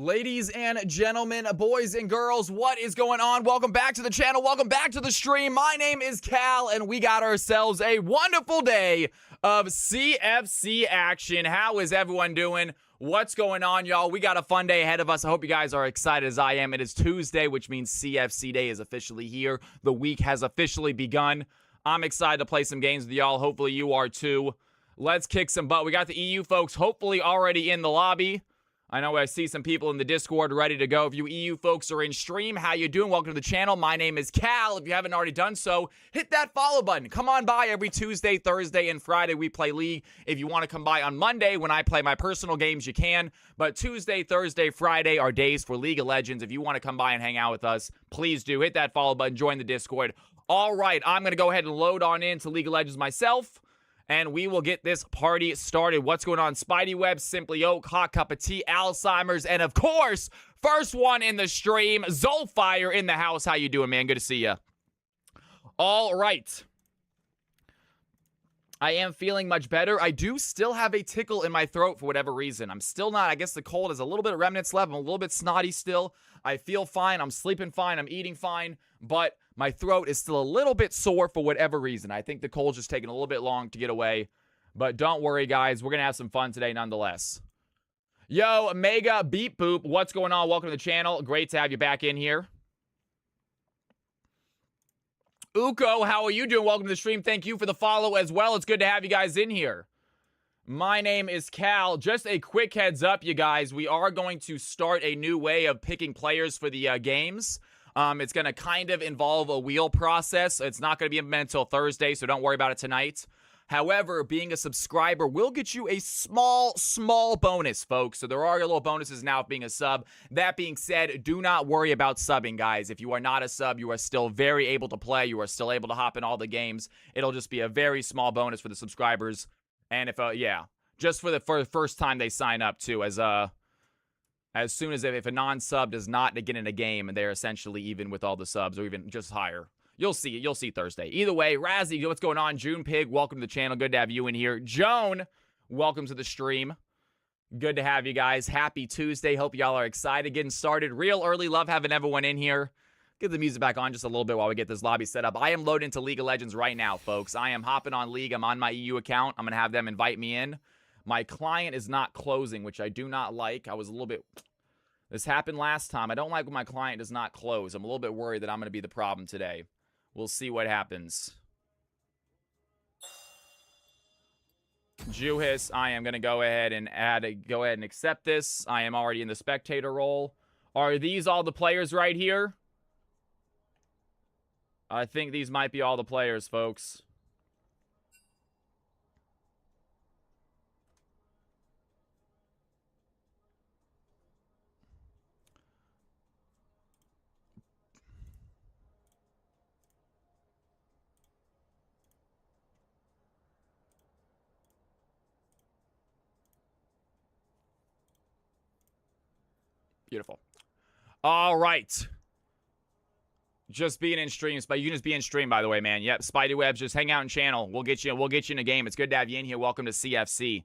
Ladies and gentlemen, boys and girls, what is going on? Welcome back to the channel. Welcome back to the stream. My name is Cal, and we got ourselves a wonderful day of CFC action. How is everyone doing? What's going on, y'all? We got a fun day ahead of us. I hope you guys are excited as I am. It is Tuesday, which means CFC Day is officially here. The week has officially begun. I'm excited to play some games with y'all. Hopefully you are too. Let's kick some butt. We got the EU folks hopefully already in the lobby. I know I see some people in the Discord ready to go. If you EU folks are in stream, how you doing? Welcome to the channel. My name is Cal. If you haven't already done so, hit that follow button. Come on by every Tuesday, Thursday, and Friday. We play League. If you want to come by on Monday when I play my personal games, you can. But Tuesday, Thursday, Friday are days for League of Legends. If you want to come by and hang out with us, please do. Hit that follow button. Join the Discord. All right, I'm going to go ahead and load on into League of Legends myself. And we will get this party started. What's going on? Spidey Web, Simply Oak, Hot Cup of Tea, Alzheimer's, and of course, first one in the stream, Zolfire in the house. How you doing, man? Good to see you. All right. I am feeling much better. I do still have a tickle in my throat for whatever reason. I'm still not. I guess the cold has a little bit of remnants left. I'm a little bit snotty still. I feel fine. I'm sleeping fine. I'm eating fine. But my throat is still a little bit sore for whatever reason. I think the cold's just taking a little bit long to get away. But don't worry, guys. We're going to have some fun today nonetheless. Yo, Mega Beep Boop. What's going on? Welcome to the channel. Great to have you back in here. Uko, how are you doing? Welcome to the stream. Thank you for the follow as well. It's good to have you guys in here. My name is Cal. Just a quick heads up, you guys. We are going to start a new way of picking players for the games. It's going to kind of involve a wheel process. It's not going to be implemented until Thursday, so don't worry about it tonight. However, being a subscriber will get you a small bonus, folks. So there are little bonuses now of being a sub. That being said, do not worry about subbing, guys. If you are not a sub, you are still very able to play. You are still able to hop in all the games. It'll just be a very small bonus for the subscribers. And if, yeah, just for the first time they sign up, too, as soon as if a non-sub does not get in a game, they're essentially even with all the subs or even just higher. You'll see it. You'll see Thursday. Either way, Razzie, what's going on? June Pig, welcome to the channel. Good to have you in here. Joan, welcome to the stream. Good to have you guys. Happy Tuesday. Hope y'all are excited. Getting started real early. Love having everyone in here. Get the music back on just a little bit while we get this lobby set up. I am loaded into League of Legends right now, folks. I am hopping on League. I'm on my EU account. I'm going to have them invite me in. My client is not closing, which I do not like. I was a little bit... This happened last time. I don't like when my client does not close. I'm a little bit worried that I'm going to be the problem today. We'll see what happens. Juhis, I am going to go ahead and accept this. I am already in the spectator role. Are these all the players right here? I think these might be all the players, folks. Beautiful. All right. Just being in streams, but you can just be in stream, by the way, man. Yep, Spidey Webs, just hang out in channel. We'll get you in a game. It's good to have you in here. Welcome to CFC.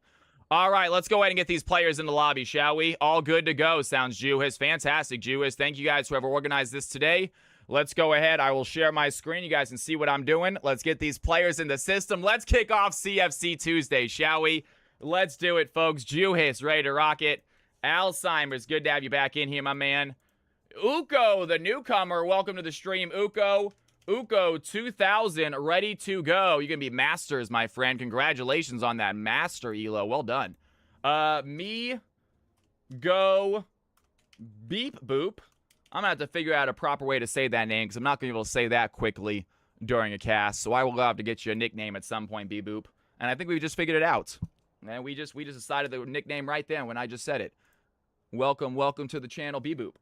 All right, let's go ahead and get these players in the lobby, shall we? All good to go, sounds Juhis. Fantastic, Juhis. Thank you guys, whoever organized this today. Let's go ahead. I will share my screen. You guys can see what I'm doing. Let's get these players in the system. Let's kick off CFC Tuesday, shall we? Let's do it, folks. Juhis, ready to rock it. Alzheimer's, good to have you back in here, my man. Uko, the newcomer, welcome to the stream. Uko 2000, ready to go. You're going to be masters, my friend. Congratulations on that master elo. Well done. Me go beep boop. I'm going to have to figure out a proper way to say that name because I'm not going to be able to say that quickly during a cast. So I will have to get you a nickname at some point, beep boop. And I think we just figured it out. And we just decided the nickname right then when I just said it. Welcome to the channel, B-Boop.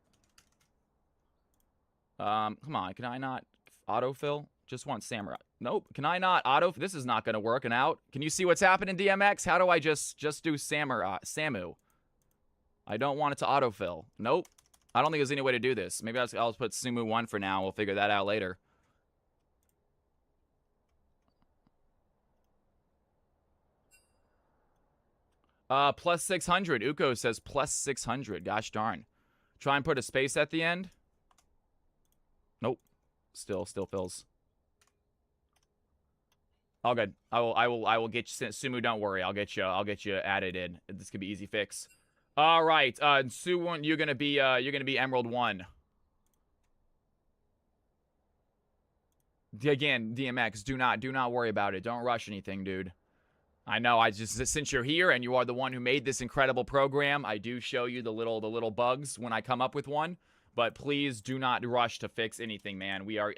Come on, can I not autofill? Just want Samurai. Nope, can I not auto? This is not going to work out. Can you see what's happening, DMX? How do I just do Samu? I don't want it to autofill. Nope. I don't think there's any way to do this. Maybe I'll put Sumu 1 for now. We'll figure that out later. Plus 600. Uko says plus 600. Gosh darn. Try and put a space at the end. Nope. Still fills. All good. I will get you. Sumu, don't worry. I'll get you added in. This could be easy fix. All right. Suwon, you're gonna be Emerald 1. Again, DMX, do not worry about it. Don't rush anything, dude. I know. Since you're here and you are the one who made this incredible program, I do show you the little bugs when I come up with one. But please do not rush to fix anything, man. We are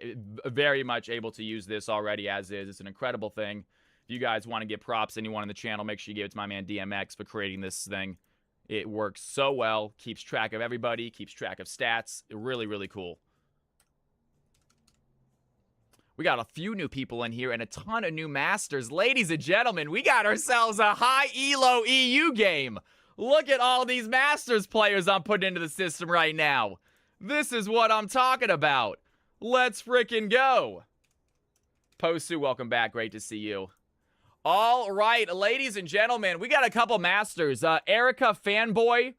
very much able to use this already as is. It's an incredible thing. If you guys want to give props to anyone on the channel, make sure you give it to my man DMX for creating this thing. It works so well. Keeps track of everybody. Keeps track of stats. Really, really cool. We got a few new people in here and a ton of new masters. Ladies and gentlemen, we got ourselves a high elo EU game. Look at all these masters players I'm putting into the system right now. This is what I'm talking about. Let's freaking go. Posu, welcome back. Great to see you. All right, ladies and gentlemen, we got a couple masters. Erica Fanboy,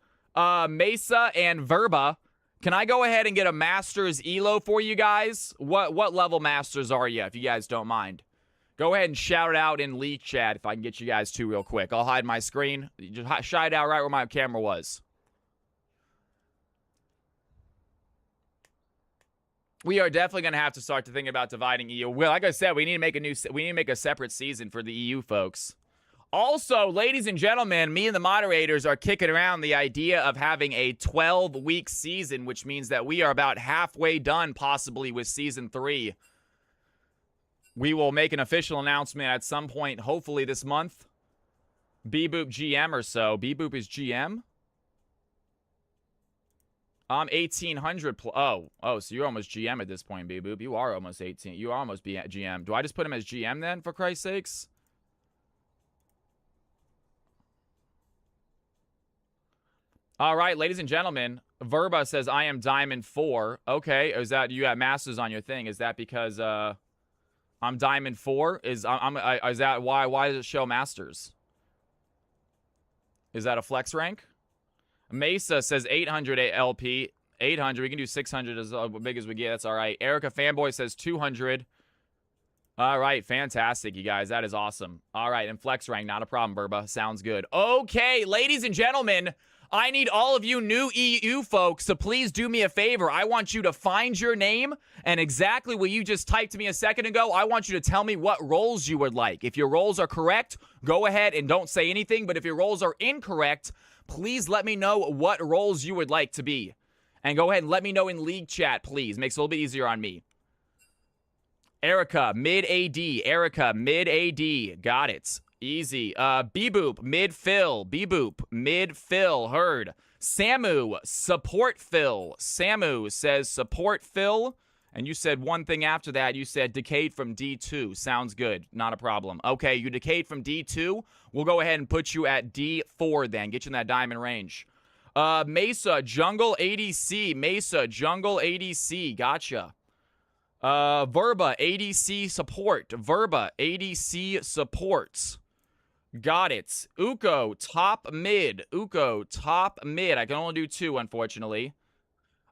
Mesa, and Verba. Can I go ahead and get a Masters Elo for you guys? What level Masters are you, if you guys don't mind? Go ahead and shout it out in League Chat if I can get you guys two real quick. I'll hide my screen. Just shout it out right where my camera was. We are definitely going to have to start to think about dividing EU. Well, like I said, we need to make a separate season for the EU folks. Also, ladies and gentlemen, me and the moderators are kicking around the idea of having a 12-week season, which means that we are about halfway done, possibly, with Season 3. We will make an official announcement at some point, hopefully this month. B-Boop GM or so. B-Boop is GM? I'm 1800. Oh, so you're almost GM at this point, B-Boop. You are almost 18. You are almost GM. Do I just put him as GM then, for Christ's sakes? All right, ladies and gentlemen, Verba says, I am Diamond 4. Okay, is that, you have Masters on your thing? Is that because, I'm Diamond 4? Is that why does it show Masters? Is that a flex rank? Mesa says 800 LP. 800. We can do 600 as big as we get. That's all right. Erica Fanboy says 200. All right. Fantastic, you guys. That is awesome. All right. And flex rank. Not a problem, Burba. Sounds good. Okay, ladies and gentlemen, I need all of you new EU folks to please do me a favor. I want you to find your name and exactly what you just typed to me a second ago. I want you to tell me what roles you would like. If your roles are correct, go ahead and don't say anything. But if your roles are incorrect, please let me know what roles you would like to be. And go ahead and let me know in League Chat, please. Makes it a little bit easier on me. Erica, mid AD. Erica, mid AD. Got it. Easy. B-Boop, mid-fill. B-Boop, mid-fill. Heard. Samu, support fill. Samu says support fill. And you said one thing after that. You said decayed from D2. Sounds good. Not a problem. Okay, you decayed from D2. We'll go ahead and put you at D4 then. Get you in that diamond range. Mesa, jungle ADC. Mesa, jungle ADC. Gotcha. Verba, ADC support. Verba, ADC supports. Got it. Uko, top mid. Uko, top mid. I can only do 2, unfortunately.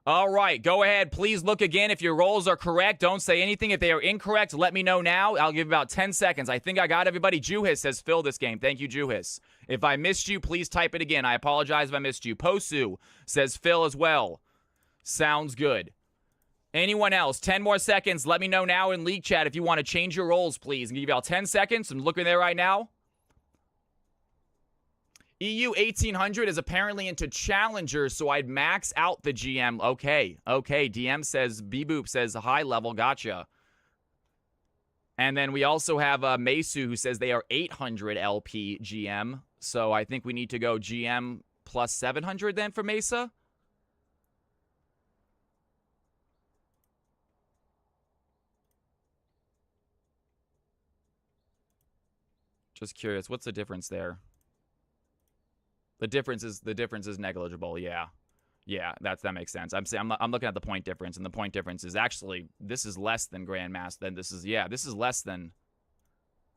All right, go ahead. Please look again if your roles are correct. Don't say anything. If they are incorrect, let me know now. I'll give about 10 seconds. I think I got everybody. Juhis says fill this game. Thank you, Juhis. If I missed you, please type it again. I apologize if I missed you. Posu says fill as well. Sounds good. Anyone else? 10 more seconds. Let me know now in League Chat if you want to change your roles, please. I'll give you about 10 seconds. I'm looking there right now. EU 1800 is apparently into challengers, so I'd max out the GM. Okay. DM says, B-Boop says high level. Gotcha. And then we also have Mesu who says they are 800 LP GM. So I think we need to go GM plus 700 then for Mesa. Just curious, what's the difference there? The difference is negligible. Yeah, that makes sense. I'm looking at the point difference, and the point difference is actually this is less than Grandmaster. Then this is less than.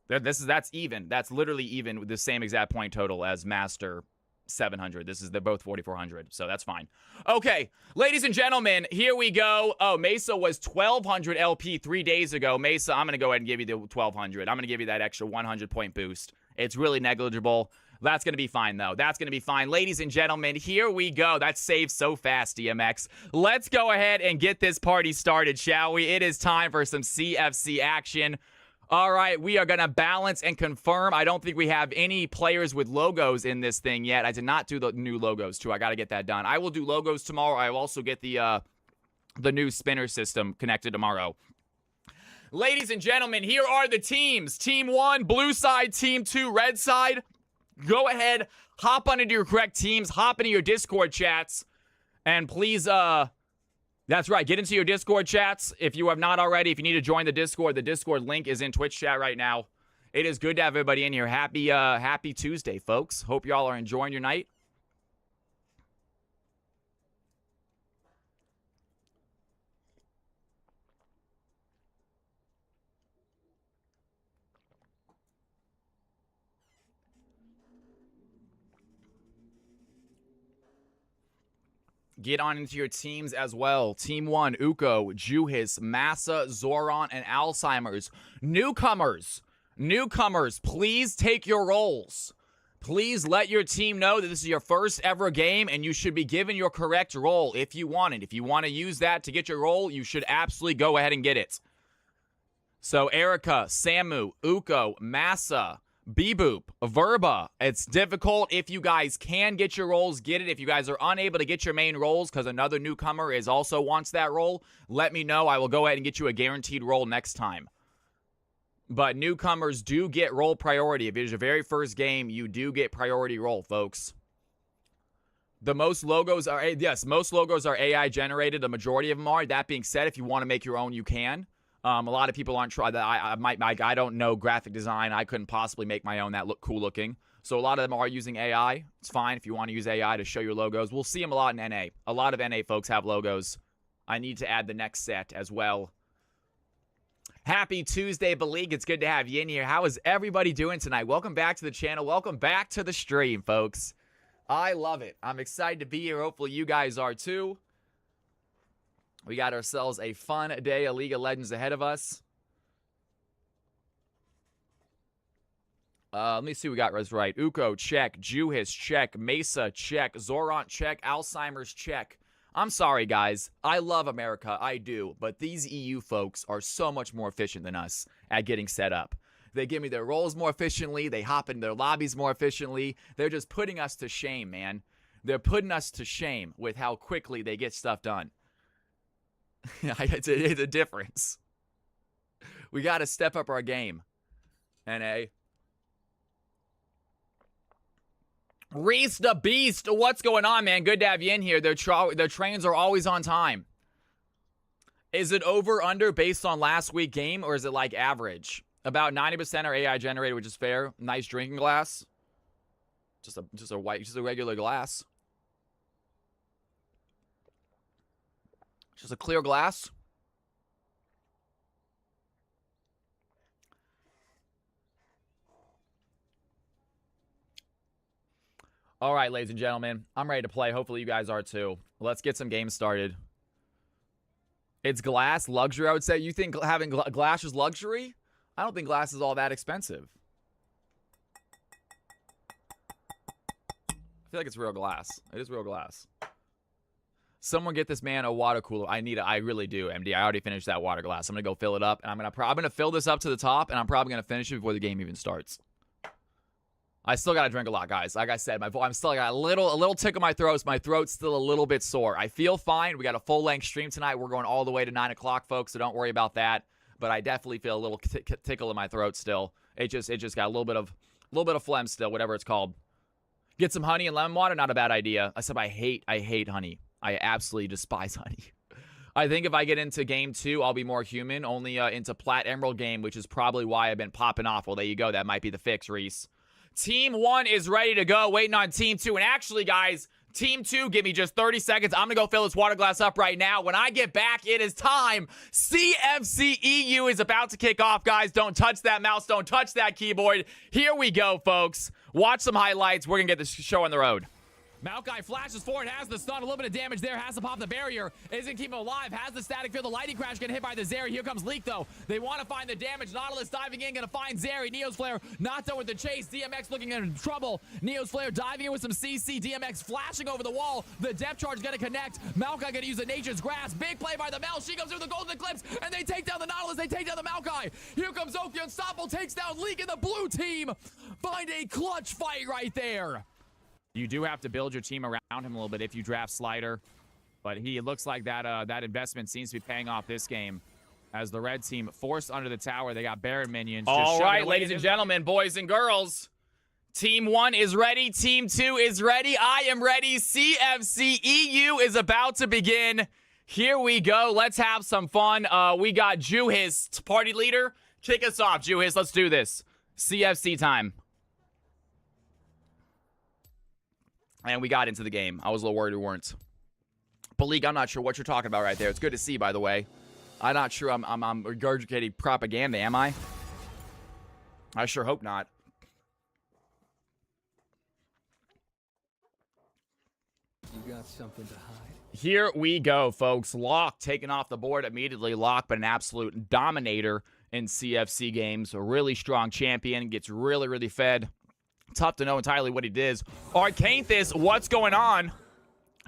That's even. That's literally even with the same exact point total as Master 700. They're both 4,400, so that's fine. Okay, ladies and gentlemen, here we go. Oh, Mesa was 1,200 LP 3 days ago. Mesa, I'm going to go ahead and give you the 1,200. I'm going to give you that extra 100-point boost. It's really negligible. That's going to be fine, though. That's going to be fine. Ladies and gentlemen, here we go. That saved so fast, DMX. Let's go ahead and get this party started, shall we? It is time for some CFC action. All right, we are going to balance and confirm. I don't think we have any players with logos in this thing yet. I did not do the new logos, too. I got to get that done. I will do logos tomorrow. I will also get the new spinner system connected tomorrow. Ladies and gentlemen, here are the teams. Team 1, blue side. Team 2, red side. Go ahead, hop on into your correct teams, hop into your Discord chats, and please, that's right, get into your Discord chats if you have not already. If you need to join the Discord link is in Twitch chat right now. It is good to have everybody in here. Happy Tuesday, folks. Hope y'all are enjoying your night. Get on into your teams as well. Team 1, Uko, Juhis, Massa, Zoran, and Alzheimer's. Newcomers, please take your roles. Please let your team know that this is your first ever game and you should be given your correct role if you want it. If you want to use that to get your role, you should absolutely go ahead and get it. So Erica, Samu, Uko, Massa, Beboop, Verba. It's difficult. If you guys can get your roles, get it. If you guys are unable to get your main roles because another newcomer also wants that role, let me know. I will go ahead and get you a guaranteed role next time. But newcomers do get role priority. If it is your very first game, you do get priority role, folks. The most logos are, yes, most logos are AI generated. The majority of them are. That being said, if you want to make your own, you can. A lot of people aren't trying. I don't know graphic design. I couldn't possibly make my own that look cool looking. So a lot of them are using AI. It's fine if you want to use AI to show your logos. We'll see them a lot in NA. A lot of NA folks have logos. I need to add the next set as well. Happy Tuesday, Beleague. It's good to have you in here. How is everybody doing tonight? Welcome back to the channel. Welcome back to the stream, folks. I love it. I'm excited to be here. Hopefully you guys are too. We got ourselves a fun day of League of Legends ahead of us. Let me see what we got right. Uko, check. Juhis, check. Mesa, check. Zoran, check. Alzheimer's, check. I'm sorry, guys. I love America. I do. But these EU folks are so much more efficient than us at getting set up. They give me their roles more efficiently. They hop in their lobbies more efficiently. They're just putting us to shame, man. They're putting us to shame with how quickly they get stuff done. It's a difference. We got to step up our game. NA. Reese the Beast, what's going on, man? Good to have you in here. Their trains are always on time. Is it over under based on last week game, or is it like average? About 90% are AI generated, which is fair. Nice drinking glass. Just a regular glass. Just a clear glass. All right, ladies and gentlemen. I'm ready to play. Hopefully you guys are too. Let's get some games started. It's glass luxury, I would say. You think having glass is luxury? I don't think glass is all that expensive. I feel like it's real glass. It is real glass. Someone get this man a water cooler. I really do, MD. I already finished that water glass. I'm going to go fill it up. And I'm going to fill this up to the top. And I'm probably going to finish it before the game even starts. I still got to drink a lot, guys. Like I said, I'm still got a little tick in my throat. My throat's still a little bit sore. I feel fine. We got a full-length stream tonight. We're going all the way to 9 o'clock, folks. So don't worry about that. But I definitely feel a little tickle in my throat still. It just got a little bit of phlegm still, whatever it's called. Get some honey and lemon water. Not a bad idea. I said I hate honey. I absolutely despise honey. I think if I get into game 2, I'll be more human. Only into Plat Emerald game, which is probably why I've been popping off. Well, there you go. That might be the fix, Reese. Team 1 is ready to go. Waiting on Team 2. And actually, guys, Team 2, give me just 30 seconds. I'm going to go fill this water glass up right now. When I get back, it is time. CFC EU is about to kick off, guys. Don't touch that mouse. Don't touch that keyboard. Here we go, folks. Watch some highlights. We're going to get this show on the road. Maokai flashes forward, has the stun, a little bit of damage there, has to pop the barrier, isn't keeping him alive, has the static field, the lightning crash, getting hit by the Zeri. Here comes Leak though. They want to find the damage. Nautilus diving in, gonna find Zeri. Neo's Flare not done with the chase. DMX looking in trouble. Neo's Flare diving in with some CC. DMX flashing over the wall. The depth charge gonna connect. Maokai gonna use the Nature's Grasp. Big play by the Mel. She goes through the Golden Eclipse, and they take down the Nautilus. They take down the Maokai. Here comes Oki Unstoppable, takes down Leak, and the blue team find a clutch fight right there. You do have to build your team around him a little bit if you draft Slider, but it looks like that investment seems to be paying off this game as the red team forced under the tower. They got Baron minions. All right, ladies and gentlemen, boys and girls, Team 1 is ready. Team 2 is ready. I am ready. CFC EU is about to begin. Here we go. Let's have some fun. We got Juhis, party leader. Kick us off, Juhis. Let's do this. CFC time. And we got into the game. I was a little worried we weren't. Balik, I'm not sure what you're talking about right there. It's good to see, by the way. I'm not sure I'm regurgitating propaganda, am I? I sure hope not. You got something to hide. Here we go, folks. Locke taken off the board immediately. Locke, but an absolute dominator in CFC games. A really strong champion. Gets really, really fed. Tough to know entirely what he did. Arcanthus, what's going on?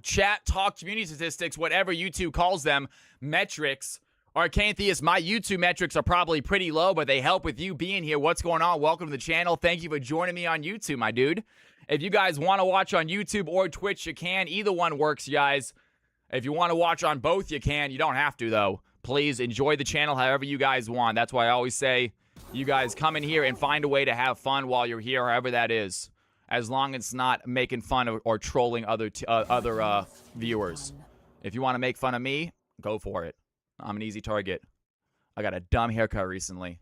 Chat, talk, community statistics, whatever YouTube calls them, metrics. Arcanthus, my YouTube metrics are probably pretty low, but they help with you being here. What's going on? Welcome to the channel. Thank you for joining me on YouTube, my dude. If you guys want to watch on YouTube or Twitch, you can. Either one works, you guys. If you want to watch on both, you can. You don't have to, though. Please enjoy the channel however you guys want. That's why I always say, you guys come in here and find a way to have fun while you're here, however that is. As long as it's not making fun of or trolling other viewers. If you want to make fun of me, go for it. I'm an easy target. I got a dumb haircut recently.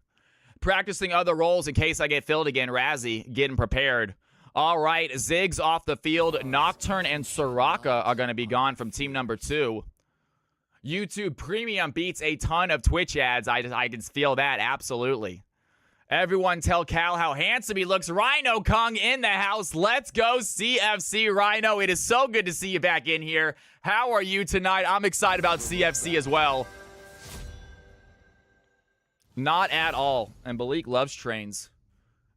Practicing other roles in case I get filled again. Razzie, getting prepared. All right, Ziggs off the field. Nocturne and Soraka are going to be gone from team number 2. YouTube Premium beats a ton of Twitch ads. I can feel that, absolutely. Everyone tell Cal how handsome he looks. Rhino Kong in the house. Let's go CFC Rhino. It is so good to see you back in here. How are you tonight? I'm excited about CFC as well. Not at all. And Balik loves trains.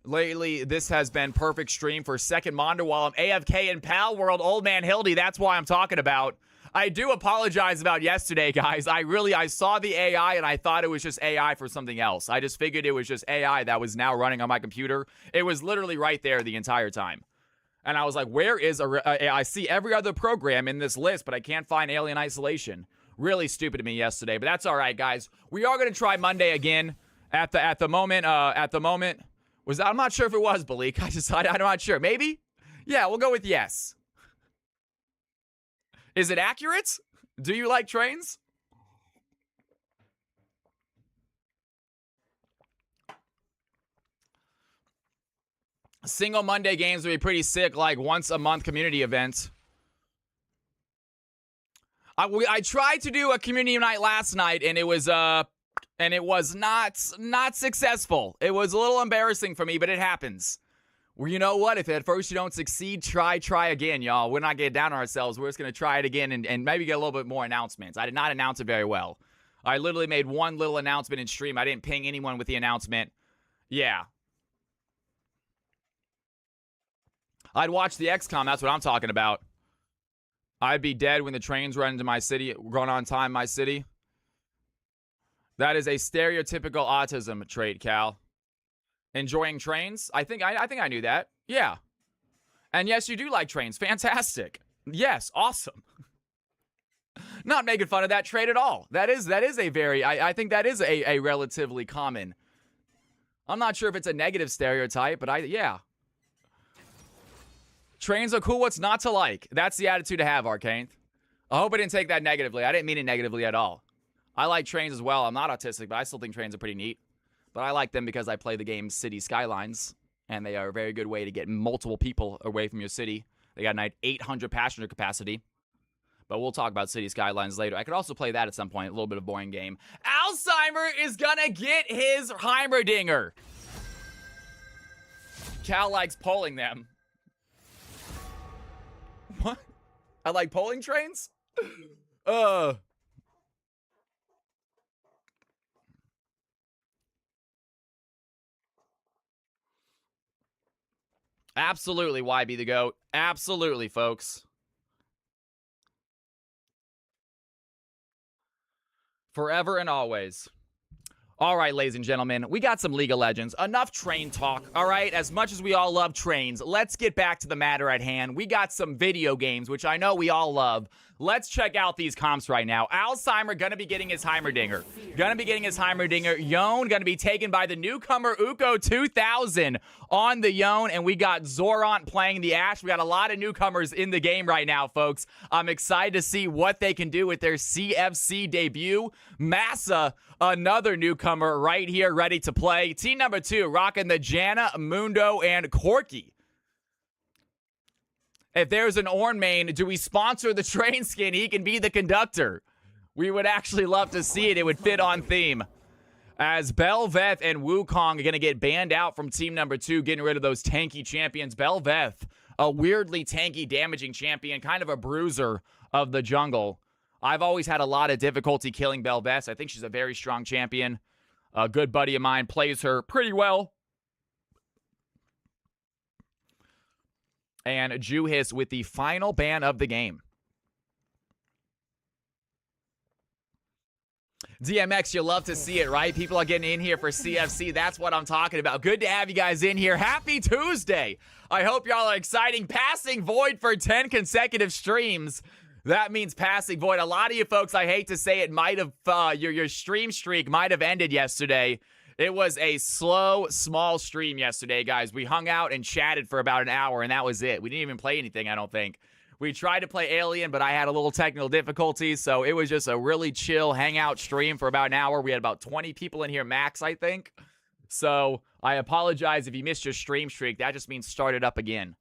Lately, this has been perfect stream for second Monder while I'm AFK in Pal World. Old Man Hildy, that's why I'm talking about. I do apologize about yesterday, guys. I saw the AI and I thought it was just AI for something else. I just figured it was just AI that was now running on my computer. It was literally right there the entire time. And I was like, where is I see every other program in this list, but I can't find Alien Isolation. Really stupid of me yesterday, but that's all right, guys. We are going to try Monday again. At the moment, I'm not sure if it was Balik. I'm not sure. Maybe? Yeah, we'll go with yes. Is it accurate? Do you like trains? Single Monday games would be pretty sick, like once a month community event. I tried to do a community night last night, and it was not successful. It was a little embarrassing for me, but it happens. Well, you know what? If at first you don't succeed, try again, y'all. We're not getting down on ourselves. We're just going to try it again and maybe get a little bit more announcements. I did not announce it very well. I literally made one little announcement in stream. I didn't ping anyone with the announcement. Yeah. I'd watch the XCOM. That's what I'm talking about. I'd be dead when the trains run into my city, run on time in my city. That is a stereotypical autism trait, Cal. Enjoying trains? I think I knew that. Yeah. And yes, you do like trains. Fantastic. Yes, awesome. Not making fun of that trait at all. That is a very, I think that is a relatively common. I'm not sure if it's a negative stereotype, but yeah. Trains are cool. What's not to like? That's the attitude to have, Arcane. I hope I didn't take that negatively. I didn't mean it negatively at all. I like trains as well. I'm not autistic, but I still think trains are pretty neat. But I like them because I play the game City Skylines, and they are a very good way to get multiple people away from your city. They got an 800 passenger capacity. But we'll talk about City Skylines later. I could also play that at some point. A little bit of a boring game. Alzheimer is gonna get his Heimerdinger. Cal likes pulling them. I like pulling trains. Uh. Absolutely, YB the GOAT. Absolutely, folks. Forever and always. All right, ladies and gentlemen, we got some League of Legends. Enough train talk, all right? As much as we all love trains, let's get back to the matter at hand. We got some video games, which I know we all love. Let's check out these comps right now. Alzheimer gonna be getting his Heimerdinger. Yone gonna be taken by the newcomer Uko 2000 on the Yone, and we got Zorant playing the Ashe. We got a lot of newcomers in the game right now, folks. I'm excited to see what they can do with their CFC debut. Massa, another newcomer right here, ready to play. Team number 2, rocking the Janna, Mundo, and Corki. If there's an Ornn main, do we sponsor the train skin? He can be the conductor. We would actually love to see it. It would fit on theme. As Belveth and Wukong are going to get banned out from team number 2, getting rid of those tanky champions. Belveth, a weirdly tanky, damaging champion, kind of a bruiser of the jungle. I've always had a lot of difficulty killing Belveth. I think she's a very strong champion. A good buddy of mine plays her pretty well. And Juhis with the final ban of the game. DMX, you love to see it, right? People are getting in here for CFC. That's what I'm talking about. Good to have you guys in here. Happy Tuesday. I hope y'all are exciting. Passing Void for 10 consecutive streams. That means passing Void. A lot of you folks, I hate to say it, might have, your stream streak might have ended yesterday. It was a slow, small stream yesterday, guys. We hung out and chatted for about an hour, and that was it. We didn't even play anything, I don't think. We tried to play Alien, but I had a little technical difficulties, so it was just a really chill hangout stream for about an hour. We had about 20 people in here max, I think. So I apologize if you missed your stream streak. That just means start it up again.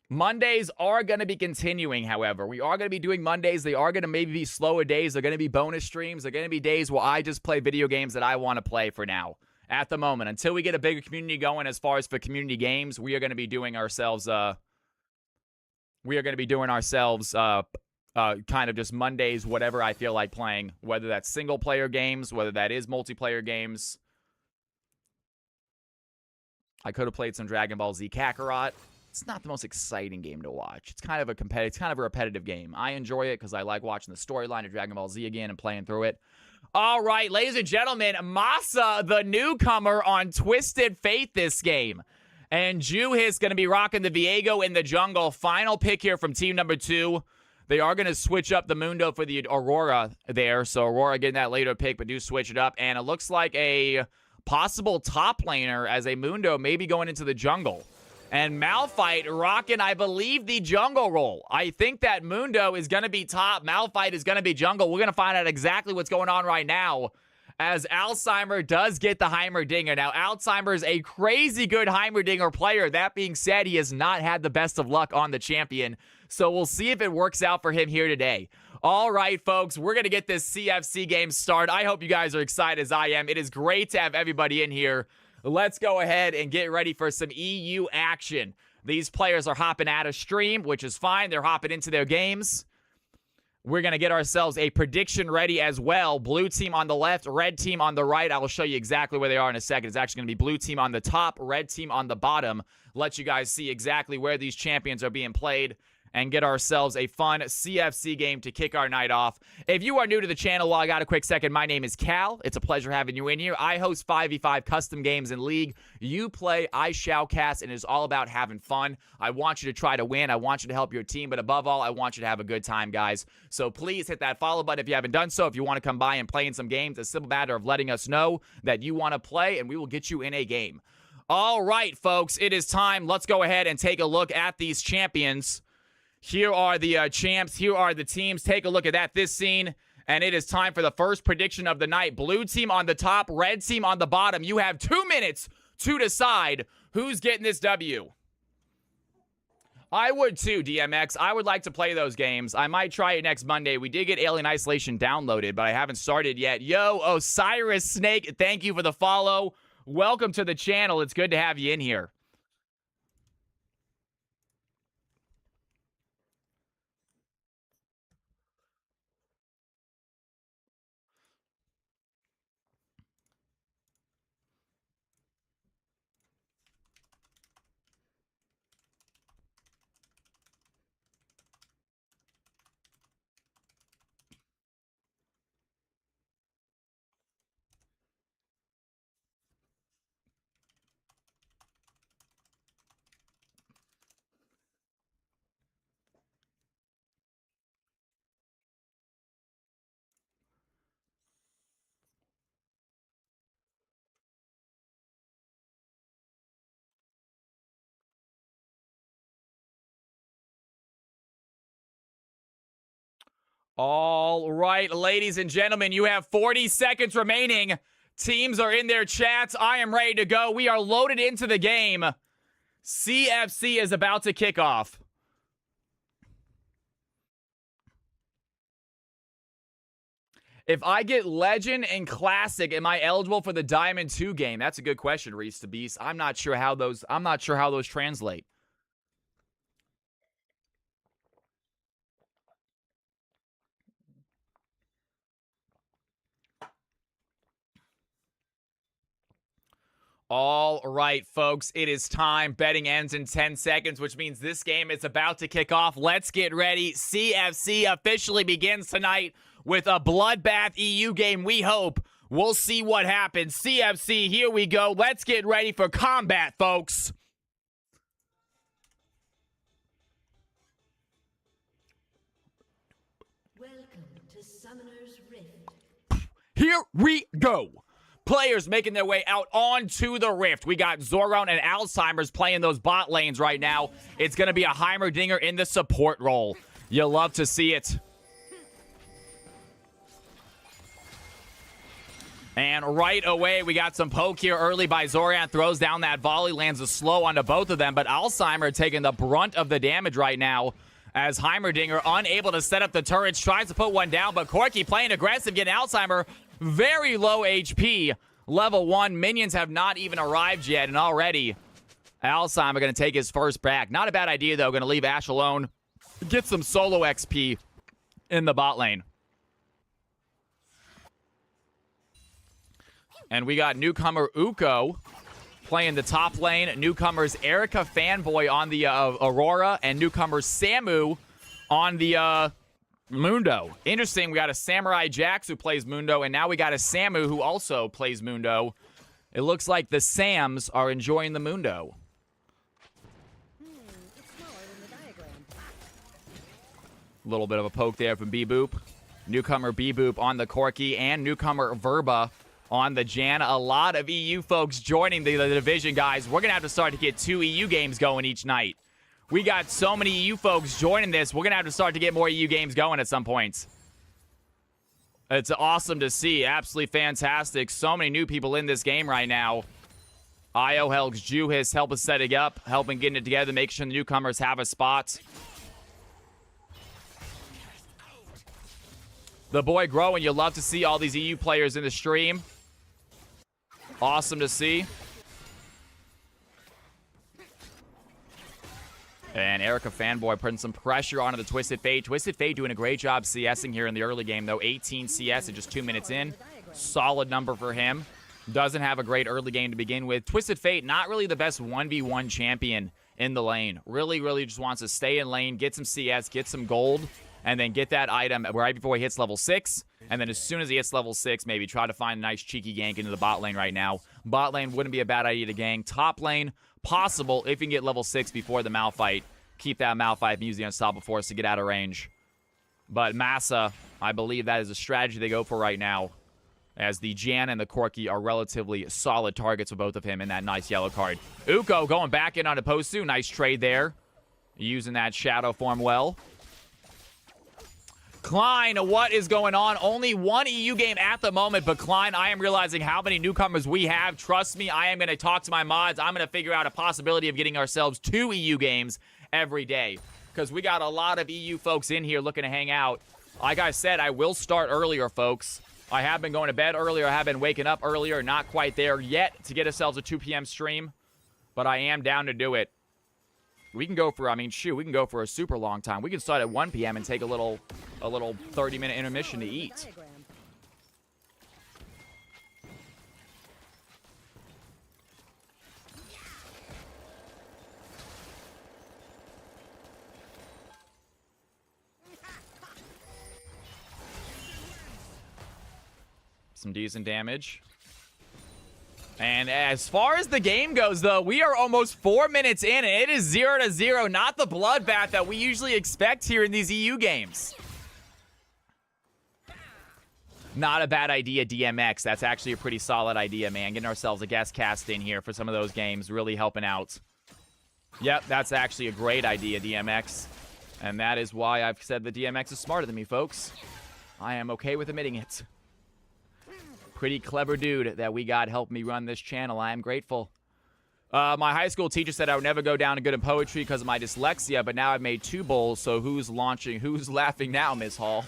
Mondays are going to be continuing, however. We are going to be doing Mondays. They are going to maybe be slower days. They're going to be bonus streams. They're going to be days where I just play video games that I want to play for now. At the moment. Until we get a bigger community going as far as for community games, we are going to be doing ourselves, kind of just Mondays, whatever I feel like playing. Whether that's single-player games, whether that is multiplayer games. I could have played some Dragon Ball Z Kakarot. It's not the most exciting game to watch. It's kind of a repetitive game. I enjoy it because I like watching the storyline of Dragon Ball Z again and playing through it. All right, ladies and gentlemen, Massa, the newcomer on Twisted Fate this game. And Juhis going to be rocking the Viego in the jungle. Final pick here from team number 2. They are going to switch up the Mundo for the Aurora there. So Aurora getting that later pick, but do switch it up. And it looks like a possible top laner as a Mundo maybe going into the jungle. And Malphite rocking, I believe, the jungle role. I think that Mundo is going to be top. Malphite is going to be jungle. We're going to find out exactly what's going on right now as Alzheimer does get the Heimerdinger. Now, Alzheimer is a crazy good Heimerdinger player. That being said, he has not had the best of luck on the champion. So we'll see if it works out for him here today. All right, folks, we're going to get this CFC game started. I hope you guys are excited as I am. It is great to have everybody in here. Let's go ahead and get ready for some EU action. These players are hopping out of stream, which is fine. They're hopping into their games. We're going to get ourselves a prediction ready as well. Blue team on the left, red team on the right. I will show you exactly where they are in a second. It's actually going to be blue team on the top, red team on the bottom. Let you guys see exactly where these champions are being played and get ourselves a fun CFC game to kick our night off. If you are new to the channel, while I got a quick second, my name is Cal. It's a pleasure having you in here. I host 5v5 custom games in League. You play, I shoutcast, and it is all about having fun. I want you to try to win. I want you to help your team, but above all, I want you to have a good time, guys. So please hit that follow button if you haven't done so. If you want to come by and play in some games, a simple matter of letting us know that you want to play, and we will get you in a game. All right, folks, it is time. Let's go ahead and take a look at these champions. Here are the champs. Here are the teams. Take a look at that, this scene. And it is time for the first prediction of the night. Blue team on the top, red team on the bottom. You have 2 minutes to decide who's getting this W. I would too, DMX. I would like to play those games. I might try it next Monday. We did get Alien Isolation downloaded, but I haven't started yet. Yo, Osiris Snake, thank you for the follow. Welcome to the channel. It's good to have you in here. All right, ladies and gentlemen, you have 40 seconds remaining. Teams are in their chats. I am ready to go. We are loaded into the game. CFC is about to kick off. If I get Legend and Classic, am I eligible for the Diamond 2 game? That's a good question, Reese the Beast. I'm not sure how those translate. All right, folks, it is time. Betting ends in 10 seconds, which means this game is about to kick off. Let's get ready. CFC officially begins tonight with a bloodbath EU game, we hope. We'll see what happens. CFC, here we go. Let's get ready for combat, folks. Welcome to Summoner's Rift. Here we go. Players making their way out onto the Rift. We got Zoron and Alzheimer's playing those bot lanes right now. It's going to be a Heimerdinger in the support role. You'll love to see it. And right away, we got some poke here early by Zoran. Throws down that volley, lands a slow onto both of them. But Alzheimer taking the brunt of the damage right now as Heimerdinger unable to set up the turrets. Tries to put one down, but Corky playing aggressive, getting Alzheimer very low HP. Level 1. Minions have not even arrived yet, and already Alzheimer going to take his first back. Not a bad idea, though. Going to leave Ashe alone. Get some solo XP in the bot lane. And we got newcomer Uko playing the top lane. Newcomers Erica Fanboy on the Aurora, and newcomer Samu on the Mundo. Interesting, we got a Samurai Jax who plays Mundo, and now we got a Samu who also plays Mundo. It looks like the Sams are enjoying the Mundo. It's smaller than the diagram. A little bit of a poke there from B-Boop. Newcomer B-Boop on the Corky, and newcomer Verba on the Jan. A lot of EU folks joining the division, guys. We're going to have to start to get 2 EU games going each night. We got so many EU folks joining this. We're going to have to start to get more EU games going at some points. It's awesome to see. Absolutely fantastic. So many new people in this game right now. IO helps Juhis, help us set it up, helping getting it together, make sure the newcomers have a spot. The boy growing. You love to see all these EU players in the stream. Awesome to see. And Erica Fanboy putting some pressure onto the Twisted Fate. Twisted Fate doing a great job CSing here in the early game, though. 18 CS in just 2 minutes in. Solid number for him. Doesn't have a great early game to begin with. Twisted Fate, not really the best 1v1 champion in the lane. Really just wants to stay in lane, get some CS, get some gold, and then get that item right before he hits level 6. And then as soon as he hits level 6, maybe try to find a nice cheeky gank into the bot lane right now. Bot lane wouldn't be a bad idea to gank. Top lane, possible if you can get level 6 before the Malphite. Keep that Malphite and use the Unstoppable Force to get out of range. But Massa, I believe that is a strategy they go for right now, as the Jan and the Corky are relatively solid targets for both of him in that nice yellow card. Uko going back in on Postu. Nice trade there. Using that shadow form well. Klein, what is going on? Only 1 EU game at the moment, but Klein, I am realizing how many newcomers we have. Trust me, I am going to talk to my mods. I'm going to figure out a possibility of getting ourselves 2 EU games every day, because we got a lot of EU folks in here looking to hang out. Like I said, I will start earlier, folks. I have been going to bed earlier. I have been waking up earlier. Not quite there yet to get ourselves a 2 p.m. stream, but I am down to do it. We can go for, I mean, shoot, we can go for a super long time. We can start at 1 p.m. and take a little 30-minute intermission to eat. Some decent damage. And as far as the game goes, though, we are almost 4 minutes in, and it is 0-0. Not the bloodbath that we usually expect here in these EU games. Not a bad idea, DMX. That's actually a pretty solid idea, man. Getting ourselves a guest cast in here for some of those games, really helping out. Yep, that's actually a great idea, DMX. And that is why I've said the DMX is smarter than me, folks. I am okay with admitting it. Pretty clever dude that we got help me run this channel. I am grateful. My high school teacher said I would never go down good in poetry because of my dyslexia, but now I've made 2 bowls, so who's laughing now, Miss Hall?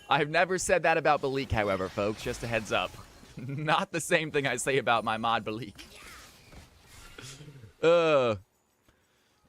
I've never said that about Balik, however, folks. Just a heads up. Not the same thing I say about my mod Balik.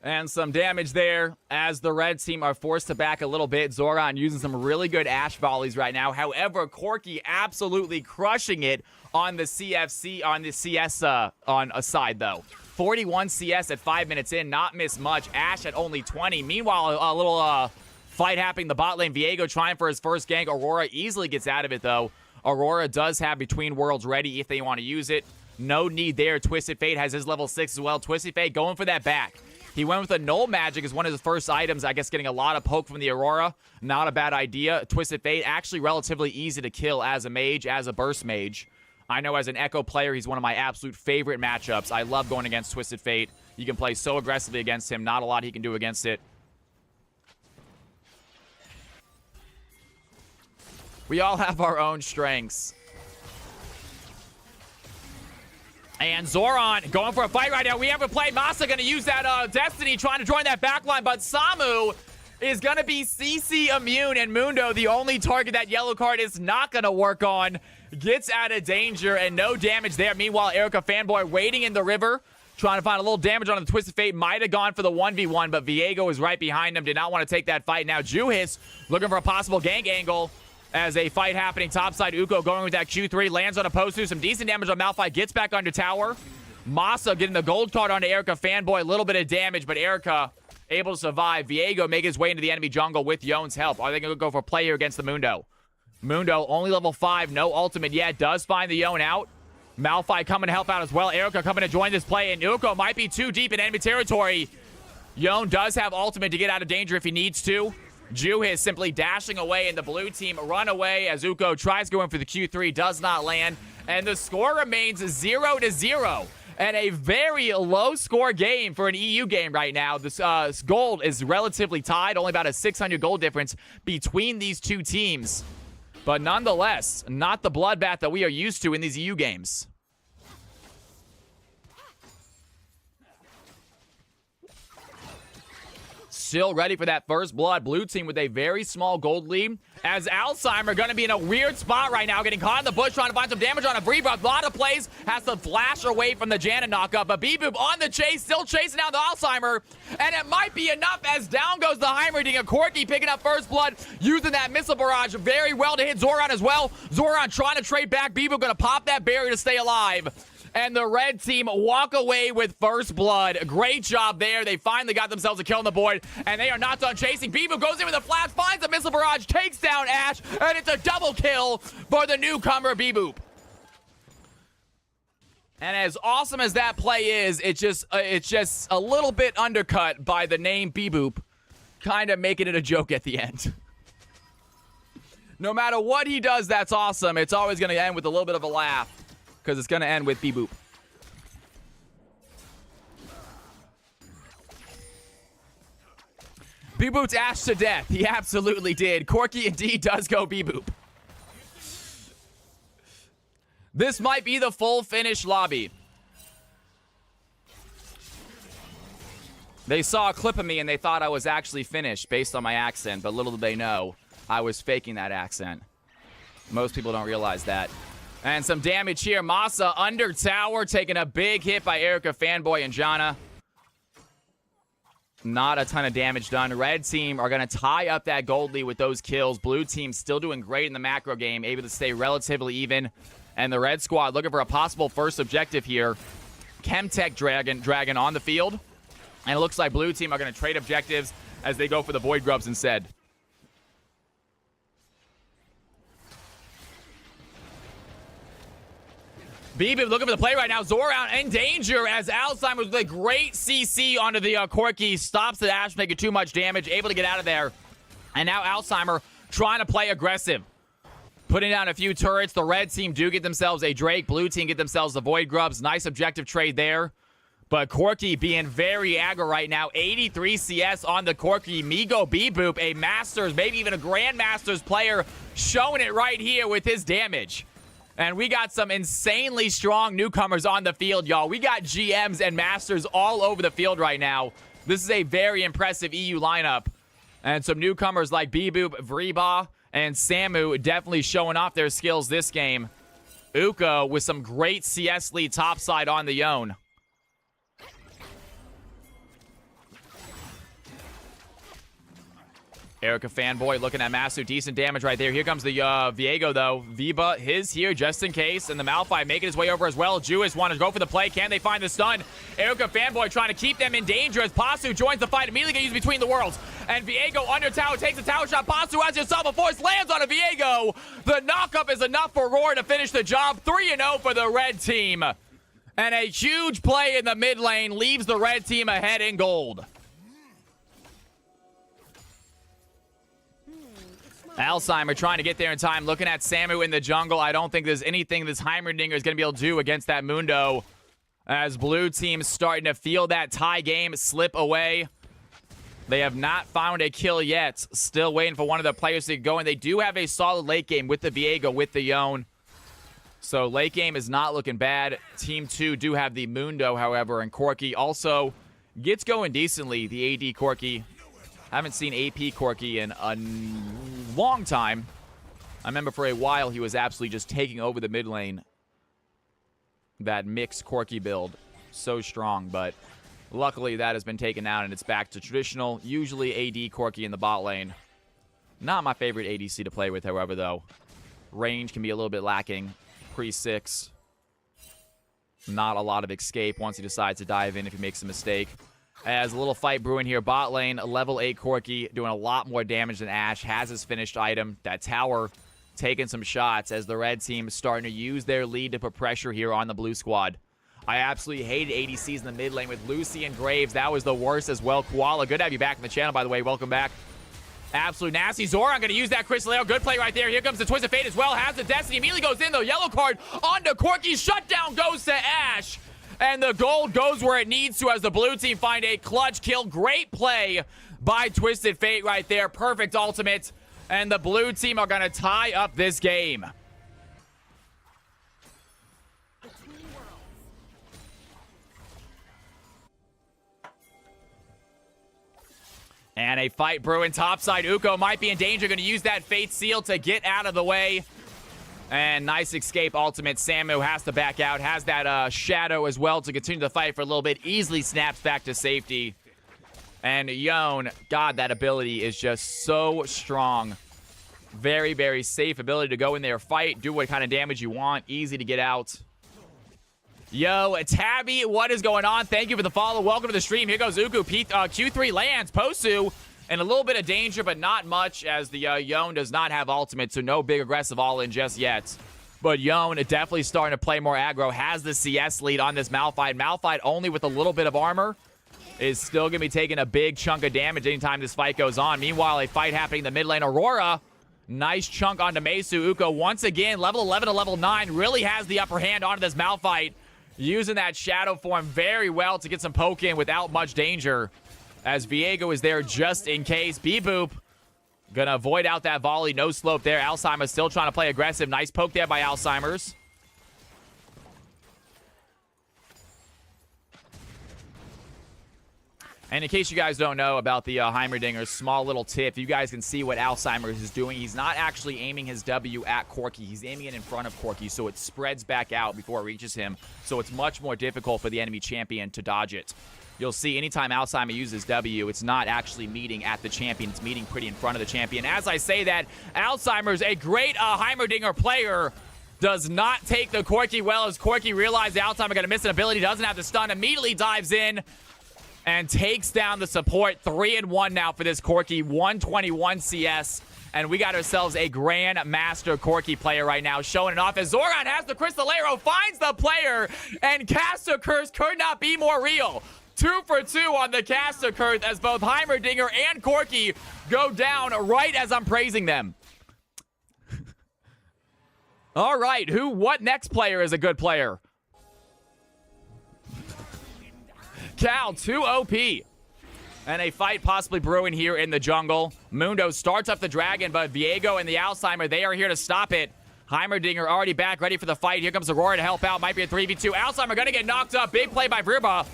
And some damage there as the red team are forced to back a little bit. Zoran using some really good Ash volleys right now. However, Corki absolutely crushing it on the CFC, on the CS on a side, though. 41 CS at 5 minutes in, not miss much. Ash at only 20. Meanwhile, a little fight happening in the bot lane. Viego trying for his first gank. Aurora easily gets out of it, though. Aurora does have Between Worlds ready if they want to use it. No need there. Twisted Fate has his level 6 as well. Twisted Fate going for that back. He went with a Null Magic as one of his first items. I guess getting a lot of poke from the Aurora. Not a bad idea. Twisted Fate actually relatively easy to kill as a mage, as a burst mage. I know as an Echo player, he's one of my absolute favorite matchups. I love going against Twisted Fate. You can play so aggressively against him. Not a lot he can do against it. We all have our own strengths. And Zoran going for a fight right now. We haven't played. Masa going to use that Destiny, trying to join that backline. But Samu is going to be CC immune. And Mundo, the only target that yellow card is not going to work on, gets out of danger. And no damage there. Meanwhile, Erica Fanboy waiting in the river, trying to find a little damage on the Twisted Fate. Might have gone for the 1v1, but Viego is right behind him. Did not want to take that fight. Now Juhis looking for a possible gank angle. As a fight happening topside, Uko going with that Q3, lands on a post through some decent damage on Malphite, gets back under tower. Masa getting the gold card onto Erica Fanboy, a little bit of damage, but Erica able to survive. Viego make his way into the enemy jungle with Yon's help. Are they going to go for play here against the Mundo? Mundo, only level 5, no ultimate yet, does find the Yon out. Malphite coming to help out as well. Erica coming to join this play, and Uko might be too deep in enemy territory. Yon does have ultimate to get out of danger if he needs to. Juhis simply dashing away, and the blue team run away as Uko tries going for the Q3, does not land, and the score remains 0-0. And a very low score game for an EU game right now. This gold is relatively tied, only about a 600 gold difference between these two teams. But nonetheless, not the bloodbath that we are used to in these EU games. Still ready for that first blood. Blue team with a very small gold lead. As Alzheimer going to be in a weird spot right now, getting caught in the bush, trying to find some damage on a Breebra. A lot of plays, has to flash away from the Janet knockup. But B-Boop on the chase, still chasing down the Alzheimer. And it might be enough as down goes the Heimerdinger. A Corki picking up first blood, using that missile barrage very well to hit Zoran as well. Zoran trying to trade back. B-Boop going to pop that barrier to stay alive. And the red team walk away with first blood. Great job there. They finally got themselves a kill on the board, and they are not done chasing. Bibu goes in with a flash, finds a missile barrage, takes down Ash, and it's a double kill for the newcomer Biboop. And as awesome as that play is, it's just a little bit undercut by the name Biboop, kind of making it a joke at the end. No matter what he does that's awesome, it's always going to end with a little bit of a laugh. Because it's going to end with B-Boop. B-Boop's Ash to death. He absolutely did. Corki indeed does go B-Boop. This might be the full finish lobby. They saw a clip of me and they thought I was actually finished based on my accent. But little did they know, I was faking that accent. Most people don't realize that. And some damage here. Masa under tower, taking a big hit by Erica Fanboy and Janna. Not a ton of damage done. Red team are going to tie up that gold lead with those kills. Blue team still doing great in the macro game, able to stay relatively even. And the red squad looking for a possible first objective here. Chemtech Dragon on the field. And it looks like blue team are going to trade objectives as they go for the Void Grubs instead. Bibu looking for the play right now. Zoran in danger as Alzheimer's with a great CC onto the Corki. Stops the Ash, making too much damage. Able to get out of there. And now Alzheimer trying to play aggressive. Putting down a few turrets. The red team do get themselves a Drake. Blue team get themselves the Void Grubs. Nice objective trade there. But Corki being very aggro right now. 83 CS on the Corki. Migo B-Boop, a Masters, maybe even a Grandmasters player, showing it right here with his damage. And we got some insanely strong newcomers on the field, y'all. We got GMs and Masters all over the field right now. This is a very impressive EU lineup. And some newcomers like B-Boop, Vriba, and Samu definitely showing off their skills this game. Uko with some great CS lead topside on the Yone. Erica Fanboy looking at Masu. Decent damage right there. Here comes the Viego, though. Viva, his here just in case. And the Malphite making his way over as well. Juice want to go for the play. Can they find the stun? Erica Fanboy trying to keep them in danger as Pasu joins the fight. Immediately gets used between the worlds. And Viego under tower takes a tower shot. Pasu has yourself a force. Lands on a Viego. The knockup is enough for Roar to finish the job. 3-0 for the red team. And a huge play in the mid lane leaves the red team ahead in gold. Alzheimer trying to get there in time. Looking at Samu in the jungle. I don't think there's anything this Heimerdinger is going to be able to do against that Mundo. As blue team starting to feel that tie game slip away. They have not found a kill yet. Still waiting for one of the players to go in. They do have a solid late game with the Viego, with the Yone. So late game is not looking bad. Team 2 do have the Mundo, however. And Corki also gets going decently. The AD Corki. Haven't seen AP Corki in a long time. I remember for a while he was absolutely just taking over the mid lane. That mixed Corki build. So strong, but luckily that has been taken out and it's back to traditional, usually AD Corki in the bot lane. Not my favorite ADC to play with, however, though. Range can be a little bit lacking. Pre-6. Not a lot of escape once he decides to dive in if he makes a mistake. As a little fight brewing here, bot lane, level 8 Corki, doing a lot more damage than Ashe, has his finished item. That tower taking some shots as the red team is starting to use their lead to put pressure here on the blue squad. I absolutely hated ADCs in the mid lane with Lucy and Graves. That was the worst as well. Koala, good to have you back in the channel, by the way. Welcome back. Absolute nasty. Zoran going to use that Crystal Arrow. Good play right there. Here comes the Twist of Fate as well. Has the Destiny. Immediately goes in, though. Yellow card onto Corki. Shutdown goes to Ashe. And the gold goes where it needs to as the blue team find a clutch kill. Great play by Twisted Fate right there. Perfect ultimate. And the blue team are going to tie up this game. And a fight brewing topside. Uko might be in danger. Going to use that Fate Seal to get out of the way. And nice escape ultimate. Samu has to back out. Has that Shadow as well to continue the fight for a little bit. Easily snaps back to safety. And Yone, God, that ability is just so strong. Very, very safe ability to go in there, fight, do what kind of damage you want. Easy to get out. Yo, Tabby, what is going on? Thank you for the follow. Welcome to the stream. Here goes Uku. Q3 lands. Posu in a little bit of danger, but not much as the Yone does not have ultimate, so no big aggressive all-in just yet. But Yone definitely starting to play more aggro. Has the CS lead on this Malphite. Malphite only with a little bit of armor is still going to be taking a big chunk of damage anytime this fight goes on. Meanwhile, a fight happening in the mid lane. Aurora, nice chunk onto Mesu. Uko once again, level 11 to level 9, really has the upper hand onto this Malphite. Using that shadow form very well to get some poke in without much danger. As Viego is there just in case. B-Boop gonna avoid out that volley. No slope there. Alzheimer's still trying to play aggressive. Nice poke there by Alzheimer's. And in case you guys don't know about the Heimerdinger, small little tip. You guys can see what Alzheimer's is doing. He's not actually aiming his W at Corki. He's aiming it in front of Corki, so it spreads back out before it reaches him. So it's much more difficult for the enemy champion to dodge it. You'll see anytime Alzheimer uses W, it's not actually meeting at the champion. It's meeting pretty in front of the champion. As I say that, Alzheimer's, a great Heimerdinger player, does not take the Corki well as Corki realizes Alzheimer going to miss an ability, doesn't have the stun, immediately dives in and takes down the support. 3-1 now for this Corki, 121 CS. And we got ourselves a Grand Master Corki player right now, showing it off as Zoran has the Crystal Arrow, finds the player, and Caster Curse could not be more real. 2 for 2 on the Caster Curse as both Heimerdinger and Corki go down right as I'm praising them. All right, what next player is a good player? Cal, 2 OP. And a fight possibly brewing here in the jungle. Mundo starts up the dragon, but Viego and the Alzheimer, they are here to stop it. Heimerdinger already back, ready for the fight. Here comes Aurora to help out. Might be a 3v2. Alzheimer gonna get knocked up. Big play by Vrba.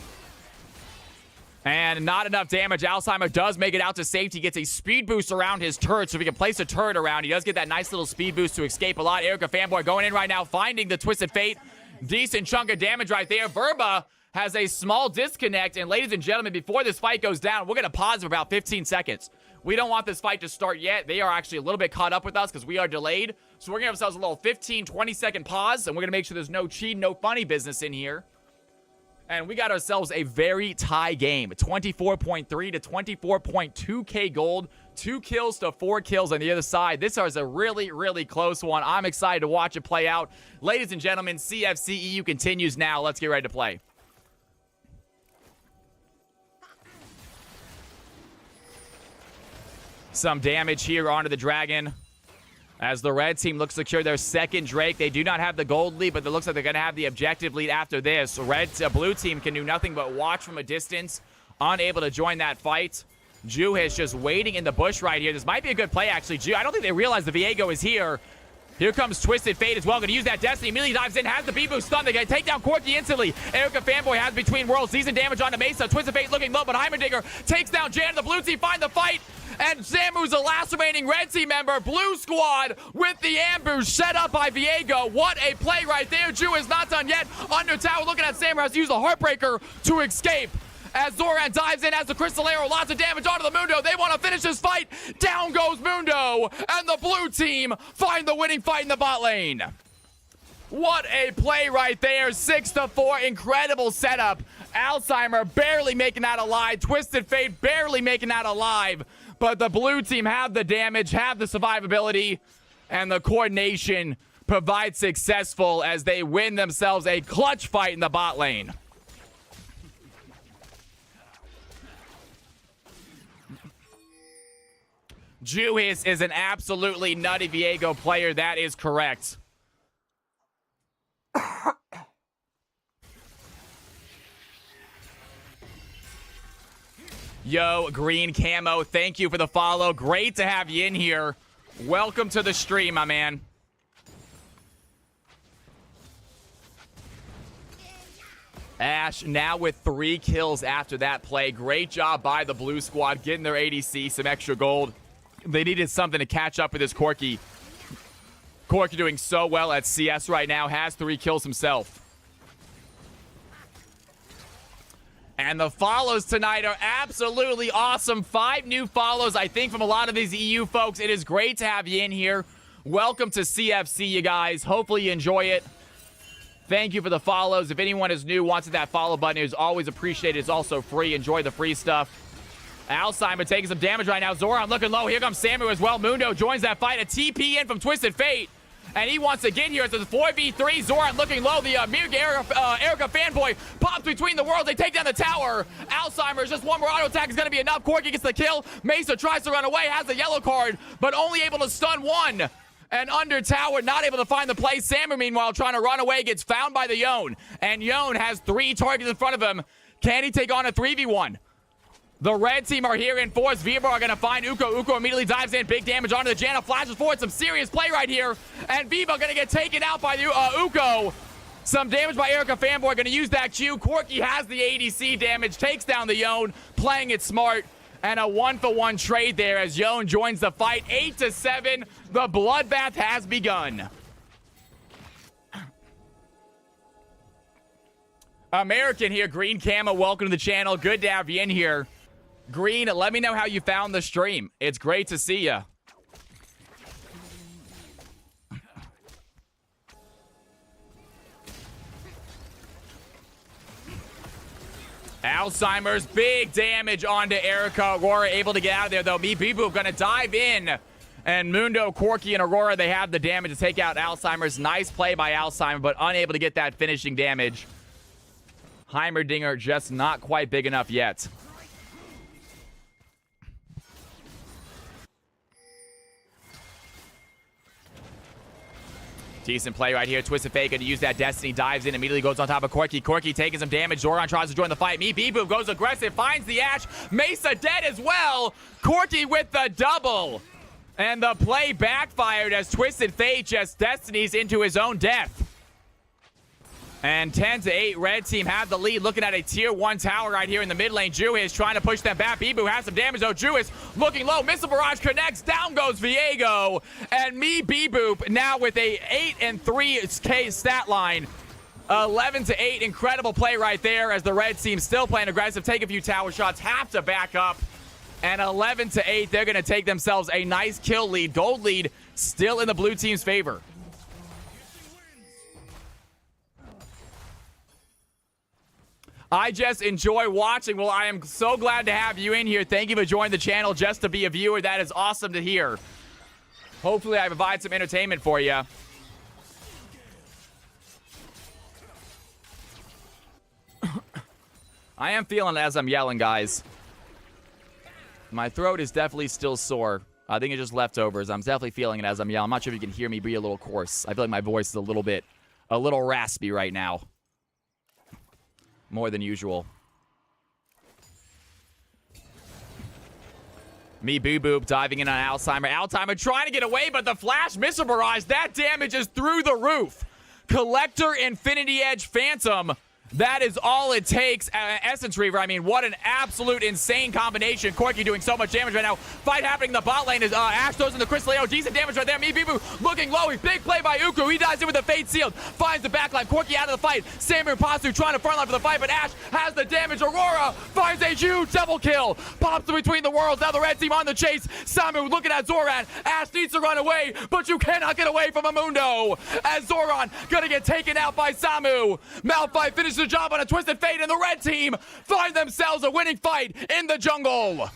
And not enough damage. Alzheimer does make it out to safety. Gets a speed boost around his turret, so if he can place a turret around, he does get that nice little speed boost to escape a lot. Erica Fanboy going in right now, finding the Twisted Fate. Decent chunk of damage right there. Vrba has a small disconnect. And ladies and gentlemen, before this fight goes down, we're going to pause for about 15 seconds. We don't want this fight to start yet. They are actually a little bit caught up with us because we are delayed. So we're going to have ourselves a little 15, 20-second pause. And we're going to make sure there's no cheating, no funny business in here. And we got ourselves a very tie game. 24.3 to 24.2k gold. 2 kills to 4 kills on the other side. This is a really, really close one. I'm excited to watch it play out. Ladies and gentlemen, CFCEU continues now. Let's get ready to play. Some damage here onto the dragon. As the red team looks to secure their second Drake. They do not have the gold lead, but it looks like they're going to have the objective lead after this. Blue team can do nothing but watch from a distance, unable to join that fight. Ju is just waiting in the bush right here. This might be a good play, actually. Ju, I don't think they realize the Viego is here. Here comes Twisted Fate as well. Going to use that Destiny. Immediately dives in. Has the B-Boost stun. They're going to take down Corki instantly. Erica Fanboy has Between Worlds. Decent damage onto Mesa. Twisted Fate looking low, but Heimerdinger takes down Jan. The blue team find the fight. And Samu's the last remaining red team member. Blue squad with the ambush set up by Viego. What a play right there. Ju is not done yet. Under tower looking at Samu. Has to use the Heartbreaker to escape. As Zoran dives in, has the Crystal Arrow, lots of damage onto the Mundo. They want to finish this fight. Down goes Mundo, and the blue team find the winning fight in the bot lane. What a play right there. 6-4, incredible setup. Alzheimer barely making that alive. Twisted Fate barely making that alive. But the blue team have the damage, have the survivability, and the coordination provides successful as they win themselves a clutch fight in the bot lane. Juhis is an absolutely nutty Viego player. That is correct. Yo, Green Camo, thank you for the follow. Great to have you in here. Welcome to the stream, my man. Ash now with 3 kills after that play. Great job by the blue squad getting their ADC some extra gold. They needed something to catch up with this Corki. Corki doing so well at CS right now. Has 3 kills himself. And the follows tonight are absolutely awesome. 5 new follows, I think, from a lot of these EU folks. It is great to have you in here. Welcome to CFC, you guys. Hopefully you enjoy it. Thank you for the follows. If anyone is new, wants that follow button, it is always appreciated. It's also free. Enjoy the free stuff. Alzheimer taking some damage right now. Zoran looking low. Here comes Samu as well. Mundo joins that fight. A TP in from Twisted Fate. And he wants to get here. It's a 4v3. Zoran looking low. The Erica Fanboy pops between the worlds. They take down the tower. Alzheimer's just one more auto attack is going to be enough. Corki gets the kill. Mesa tries to run away. Has the yellow card, but only able to stun one. And under tower, not able to find the play. Samu, meanwhile, trying to run away, gets found by the Yone. And Yone has 3 targets in front of him. Can he take on a 3v1? The red team are here in force. Viwer are going to find Uko. Uko immediately dives in. Big damage onto the Janna. Flashes forward. Some serious play right here. And Viva going to get taken out by the Uko. Some damage by Erica Fanboy. Going to use that Q. Corki has the ADC damage. Takes down the Yone. Playing it smart. And a 1-for-1 trade there as Yone joins the fight. 8-7. The bloodbath has begun. American here. Green Camo. Welcome to the channel. Good to have you in here. Green, let me know how you found the stream. It's great to see you. Alzheimer's, big damage onto Erica. Aurora able to get out of there, though. Bibu gonna dive in. And Mundo, Corki, and Aurora, they have the damage to take out Alzheimer's. Nice play by Alzheimer, but unable to get that finishing damage. Heimerdinger just not quite big enough yet. Decent play right here. Twisted Fate going to use that Destiny. Dives in, immediately goes on top of Corki. Corki taking some damage. Zoran tries to join the fight. Bee-Boo goes aggressive, finds the Ashe. Mesa dead as well. Corki with the double. And the play backfired as Twisted Fate just Destinies into his own death. And 10-8, red team have the lead. Looking at a tier 1 tower right here in the mid lane. Juiz trying to push them back. Bee-Boo has some damage though. Juiz looking low. Missile Barrage connects. Down goes Viego. And Bee-Boo now with a 8-3 stat line. 11-8, incredible play right there as the red team still playing aggressive. Take a few tower shots. Have to back up. And 11-8, they're going to take themselves a nice kill lead. Gold lead still in the blue team's favor. I just enjoy watching. Well, I am so glad to have you in here. Thank you for joining the channel just to be a viewer. That is awesome to hear. Hopefully, I provide some entertainment for you. I am feeling it as I'm yelling, guys. My throat is definitely still sore. I think it's just leftovers. I'm definitely feeling it as I'm yelling. I'm not sure if you can hear me be a little coarse. I feel like my voice is a little raspy right now. More than usual. Boo-Boo diving in on Alzheimer. Alzheimer trying to get away, but the flash missile barrage, that damage is through the roof. Collector, Infinity Edge, Phantom. That is all it takes. Essence Reaver, I mean, what an absolute insane combination. Corki doing so much damage right now. Fight happening in the bot lane. Ashe throws in the Crystal AO. Decent damage right there. Bee-Boo looking low. Big play by Uku. He dives in with the Fate Sealed. Finds the backline. Corki out of the fight. Samu and Pasu trying to frontline for the fight, but Ashe has the damage. Aurora finds a huge double kill. Pops in between the worlds. Now the red team on the chase. Samu looking at Zoran. Ashe needs to run away, but you cannot get away from Amundo. As Zoran gonna get taken out by Samu. Malphite finishes the job on a Twisted Fate, and the red team find themselves a winning fight in the jungle.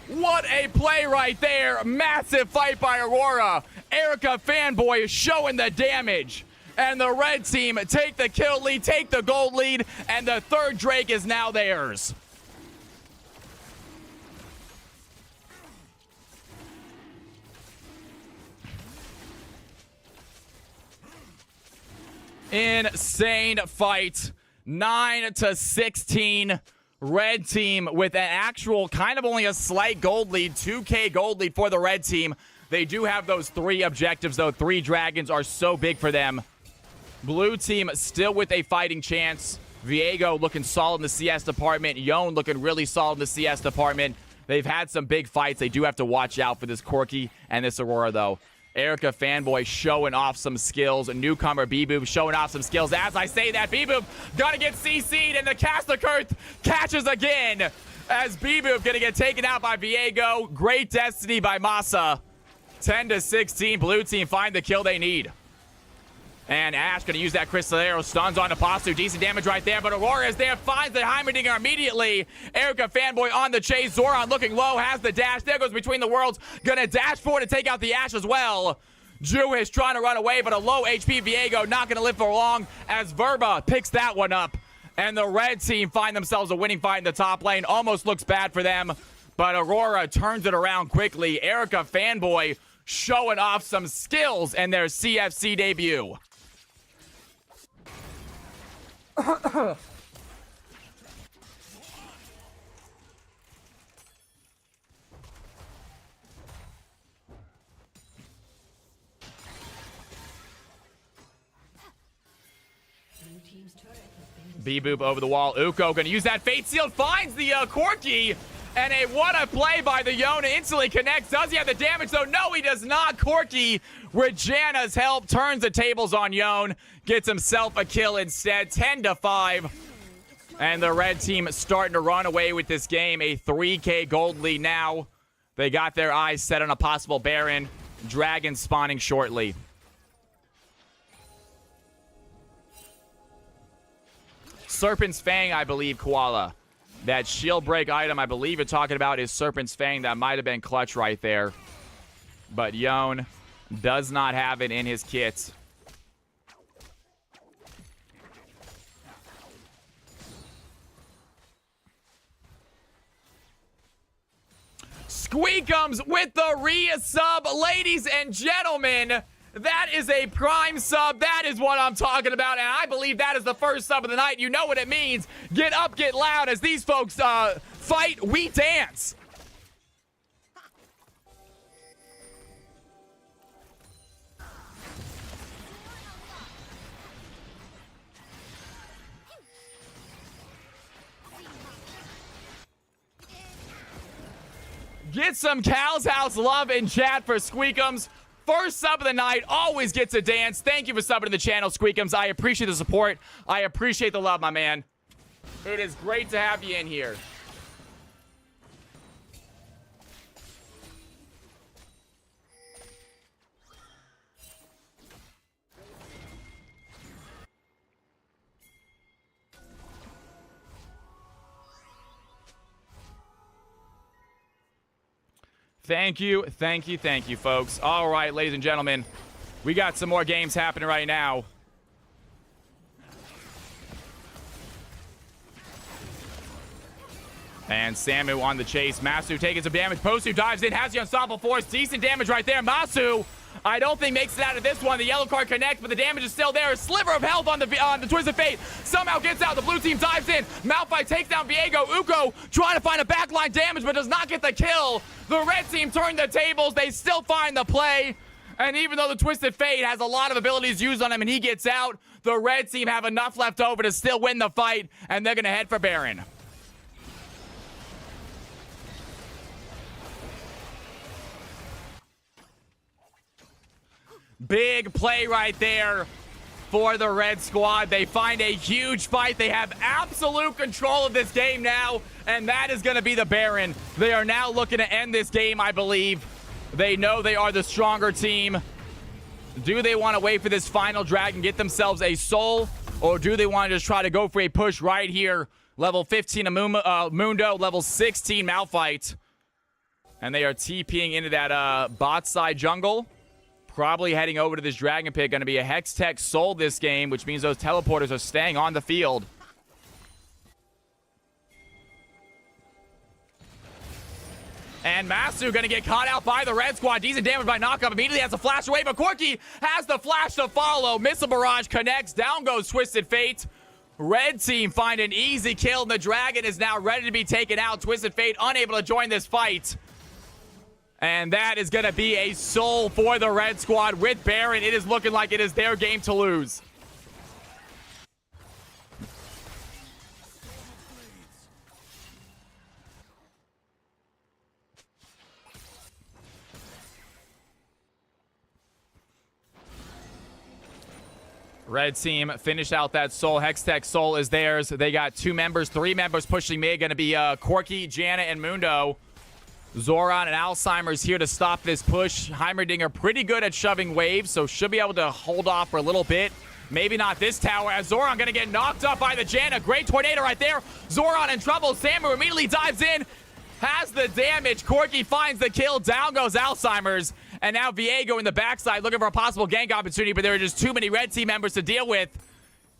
What a play right there. Massive fight by Aurora. Erica Fanboy is showing the damage. And the red team take the kill lead, take the gold lead, and the third Drake is now theirs. Insane fight. 9-16. Red team with an actual kind of only a slight gold lead. 2K gold lead for the red team. They do have those 3 objectives, though. 3 dragons are so big for them. Blue team still with a fighting chance. Viego looking solid in the CS department. Yone looking really solid in the CS department. They've had some big fights. They do have to watch out for this Corki and this Aurora, though. Erica Fanboy showing off some skills. A newcomer, Bee-Boo, showing off some skills. As I say that, Bee-Boo gonna get CC'd, and the Caster Curse catches again. As Bee-Boo gonna get taken out by Viego. Great destiny by Masa. 10-16, blue team find the kill they need. And Ashe gonna use that Crystal Arrow, stuns on Pasu. Decent damage right there, but Aurora is there, finds the Heimerdinger immediately. Erica Fanboy on the chase. Zoran looking low, has the dash. There goes Between the Worlds. Gonna dash forward to take out the Ashe as well. Juiz trying to run away, but a low HP Viego not gonna live for long as Verba picks that one up. And the red team find themselves a winning fight in the top lane. Almost looks bad for them, but Aurora turns it around quickly. Erica Fanboy showing off some skills in their CFC debut. Bee-Boop over the wall. Uko gonna use that Fate Sealed, finds the Corki, and what a play by the Yone. Instantly connects. Does he have the damage though? No, he does not. Corki, with Janna's help, turns the tables on Yone. Gets himself a kill instead. 10-5. And the red team starting to run away with this game. A 3K gold lead now. They got their eyes set on a possible Baron. Dragon spawning shortly. Serpent's Fang, I believe, Koala. That shield break item I believe you're talking about is Serpent's Fang. That might have been clutch right there. But Yone does not have it in his kit. Squeakums with the re-sub. Ladies and gentlemen, That is a prime sub. That is what I'm talking about. And I believe that is the first sub of the night. You know what it means. Get up, get loud. As these folks fight, we dance. Get some Cal's House love in chat for Squeakums. First sub of the night, always gets a dance. Thank you for subbing to the channel, Squeakums. I appreciate the support. I appreciate the love, my man. It is great to have you in here. Thank you, folks. All right, ladies and gentlemen, we got some more games happening right now. And Samu on the chase. Masu taking some damage. Posu dives in, has the unstoppable force. Decent damage right there. Masu, I don't think makes it out of this one. The yellow card connects, but the damage is still there. A sliver of health on the Twisted Fate. Somehow gets out. The blue team dives in. Malphite takes down Viego. Uko trying to find a backline damage, but does not get the kill. The red team turned the tables. They still find the play. And even though the Twisted Fate has a lot of abilities used on him and he gets out, the red team have enough left over to still win the fight, and they're going to head for Baron. Big play right there for the red squad. They find a huge fight. They have absolute control of this game now, and that is going to be the Baron. They are now looking to end this game, I believe. They know they are the stronger team. Do they want to wait for this final dragon, get themselves a soul, or do they want to just try to go for a push right here? Level 15 Mundo, level 16 Malphite. And they are TPing into that bot side jungle. Probably heading over to this Dragon Pit. Going to be a Hex Tech Soul this game, which means those teleporters are staying on the field. And Masu going to get caught out by the red squad. Decent damage by knockup. Immediately has to flash away, but Corki has the flash to follow. Missile Barrage connects. Down goes Twisted Fate. Red team find an easy kill, and the Dragon is now ready to be taken out. Twisted Fate unable to join this fight. And that is going to be a soul for the red squad with Baron. It is looking like it is their game to lose. Red team finish out that soul. Hextech soul is theirs. They got 2 members, 3 members pushing mid. Going to be Corki, Janna, and Mundo. Zoran and Alzheimer's here to stop this push. Heimerdinger pretty good at shoving waves, so should be able to hold off for a little bit. Maybe not this tower, as Zoran gonna get knocked up by the Janna. Great tornado right there. Zoran in trouble. Samu immediately dives in, has the damage. Corki finds the kill. Down goes Alzheimer's. And now Viego in the backside looking for a possible gank opportunity, but there are just too many red team members to deal with.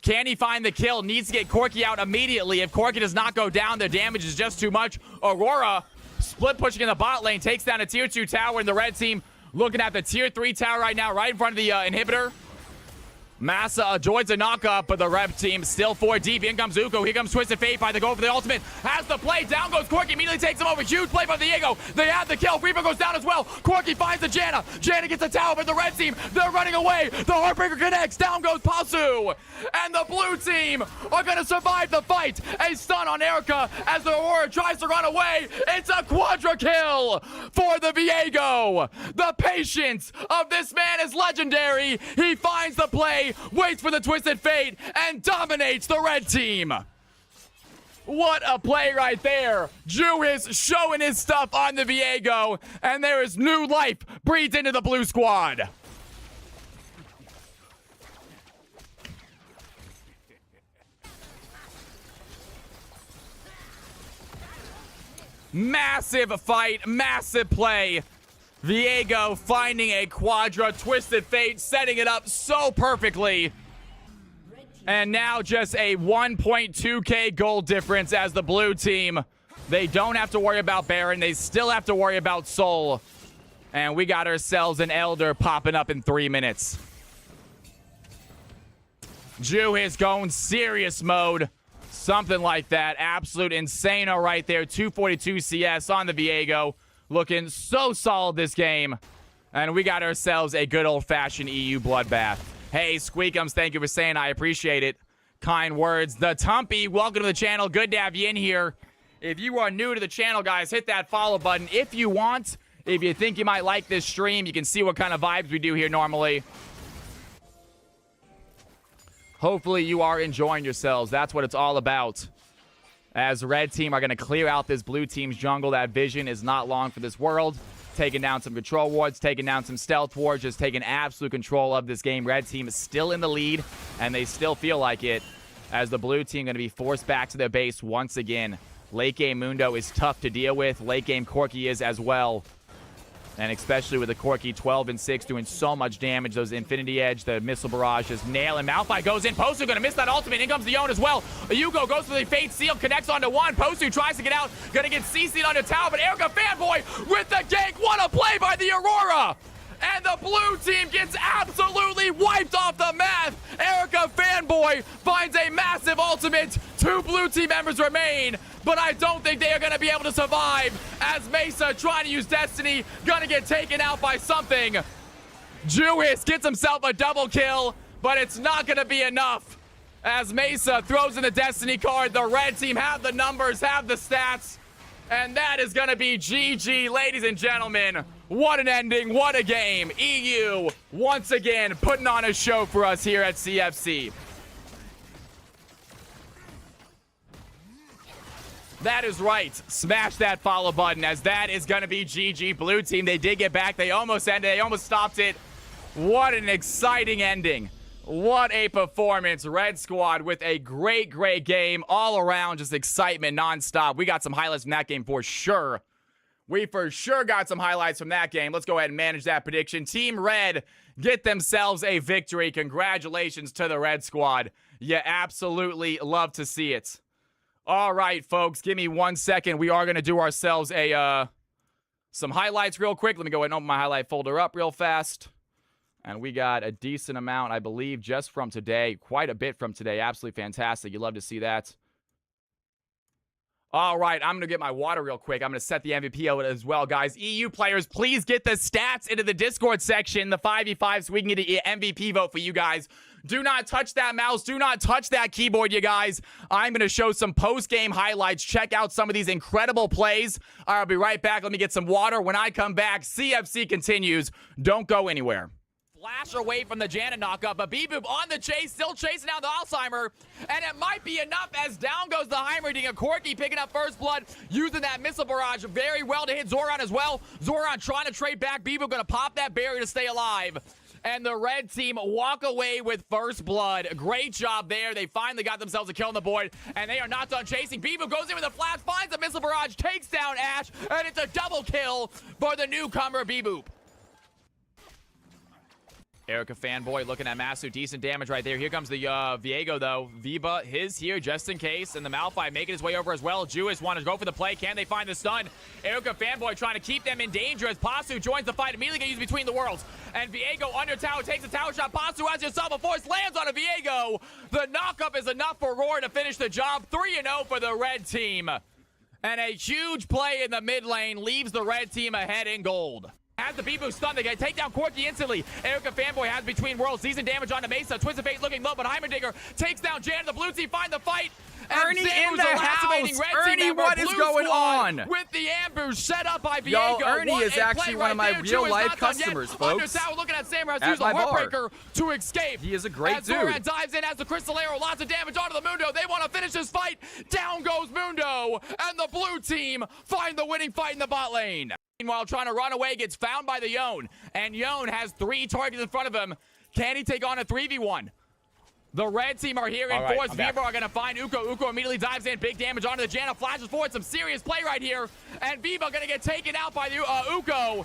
Can he find the kill? Needs to get Corki out immediately. If Corki does not go down, the damage is just too much. Aurora split pushing in the bot lane, takes down a tier 2 tower, and the red team looking at the tier 3 tower right now, right in front of the inhibitor. Massa joins a knockup, but the red team still 4 deep. In comes Zuko. Here comes Twisted Fate by the goal for the ultimate. Has the play. Down goes Corki. Immediately takes him over. Huge play by Viego. They have the kill. Reaper goes down as well. Corki finds the Janna. Janna gets the tower, but the red team, they're running away. The Heartbreaker connects. Down goes Pasu. And the blue team are going to survive the fight. A stun on Erica as the Aurora tries to run away. It's a quadra kill for the Viego. The patience of this man is legendary. He finds the play, waits for the Twisted Fate, and dominates the red team. What a play right there. Drew is showing his stuff on the Viego, and there is new life breathed into the blue squad. Massive fight, massive play. Viego finding a quadra, Twisted Fate setting it up so perfectly. And now just a 1.2k gold difference as the blue team. They don't have to worry about Baron. They still have to worry about Soul. And we got ourselves an Elder popping up in 3 minutes. Jew is going serious mode. Something like that. Absolute insano right there. 242 CS on the Viego. Looking so solid this game. And we got ourselves a good old-fashioned EU bloodbath. Hey, Squeakums, thank you for saying I appreciate it. Kind words. The Tumpy, welcome to the channel. Good to have you in here. If you are new to the channel, guys, hit that follow button if you want. If you think you might like this stream, you can see what kind of vibes we do here normally. Hopefully you are enjoying yourselves. That's what it's all about. As red team are going to clear out this blue team's jungle. That vision is not long for this world. Taking down some control wards, taking down some stealth wards, just taking absolute control of this game. Red team is still in the lead, and they still feel like it, as the blue team going to be forced back to their base once again. Late game Mundo is tough to deal with. Late game Corki is as well. And especially with the Corki 12 and 6 doing so much damage. Those Infinity Edge, the Missile Barrage just nailing. Malphite goes in. Posu going to miss that ultimate. In comes the Yone as well. Yuko goes for the Fate Seal, connects onto one. Posu tries to get out. Going to get CC'd onto tower, but Erica Fanboy with the gank. What a play by the Aurora! And the blue team gets absolutely wiped off the map. Erica Fanboy finds a massive ultimate. 2 blue team members remain, but I don't think they are going to be able to survive, as Mesa trying to use Destiny, going to get taken out by something. Jewis gets himself a double kill, but it's not going to be enough, as Mesa throws in the Destiny card. The red team have the numbers, have the stats, and that is going to be GG, ladies and gentlemen. What an ending, what a game. EU, once again, putting on a show for us here at CFC. That is right. Smash that follow button, as that is going to be GG. Blue team, they did get back. They almost ended. They almost stopped it. What an exciting ending. What a performance. Red squad with a great, great game. All around, just excitement nonstop. We got some highlights from that game for sure. We for sure got some highlights from that game. Let's go ahead and manage that prediction. Team Red get themselves a victory. Congratulations to the Red squad. You absolutely love to see it. All right, folks, give me 1 second. We are going to do ourselves some highlights real quick. Let me go ahead and open my highlight folder up real fast. And we got a decent amount, I believe, just from today. Quite a bit from today. Absolutely fantastic. You love to see that. All right, I'm going to get my water real quick. I'm going to set the MVP out as well, guys. EU players, please get the stats into the Discord section, the 5v5, so we can get an MVP vote for you guys. Do not touch that mouse. Do not touch that keyboard, you guys. I'm going to show some post-game highlights. Check out some of these incredible plays. I'll be right back. Let me get some water. When I come back, CFC continues. Don't go anywhere. Flash away from the Janet knockup, but B-Boop on the chase, still chasing down the Alzheimer, and it might be enough as down goes the Heimerdinger. Corki picking up first blood, using that Missile Barrage very well to hit Zoran as well. Zoran trying to trade back. B-Boop going to pop that barrier to stay alive. And the red team walk away with first blood. Great job there. They finally got themselves a kill on the board, and they are not done chasing. B-Boop goes in with a flash, finds a Missile Barrage, takes down Ash, and it's a double kill for the newcomer B-Boop. Erica Fanboy looking at Masu. Decent damage right there. Here comes the Viego, though. Viva, his here just in case. And the Malphite making his way over as well. Jewis wanted to go for the play. Can they find the stun? Erica Fanboy trying to keep them in danger as Pasu joins the fight. Immediately gets used between the worlds. And Viego under tower takes a tower shot. Pasu, as you saw before, lands on a Viego. The knockup is enough for Roar to finish the job. 3-0 for the red team. And a huge play in the mid lane leaves the red team ahead in gold. Has the B-Boo stun. They take down Corki instantly. Erica Fanboy has between worlds. Decent damage onto Mesa. Twisted Fate looking low, but Heimerdinger takes down Jan. The blue team find the fight. Ernie in the house. Ernie, what is going on? With the ambush set up by Viego. Yo, Ernie is actually one of my real-life customers, folks. Undertower looking at Samurai. At Use a my bar. Heartbreaker to escape. He is a great dude. Zoran dives in, has the Crystal Arrow. Lots of damage onto the Mundo. They want to finish this fight. Down goes Mundo. And the blue team find the winning fight in the bot lane. Meanwhile, trying to run away, gets found by the Yone. And Yone has 3 targets in front of him. Can he take on a 3v1? The red team are here in force. Viwer are going to find Uko. Uko immediately dives in. Big damage onto the Janna. Flashes forward. Some serious play right here. And Viva going to get taken out by the Uko.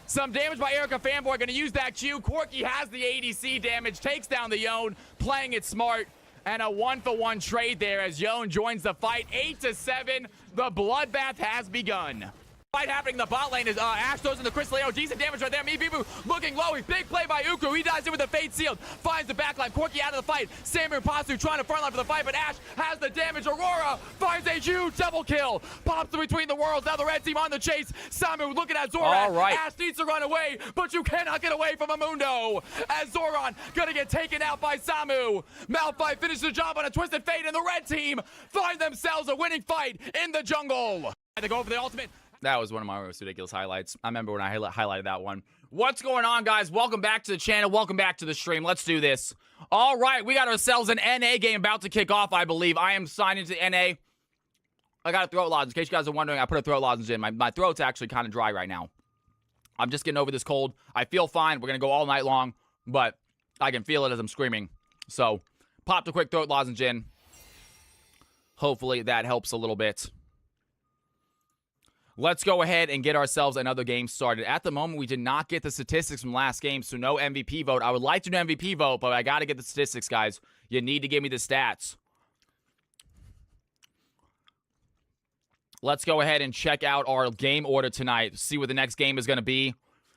Some damage by Erica Fanboy. Going to use that Q. Corki has the ADC damage. Takes down the Yone. Playing it smart. And a 1-for-1 trade there as Yone joins the fight. 8-7. The bloodbath has begun. Fight happening in the bot lane is Ash throws in the Crystal Arrow. Decent damage right there. Bibu looking low. He's big play by Uku. He dives in with the Fate Sealed. Finds the backline. Corki out of the fight. Samu and Pasu trying to frontline for the fight, but Ash has the damage. Aurora finds a huge double kill. Pops in between the worlds. Now the red team on the chase. Samu looking at Zoran. All right. Ash needs to run away, but you cannot get away from Amundo. As Zoran gonna get taken out by Samu. Malphite finishes the job on a Twisted Fate, and the red team find themselves a winning fight in the jungle. They go for the ultimate. That was one of my most ridiculous highlights. I remember when I highlighted that one. What's going on, guys? Welcome back to the channel. Welcome back to the stream. Let's do this. All right, we got ourselves an NA game about to kick off, I believe. I am signed into NA. I got a throat lozenge. In case you guys are wondering, I put a throat lozenge in. My throat's actually kind of dry right now. I'm just getting over this cold. I feel fine. We're going to go all night long, but I can feel it as I'm screaming. So, popped a quick throat lozenge in. Hopefully, that helps a little bit. Let's go ahead and get ourselves another game started. At the moment, we did not get the statistics from last game, so no MVP vote. I would like to do MVP vote, but I got to get the statistics, guys. You need to give me the stats. Let's go ahead and check out our game order tonight. See what the next game is going to be.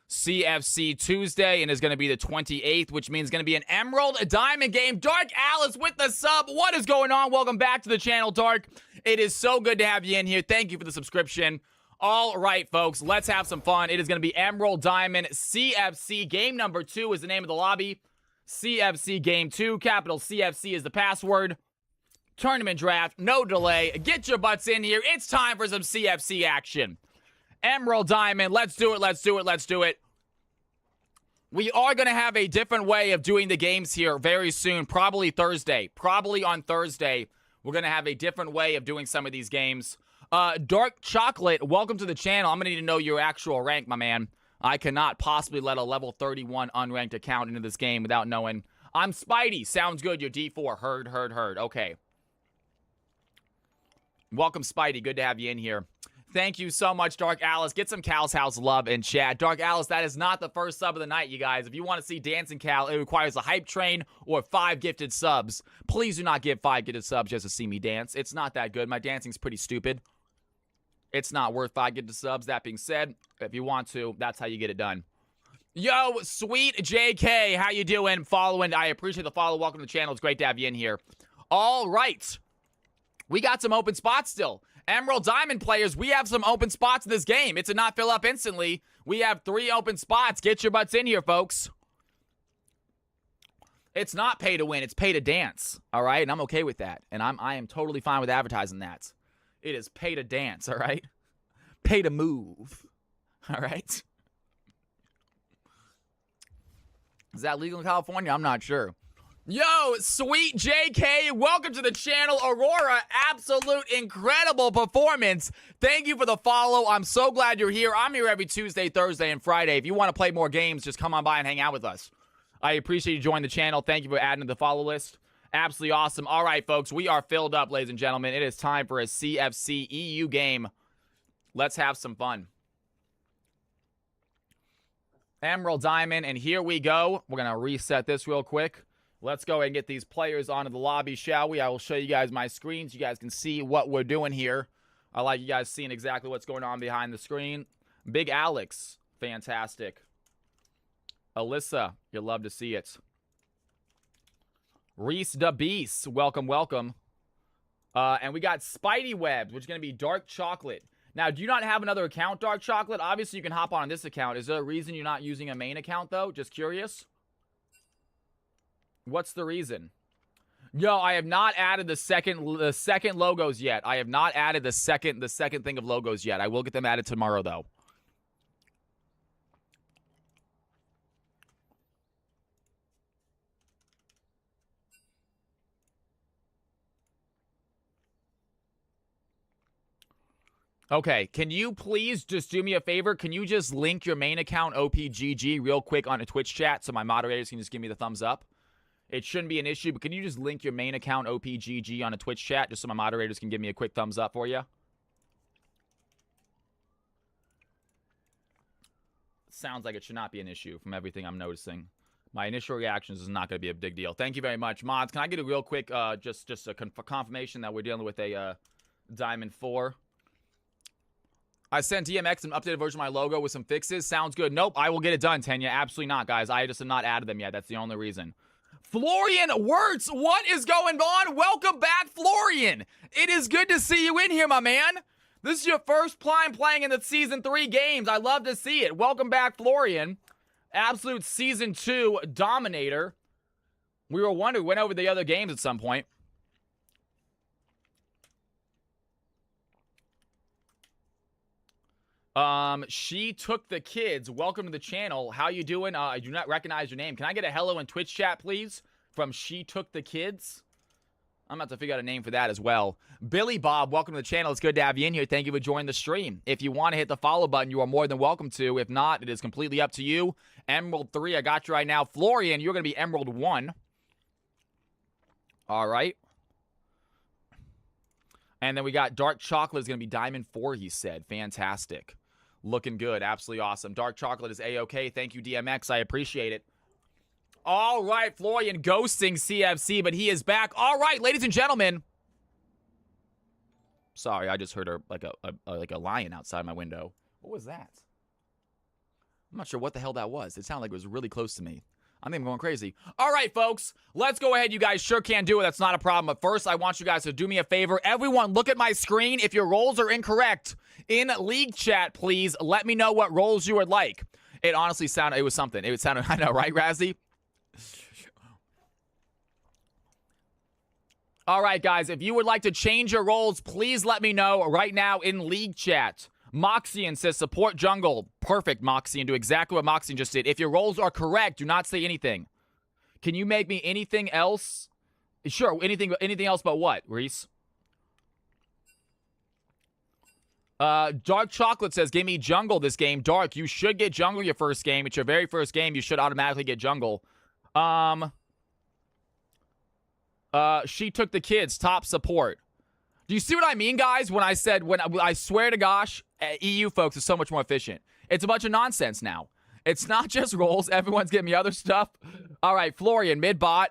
CFC Tuesday, and is going to be the 28th, which means going to be an Emerald Diamond game. Dark Alice with the sub. What is going on? Welcome back to the channel, Dark. It is so good to have you in here. Thank you for the subscription. All right, folks, let's have some fun. It is going to be Emerald Diamond CFC. Game number 2 is the name of the lobby. CFC Game 2. Capital CFC is the password. Tournament draft. No delay. Get your butts in here. It's time for some CFC action. Emerald Diamond. Let's do it. Let's do it. Let's do it. We are going to have a different way of doing the games here very soon. Probably Thursday. Probably on Thursday. We're going to have a different way of doing some of these games. Dark Chocolate, welcome to the channel. I'm going to need to know your actual rank, my man. I cannot possibly let a level 31 unranked account into this game without knowing. I'm Spidey. Sounds good. You're D4. Heard. Okay. Welcome, Spidey. Good to have you in here. Thank you so much, Dark Alice. Get some Cal's House love in chat. Dark Alice, that is not the first sub of the night, you guys. If you want to see Dancing Cal, it requires a hype train or 5 gifted subs. Please do not give 5 gifted subs just to see me dance. It's not that good. My dancing's pretty stupid. It's not worth 5 gifted subs. That being said, if you want to, that's how you get it done. Yo, sweet JK, how you doing? Following, I appreciate the follow. Welcome to the channel. It's great to have you in here. All right. We got some open spots still. Emerald Diamond players, we have some open spots in this game. It's a not fill up instantly. We have 3 open spots. Get your butts in here, folks. It's not pay to win. It's pay to dance. All right? And I'm okay with that. And I am totally fine with advertising that. It is pay to dance, all right? Pay to move. All right? Is that legal in California? I'm not sure. Yo, sweet JK, welcome to the channel. Aurora, absolute incredible performance. Thank you for the follow. I'm so glad you're here. I'm here every Tuesday, Thursday, and Friday. If you want to play more games, just come on by and hang out with us. I appreciate you joining the channel. Thank you for adding to the follow list. Absolutely awesome. All right, folks, we are filled up, ladies and gentlemen. It is time for a CFC EU game. Let's have some fun. Emerald Diamond, and here we go. We're going to reset this real quick. Let's go and get these players onto the lobby, shall we? I will show you guys my screens. You guys can see what we're doing here. I like you guys seeing exactly what's going on behind the screen. Big Alex, fantastic. Alyssa, you'll love to see it. Reese the Beast, welcome, welcome. And we got Spidey Webs, which is going to be Dark Chocolate. Now, do you not have another account, Dark Chocolate? Obviously, you can hop on this account. Is there a reason you're not using a main account, though? Just curious. What's the reason? Yo, I have not added the second logos yet. I have not added the second thing of logos yet. I will get them added tomorrow, though. Okay, can you please just do me a favor? Can you just link your main account, OPGG, real quick on a Twitch chat so my moderators can just give me the thumbs up? It shouldn't be an issue, but can you just link your main account, OPGG, on a Twitch chat just so my moderators can give me a quick thumbs up for you? Sounds like it should not be an issue from everything I'm noticing. My initial reactions is not going to be a big deal. Thank you very much. Mods, can I get a real quick, just a confirmation that we're dealing with a Diamond 4? I sent DMX an updated version of my logo with some fixes. Sounds good. Nope, I will get it done, Tanya. Absolutely not, guys. I just have not added them yet. That's the only reason. Florian Wirtz, what is going on? Welcome back, Florian. It is good to see you in here, my man. This is your first time playing in the Season 3 games. I love to see it. Welcome back, Florian. Absolute Season 2 dominator. We were wondering, went over the other games at some point. She took the kids. Welcome to the channel. How you doing? I do not recognize your name. Can I get a hello in Twitch chat, please? From She Took the Kids. I'm about to figure out a name for that as well. Billy Bob, welcome to the channel. It's good to have you in here. Thank you for joining the stream. If you want to hit the follow button, you are more than welcome to. If not, it is completely up to you. Emerald 3, I got you right now. Florian, you're going to be Emerald 1. All right. And then we got Dark Chocolate is going to be Diamond 4, he said. Fantastic. Looking good. Absolutely awesome. Dark Chocolate is A-OK. Thank you, DMX. I appreciate it. All right, Florian ghosting CFC, but he is back. All right, ladies and gentlemen. Sorry, I just heard like a lion outside my window. What was that? I'm not sure what the hell that was. It sounded like it was really close to me. I think I'm going crazy. All right, folks. Let's go ahead. You guys sure can do it. That's not a problem. But first, I want you guys to do me a favor. Everyone, look at my screen. If your roles are incorrect in league chat, please let me know what roles you would like. It honestly sounded, it was something. It sounded, I know, right, Razzie? All right, guys. If you would like to change your roles, please let me know right now in league chat. Moxian says support jungle. Perfect, Moxian. Do exactly what Moxian just did. If your roles are correct, do not say anything. Can you make me anything else? Sure, anything else but what, Reese? Dark Chocolate says, give me jungle this game. Dark, you should get jungle your first game. It's your very first game. You should automatically get jungle. She took the kids. Top support. Do you see what I mean, guys? When I said, I swear to gosh, EU folks is so much more efficient. It's a bunch of nonsense now. It's not just roles. Everyone's giving me other stuff. All right, Florian, mid-bot.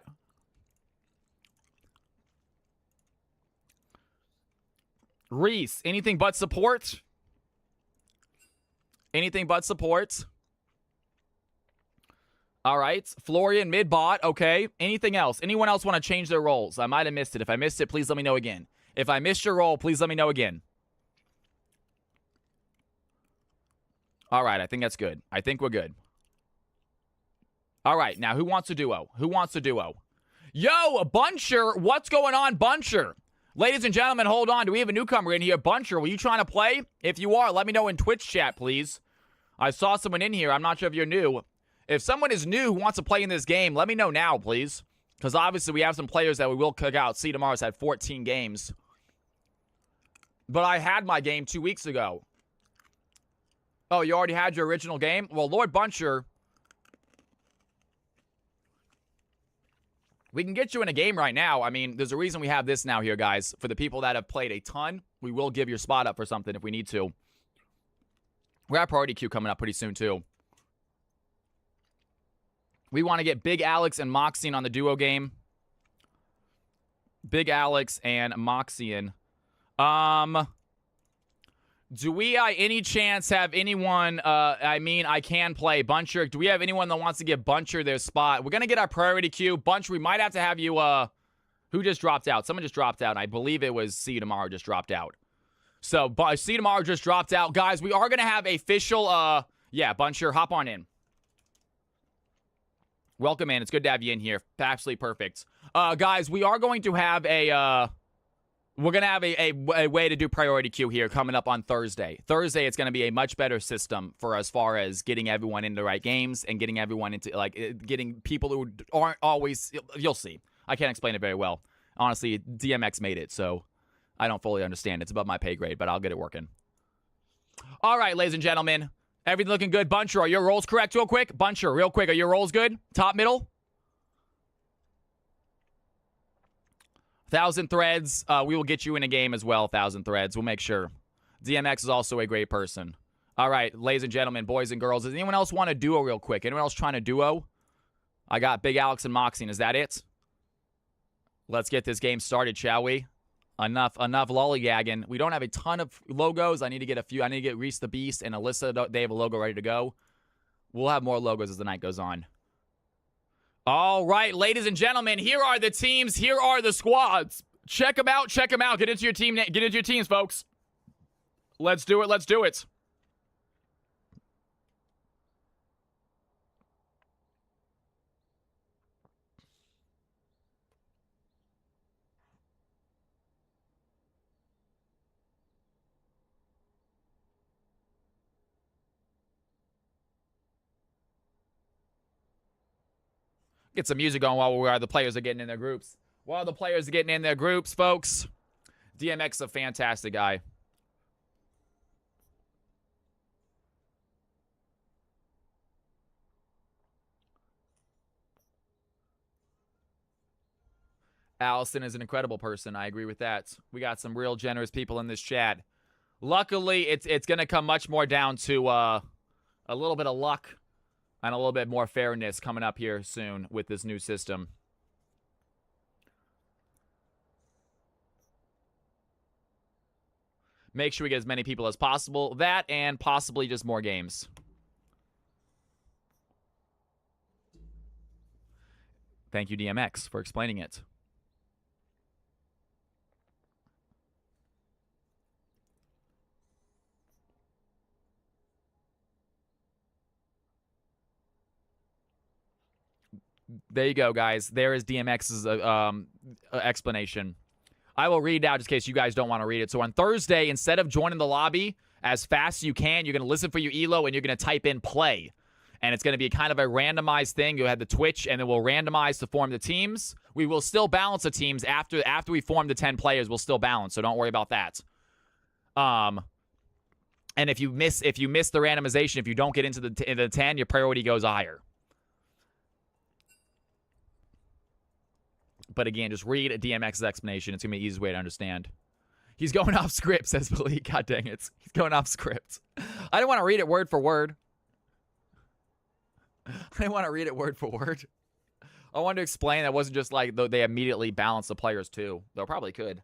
Reese, anything but support? Anything but support? All right, Florian, mid-bot. Okay, anything else? Anyone else want to change their roles? I might have missed it. If I missed it, please let me know again. If I missed your role, please let me know again. All right, I think that's good. I think we're good. All right, now who wants a duo? Who wants a duo? Yo, Buncher, what's going on, Buncher? Ladies and gentlemen, hold on. Do we have a newcomer in here? Buncher, were you trying to play? If you are, let me know in Twitch chat, please. I saw someone in here. I'm not sure if you're new. If someone is new who wants to play in this game, let me know now, please. Because obviously we have some players that we will cook out. See, tomorrow's had 14 games. But I had my game 2 weeks ago. Oh, you already had your original game? Well, Lord Buncher, we can get you in a game right now. I mean, there's a reason we have this now here, guys. For the people that have played a ton, we will give your spot up for something if we need to. We have priority queue coming up pretty soon, too. We want to get Big Alex and Moxian on the duo game. Big Alex and Moxian. Do we, any chance, have anyone, I can play Buncher. Do we have anyone that wants to give Buncher their spot? We're going to get our priority queue. Buncher, we might have to have you, who just dropped out? Someone just dropped out. I believe it was See You Tomorrow just dropped out. So, See You Tomorrow just dropped out. Guys, we are going to have official, yeah, Buncher, hop on in. Welcome in. It's good to have you in here. Absolutely perfect. Guys, we are going to have we're going to have a way to do priority queue here coming up on Thursday. Thursday, it's going to be a much better system for as far as getting everyone into the right games and getting everyone into, getting people who aren't always, you'll see. I can't explain it very well. Honestly, DMX made it, so I don't fully understand. It's above my pay grade, but I'll get it working. All right, ladies and gentlemen. Everything looking good. Buncher, are your rolls correct real quick? Buncher, real quick, are your rolls good? Top, middle? 1,000 Threads. We will get you in a game as well, 1,000 Threads. We'll make sure. DMX is also a great person. All right, ladies and gentlemen, boys and girls. Does anyone else want a duo real quick? Anyone else trying to duo? I got Big Alex and Moxian. Is that it? Let's get this game started, shall we? Enough lollygagging. We don't have a ton of logos. I need to get a few. I need to get Reese the Beast and Alyssa. They have a logo ready to go. We'll have more logos as the night goes on. All right, ladies and gentlemen, here are the teams. Here are the squads. Check them out. Check them out. Get into your team. Get into your teams, folks. Let's do it. Let's do it. Get some music on while the players are getting in their groups. While the players are getting in their groups, folks. DMX is a fantastic guy. Allison is an incredible person. I agree with that. We got some real generous people in this chat. Luckily, it's going to come much more down to a little bit of luck and a little bit more fairness coming up here soon with this new system. Make sure we get as many people as possible. That and possibly just more games. Thank you, DMX, for explaining it. There you go, guys. There is DMX's explanation. I will read it out just in case you guys don't want to read it. So on Thursday, instead of joining the lobby as fast as you can, you're going to listen for your ELO and you're going to type in play. And it's going to be kind of a randomized thing. You'll have the Twitch and then we'll randomize to form the teams. We will still balance the teams after we form the 10 players. We'll still balance, so don't worry about that. And if you miss the randomization, if you don't get into the 10, your priority goes higher. But again, just read DMX's explanation. It's going to be the easiest way to understand. He's going off script, says Malik. God dang it. He's going off script. I don't want to read it word for word. I didn't want to read it word for word. I wanted to explain that wasn't just like they immediately balance the players too. Though probably could.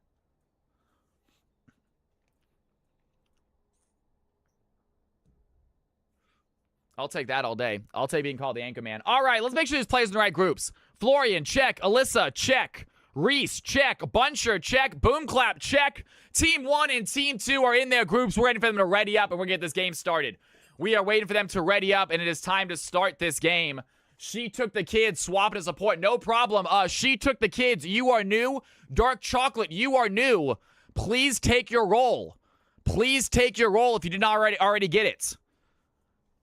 I'll take that all day. I'll take being called the anchor man. All right, let's make sure these players in the right groups. Florian, check. Alyssa, check. Reese, check. Buncher, check. Boomclap, check. Team 1 and Team 2 are in their groups. We're waiting for them to ready up, and we're going to get this game started. We are waiting for them to ready up, and it is time to start this game. She took the kids. Swap to support. No problem. She took the kids. You are new. Dark Chocolate, you are new. Please take your role. Please take your role if you did not already get it.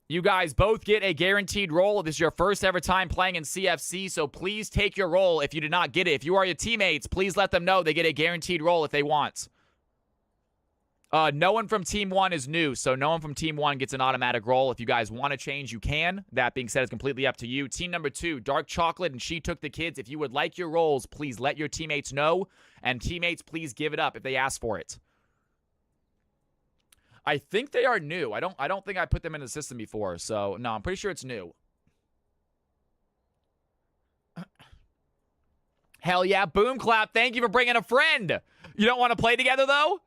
You guys both get a guaranteed role. This is your first ever time playing in CFC, so please take your role if you did not get it. If you are your teammates, please let them know they get a guaranteed role if they want. No one from Team 1 is new, so no one from Team 1 gets an automatic role. If you guys want to change, you can. That being said, it's completely up to you. Team number 2, Dark Chocolate and She Took the Kids. If you would like your roles, please let your teammates know, and teammates, please give it up if they ask for it. I think they are new. I don't think I put them in the system before, so no, I'm pretty sure it's new. Hell yeah, Boomclap, thank you for bringing a friend. You don't want to play together, though?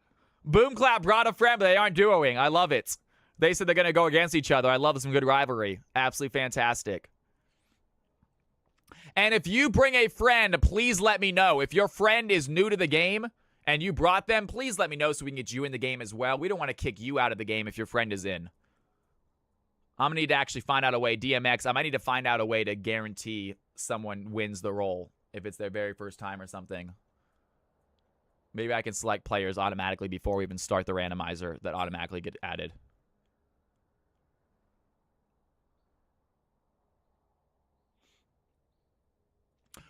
Boomclap brought a friend, but they aren't duoing. I love it. They said they're going to go against each other. I love some good rivalry. Absolutely fantastic. And if you bring a friend, please let me know. If your friend is new to the game and you brought them, please let me know so we can get you in the game as well. We don't want to kick you out of the game if your friend is in. I'm going to need to actually find out a way. DMX, I might need to find out a way to guarantee someone wins the role if it's their very first time or something. Maybe I can select players automatically before we even start the randomizer that automatically get added.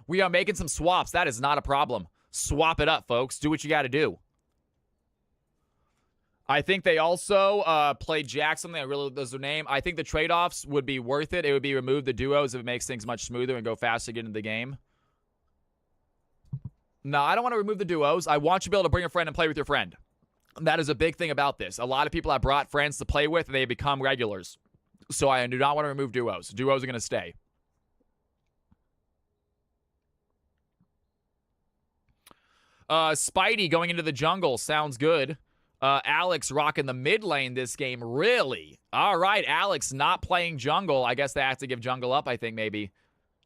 We are making some swaps. That is not a problem. Swap it up, folks. Do what you got to do. I think they also played Jack, something that really does their name. I think the trade-offs would be worth it. It would be remove the duos if it makes things much smoother and go faster to get into the game. No, I don't want to remove the duos. I want you to be able to bring a friend and play with your friend. That is a big thing about this. A lot of people have brought friends to play with, and they become regulars. So I do not want to remove duos. Duos are going to stay. Spidey going into the jungle. Sounds good. Alex rocking the mid lane this game. Really? All right, Alex not playing jungle. I guess they have to give jungle up, I think, maybe.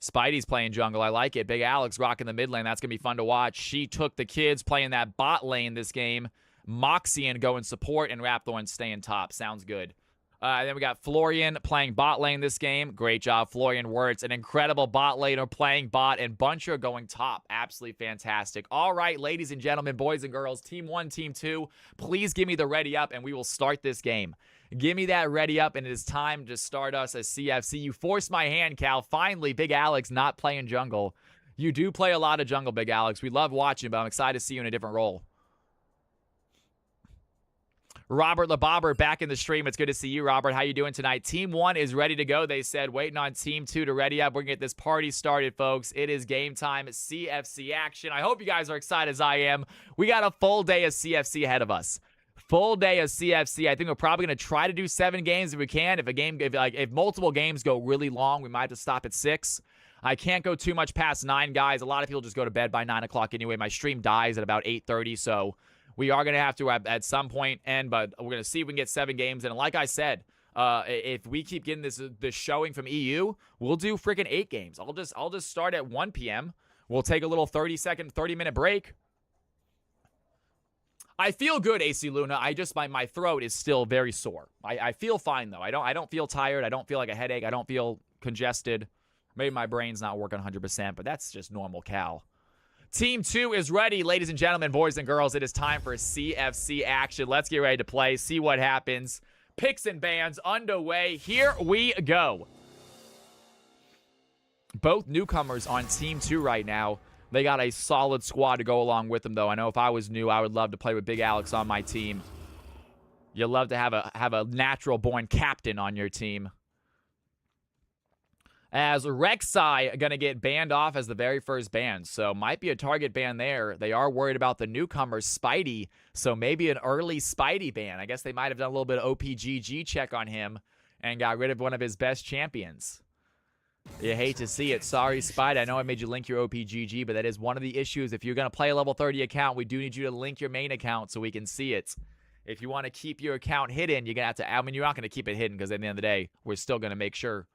Spidey's playing jungle. I like it. Big Alex rocking the mid lane. That's going to be fun to watch. She took the kids playing that bot lane this game. Moxian going support, and Rapthorn staying top. Sounds good. Then we got Florian playing bot lane this game. Great job, Florian Wirtz. An incredible bot laner playing bot, and Buncher going top. Absolutely fantastic. All right, ladies and gentlemen, boys and girls, Team 1, Team 2, please give me the ready up, and we will start this game. Give me that ready up, and it is time to start us as CFC. You forced my hand, Cal. Finally, Big Alex not playing jungle. You do play a lot of jungle, Big Alex. We love watching, but I'm excited to see you in a different role. Robert LeBobber back in the stream. It's good to see you, Robert. How you doing tonight? Team 1 is ready to go. They said waiting on Team 2 to ready up. We're going to get this party started, folks. It is game time. CFC action. I hope you guys are excited as I am. We got a full day of CFC ahead of us. Full day of CFC. I think we're probably going to try to do 7 games if we can. If multiple games go really long, we might have to stop at 6. I can't go too much past 9, guys. A lot of people just go to bed by 9 o'clock anyway. My stream dies at about 8:30, so we are going to have to at some point end, but we're going to see if we can get 7 games. And like I said, if we keep getting this showing from EU, we'll do freaking 8 games. I'll just start at 1 p.m. We'll take a little 30-minute break. I feel good, AC Luna. My throat is still very sore. I feel fine though. I don't feel tired. I don't feel like a headache. I don't feel congested. Maybe my brain's not working 100%, but that's just normal Cal. Team 2 is ready, ladies and gentlemen, boys and girls. It is time for CFC action. Let's get ready to play, see what happens. Picks and bans underway. Here we go. Both newcomers on Team 2 right now. They got a solid squad to go along with them, though. I know if I was new, I would love to play with Big Alex on my team. You'd love to have a natural-born captain on your team. As Rek'Sai going to get banned off as the very first ban. So might be a target ban there. They are worried about the newcomer, Spidey. So maybe an early Spidey ban. I guess they might have done a little bit of OPGG check on him and got rid of one of his best champions. You hate to see it. Sorry, Spidey. I know I made you link your OPGG, but that is one of the issues. If you're going to play a level 30 account, we do need you to link your main account so we can see it. If you want to keep your account hidden, you're going to have to... I mean, you're not going to keep it hidden because at the end of the day, we're still going to make sure.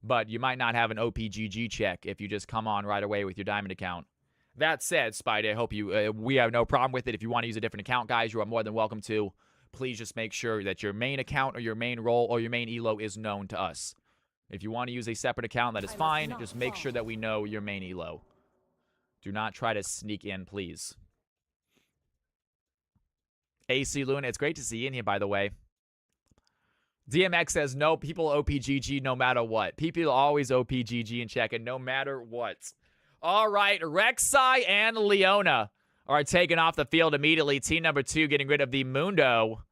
But you might not have an OPGG check if you just come on right away with your diamond account. That said, Spidey, I hope you... we have no problem with it. If you want to use a different account, guys, you are more than welcome to. Please just make sure that your main account or your main role or your main elo is known to us. If you want to use a separate account, that is fine. Just make sure that we know your main elo. Do not try to sneak in, please. AC Luna, it's great to see you in here, by the way. DMX says, no, people OPGG no matter what. People always OPGG and check it no matter what. All right, Rek'Sai and Leona are taken off the field immediately. Team number 2 getting rid of the Mundo.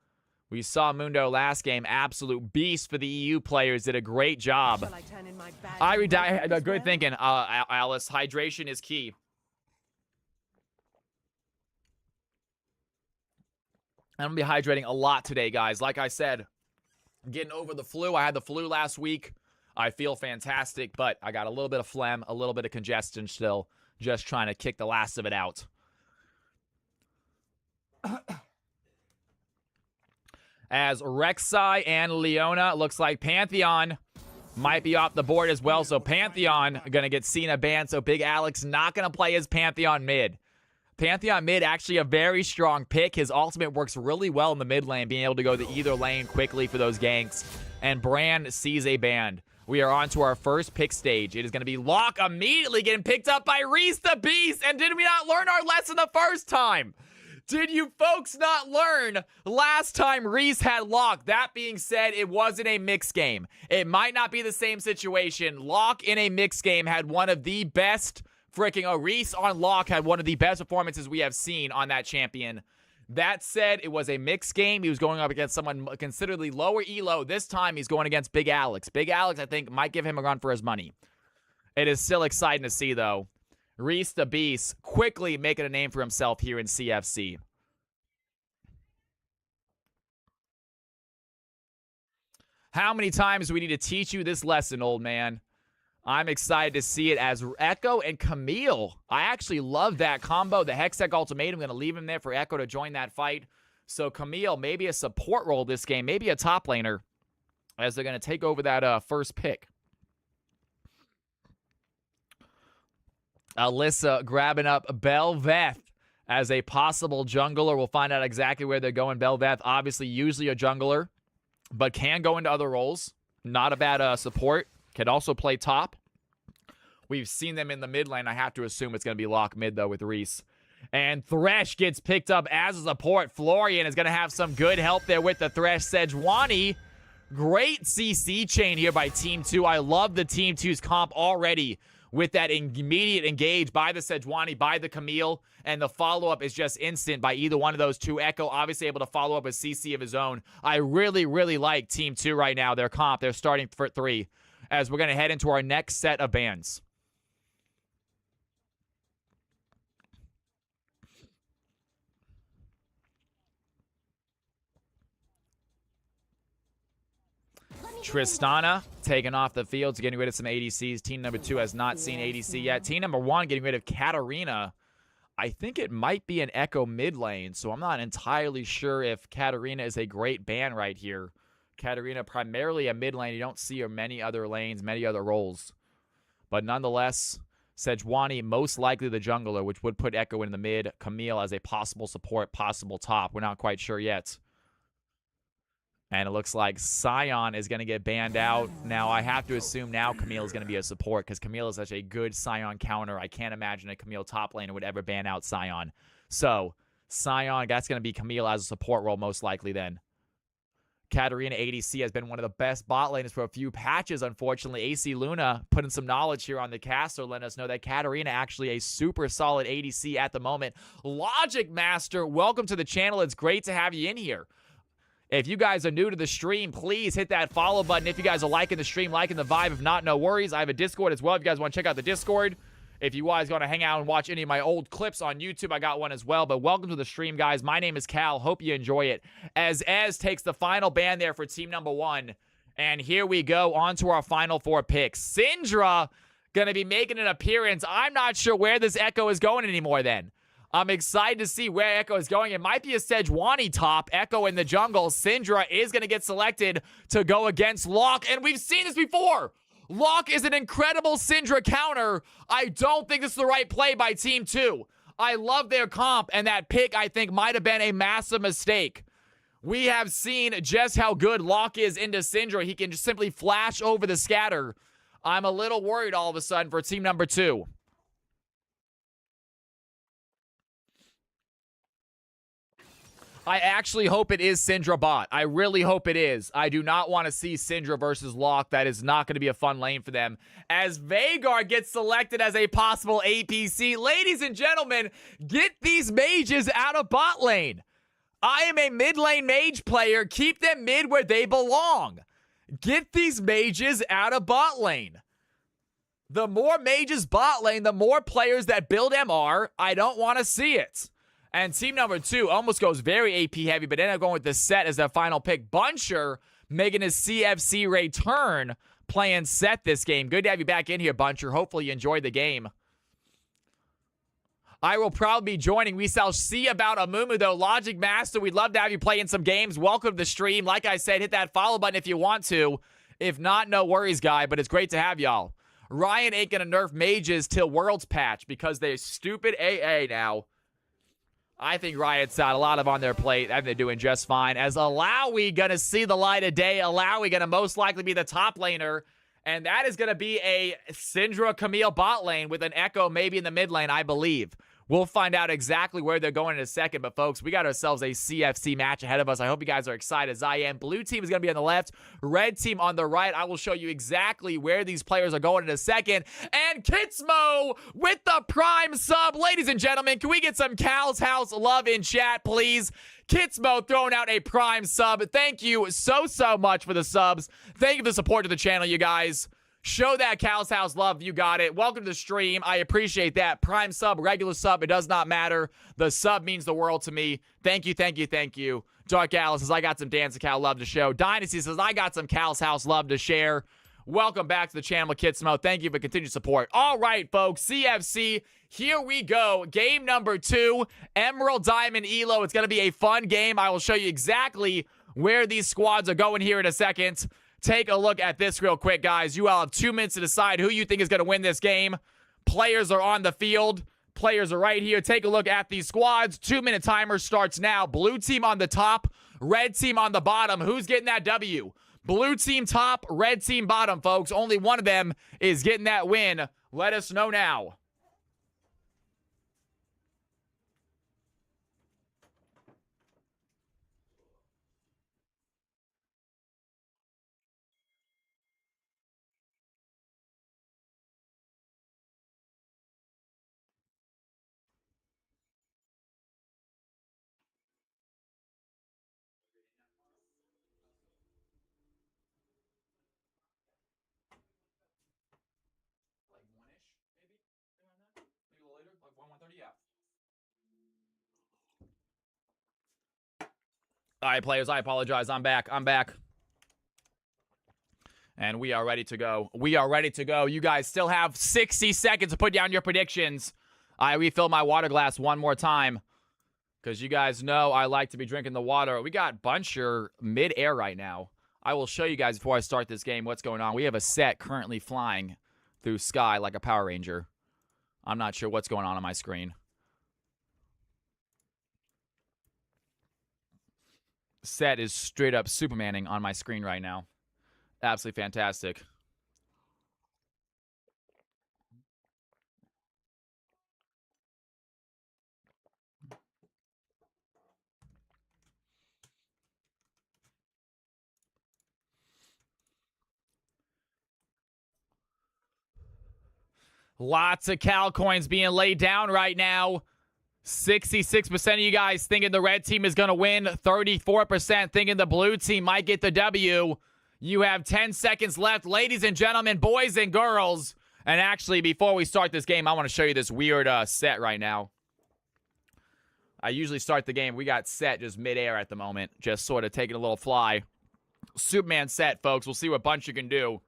We saw Mundo last game. Absolute beast for the EU players. Did a great job. Good thinking, Alice. Hydration is key. I'm going to be hydrating a lot today, guys. Like I said, getting over the flu. I had the flu last week. I feel fantastic, but I got a little bit of phlegm, a little bit of congestion still. Just trying to kick the last of it out. As Rek'Sai and Leona, looks like Pantheon might be off the board as well. So Pantheon going to get Cena banned. So Big Alex not going to play his Pantheon mid. Pantheon mid, actually a very strong pick. His ultimate works really well in the mid lane, being able to go to either lane quickly for those ganks. And Bran sees a ban. We are on to our first pick stage. It is going to be Locke immediately getting picked up by Reese the Beast. And did we not learn our lesson the first time? Did you folks not learn last time Reese had Locke? That being said, it wasn't a mixed game. It might not be the same situation. Locke in a mixed game had one of the best Reese on Locke had one of the best performances we have seen on that champion. That said, it was a mixed game. He was going up against someone considerably lower elo. This time, he's going against Big Alex. Big Alex, I think, might give him a run for his money. It is still exciting to see, though. Reese the Beast quickly making a name for himself here in CFC. How many times do we need to teach you this lesson, old man? I'm excited to see it as Echo and Camille. I actually love that combo. The Hextech Ultimatum, going to leave him there for Echo to join that fight. So Camille, maybe a support role this game, maybe a top laner, as they're going to take over that first pick. Alyssa grabbing up Belveth as a possible jungler. We'll find out exactly where they're going. Belveth, obviously, usually a jungler, but can go into other roles. Not a bad support. Can also play top. We've seen them in the mid lane. I have to assume it's going to be lock mid, though, with Reese. And Thresh gets picked up as a support. Florian is going to have some good help there with the Thresh. Sejuani, great CC chain here by Team 2. I love the Team 2's comp already with that immediate engage by the Sejuani, by the Camille, and the follow-up is just instant by either one of those two. Echo obviously able to follow up with CC of his own. I really, really like Team 2 right now. Their comp, they're starting for 3, as we're going to head into our next set of bans. Tristana taking off the field to getting rid of some ADCs. Team number 2 has not seen ADC yet. Team number 1 getting rid of Katarina. I think it might be an Echo mid lane, so I'm not entirely sure if Katarina is a great ban right here. Katarina primarily a mid lane. You don't see her many other lanes, many other roles. But nonetheless, Sejuani most likely the jungler, which would put Echo in the mid. Camille as a possible support, possible top. We're not quite sure yet. And it looks like Sion is going to get banned out. Now, I have to assume now Camille is going to be a support because Camille is such a good Sion counter. I can't imagine a Camille top laner would ever ban out Sion. So, Sion, that's going to be Camille as a support role most likely then. Katarina ADC has been one of the best bot laners for a few patches, unfortunately. AC Luna putting some knowledge here on the caster, letting us know that Katarina actually a super solid ADC at the moment. Logic Master, welcome to the channel. It's great to have you in here. If you guys are new to the stream, please hit that follow button. If you guys are liking the stream, liking the vibe, if not, no worries. I have a Discord as well if you guys want to check out the Discord. If you guys want to hang out and watch any of my old clips on YouTube, I got one as well. But welcome to the stream, guys. My name is Cal. Hope you enjoy it. As Ez takes the final ban there for team number 1. And here we go on to our final 4 picks. Syndra going to be making an appearance. I'm not sure where this Echo is going anymore then. I'm excited to see where Echo is going. It might be a Sejuani top. Echo in the jungle. Syndra is going to get selected to go against Locke. And we've seen this before. Locke is an incredible Syndra counter. I don't think this is the right play by Team 2. I love their comp, and that pick, I think, might have been a massive mistake. We have seen just how good Locke is into Syndra. He can just simply flash over the scatter. I'm a little worried all of a sudden for team number 2. I actually hope it is Syndra bot. I really hope it is. I do not want to see Syndra versus Locke. That is not going to be a fun lane for them. As Veigar gets selected as a possible APC. Ladies and gentlemen, get these mages out of bot lane. I am a mid lane mage player. Keep them mid where they belong. Get these mages out of bot lane. The more mages bot lane, the more players that build MR. I don't want to see it. And team number 2 almost goes very AP heavy, but ended up going with the set as their final pick. Buncher making his CFC return, playing set this game. Good to have you back in here, Buncher. Hopefully you enjoyed the game. I will probably be joining. We shall see about Amumu, though. Logic Master, we'd love to have you play in some games. Welcome to the stream. Like I said, hit that follow button if you want to. If not, no worries, guy, but it's great to have y'all. Ryan ain't gonna nerf mages till Worlds patch because they're stupid AA now. I think Riot's got a lot on their plate, and they're doing just fine. As Alawi gonna see the light of day, Alawi gonna most likely be the top laner, and that is gonna be a Syndra Camille bot lane with an Echo maybe in the mid lane, I believe. We'll find out exactly where they're going in a second, but folks, we got ourselves a CFC match ahead of us. I hope you guys are excited as I am. Blue team is going to be on the left, red team on the right. I will show you exactly where these players are going in a second. And Kitsmo with the prime sub. Ladies and gentlemen, can we get some Cal's House love in chat, please? Kitsmo throwing out a prime sub. Thank you so much for the subs. Thank you for the support to the channel, you guys. Show that Cal's House love. You got it. Welcome to the stream. I appreciate that. Prime sub, regular sub, it does not matter. The sub means the world to me. Thank you, thank you, thank you. Dark Alice says, I got some Dance of Cal love to show. Dynasty says, I got some Cal's House love to share. welcome back to the channel, Kitsmo. Thank you for continued support. All right, folks, CFC, here we go. Game number 2, Emerald Diamond Elo. It's going to be a fun game. I will show you exactly where these squads are going here in a second. Take a look at this real quick, guys. You all have 2 minutes to decide who you think is going to win this game. Players are on the field. Players are right here. Take a look at these squads. 2-minute timer starts now. Blue team on the top, red team on the bottom. Who's getting that W? Blue team top, red team bottom, folks. Only one of them is getting that win. Let us know now. All right, players, I apologize. I'm back. And we are ready to go. You guys still have 60 seconds to put down your predictions. I refill my water glass one more time, because you guys know I like to be drinking the water. We got Buncher mid-air right now. I will show you guys before I start this game what's going on. We have a set currently flying through sky like a Power Ranger. I'm not sure what's going on my screen. Set is straight up Supermaning on my screen right now. Absolutely fantastic. Lots of Cal coins being laid down right now. 66% of you guys thinking the red team is going to win. 34% thinking the blue team might get the W. You have 10 seconds left, ladies and gentlemen, boys and girls. And actually, before we start this game, I want to show you this weird set right now. I usually start the game. We got set just midair at the moment. Just sort of taking a little fly. Superman set, folks. We'll see what Bunch you can do.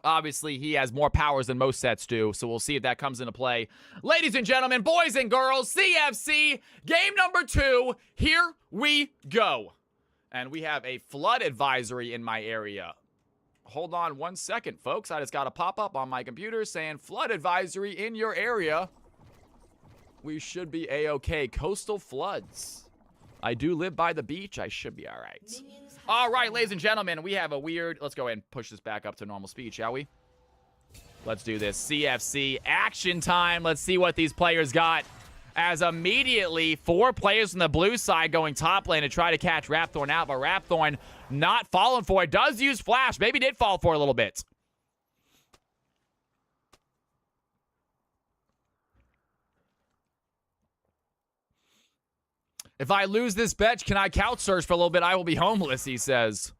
Obviously, he has more powers than most sets do, so we'll see if that comes into play. Ladies and gentlemen, boys and girls, CFC, game number 2, here we go. And we have a flood advisory in my area. Hold on 1 second, folks. I just got a pop-up on my computer saying flood advisory in your area. We should be A-okay. Coastal floods. I do live by the beach. I should be all right. All right, ladies and gentlemen, we have a weird... Let's go ahead and push this back up to normal speed, shall we? Let's do this. CFC action time. Let's see what these players got. As immediately, 4 players on the blue side going top lane to try to catch Rapthorn out, but Rapthorn not falling for it. Does use flash. Maybe did fall for it a little bit. If I lose this bet, can I couch search for a little bit? I will be homeless, he says.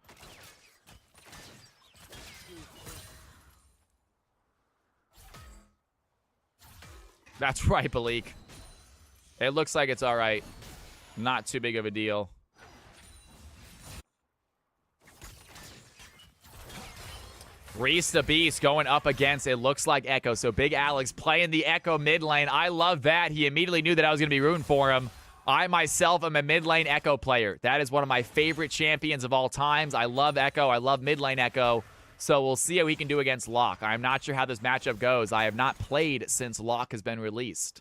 That's right, Balik. It looks like it's all right. Not too big of a deal. Reese the Beast going up against, it looks like Echo. So Big Alex playing the Echo mid lane. I love that. He immediately knew that I was going to be rooting for him. I myself am a mid lane Echo player. That is one of my favorite champions of all times. I love Echo. I love mid lane Echo. So we'll see how he can do against Locke. I'm not sure how this matchup goes. I have not played since Locke has been released.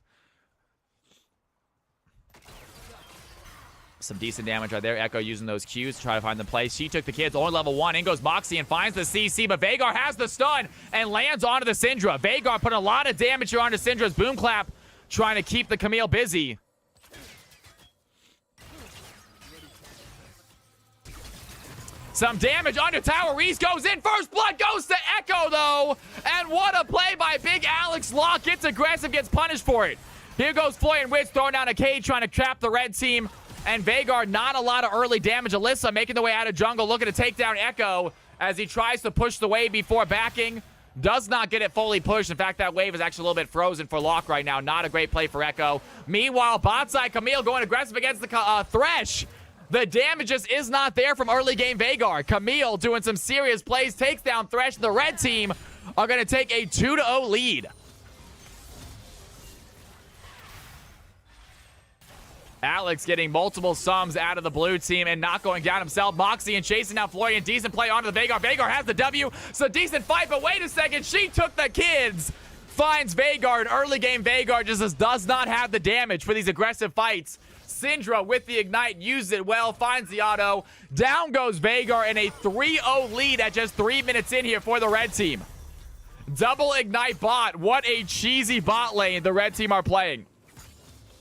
Some decent damage right there. Echo using those Qs to try to find the place. She took the kids only level 1. In goes Moxie and finds the CC, but Veigar has the stun and lands onto the Syndra. Veigar put a lot of damage here onto Syndra's Boom Clap, trying to keep the Camille busy. Some damage under tower. Reese goes in. First blood goes to Echo, though. And what a play by Big Alex. Locke gets aggressive, gets punished for it. Here goes Floy and Witch throwing down a cage, trying to trap the red team. And Veigar, not a lot of early damage. Alyssa making the way out of jungle, looking to take down Echo as he tries to push the wave before backing. Does not get it fully pushed. In fact, that wave is actually a little bit frozen for Locke right now. Not a great play for Echo. Meanwhile, bot side, Camille going aggressive against the Thresh. The damage just is not there from early game Veigar. Camille doing some serious plays, takes down Thresh. The red team are going to take a 2-0 lead. Alex getting multiple sums out of the blue team and not going down himself. Moxie and chasing down Florian. Decent play onto the Veigar. Veigar has the W. It's a decent fight, but wait a second. She took the kids. Finds Veigar. An early game Veigar just does not have the damage for these aggressive fights. Syndra with the Ignite, uses it well, finds the auto. Down goes Veigar in a 3-0 lead at just 3 minutes in here for the red team. Double Ignite bot. What a cheesy bot lane the red team are playing.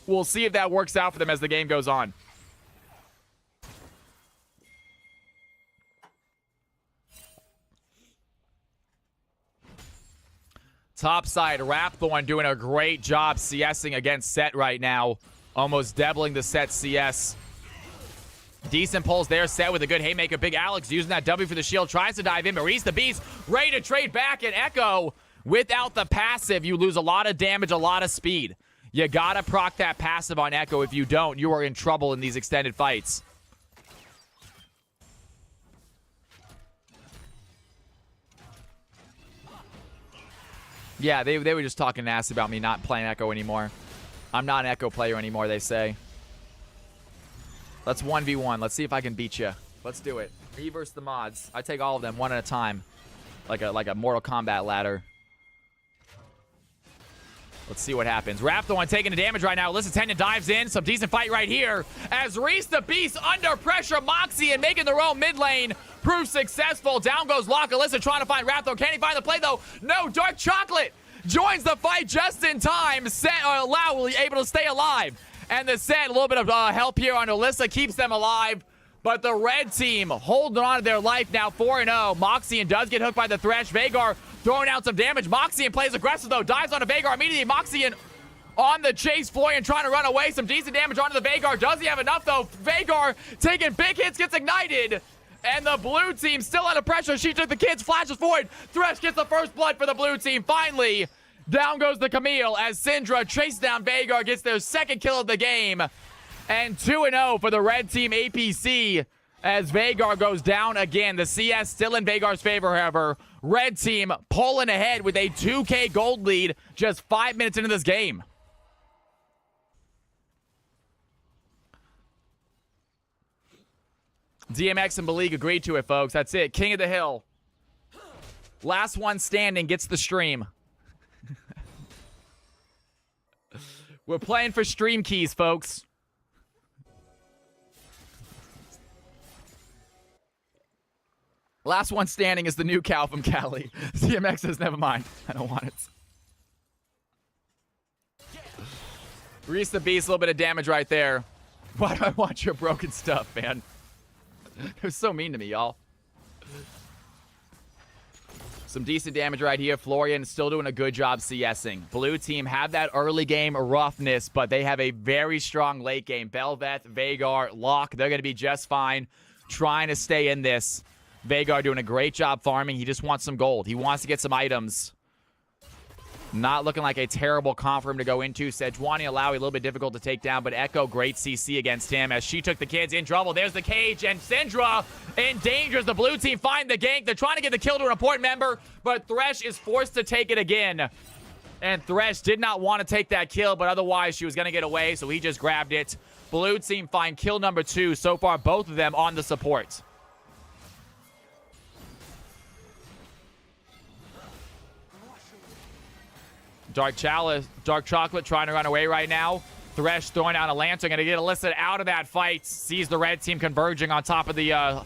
We'll see if that works out for them as the game goes on. Top side, Rapthorn doing a great job CSing against Set right now. Almost doubling the Set CS. Decent pulls there. Set with a good haymaker. Big Alex using that W for the shield. Tries to dive in. Maurice the Beast ready to trade back. And Echo, without the passive, you lose a lot of damage, a lot of speed. You gotta proc that passive on Echo. If you don't, you are in trouble in these extended fights. Yeah, they were just talking ass about me not playing Echo anymore. I'm not an Echo player anymore, they say. Let's 1v1. Let's see if I can beat you. Let's do it. Me versus the mods. I take all of them one at a time. Like a Mortal Kombat ladder. Let's see what happens. Rapthorn taking the damage right now. Alyssa Tendon dives in. Some decent fight right here. As Reese the Beast under pressure. Moxie and making their own mid lane. Proves successful. Down goes Locke. Alyssa trying to find Rapthorn. Can he find the play though? No. Dark Chocolate joins the fight just in time. Set Lau able to stay alive. And the Set, a little bit of help here on Alyssa. Keeps them alive. But the red team holding on to their life now, 4-0. Moxie and does get hooked by the Thresh. Veigar throwing out some damage. Moxie and plays aggressive though. Dives onto Veigar immediately. Moxie and on the chase. Florian trying to run away. Some decent damage onto the Veigar. Does he have enough though? Veigar taking big hits, gets ignited. And the blue team still under pressure. She took the kids, flashes forward. Thresh gets the first blood for the blue team. Finally, down goes the Camille as Syndra chases down Veigar, gets their second kill of the game. And 2-0 for the red team APC as Veigar goes down again. The CS still in Veigar's favor, however. Red team pulling ahead with a 2K gold lead just 5 minutes into this game. DMX and Beleague agreed to it, folks. That's it. King of the Hill. Last one standing gets the stream. We're playing for stream keys, folks. Last one standing is the new cow from Cali. DMX says, never mind. I don't want it. Reese the Beast, a little bit of damage right there. Why do I want your broken stuff, man? They're so mean to me, y'all. Some decent damage right here. Florian still doing a good job CSing. Blue team have that early game roughness, but they have a very strong late game. Belveth, Veigar, Locke, they're going to be just fine trying to stay in this. Veigar doing a great job farming. He just wants some gold. He wants to get some items. Not looking like a terrible comp for him to go into. Sejuani Alawi, a little bit difficult to take down, but Echo, great CC against him as she took the kids in trouble. There's the cage, and Syndra endangers the blue team. Find the gank. They're trying to get the kill to an important member, but Thresh is forced to take it again. And Thresh did not want to take that kill, but otherwise she was going to get away, so he just grabbed it. Blue team find kill number 2. So far, both of them on the support. Dark Chocolate trying to run away right now. Thresh throwing out a lantern. Going to get Alyssa out of that fight. Sees the red team converging on top of the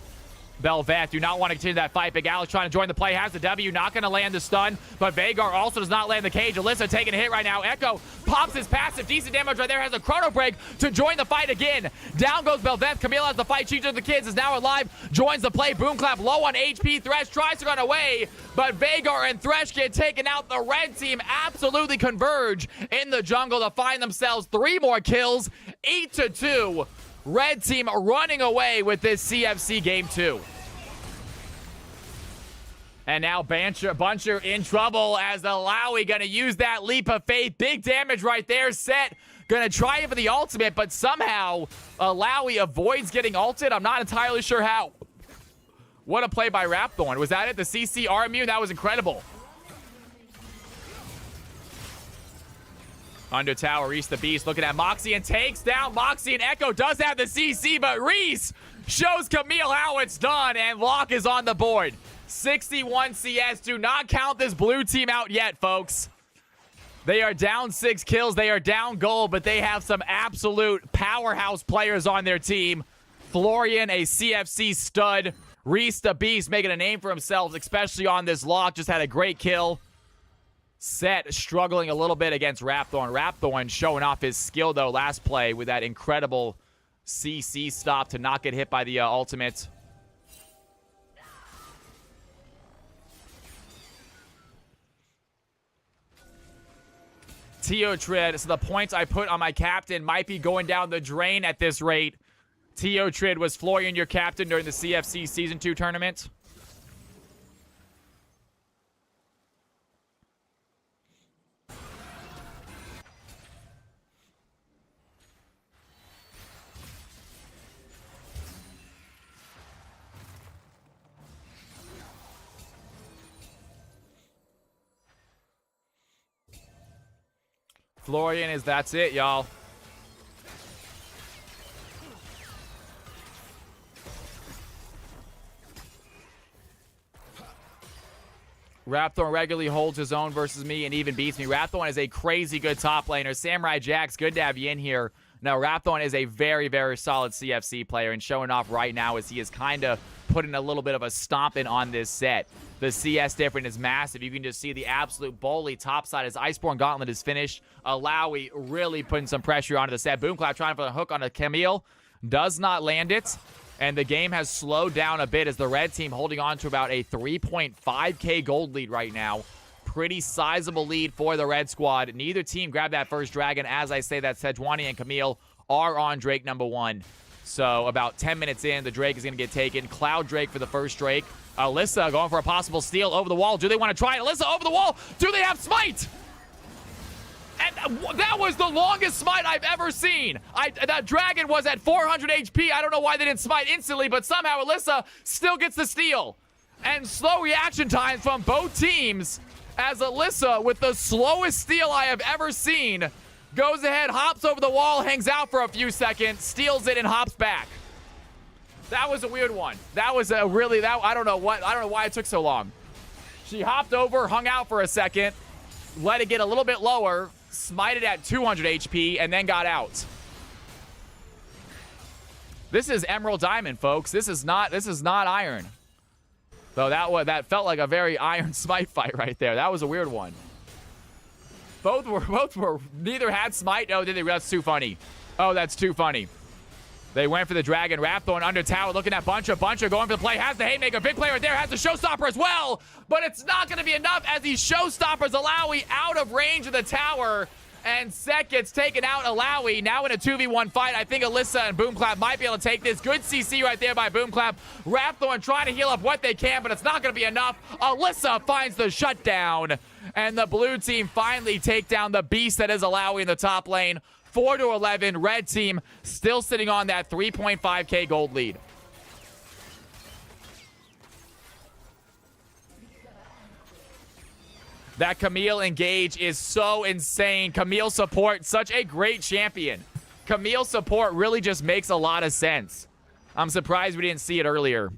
Belveth. Do not want to continue that fight. Big Alex trying to join the play. Has the W. Not going to land the stun. But Veigar also does not land the cage. Alyssa taking a hit right now. Echo pops his passive. Decent damage right there. Has a chrono break to join the fight again. Down goes Belveth. Camille has the fight. She took the kids. Is now alive. Joins the play. Boom clap. Low on HP. Thresh tries to run away. But Veigar and Thresh get taken out. The red team absolutely converge in the jungle to find themselves 3 more kills. 8-2. Red team running away with this CFC game 2. And now Buncher in trouble as Alawi going to use that leap of faith. Big damage right there. Set Gonna try it for the ultimate, but somehow Alawi avoids getting ulted. I'm not entirely sure how. What a play by Rapthorn. Was that it? The CC are immune? That was incredible. Under tower, Reese the Beast looking at Moxie and takes down Moxie, and Echo does have the CC, but Reese shows Camille how it's done, and Locke is on the board. 61 CS. Do not count this blue team out yet, folks. They are down 6 kills. They are down gold, but they have some absolute powerhouse players on their team. Florian, a CFC stud. Reese the Beast making a name for himself, especially on this Locke. Just had a great kill. Set struggling a little bit against Rapthorn. Rapthorn showing off his skill, though, last play with that incredible CC stop to not get hit by the ultimate. Teotrid, so the points I put on my captain might be going down the drain at this rate. Teotrid, was Florian your captain during the CFC Season 2 tournament? Florian is, that's it, y'all. Rapthorn regularly holds his own versus me and even beats me. Rapthorn is a crazy good top laner. Samurai Jax, good to have you in here. No, Rapthorn is a very, very solid CFC player, and showing off right now as he is kind of putting a little bit of a stomping on this set. The CS difference is massive. You can just see the absolute bully topside as Iceborne Gauntlet is finished. Alawi really putting some pressure onto the set. Boomclap trying for a hook on a Camille. Does not land it. And the game has slowed down a bit as the red team holding on to about a 3.5k gold lead right now. Pretty sizable lead for the red squad. Neither team grabbed that first dragon. As I say, that Sejuani and Camille are on Drake number 1. So about 10 minutes in, the Drake is going to get taken. Cloud Drake for the first Drake. Alyssa going for a possible steal over the wall. Do they want to try it? Alyssa over the wall. Do they have smite? And that was the longest smite I've ever seen. That dragon was at 400 HP. I don't know why they didn't smite instantly, but somehow Alyssa still gets the steal. And slow reaction times from both teams as Alyssa, with the slowest steal I have ever seen, goes ahead, hops over the wall, hangs out for a few seconds, steals it, and hops back. That was a weird one. That was a really, I don't know why it took so long. She hopped over, hung out for a second, let it get a little bit lower, smited at 200 HP, and then got out. This is Emerald Diamond, folks. This is not Iron. So that felt like a very Iron smite fight right there. That was a weird one. Both were neither had smite. Oh, did they? That's too funny. Oh, that's too funny. They went for the dragon. Rapthorn under tower, looking at Buncha. Buncha going for the play. Has the haymaker. Big player right there. Has the showstopper as well. But it's not going to be enough as these showstoppers Alawi out of range of the tower. And Set gets taken out. Alawi now in a 2v1 fight. I think Alyssa and Boomclap might be able to take this. Good CC right there by Boomclap. Rapthorn trying to heal up what they can, but it's not going to be enough. Alyssa finds the shutdown. And the blue team finally take down the beast that is Alawi in the top lane. 4-11. Red team still sitting on that 3.5k gold lead. That Camille engage is so insane. Camille support, such a great champion. Camille support really just makes a lot of sense. I'm surprised we didn't see it earlier.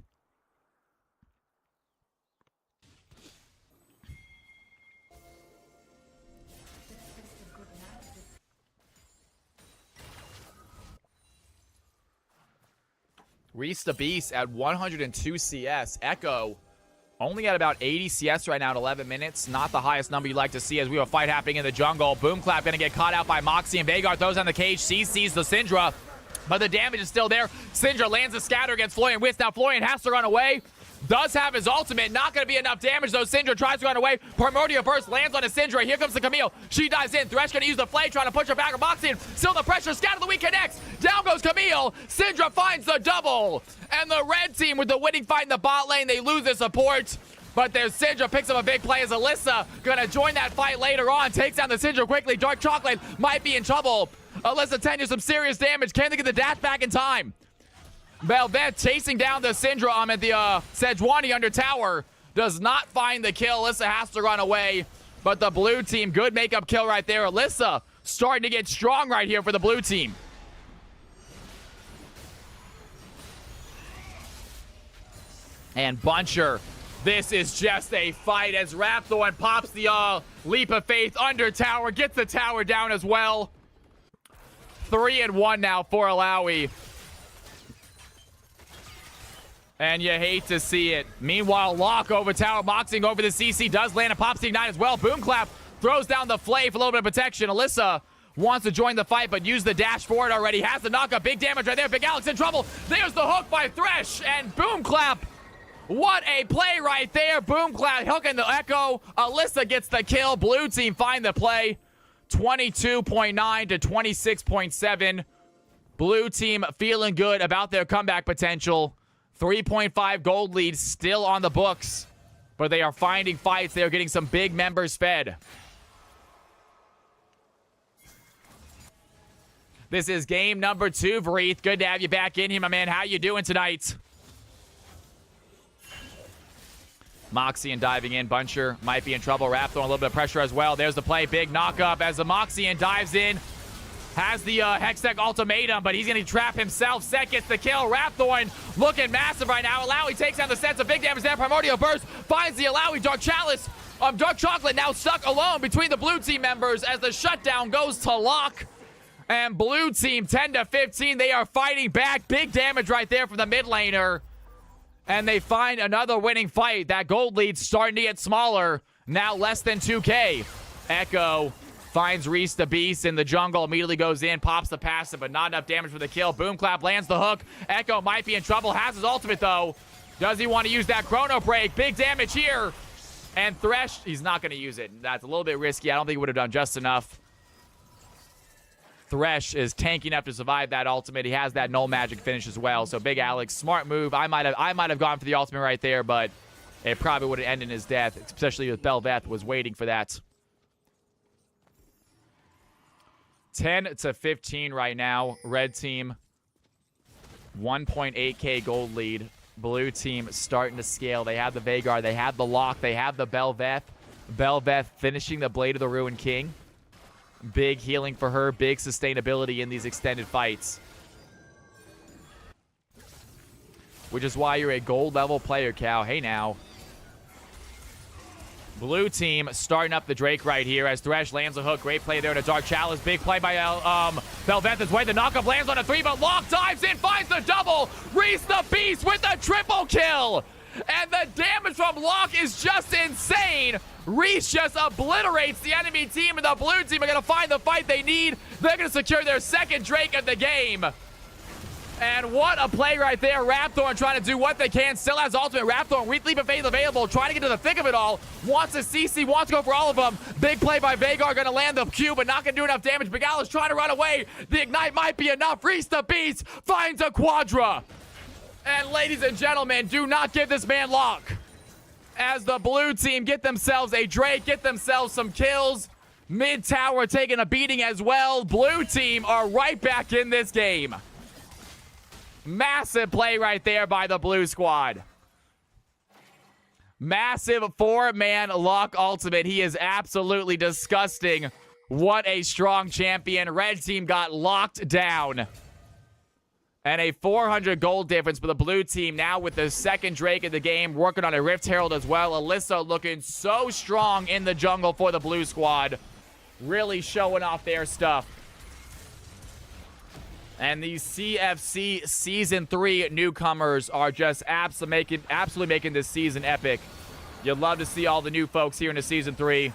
Reese the Beast at 102 CS. Echo only at about 80 CS right now in 11 minutes. Not the highest number you'd like to see as we have a fight happening in the jungle. Boomclap going to get caught out by Moxie, and Veigar throws on the cage. Sees the Syndra, but the damage is still there. Syndra lands a scatter against Florian Witz. Now Florian has to run away. Does have his ultimate. Not going to be enough damage, though. Syndra tries to run away. Primordial Burst lands on a Syndra. Here comes the Camille. She dives in. Thresh going to use the Flay, trying to push her back. Moxie in. Still the pressure. Scatter the weak connects. Down goes Camille. Syndra finds the double. And the red team with the winning fight in the bot lane. They lose their support. But there's Syndra picks up a big play as Alyssa going to join that fight later on. Takes down the Syndra quickly. Dark Chocolate might be in trouble. Alyssa 10 does some serious damage. Can they get the dash back in time? Velvet chasing down the Syndra at the Sejuani under tower. Does not find the kill. Alyssa has to run away. But the blue team, good makeup kill right there. Alyssa starting to get strong right here for the blue team. And Buncher, this is just a fight as Rapthorn pops the leap of faith under tower, gets the tower down as well. 3-1 now for Alawi. And you hate to see it. Meanwhile, Locke over tower, boxing over the CC, does land a pops the ignite as well. Boom Clap throws down the Flay for a little bit of protection. Alyssa wants to join the fight, but used the dash forward already. Has the knockup, big damage right there. Big Alex in trouble. There's the hook by Thresh, and Boom Clap. What a play right there. Boom Clap hooking the Echo. Alyssa gets the kill. Blue team find the play. 22.9 to 26.7. Blue team feeling good about their comeback potential. 3.5 gold lead still on the books, but they are finding fights. They are getting some big members fed. This is game number 2, Vreeth. Good to have you back in here, my man. How you doing tonight? Moxian diving in. Buncher might be in trouble. Rapthorn a little bit of pressure as well. There's the play. Big knockup as the Moxian dives in. Has the Hextech ultimatum, but he's going to trap himself. Set gets the kill. Rapthorn looking massive right now. Alawi takes down the Sets of big damage there. Primordial Burst finds the Alawi. Dark Chalice. Dark Chocolate now stuck alone between the blue team members as the shutdown goes to Locke. And blue team 10 to 15. They are fighting back. Big damage right there from the mid laner. And they find another winning fight. That gold lead starting to get smaller. Now less than 2K. Echo finds Reese the Beast in the jungle. Immediately goes in. Pops the passive, but not enough damage for the kill. Boom Clap lands the hook. Echo might be in trouble. Has his ultimate, though. Does he want to use that Chrono Break? Big damage here. And Thresh, he's not going to use it. That's a little bit risky. I don't think he would have done just enough. Thresh is tanky enough to survive that ultimate. He has that null magic finish as well. So Big Alex, smart move. I might have gone for the ultimate right there, but it probably would have ended in his death, especially if Belveth was waiting for that. 10 to 15 right now. Red team 1.8k gold lead. Blue team starting to scale. They have the Veigar, they have the Locke, they have the Belveth. Belveth finishing the Blade of the Ruined King. Big healing for her, big sustainability in these extended fights. Which is why you're a gold level player, Cal. Hey now. Blue team starting up the Drake right here as Thresh lands a hook. Great play there in a Dark Chalice. Big play by Belveth's way. The knockup lands on a 3, but Locke dives in, finds the double. Reese the Beast with the triple kill. And the damage from Locke is just insane. Reese just obliterates the enemy team, and the blue team are going to find the fight they need. They're going to secure their second Drake of the game. And what a play right there. Rapthorn trying to do what they can. Still has ultimate. Rapthorn, weak leap of faith available. Trying to get to the thick of it all. Wants a CC. Wants to go for all of them. Big play by Veigar. Going to land the Q, but not going to do enough damage. Begala's trying to run away. The Ignite might be enough. Reese the Beast finds a Quadra. And ladies and gentlemen, do not give this man Locke. As the blue team get themselves a Drake. Get themselves some kills. Mid tower taking a beating as well. Blue team are right back in this game. Massive play right there by the blue squad. Massive 4-man Locke ultimate. He is absolutely disgusting. What a strong champion. Red team got locked down. And a 400 gold difference for the blue team now with the second Drake of the game. Working on a Rift Herald as well. Alyssa looking so strong in the jungle for the blue squad. Really showing off their stuff. And these CFC Season 3 newcomers are just absolutely making this season epic. You'd love to see all the new folks here into Season 3.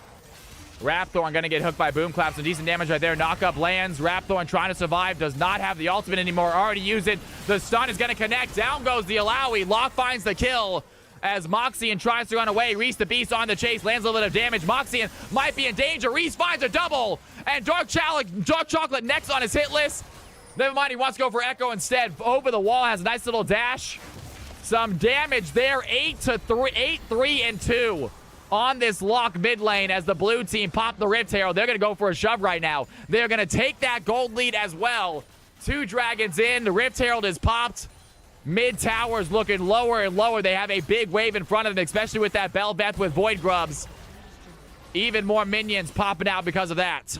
Rapthorn going to get hooked by Boom Clap. Some decent damage right there. Knockup lands. Rapthorn trying to survive. Does not have the ultimate anymore. Already used it. The stun is going to connect. Down goes the Alawi. Locke finds the kill as Moxian tries to run away. Reese the Beast on the chase. Lands a little bit of damage. Moxian might be in danger. Reese finds a double. And Dark Chocolate next on his hit list. Never mind, he wants to go for Echo instead. Over the wall, has a nice little dash. Some damage there, 8-3 and 2. on this lock mid lane as the blue team pop the Rift Herald. They're going to go for a shove right now. They're going to take that gold lead as well. 2 dragons in. The Rift Herald is popped. Mid tower is looking lower and lower. They have a big wave in front of them, especially with that Bel'Veth with Void Grubs. Even more minions popping out because of that.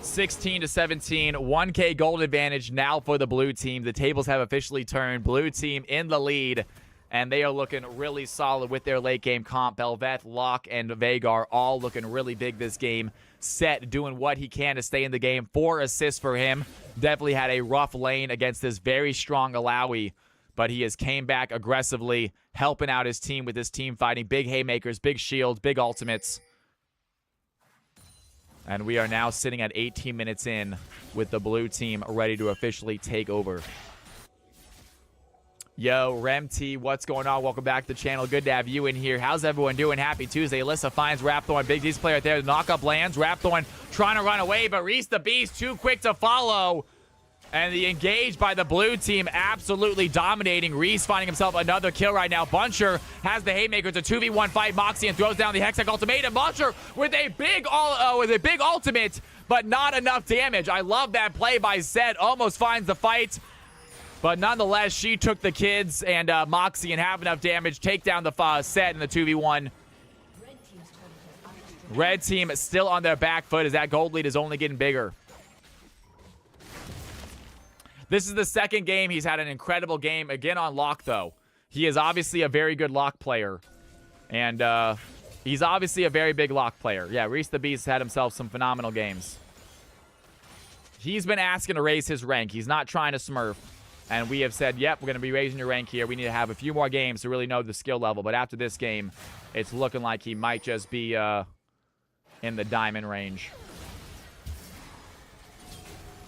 (16-17), 1K gold advantage now for the blue team. The tables have officially turned. Blue team in the lead, and they are looking really solid with their late game comp. Bel'Veth, Locke, and Veigar all looking really big this game. Set doing what he can to stay in the game. 4 assists for him. Definitely had a rough lane against this very strong Alawi, but he has came back aggressively, helping out his team with his team fighting. Big haymakers, big shields, big ultimates. And we are now sitting at 18 minutes in with the blue team ready to officially take over. Yo, Remty, what's going on? Welcome back to the channel. Good to have you in here. How's everyone doing? Happy Tuesday. Alyssa finds Rapthorn. Big D's player right there. The knock-up lands. Rapthorn trying to run away, but Reese the Beast too quick to follow. And the engage by the blue team absolutely dominating. Reese finding himself another kill right now. Buncher has the haymaker. It's a 2v1 fight. Moxie and throws down the Hextech ultimatum. Buncher with a big ultimate, but not enough damage. I love that play by Zed. Almost finds the fight. But nonetheless, she took the kids and Moxie and have enough damage. Take down the set in the 2v1. Red team is still on their back foot as that gold lead is only getting bigger. This is the second game. He's had an incredible game. Again on Locke, though. He is obviously a very good Locke player. And he's obviously a very big Locke player. Yeah, Reese the Beast had himself some phenomenal games. He's been asking to raise his rank. He's not trying to smurf. And we have said, yep, we're going to be raising your rank here. We need to have a few more games to really know the skill level. But after this game, it's looking like he might just be in the diamond range.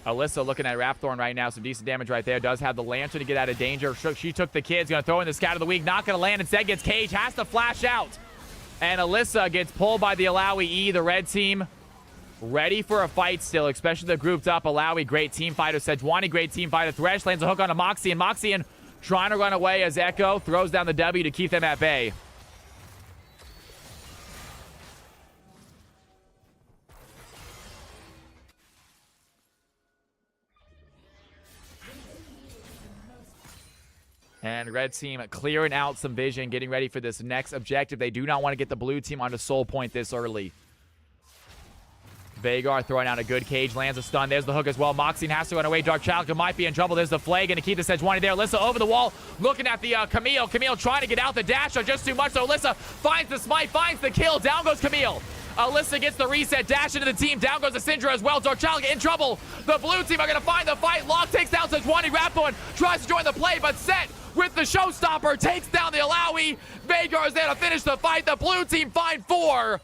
Alyssa looking at Rapthorn right now. Some decent damage right there. Does have the Lantern to get out of danger. She took the kids. Going to throw in the Scout of the Week. Not going to land. Instead gets Cage. Has to flash out. And Alyssa gets pulled by the Alawi E, the red team. Ready for a fight still, especially the grouped up. Alawi, great team fighter. Sejuani, great team fighter. Thresh lands a hook on a Moxie. And Moxie trying to run away as Echo throws down the W to keep them at bay. And red team clearing out some vision, getting ready for this next objective. They do not want to get the blue team onto soul point this early. Veigar throwing out a good cage, lands a stun. There's the hook as well. Moxie has to run away. Dark Chalica might be in trouble. There's the flag, going to keep the Sejuani there. Alyssa over the wall, looking at the Camille. Camille trying to get out the dash, just too much. So Alyssa finds the smite, finds the kill. Down goes Camille. Alyssa gets the reset, dash into the team. Down goes the Syndra as well. Dark Chalica in trouble. The blue team are going to find the fight. Locke takes down Sejuani. Rapthorn tries to join the play, but Set with the showstopper takes down the Alawi. Veigar is there to finish the fight. The blue team find 4.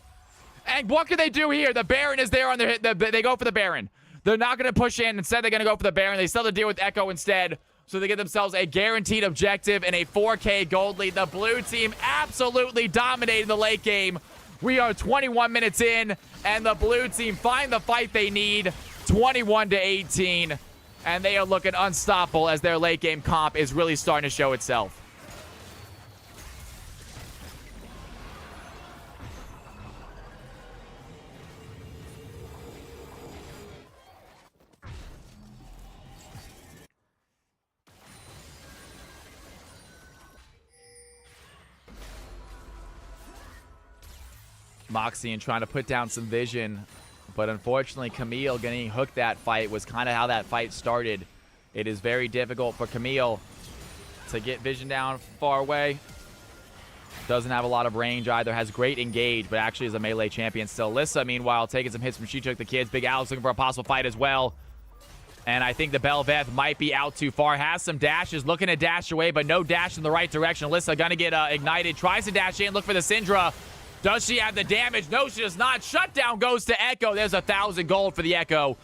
And what can they do here? The Baron is there on their hit. They go for the Baron. They're not going to push in. Instead, they're going to go for the Baron. They still have to deal with Echo instead. So they get themselves a guaranteed objective and a 4K gold lead. The blue team absolutely dominating the late game. We are 21 minutes in, and the blue team find the fight they need, 21-18. And they are looking unstoppable as their late game comp is really starting to show itself. Moxie trying to put down some vision, but unfortunately Camille getting hooked that fight was kind of how that fight started. It is very difficult for Camille to get vision down far away. Doesn't have a lot of range either, has great engage, but actually is a melee champion still. Alyssa, meanwhile, taking some hits from She Took the Kids. Big Alex looking for a possible fight as well. And I think the Bel'Veth might be out too far. Has some dashes, looking to dash away, but no dash in the right direction. Alyssa gonna get ignited, tries to dash in, look for the Syndra. Does she have the damage? No, she does not. Shutdown goes to Echo. There's 1,000 gold for the Echo.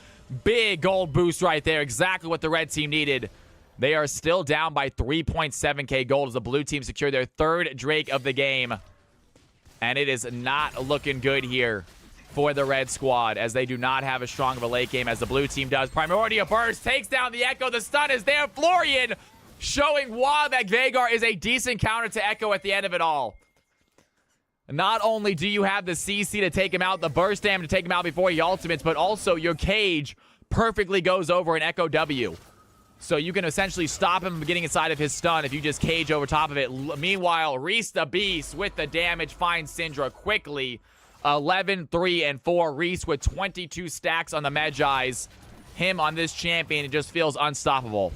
Big gold boost right there. Exactly what the red team needed. They are still down by 3.7k gold as the blue team secure their 3rd Drake of the game. And it is not looking good here for the red squad as they do not have as strong of a late game as the blue team does. Primordial Burst takes down the Echo. The stun is there. Florian showing why that Vhagar is a decent counter to Echo at the end of it all. Not only do you have the CC to take him out, the burst damage to take him out before he ultimates, but also your cage perfectly goes over an Echo W. So you can essentially stop him from getting inside of his stun if you just cage over top of it. Meanwhile, Reese the Beast with the damage finds Syndra quickly. 11, 3, and 4. Reese with 22 stacks on the Medjais. Him on this champion, it just feels unstoppable.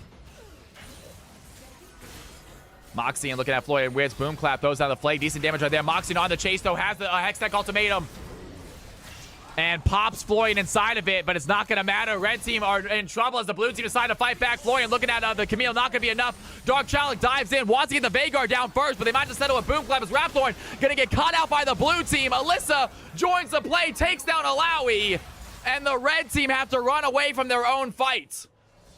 Moxie and looking at Floyd. Weird's boom clap throws down the flag. Decent damage right there. Moxie on the chase, though, has the Hextech ultimatum. And pops Floyd inside of it, but it's not going to matter. Red team are in trouble as the blue team decide to fight back. Floyd looking at the Camille, not going to be enough. Dark Chalik dives in, wants to get the Vhagar down first, but they might just settle with boom clap as Rapthorn going to get caught out by the blue team. Alyssa joins the play, takes down Alawi, and the red team have to run away from their own fight.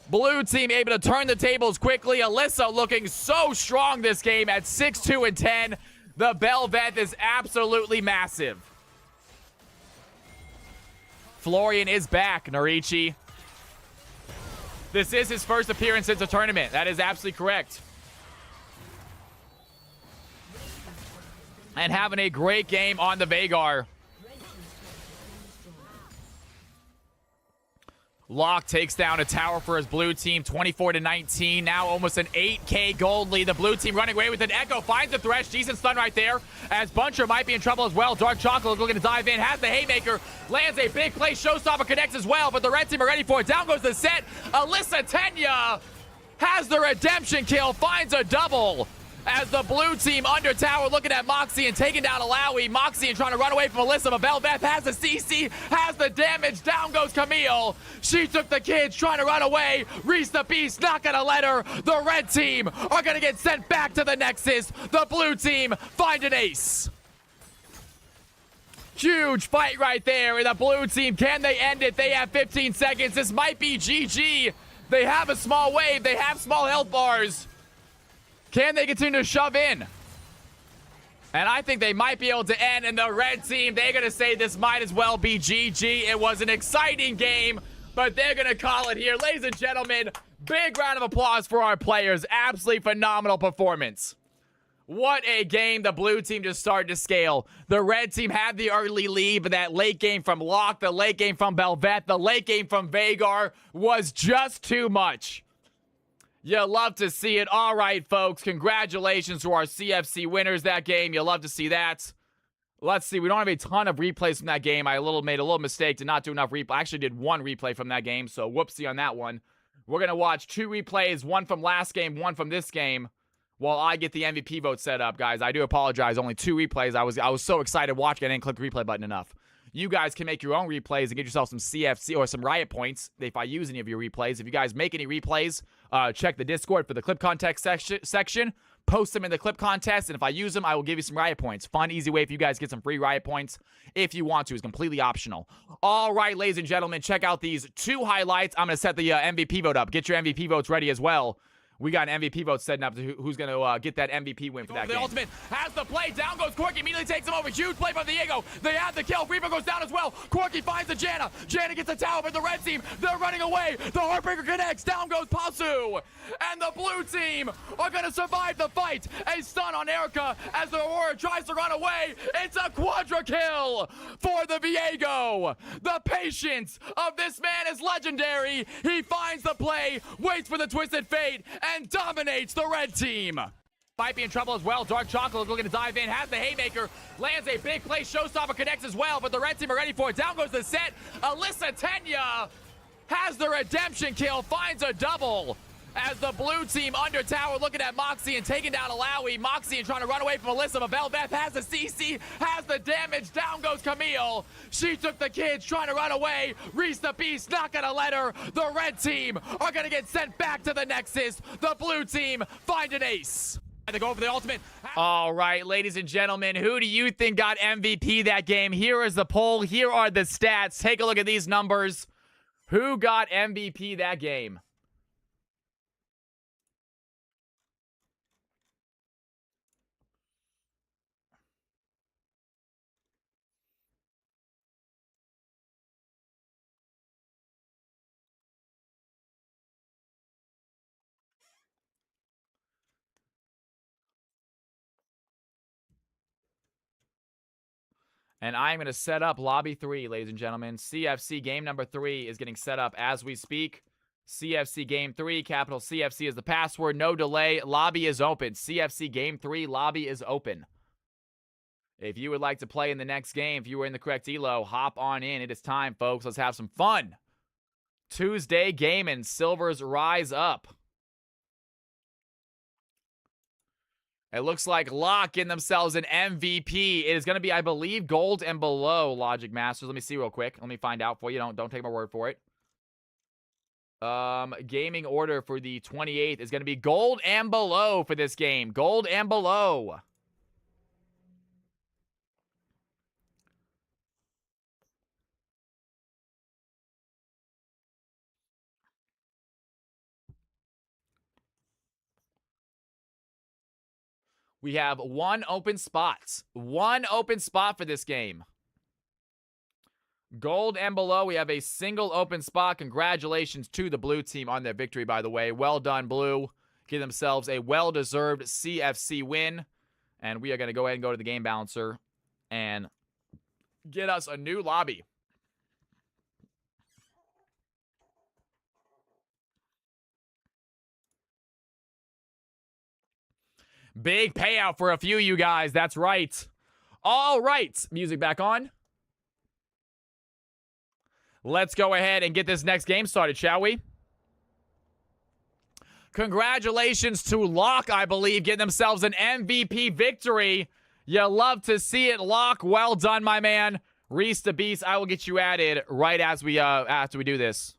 Blue team able to turn the tables quickly. Alyssa looking so strong this game at 6-2 and 10. The Bel'Veth is absolutely massive. Florian is back, Narichi. This is his first appearance since the tournament. That is absolutely correct. And having a great game on the Vhagar. Locke takes down a tower for his blue team, 24-19. Now almost an 8K gold lead. The blue team running away with an Echo. Finds the Thresh. Decent stun right there. As Buncher might be in trouble as well. Dark Chocolate looking to dive in. Has the Haymaker. Lands a big play. Showstopper connects as well. But the red team are ready for it. Down goes the set. Alyssa Tenya has the redemption kill. Finds a double. As the blue team under tower looking at Moxie and taking down Alawi. Moxie and trying to run away from Alyssa, but Bel'Veth has the CC, has the damage. Down goes Camille. She took the kids, trying to run away. Reese the Beast not gonna let her. The red team are gonna get sent back to the Nexus. The blue team find an ace. Huge fight right there in the blue team. Can they end it? They have 15 seconds. This might be GG. They have a small wave. They have small health bars. Can they continue to shove in? And I think they might be able to end. And the red team, they're going to say this might as well be GG. It was an exciting game, but they're going to call it here. Ladies and gentlemen, big round of applause for our players. Absolutely phenomenal performance. What a game the blue team just started to scale. The red team had the early lead, but that late game from Locke, the late game from Bel'Veth, the late game from Vhagar was just too much. You love to see it. All right, folks. Congratulations to our CFC winners that game. You love to see that. Let's see. We don't have a ton of replays from that game. I made a little mistake to not do enough replay. I actually did one replay from that game, so whoopsie on that one. We're going to watch two replays, one from last game, one from this game, while I get the MVP vote set up, guys. I do apologize. Only two replays. I was so excited watching. I didn't click the replay button enough. You guys can make your own replays and get yourself some CFC or some Riot points if I use any of your replays. If you guys make any replays, check the Discord for the clip context section. Post them in the clip contest, and if I use them, I will give you some Riot points. Fun, easy way for you guys to get some free Riot points if you want to. It's completely optional. All right, ladies and gentlemen, check out these two highlights. I'm going to set the MVP vote up. Get your MVP votes ready as well. We got an MVP vote setting up to who's going to get that MVP win for that game. The ultimate has the play. Down goes Corki. Immediately takes him over. Huge play from Diego. They have the kill. Reaper goes down as well. Corki finds the Janna. Janna gets the tower, but the red team, they're running away. The Heartbreaker connects. Down goes Pasu. And the blue team are going to survive the fight. A stun on Erica as the Aurora tries to run away. It's a quadra kill for the Viego. The patience of this man is legendary. He finds the play, waits for the Twisted Fate, and dominates the red team. Might be in trouble as well. Dark Chocolate looking to dive in. Has the Haymaker. Lands a big play. Showstopper connects as well, but the red team are ready for it. Down goes the set. Alyssa Tenya has the redemption kill. Finds a double. As the blue team under tower looking at Moxie and taking down Alawi. Moxie and trying to run away from Alyssa, but Bel'Veth has the CC, has the damage. Down goes Camille. She took the kids, trying to run away. Reese the Beast not gonna let her. The red team are gonna get sent back to the Nexus. The blue team find an ace. And they go for the ultimate. All right, ladies and gentlemen, who do you think got MVP that game? Here is the poll. Here are the stats. Take a look at these numbers. Who got MVP that game? And I'm going to set up Lobby 3, ladies and gentlemen. CFC game number 3 is getting set up as we speak. CFC game 3, capital CFC is the password. No delay. Lobby is open. CFC game 3, lobby is open. If you would like to play in the next game, if you were in the correct elo, hop on in. It is time, folks. Let's have some fun. Tuesday gaming. Silvers rise up. It looks like Lock getting themselves an MVP. It is going to be, I believe, gold and below, Logic Masters. Let me see real quick. Let me find out for you. Don't take my word for it. Gaming order for the 28th is going to be gold and below for this game. Gold and below. We have one open spot. One open spot for this game. Gold and below, we have a single open spot. Congratulations to the blue team on their victory, by the way. Well done, blue. Give themselves a well-deserved CFC win. And we are going to go ahead and go to the game balancer and get us a new lobby. Big payout for a few of you guys. That's right. All right. Music back on. Let's go ahead and get this next game started, shall we? Congratulations to Locke, I believe, getting themselves an MVP victory. You love to see it, Locke. Well done, my man. Reese the Beast, I will get you added right as we after we do this.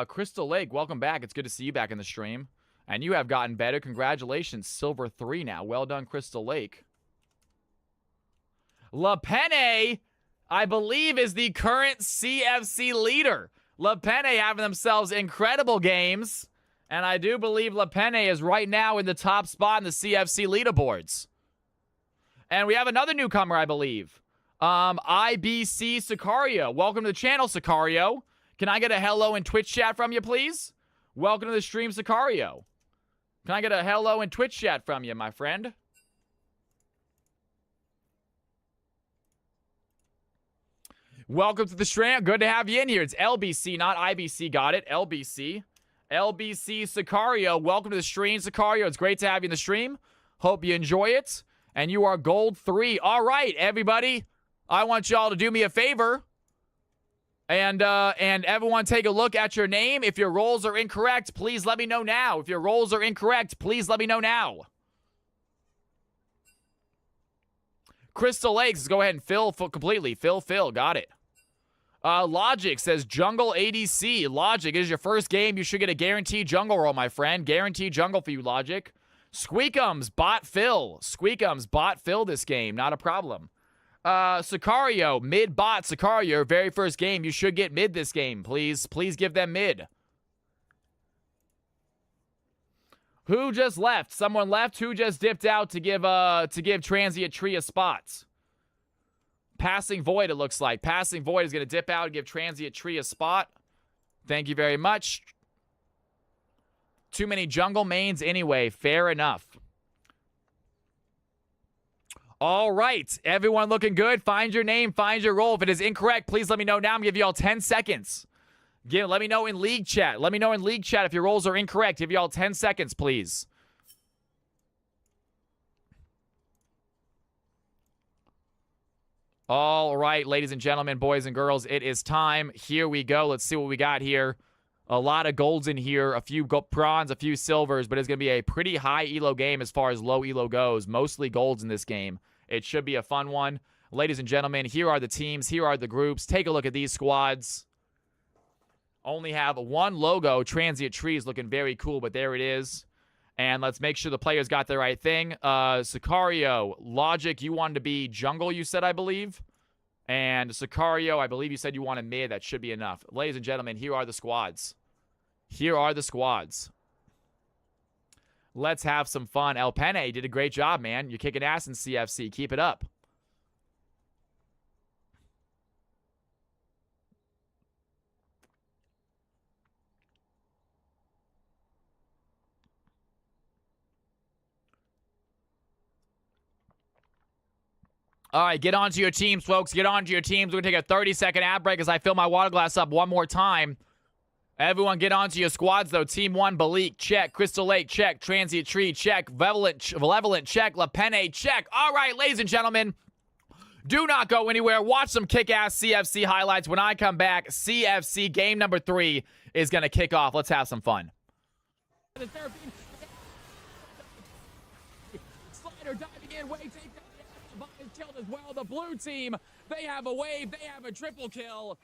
Crystal Lake, welcome back. It's good to see you back in the stream. And you have gotten better. Congratulations. Silver 3 now. Well done, Crystal Lake. La Penne, I believe, is the current CFC leader. La Penne having themselves incredible games. And I do believe La Penne is right now in the top spot in the CFC leaderboards. And we have another newcomer, I believe. IBC Sicario. Welcome to the channel, Sicario. Can I get a hello in Twitch chat from you, please? Welcome to the stream, Sicario. Can I get a hello in Twitch chat from you, my friend? Welcome to the stream. Good to have you in here. It's LBC, not IBC. Got it. LBC. LBC Sicario. Welcome to the stream, Sicario. It's great to have you in the stream. Hope you enjoy it. And you are gold 3. All right, everybody. I want y'all to do me a favor. And everyone take a look at your name. If your roles are incorrect, please let me know now. If your roles are incorrect, please let me know now. Crystal Lakes, go ahead and fill completely. Fill. Got it. Logic says Jungle ADC. Logic, it is your first game. You should get a guaranteed jungle role, my friend. Guaranteed jungle for you, Logic. Squeakums, bot fill. Squeakums, bot fill this game. Not a problem. Sicario, mid bot, Sicario, very first game. You should get mid this game, please. Please give them mid. Who just left? Someone left. Who just dipped out to give Transient Tree a spot? Passing Void, it looks like. Passing Void is going to dip out and give Transient Tree a spot. Thank you very much. Too many jungle mains anyway. Fair enough. All right, everyone looking good. Find your name, find your role. If it is incorrect, please let me know now. I'm going to give you all 10 seconds. Let me know in league chat. Let me know in league chat if your roles are incorrect. Give you all 10 seconds, please. All right, ladies and gentlemen, boys and girls, it is time. Here we go. Let's see what we got here. A lot of golds in here, a few bronze, a few silvers, but it's going to be a pretty high elo game as far as low elo goes. Mostly golds in this game. It should be a fun one. Ladies and gentlemen, here are the teams. Here are the groups. Take a look at these squads. Only have one logo. Transient Tree is looking very cool, but there it is. And let's make sure the players got the right thing. Sicario, Logic, you wanted to be jungle, you said, I believe. And Sicario, I believe you said you wanted mid. That should be enough. Ladies and gentlemen, here are the squads. Here are the squads. Let's have some fun. El Pene did a great job, man. You're kicking ass in CFC. Keep it up. All right, get onto your teams, folks. Get onto your teams. We're going to take a 30-second ad break as I fill my water glass up one more time. Everyone get onto your squads, though. Team 1, Balik, check. Crystal Lake, check. Transient Tree, check. Malevolent, check. La Penne, check. All right, ladies and gentlemen, do not go anywhere. Watch some kick-ass CFC highlights. When I come back, CFC game number 3 is going to kick off. Let's have some fun. Slider diving in, way take down the is killed as well. The blue team, they have a wave, they have a triple kill.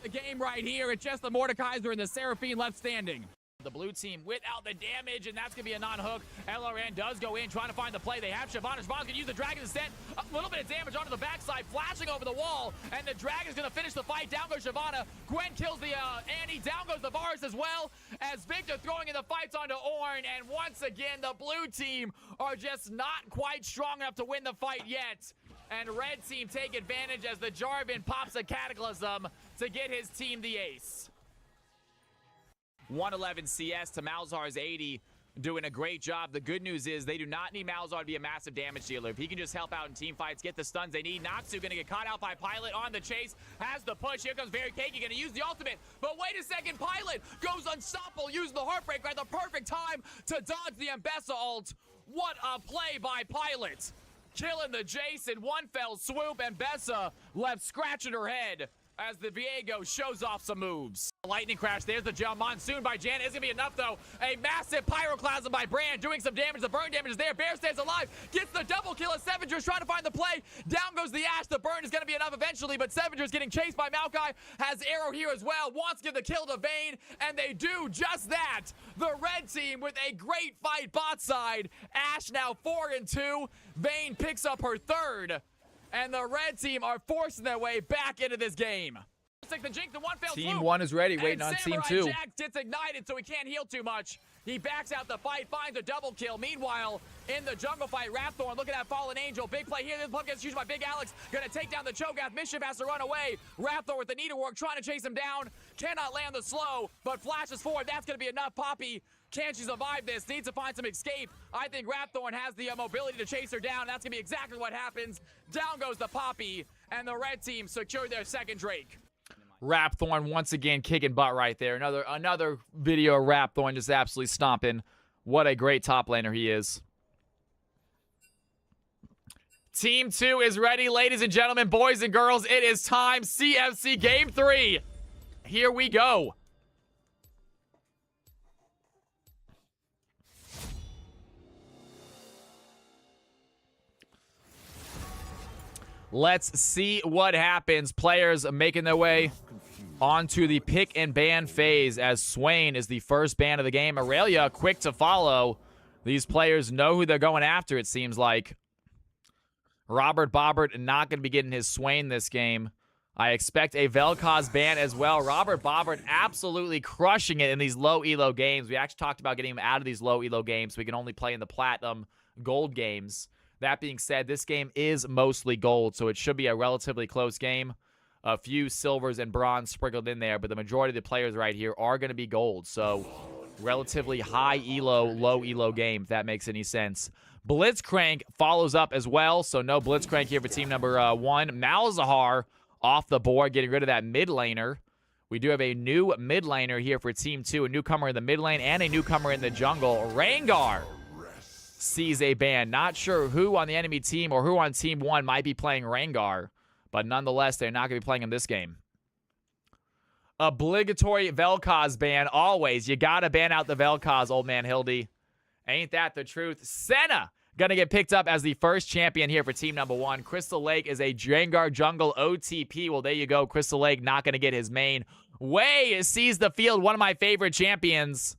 The game right here, it's just the Mordekaiser and the Seraphine left standing. The blue team without the damage, and that's going to be a non-hook. LRN does go in, trying to find the play. They have Shyvana. Shyvana's going to use the Dragon instead. A little bit of damage onto the backside, flashing over the wall, and the Dragon's going to finish the fight. Down goes Shyvana. Gwen kills the Annie. Down goes the Varus as well, as Victor throwing in the fights onto Ornn. And once again, the blue team are just not quite strong enough to win the fight yet. And red team take advantage as the Jarvan pops a Cataclysm to get his team the ace. 111 CS to Malzar's 80, doing a great job. The good news is they do not need Malzar to be a massive damage dealer. If he can just help out in team fights, get the stuns they need. Noxu going to get caught out by Pilot on the chase, has the push. Here comes Very Cakey, going to use the ultimate. But wait a second, Pilot goes unstoppable, using the Heartbreaker at the perfect time to dodge the Ambessa ult. What a play by Pilot. Killing the Jace in one fell swoop, and Bessa left scratching her head as the Viego shows off some moves. Lightning crash, there's the jump. Monsoon by Jan isn't gonna be enough though. A massive pyroclasm by Brand doing some damage. The burn damage is there. Bear stays alive, gets the double kill as Sevenger's trying to find the play. Down goes the Ash. The burn is gonna be enough eventually, but Sevenger's getting chased by Maokai. Has arrow here as well, wants to give the kill to Vayne, and they do just that. The red team with a great fight bot side. Ash now 4-2. Vayne picks up her third. And the red team are forcing their way back into this game. The Jinx in one fell Team swoop. 1 is ready, waiting on Samurai Team 2. Jack gets ignited, so he can't heal too much. He backs out the fight, finds a double kill. Meanwhile, in the jungle fight, Rapthorn, look at that Fallen Angel. Big play here. This plug gets used by Big Alex. Gonna take down the Cho'Gath. Mischief has to run away. Rapthorn with the needlework, trying to chase him down. Cannot land the slow, but flashes forward. That's gonna be enough. Poppy, can she survive this? Needs to find some escape. I think Rapthorn has the mobility to chase her down. That's gonna be exactly what happens. Down goes the Poppy, and the red team secured their second Drake. Rapthorn once again kicking butt right there. Another video of Rapthorn just absolutely stomping. What a great top laner he is. Team 2 is ready, ladies and gentlemen, boys and girls. It is time. CFC Game 3. Here we go. Let's see what happens. Players making their way onto the pick and ban phase as Swain is the first ban of the game. Aurelia quick to follow. These players know who they're going after, it seems like. Robert Bobbert not going to be getting his Swain this game. I expect a Vel'Koz ban as well. Robert Bobbert absolutely crushing it in these low elo games. We actually talked about getting him out of these low elo games so we can only play in the platinum gold games. That being said, this game is mostly gold, so it should be a relatively close game. A few silvers and bronze sprinkled in there, but the majority of the players right here are going to be gold. So relatively high elo, low elo game, if that makes any sense. Blitzcrank follows up as well, so no Blitzcrank here for team number 1. Malzahar off the board, getting rid of that mid laner. We do have a new mid laner here for team 2, a newcomer in the mid lane and a newcomer in the jungle. Rengar sees a ban. Not sure who on the enemy team or who on team 1 might be playing Rengar, but nonetheless, they're not going to be playing him this game. Obligatory Vel'Koz ban, always. You got to ban out the Vel'Koz, old man Hildy. Ain't that the truth? Senna going to get picked up as the first champion here for team number 1. Crystal Lake is a Rengar jungle OTP. Well, there you go. Crystal Lake not going to get his main. Wei sees the field, one of my favorite champions.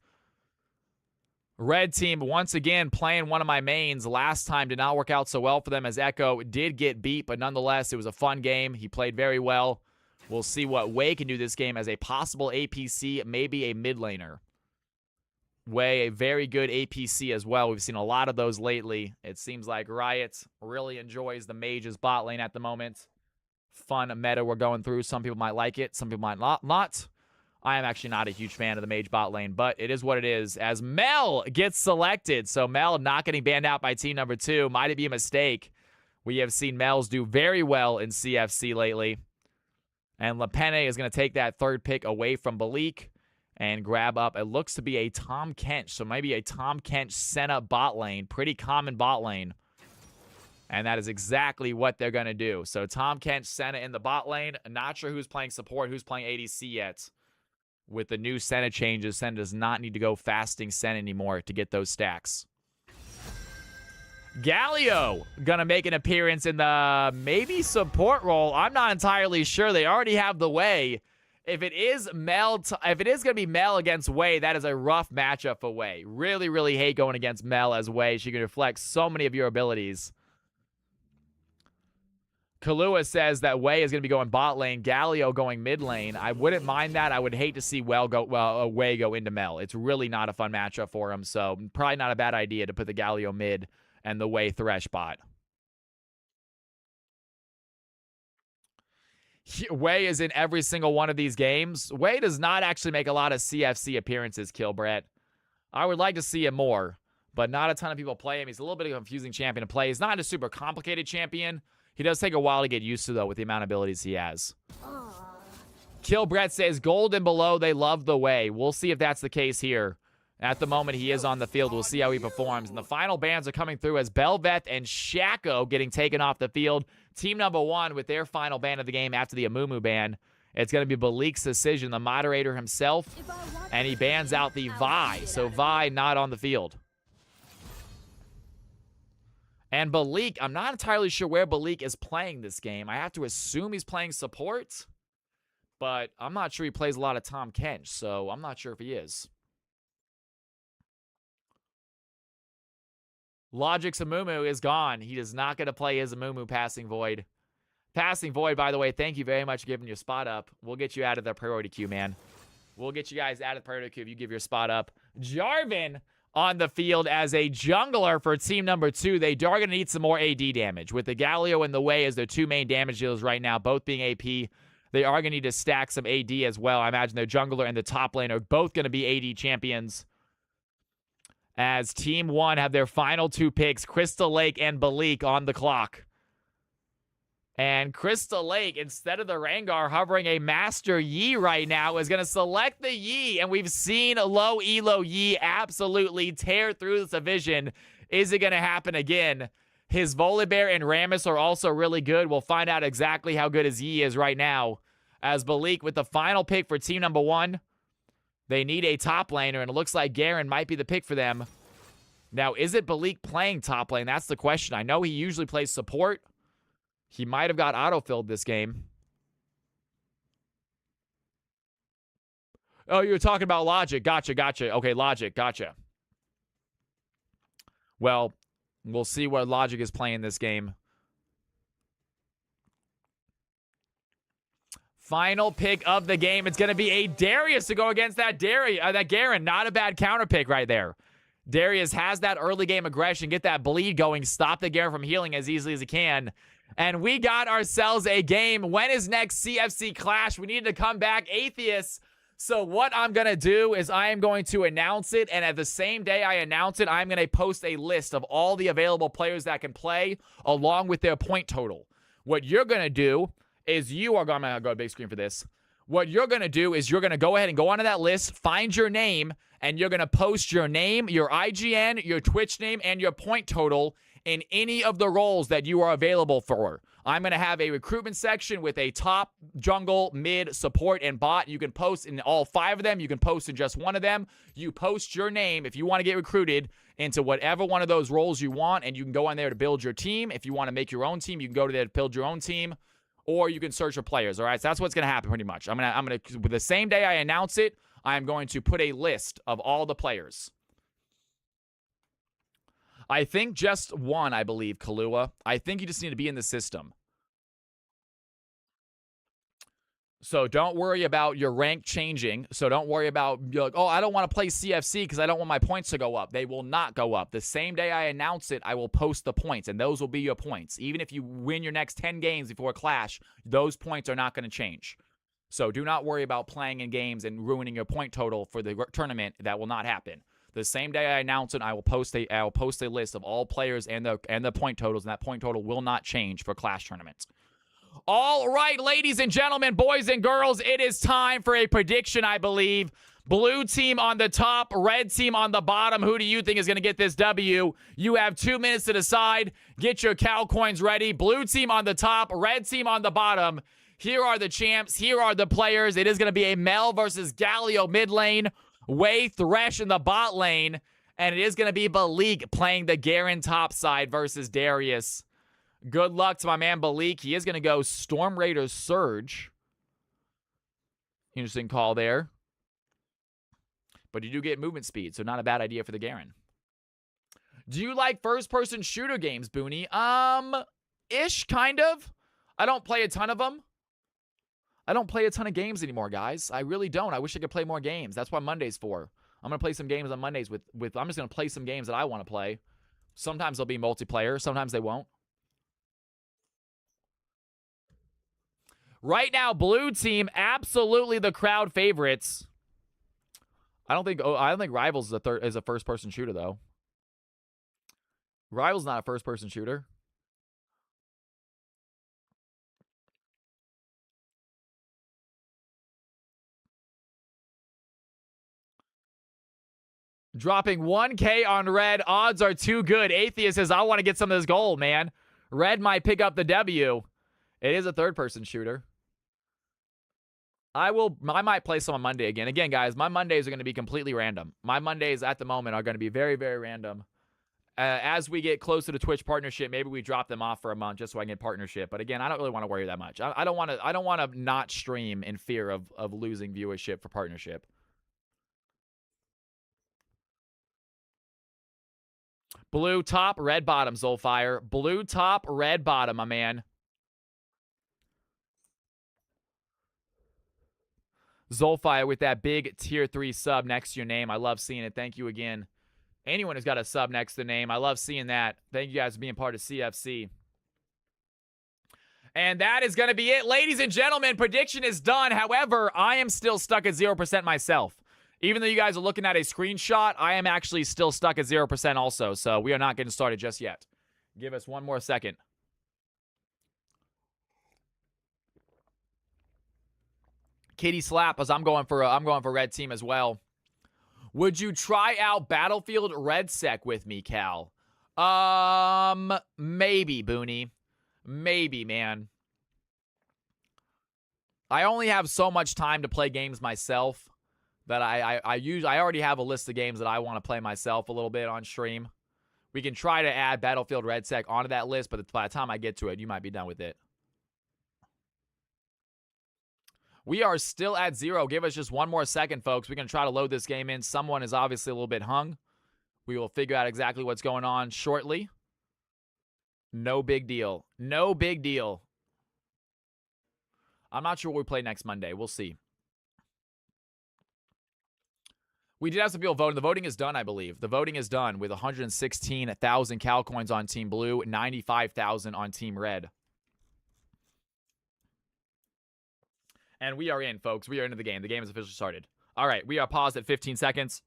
Red team, once again, playing one of my mains. Last time did not work out so well for them as Echo did get beat, but nonetheless, it was a fun game. He played very well. We'll see what Wei can do this game as a possible APC, maybe a mid laner. Wei, a very good APC as well. We've seen a lot of those lately. It seems like Riot really enjoys the mage's bot lane at the moment. Fun meta we're going through. Some people might like it. Some people might not. I am actually not a huge fan of the mage bot lane, but it is what it is as Mel gets selected. So Mel not getting banned out by team number 2. Might it be a mistake? We have seen Mel's do very well in CFC lately. And Lepene is going to take that 3rd pick away from Balik and grab up. It looks to be a Tom Kench. So maybe a Tom Kench Senna bot lane. Pretty common bot lane. And that is exactly what they're going to do. So Tom Kench, Senna in the bot lane. Not sure who's playing support, who's playing ADC yet. With the new Senna changes, Senna does not need to go fasting Senna anymore to get those stacks. Galio gonna make an appearance in the maybe support role. I'm not entirely sure. They already have the Wei. If it is gonna be Mel against Wei, that is a rough matchup for Wei. Really, really hate going against Mel as Wei. She can reflect so many of your abilities. Kalua says that Wei is going to be going bot lane, Galio going mid lane. I wouldn't mind that. I would hate to see Wei go into Mel. It's really not a fun matchup for him, so probably not a bad idea to put the Galio mid and the Wei Thresh bot. Wei is in every single one of these games. Wei does not actually make a lot of CFC appearances, Kilbrett. I would like to see him more, but not a ton of people play him. He's a little bit of a confusing champion to play. He's not a super complicated champion. He does take a while to get used to, though, with the amount of abilities he has. Kilbrett says, gold and below, they love the Wei. We'll see if that's the case here. At the moment, he is on the field. We'll see how he performs. And the final bans are coming through as Belveth and Shaco getting taken off the field. Team number 1 with their final ban of the game after the Amumu ban. It's going to be Balik's decision, the moderator himself. And he bans out the Vi. So Vi not on the field. And Balik, I'm not entirely sure where Balik is playing this game. I have to assume he's playing support. But I'm not sure he plays a lot of Tom Kench, so I'm not sure if he is. Logic's Amumu is gone. He is not going to play his Amumu Passing Void. Passing Void, by the way, thank you very much for giving your spot up. We'll get you out of the priority queue, man. We'll get you guys out of the priority queue if you give your spot up. Jarvan on the field as a jungler for team number 2. They are going to need some more AD damage. With the Galio and the Wei as their 2 main damage dealers right now, both being AP, they are going to need to stack some AD as well. I imagine their jungler and the top lane are both going to be AD champions. As Team 1 have their final 2 picks, Crystal Lake and Balik on the clock. And Crystal Lake, instead of the Rengar hovering a Master Yi right now, is going to select the Yi. And we've seen low elo Yi absolutely tear through this division. Is it going to happen again? His Volibear and Rammus are also really good. We'll find out exactly how good his Yi is right now. As Balik with the final pick for team number 1. They need a top laner, and it looks like Garen might be the pick for them. Now, is it Balik playing top lane? That's the question. I know he usually plays support. He might have got autofilled this game. Oh, you were talking about Logic. Gotcha. Okay, Logic. Gotcha. Well, we'll see what Logic is playing this game. Final pick of the game. It's going to be a Darius to go against that Garen. Not a bad counter pick right there. Darius has that early game aggression. Get that bleed going. Stop the Garen from healing as easily as he can. And we got ourselves a game. When is next CFC Clash? We need to come back, Atheists. So what I'm going to do is I am going to announce it. And at the same day I announce it, I'm going to post a list of all the available players that can play along with their point total. What you're going to do is I'm going to go to big screen for this. What you're going to do is you're going to go ahead and go onto that list, find your name, and you're going to post your name, your IGN, your Twitch name, and your point total in any of the roles that you are available for. I'm going to have a recruitment section with a top, jungle, mid, support, and bot. You can post in all 5 of them. You can post in just one of them. You post your name if you want to get recruited into whatever one of those roles you want, and you can go on there to build your team. If you want to make your own team, you can go to there to build your own team. Or you can search for players, all right? So that's what's going to happen pretty much. I'm gonna with the same day I announce it, I'm going to put a list of all the players. I think just one, I believe, Kahlua. I think you just need to be in the system. So don't worry about your rank changing. So don't worry about, you're like, oh, I don't want to play CFC because I don't want my points to go up. They will not go up. The same day I announce it, I will post the points, and those will be your points. Even if you win your next 10 games before Clash, those points are not going to change. So do not worry about playing in games and ruining your point total for the tournament. That will not happen. The same day I announce it, I will post a list of all players and the point totals, and that point total will not change for Clash tournaments. All right, ladies and gentlemen, boys and girls, it is time for a prediction, I believe. Blue team on the top, red team on the bottom. Who do you think is going to get this W? You have 2 minutes to decide. Get your cow coins ready. Blue team on the top, red team on the bottom. Here are the champs. Here are the players. It is going to be a Mel versus Galio mid lane. Way Thresh in the bot lane. And it is going to be Balik playing the Garen top side versus Darius. Good luck to my man Balik. He is going to go Storm Raiders Surge. Interesting call there. But you do get movement speed, so not a bad idea for the Garen. Do you like first-person shooter games, Booney? Ish, kind of. I don't play a ton of them. I don't play a ton of games anymore, guys. I really don't. I wish I could play more games. That's what Monday's for. I'm going to play some games on Mondays with I'm just going to play some games that I want to play. Sometimes they'll be multiplayer. Sometimes they won't. Right now, blue team, absolutely the crowd favorites. I don't think Rivals is a first-person shooter, though. Rivals not a first-person shooter. Dropping 1K on red. Odds are too good. Atheist says, I want to get some of this gold, man. Red might pick up the W. It is a third-person shooter. I might play some on Monday again. Again, guys, my Mondays are going to be completely random. My Mondays at the moment are going to be very, very random. As we get closer to Twitch partnership, maybe we drop them off for a month just so I can get partnership. But again, I don't really want to worry that much. I don't want to not stream in fear of losing viewership for partnership. Blue top, red bottom, Zolfire. Blue top, red bottom, my man. Zolfire with that big tier 3 sub next to your name. I love seeing it. Thank you again. Anyone who's got a sub next to the name, I love seeing that. Thank you guys for being part of CFC. And that is going to be it. Ladies and gentlemen, prediction is done. However, I am still stuck at 0% myself. Even though you guys are looking at a screenshot, I am actually still stuck at 0% also. So we are not getting started just yet. Give us one more second. Kitty slap as I'm going for red team as well. Would you try out Battlefield Red Sec with me, Cal? Maybe, Booney. Maybe, man. I only have so much time to play games myself that I already have a list of games that I want to play myself a little bit on stream. We can try to add Battlefield Red Sec onto that list, but by the time I get to it, you might be done with it. We are still at 0. Give us just one more second, folks. We're going to try to load this game in. Someone is obviously a little bit hung. We will figure out exactly what's going on shortly. No big deal. No big deal. I'm not sure what we play next Monday. We'll see. We did have some people voting. The voting is done, I believe. The voting is done with 116,000 Cal coins on Team Blue, 95,000 on Team Red. And we are in, folks. We are into the game. The game has officially started. All right, we are paused at 15 seconds.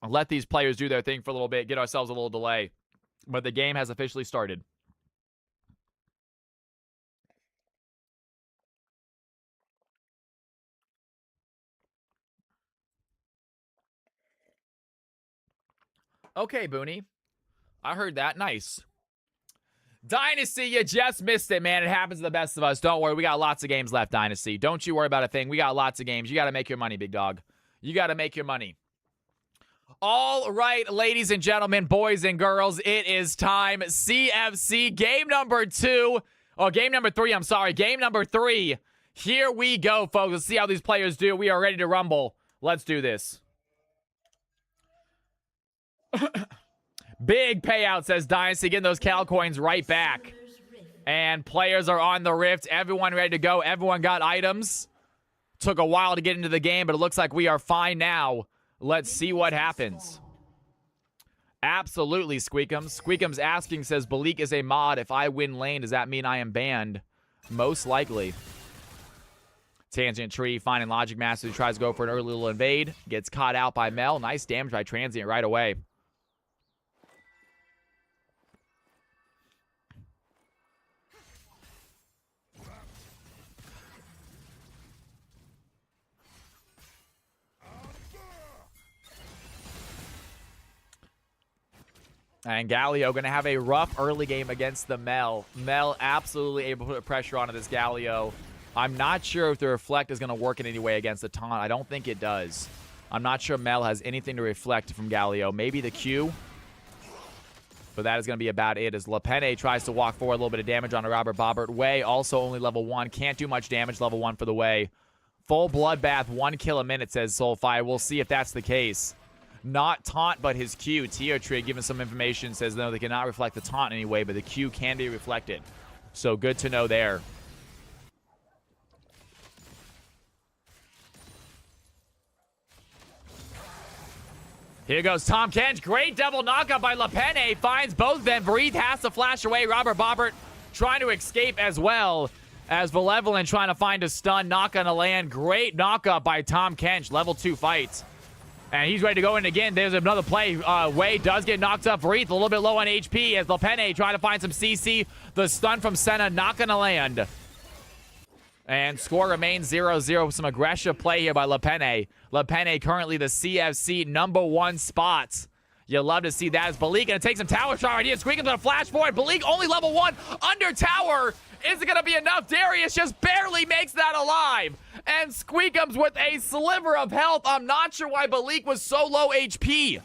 Let these players do their thing for a little bit. Get ourselves a little delay. But the game has officially started. Okay, Booney. I heard that. Nice. Dynasty, you just missed it, man. It happens to the best of us. Don't worry. We got lots of games left, Dynasty. Don't you worry about a thing. We got lots of games. You got to make your money, big dog. You got to make your money. All right, ladies and gentlemen, boys and girls, it is time. CFC game number 2. Oh, game number 3. I'm sorry. Game number 3. Here we go, folks. Let's see how these players do. We are ready to rumble. Let's do this. Big payout, says Dynasty. Getting those Cal coins right back. And players are on the Rift. Everyone ready to go. Everyone got items. Took a while to get into the game, but it looks like we are fine now. Let's see what happens. Absolutely, Squeakums. Squeakums asking, says, Balik is a mod. If I win lane, does that mean I am banned? Most likely. Tangent Tree finding Logic Master, who tries to go for an early little invade. Gets caught out by Mel. Nice damage by Transient right away. And Galio going to have a rough early game against the Mel. Mel absolutely able to put pressure onto this Galio. I'm not sure if the Reflect is going to work in any way against the Taunt. I don't think it does. I'm not sure Mel has anything to reflect from Galio. Maybe the Q. But that is going to be about it as Lepene tries to walk forward. A little bit of damage on Robert Bobbert. Way also only level 1. Can't do much damage level 1 for the Way. Full Bloodbath, 1 kill a minute, says Soulfire. We'll see if that's the case. Not taunt, but his Q. Teotrig giving some information, says no, they cannot reflect the taunt anyway, but the Q can be reflected. So good to know there. Here goes Tom Kench. Great double knockout by Lepene. Finds both of them. Breathe has to flash away. Robert Bobbert trying to escape as well as Malevolent trying to find a stun. Knock on the land. Great knockup by Tom Kench. Level 2 fights. And he's ready to go in again. There's another play. Way does get knocked up. Wreath a little bit low on HP as Lepene trying to find some CC. The stun from Senna not going to land. And score remains 0-0. Some aggressive play here by Lepene. Lepene currently the CFC #1 spots. You'll love to see that as Balik going to take some tower shot right here. Squeaking's going to flash forward. Balik only level 1 under tower. Is it going to be enough? Darius just barely makes that alive. And Squeakums with a sliver of health. I'm not sure why Balik was so low HP.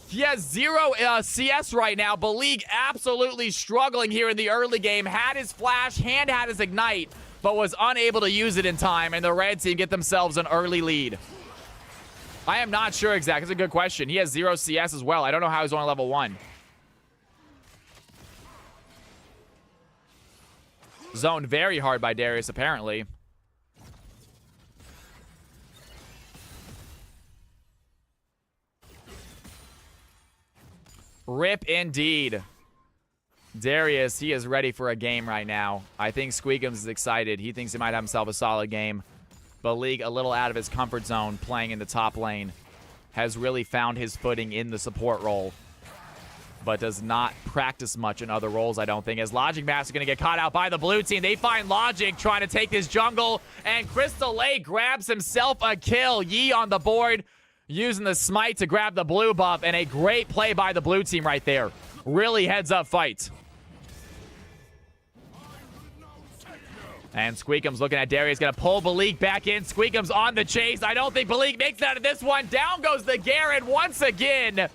He has 0 CS right now. Balik absolutely struggling here in the early game. Had his flash, had his ignite, but was unable to use it in time. And the red team get themselves an early lead. I am not sure exactly. It's a good question. He has 0 CS as well. I don't know how he's only level 1. Zoned very hard by Darius, apparently. Rip indeed. Darius, he is ready for a game right now. I think Squeakums is excited. He thinks he might have himself a solid game. But League a little out of his comfort zone playing in the top lane. Has really found his footing in the support role. But does not practice much in other roles, I don't think. As Logic Master going to get caught out by the blue team. They find Logic trying to take this jungle. And Crystal Lake grabs himself a kill. Yi on the board using the smite to grab the blue buff. And a great play by the blue team right there. Really heads up fight. And Squeakums looking at Darius. Going to pull Balik back in. Squeakums on the chase. I don't think Balik makes it out of this one. Down goes the Garen once again.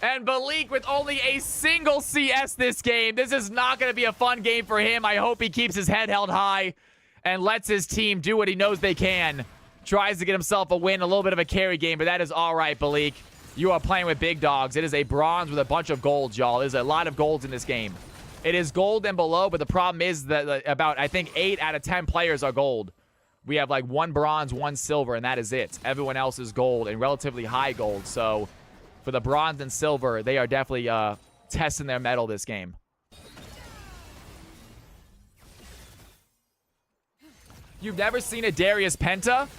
And Balik with only a single CS this game. This is not going to be a fun game for him. I hope he keeps his head held high and lets his team do what he knows they can. Tries to get himself a win, a little bit of a carry game, but that is all right, Balik. You are playing with big dogs. It is a bronze with a bunch of golds, y'all. There's a lot of golds in this game. It is gold and below, but the problem is that about, I think, 8 out of 10 players are gold. We have like 1 bronze, 1 silver, and that is it. Everyone else is gold and relatively high gold, so for the bronze and silver, they are definitely testing their mettle this game. You've never seen a Darius Penta?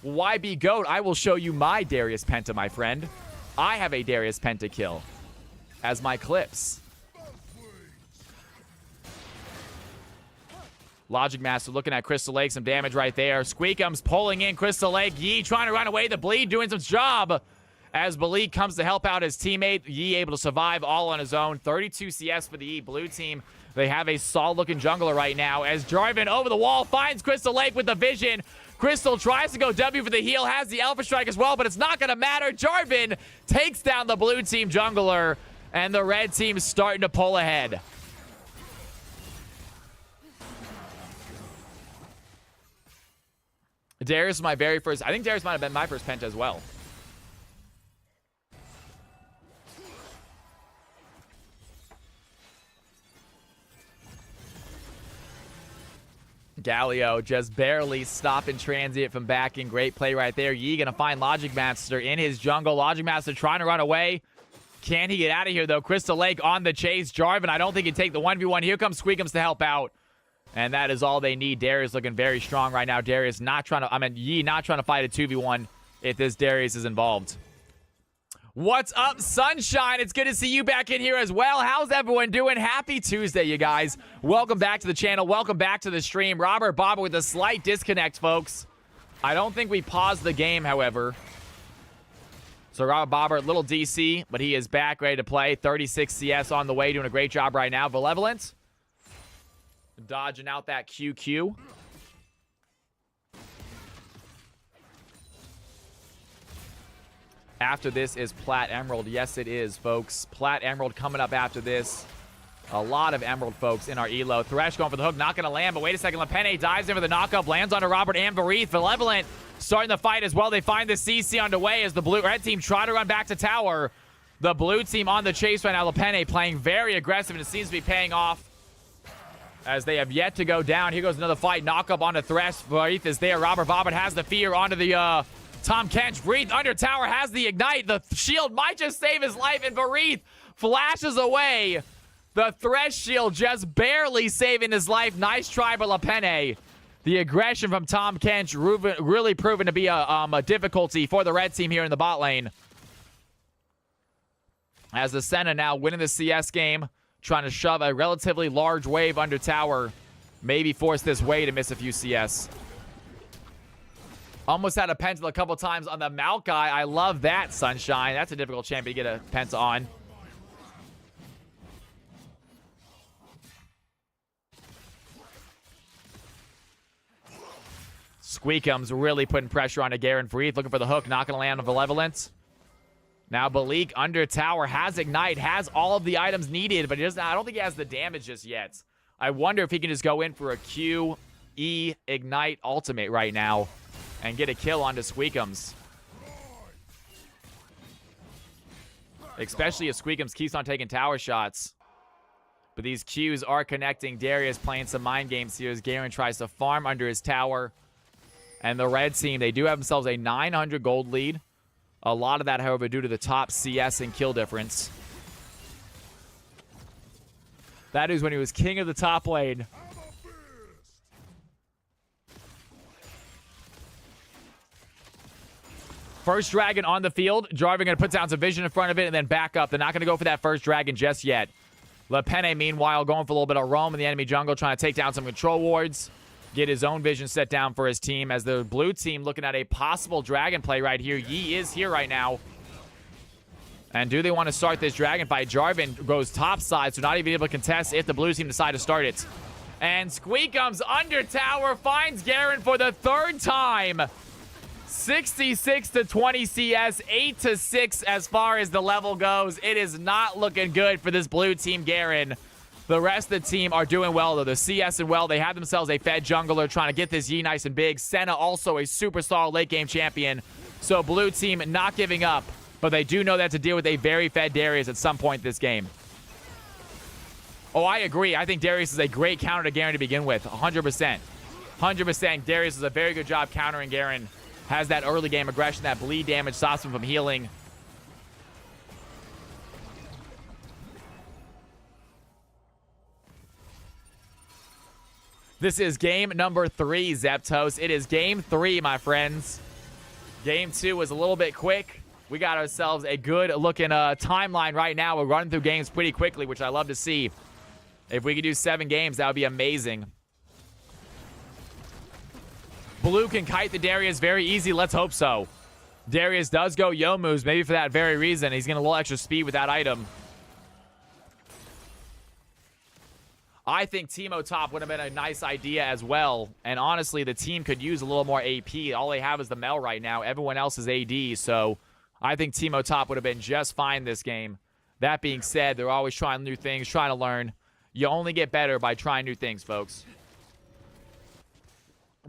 Why be GOAT? I will show you my Darius Penta, my friend. I have a Darius Penta kill as my clips. Logic Master looking at Crystal Lake. Some damage right there. Squeakums pulling in Crystal Lake. Yi trying to run away. The bleed doing some job. As Balik comes to help out his teammate, Yi able to survive all on his own. 32 CS for the Yi blue team. They have a solid-looking jungler right now. As Jarvan over the wall finds Crystal Lake with the vision. Crystal tries to go W for the heal, has the Alpha Strike as well, but it's not going to matter. Jarvan takes down the blue team jungler, and the red team's starting to pull ahead. Darius was my very first. I think Darius might have been my first Penta as well. Galio just barely stopping transient from backing. Great play right there. Yi gonna find Logic Master in his jungle. Logic Master trying to run away. Can he get out of here, though? Crystal Lake on the chase. Jarvan, I don't think he'd take the 1v1. Here comes Squeakums to help out. And that is all they need. Darius looking very strong right now. Darius not trying to, Yi not trying to fight a 2v1 if this Darius is involved. What's up, Sunshine? It's good to see you back in here as well. How's everyone doing? Happy Tuesday, you guys. Welcome back to the channel. Welcome back to the stream. Robert Bobber with a slight disconnect, folks. I don't think we paused the game, however. So Robert Bobber, little DC, but he is back, ready to play. 36 CS on the way, doing a great job right now. Malevolent, dodging out that QQ. After this is Plat Emerald. Yes, it is, folks. Plat Emerald coming up after this. A lot of Emerald, folks, in our elo. Thresh going for the hook, not going to land, but wait a second. Lepene dives in for the knockup, lands onto Robert and Varith. Malevolent starting the fight as well. They find the CC on the way as the red team try to run back to tower. The blue team on the chase right now. Lepene playing very aggressive, and it seems to be paying off as they have yet to go down. Here goes another fight. Knockup onto Thresh. Varith is there. Robert Bobbitt has the fear onto the Tom Kench. Varith under tower has the ignite. The shield might just save his life, and Varith flashes away. The Thresh shield just barely saving his life. Nice try by Lepene. The aggression from Tom Kench really proven to be a difficulty for the red team here in the bot lane. As the Senna now winning the CS game, trying to shove a relatively large wave under tower. Maybe force this way to miss a few CS. Almost had a penta a couple times on the Maokai. I love that, Sunshine. That's a difficult champion to get a penta on. Squeakums really putting pressure on Garen. Varith looking for the hook. Not going to land on Malevolence. Now Balik under tower has ignite. Has all of the items needed. But he doesn't, I don't think he has the damage just yet. I wonder if he can just go in for a Q, E, ignite ultimate right now. And get a kill onto Squeakums. Especially if Squeakums keeps on taking tower shots. But these Qs are connecting. Darius playing some mind games here as Garen tries to farm under his tower. And the red team, they do have themselves a 900 gold lead. A lot of that, however, due to the top CS and kill difference. That is when he was king of the top lane. First dragon on the field. Jarvan going to put down some vision in front of it and then back up. They're not going to go for that first dragon just yet. Lepene, meanwhile, going for a little bit of roam in the enemy jungle, trying to take down some control wards. Get his own vision set down for his team as the blue team looking at a possible dragon play right here. Yi is here right now. And do they want to start this dragon fight? Jarvan goes topside, so not even able to contest if the blue team decide to start it. And Squeakums under tower finds Garen for the third time. 66 to 20 CS, 8 to 6 as far as the level goes. It is not looking good for this blue team, Garen. The rest of the team are doing well, though. The CS and well, they have themselves a fed jungler trying to get this Yi nice and big. Senna also a super solid late game champion. So blue team not giving up, but they do know that to deal with a very fed Darius at some point this game. Oh, I agree. I think Darius is a great counter to Garen to begin with. 100%. 100%. Darius does a very good job countering Garen. Has that early game aggression, that bleed damage, stops him from healing. This is game number 3, Zeptos. It is game 3, my friends. Game 2 was a little bit quick. We got ourselves a good-looking timeline right now. We're running through games pretty quickly, which I love to see. If we could do 7 games, that would be amazing. Blue can kite the Darius very easy. Let's hope so. Darius does go yo moves, maybe for that very reason. He's getting a little extra speed with that item. I think Teemo top would have been a nice idea as well. And honestly, the team could use a little more AP. All they have is the Mel right now. Everyone else is AD. So I think Teemo top would have been just fine this game. That being said, they're always trying new things, trying to learn. You only get better by trying new things, folks.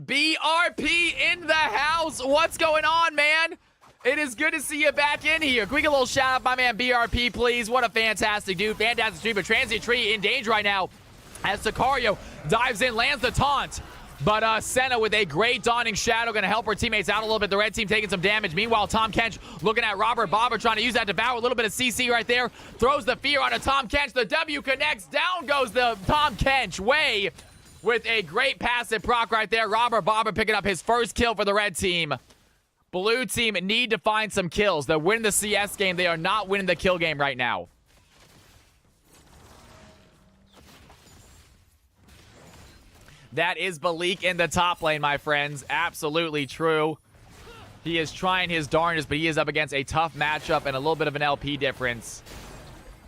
BRP in the house. What's going on, man? It is good to see you back in here. Can we get a little shout out, my man BRP, please? What a fantastic dude. Fantastic stream, but Transient Tree in danger right now. As Sicario dives in, lands the taunt. But Senna with a great Dawning Shadow, going to help her teammates out a little bit. The red team taking some damage. Meanwhile, Tom Kench looking at Robert Bobber, trying to use that Devour. A little bit of CC right there. Throws the fear onto Tom Kench. The W connects. Down goes the Tom Kench. Way with a great passive proc right there. Robert Bobber picking up his first kill for the red team. Blue team need to find some kills. They're winning the CS game. They are not winning the kill game right now. That is Balik in the top lane, my friends. Absolutely true. He is trying his darndest, but he is up against a tough matchup and a little bit of an LP difference.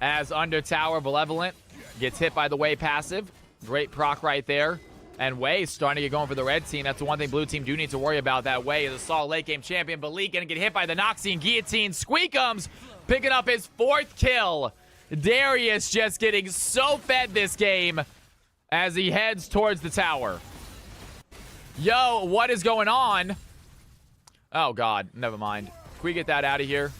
As under tower, Malevolent gets hit by the Way passive. Great proc right there. And Way starting to get going for the red team. That's the one thing blue team do need to worry about. That Way is a solid late game champion. Balik gonna get hit by the Noxian Guillotine. Squeakums picking up his 4th kill. Darius just getting so fed this game as he heads towards the tower. Yo, what is going on? Oh, God. Never mind. Can we get that out of here?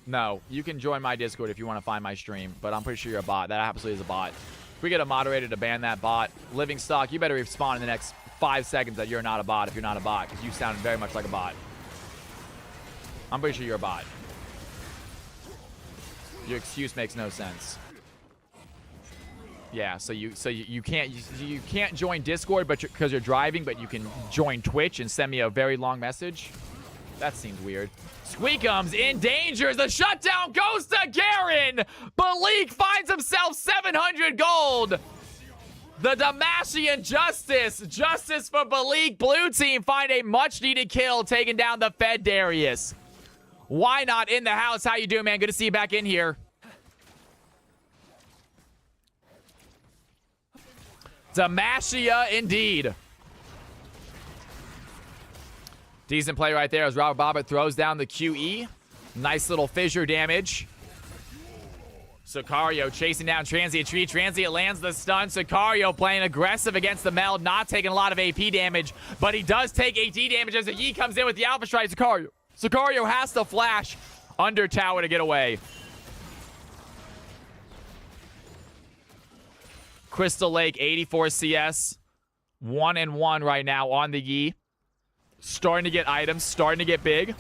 No. You can join my Discord if you want to find my stream, but I'm pretty sure you're a bot. That absolutely is a bot. If we get a moderator to ban that bot, Living Stock, you better respond in the next 5 seconds that you're not a bot if you're not a bot, because you sound very much like a bot. I'm pretty sure you're a bot. Your excuse makes no sense. Yeah, so you can't join Discord, but because you're driving, but you can join Twitch and send me a very long message. That seems weird. Squeakums in danger. The shutdown goes to Garen. Balik finds himself 700 gold. The Damashian Justice. Justice for Balik. Blue team find a much-needed kill, taking down the Fed Darius. Why not in the house? How you doing, man? Good to see you back in here. Damashia indeed. Decent play right there as Robert Bobbitt throws down the QE. Nice little fissure damage. Sicario chasing down Transient Tree. Transient lands the stun. Sicario playing aggressive against the Meld, not taking a lot of AP damage, but he does take AD damage as the Yi comes in with the Alpha Strike. Sicario has to flash under tower to get away. Crystal Lake, 84 CS. 1-1 right now on the Yi. Starting to get items, starting to get big.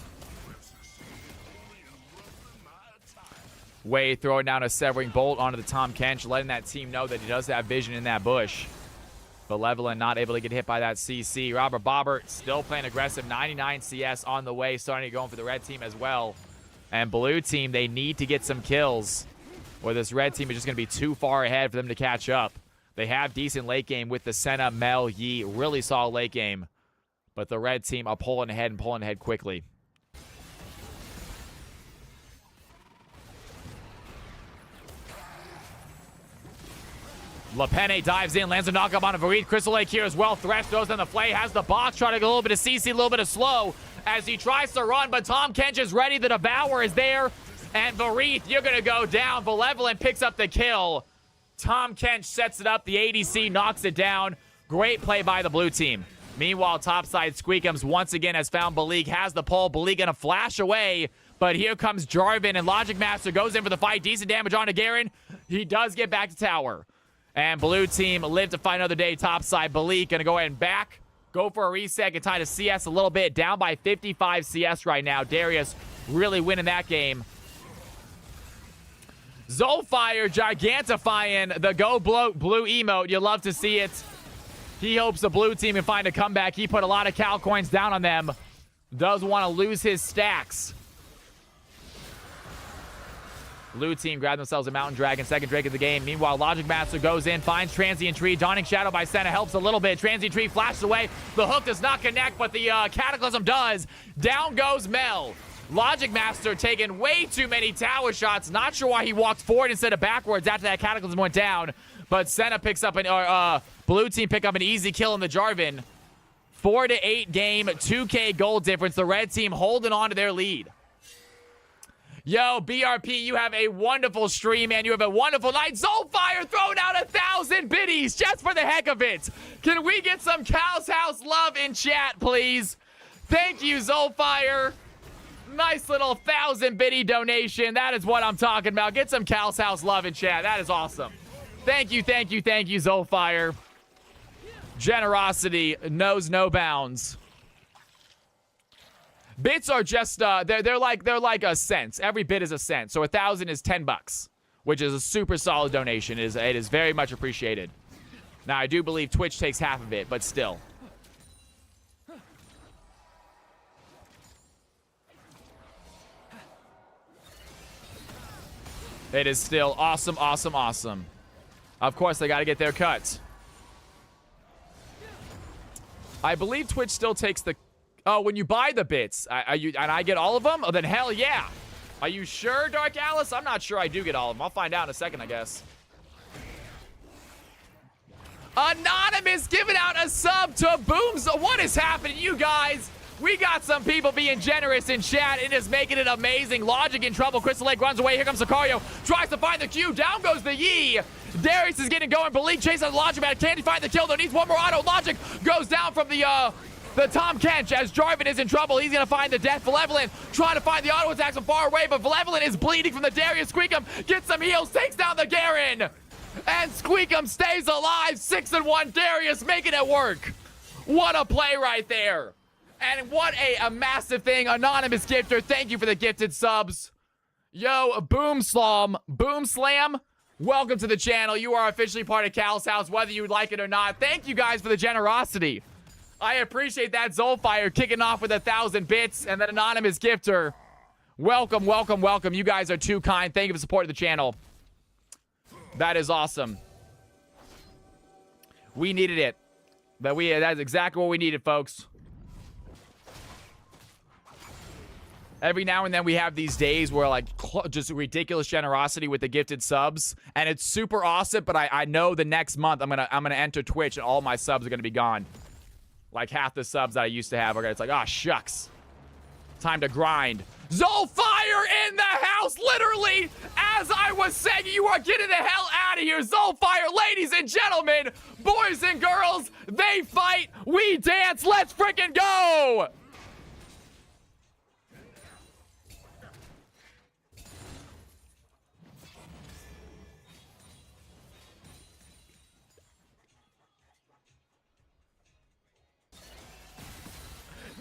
Way throwing down a Severing Bolt onto the Tom Kench, letting that team know that he does have vision in that bush. Malevolent not able to get hit by that CC. Robert Bobber still playing aggressive. 99 CS on the way, starting to go for the red team as well. And blue team, they need to get some kills, or this red team is just going to be too far ahead for them to catch up. They have decent late game with the Senna, Mel, Yi. Really solid late game. But the red team are pulling ahead and pulling ahead quickly. LePenne dives in, lands a knockup on a Vareed. Crystal Lake here as well. Thresh throws down the flay, has the box, trying to get a little bit of CC, a little bit of slow as he tries to run, but Tom Kench is ready. The Devour is there, and Vareed, you're going to go down. Malevolent picks up the kill. Tom Kench sets it up. The ADC knocks it down. Great play by the blue team. Meanwhile, topside Squeakums once again has found Balik, has the pull. Balik gonna flash away, but here comes Jarvan, and Logic Master goes in for the fight. Decent damage onto Garen. He does get back to tower. And blue team live to fight another day. Topside, Balik gonna go ahead and back. Go for a reset, get tied to CS a little bit. Down by 55 CS right now. Darius really winning that game. Zolfire gigantifying the Go Blue emote. You love to see it. He hopes the blue team can find a comeback. He put a lot of Cal coins down on them. Does want to lose his stacks. Blue team grab themselves a Mountain Dragon, second Drake of the game. Meanwhile, Logic Master goes in, finds Transient Tree. Dawning Shadow by Senna helps a little bit. Transient Tree flashes away. The hook does not connect, but the Cataclysm does. Down goes Mel. Logic Master taking way too many tower shots. Not sure why he walked forward instead of backwards after that Cataclysm went down. But Senna picks up an, blue team pick up an easy kill in the Jarvan. 4-8 game, 2K gold difference. The red team holding on to their lead. Yo, BRP, you have a wonderful stream, man. You have a wonderful night. Zolfire throwing out 1,000 biddies just for the heck of it. Can we get some Cal's House love in chat, please? Thank you, Zolfire. Nice little 1,000 biddy donation. That is what I'm talking about. Get some Cal's House love in chat. That is awesome. Thank you, Zolfire. Generosity knows no bounds. Bits are just they're like a cent. Every bit is a cent. So 1,000 is $10, which is a super solid donation. It is very much appreciated. Now I do believe Twitch takes half of it, but still. It is still awesome, awesome, awesome. Of course, they got to get their cut. I believe Twitch still takes the... Oh, when you buy the bits, and I get all of them? Oh, then hell yeah. Are you sure, Dark Alice? I'm not sure I do get all of them. I'll find out in a second, I guess. Anonymous giving out a sub to Booms. What is happening, you guys? We got some people being generous in chat. It is making it amazing. Logic in trouble. Crystal Lake runs away. Here comes Sicario. Tries to find the Q. Down goes the Yee. Darius is getting going. Balik chases Logic back. Can't he find the kill, though? Needs one more auto. Logic goes down from the Tom Kench as Jarvan is in trouble. He's going to find the death. Malevolent trying to find the auto attacks from far away, but Malevolent is bleeding from the Darius. Squeakum gets some heals. Takes down the Garen. And Squeakum stays alive. 6-1 Darius making it work. What a play right there. And what a massive thing. Anonymous Gifter, thank you for the gifted subs. Yo, Boom Slam, welcome to the channel. You are officially part of Cal's house, whether you like it or not. Thank you guys for the generosity. I appreciate that. Zolfire kicking off with 1,000 bits, and that Anonymous Gifter. Welcome, welcome, welcome. You guys are too kind. Thank you for supporting the channel. That is awesome. We needed it. That's exactly what we needed, folks. Every now and then we have these days where like just ridiculous generosity with the gifted subs, and it's super awesome. But I know the next month I'm gonna enter Twitch and all my subs are gonna be gone. Like half the subs that I used to have are gonna. It's like, oh shucks, time to grind. Zolfire in the house, literally as I was saying. You are getting the hell out of here, Zolfire, ladies and gentlemen, boys and girls. They fight, we dance. Let's freaking go.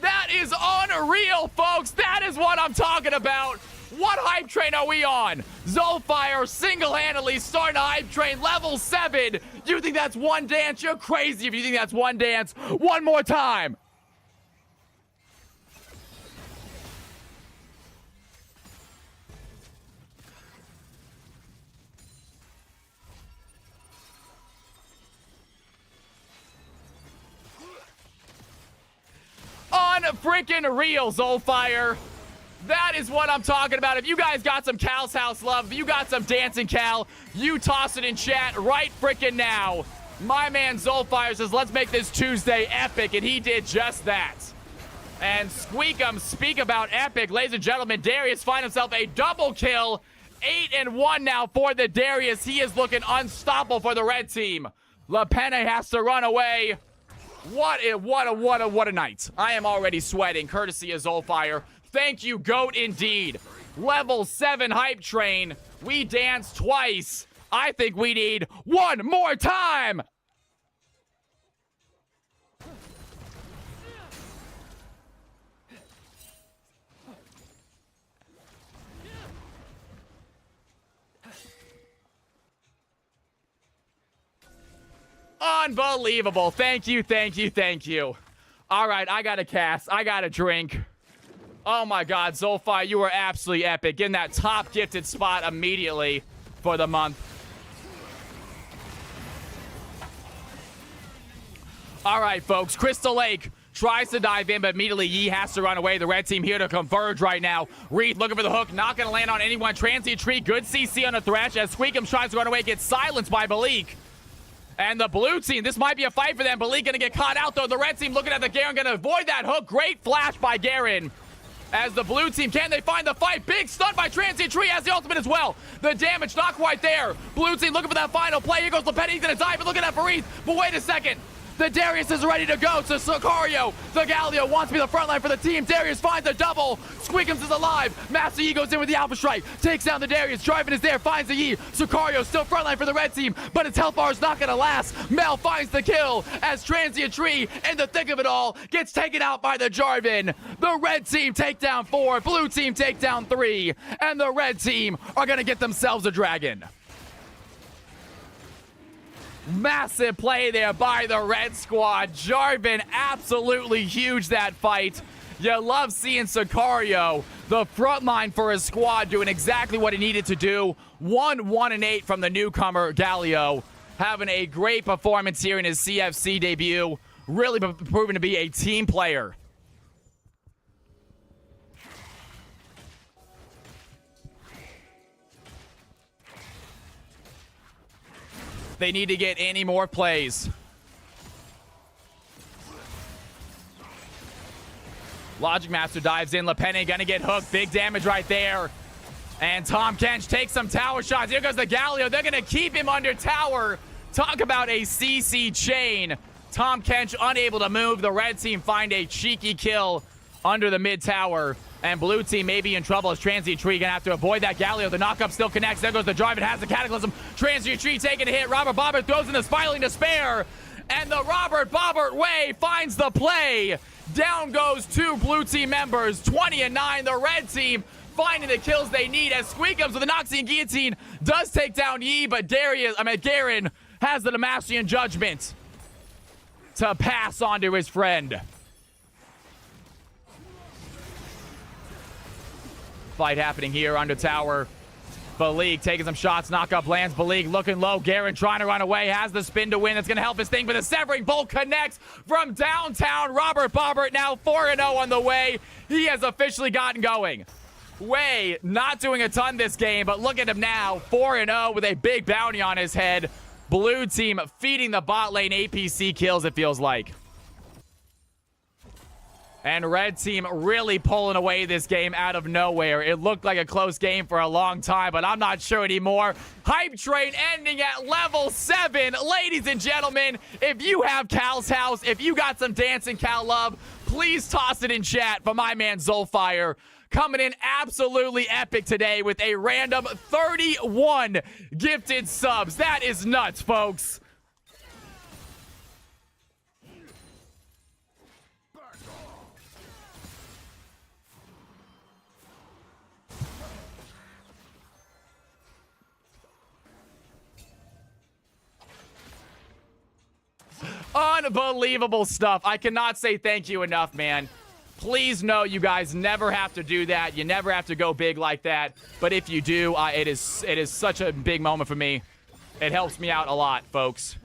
That is unreal, folks. That is what I'm talking about. What hype train are we on? Zolfire single-handedly starting a hype train, level 7. You think that's one dance? You're crazy if you think that's one dance. One more time. Unfreaking real, Zolfire. That is what I'm talking about. If you guys got some Cal's House love, if you got some dancing Cal, you toss it in chat right freaking now. My man Zolfire says, let's make this Tuesday epic, and he did just that. And Squeakum, speak about epic. Ladies and gentlemen, Darius finds himself a double kill. 8-1 now for the Darius. He is looking unstoppable for the red team. LaPenne has to run away. What a night. I am already sweating, courtesy of Zolfire. Thank you, GOAT, indeed. Level 7 hype train. We danced twice. I think we need one more time. Unbelievable. Thank you, thank you, thank you. All right, I got a cast. I got a drink. Oh my God, Zolfire, you were absolutely epic. Getting that top gifted spot immediately for the month. All right, folks. Crystal Lake tries to dive in, but immediately Yee has to run away. The red team here to converge right now. Reed looking for the hook. Not going to land on anyone. Transient Tree. Good CC on the Thresh as Squeakum tries to run away. Gets silenced by Balik. And the blue team, this might be a fight for them. Balik going to get caught out, though. The red team looking at the Garen, going to avoid that hook. Great flash by Garen. As the blue team, can they find the fight? Big stun by Transient Tree, has the ultimate as well. The damage not quite there. Blue team looking for that final play. Here goes LaPenne, he's going to dive and looking at Fareed. But wait a second. The Darius is ready to go. So Sicario, the Galio wants to be the front line for the team. Darius finds a double. Squeakums is alive. Master Yi goes in with the Alpha Strike. Takes down the Darius. Jarvan is there. Finds the Yi. Sicario still front line for the red team, but his health bar is not going to last. Mel finds the kill as Transient Tree, in the thick of it all, gets taken out by the Jarvan. The red team take down 4. Blue team take down 3. And the red team are going to get themselves a dragon. Massive play there by the red squad. Jarvan absolutely huge that fight. You love seeing Sicario, the front line for his squad, doing exactly what he needed to do. 1-1-8 from the newcomer Galio, having a great performance here in his CFC debut. Really proven to be a team player. They need to get any more plays. Logic Master dives in. Lepene gonna get hooked. Big damage right there. And Tom Kench takes some tower shots. Here goes the Galio. They're gonna keep him under tower. Talk about a CC chain. Tom Kench unable to move. The red team find a cheeky kill under the mid tower. And blue team may be in trouble as Transient Tree gonna have to avoid that Galio. The knockup still connects. There goes the drive. It has the Cataclysm. Transient Tree taking a hit. Robert Bobbert throws in the Spiraling Despair. And the Robert Bobbert way finds the play. Down goes 2 blue team members. 20-9. The red team finding the kills they need as Squeakums with the Noxian Guillotine does take down Yi, but Garen has the Demacian Judgment to pass on to his friend. Fight happening here under tower. Balik taking some shots. Knockup lands. Balik looking low. Garen trying to run away. Has the spin to win. That's going to help his thing. But the Severing Bolt connects from downtown. Robert Bobbert now 4-0 on the way. He has officially gotten going. Way not doing a ton this game, but look at him now. 4-0 with a big bounty on his head. Blue team feeding the bot lane APC kills, it feels like. And red team really pulling away this game out of nowhere. It looked like a close game for a long time, but I'm not sure anymore. Hype train ending at level 7. Ladies and gentlemen, if you have Cal's house, if you got some dancing Cal love, please toss it in chat for my man Zolfire. Coming in absolutely epic today with a random 31 gifted subs. That is nuts, folks. Unbelievable stuff. I cannot say thank you enough, man. Please know you guys never have to do that. You never have to go big like that. But if you do, it is such a big moment for me. It helps me out a lot, folks.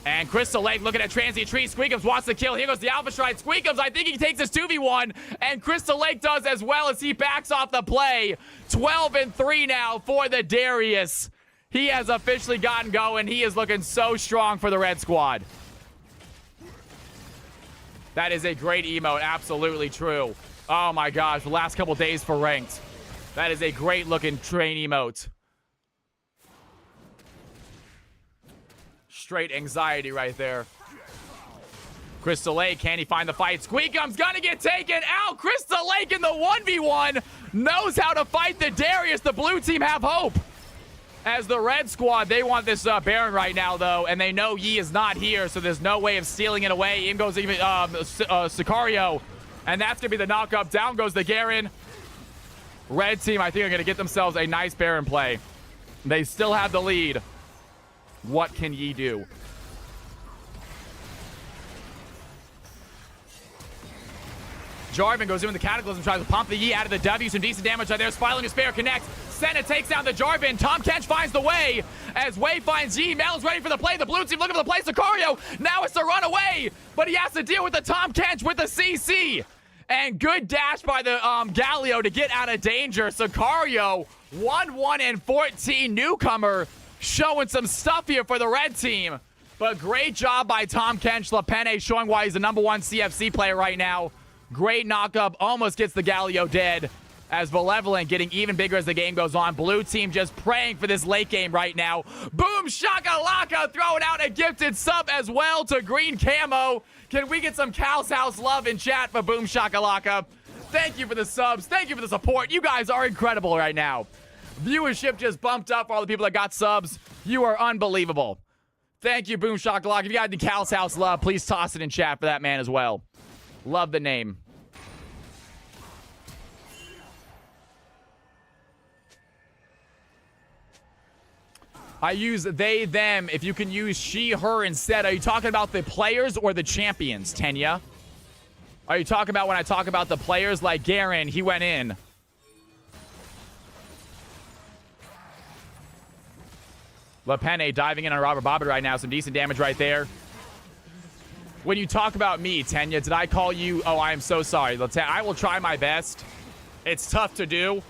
And Crystal Lake looking at Transient Tree. Squeakums wants the kill. Here goes the Alpha Strike. Squeakums, I think he takes his 2v1. And Crystal Lake does as well as he backs off the play. 12-3 now for the Darius. He has officially gotten going. He is looking so strong for the red squad. That is a great emote. Absolutely true. Oh my gosh. The last couple days for ranked. That is a great looking train emote. Straight anxiety right there. Crystal Lake, can he find the fight? Squeakum's gonna get taken out. Crystal Lake in the 1v1 knows how to fight the Darius. The blue team have hope. As the red squad, they want this Baron right now, though, and they know Yi is not here, so there's no way of stealing it away. In goes even Sicario, and that's going to be the knock-up. Down goes the Garen. Red team, I think, are going to get themselves a nice Baron play. They still have the lead. What can Yi do? Jarvan goes in with the Cataclysm, tries to pump the Yi out of the W. Some decent damage right there. Spiraling Despair connects. Senna takes down the Jarvan. Tom Kench finds the Way. As Way finds Yi. Mel's ready for the play. The blue team looking for the play. Sicario now it's to run away. But he has to deal with the Tom Kench with the CC. And good dash by the Galio to get out of danger. Sicario, 1-1-14 newcomer. Showing some stuff here for the red team. But great job by Tom Kench. Lepene showing why he's the #1 CFC player right now. Great knockup. Almost gets the Galio dead. as Malevolent getting even bigger as the game goes on. Blue team just praying for this late game right now. Boom shakalaka, throwing out a gifted sub as well to Green Camo. Can we get some Cal's House love in chat for Boom shakalaka? Thank you for the subs. Thank you for the support. You guys are incredible right now. Viewership just bumped up for all the people that got subs. You are unbelievable. Thank you, Boom shakalaka. If you got any Cal's House love, please toss it in chat for that man as well. Love the name. I use they, them. If you can use she, her instead. Are you talking about the players or the champions, Tenya? Are you talking about when I talk about the players like Garen, he went in? LePenne diving in on Robert Bobbert right now. Some decent damage right there. When you talk about me, Tenya, did I call you? Oh, I am so sorry. I will try my best. It's tough to do.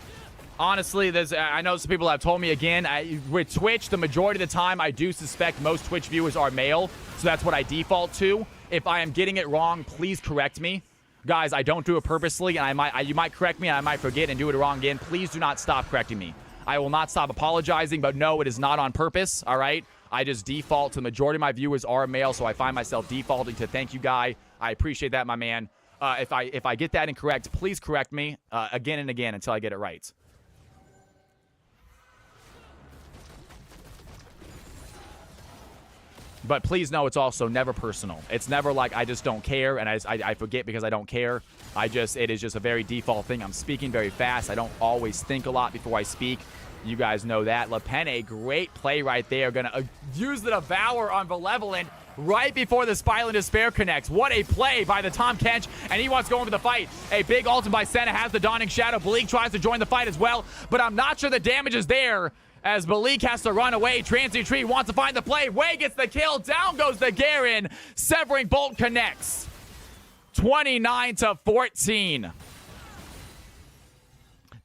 Honestly, I know some people have told me again, with Twitch, the majority of the time, I do suspect most Twitch viewers are male, so that's what I default to. If I am getting it wrong, please correct me. Guys, I don't do it purposely, and you might correct me, and I might forget and do it wrong again. Please do not stop correcting me. I will not stop apologizing, but no, it is not on purpose, all right? I just default to the majority of my viewers are male, so I find myself defaulting to thank you, guy. I appreciate that, my man. If I get that incorrect, please correct me again and again until I get it right. But please know it's also never personal. It's never like I just don't care and I forget because I don't care. It is just a very default thing. I'm speaking very fast. I don't always think a lot before I speak. You guys know that. LePenne, great play right there. Gonna use the Viwer on Malevolent right before the Spiral and Despair connects. What a play by the Tom Kench, and he wants to go in for the fight. A big ultimate by Senna has the Dawning Shadow. Bleak tries to join the fight as well, but I'm not sure the damage is there. As Malik has to run away, Transient Tree wants to find the play. Way gets the kill. Down goes the Garen. Severing Bolt connects. 29-14.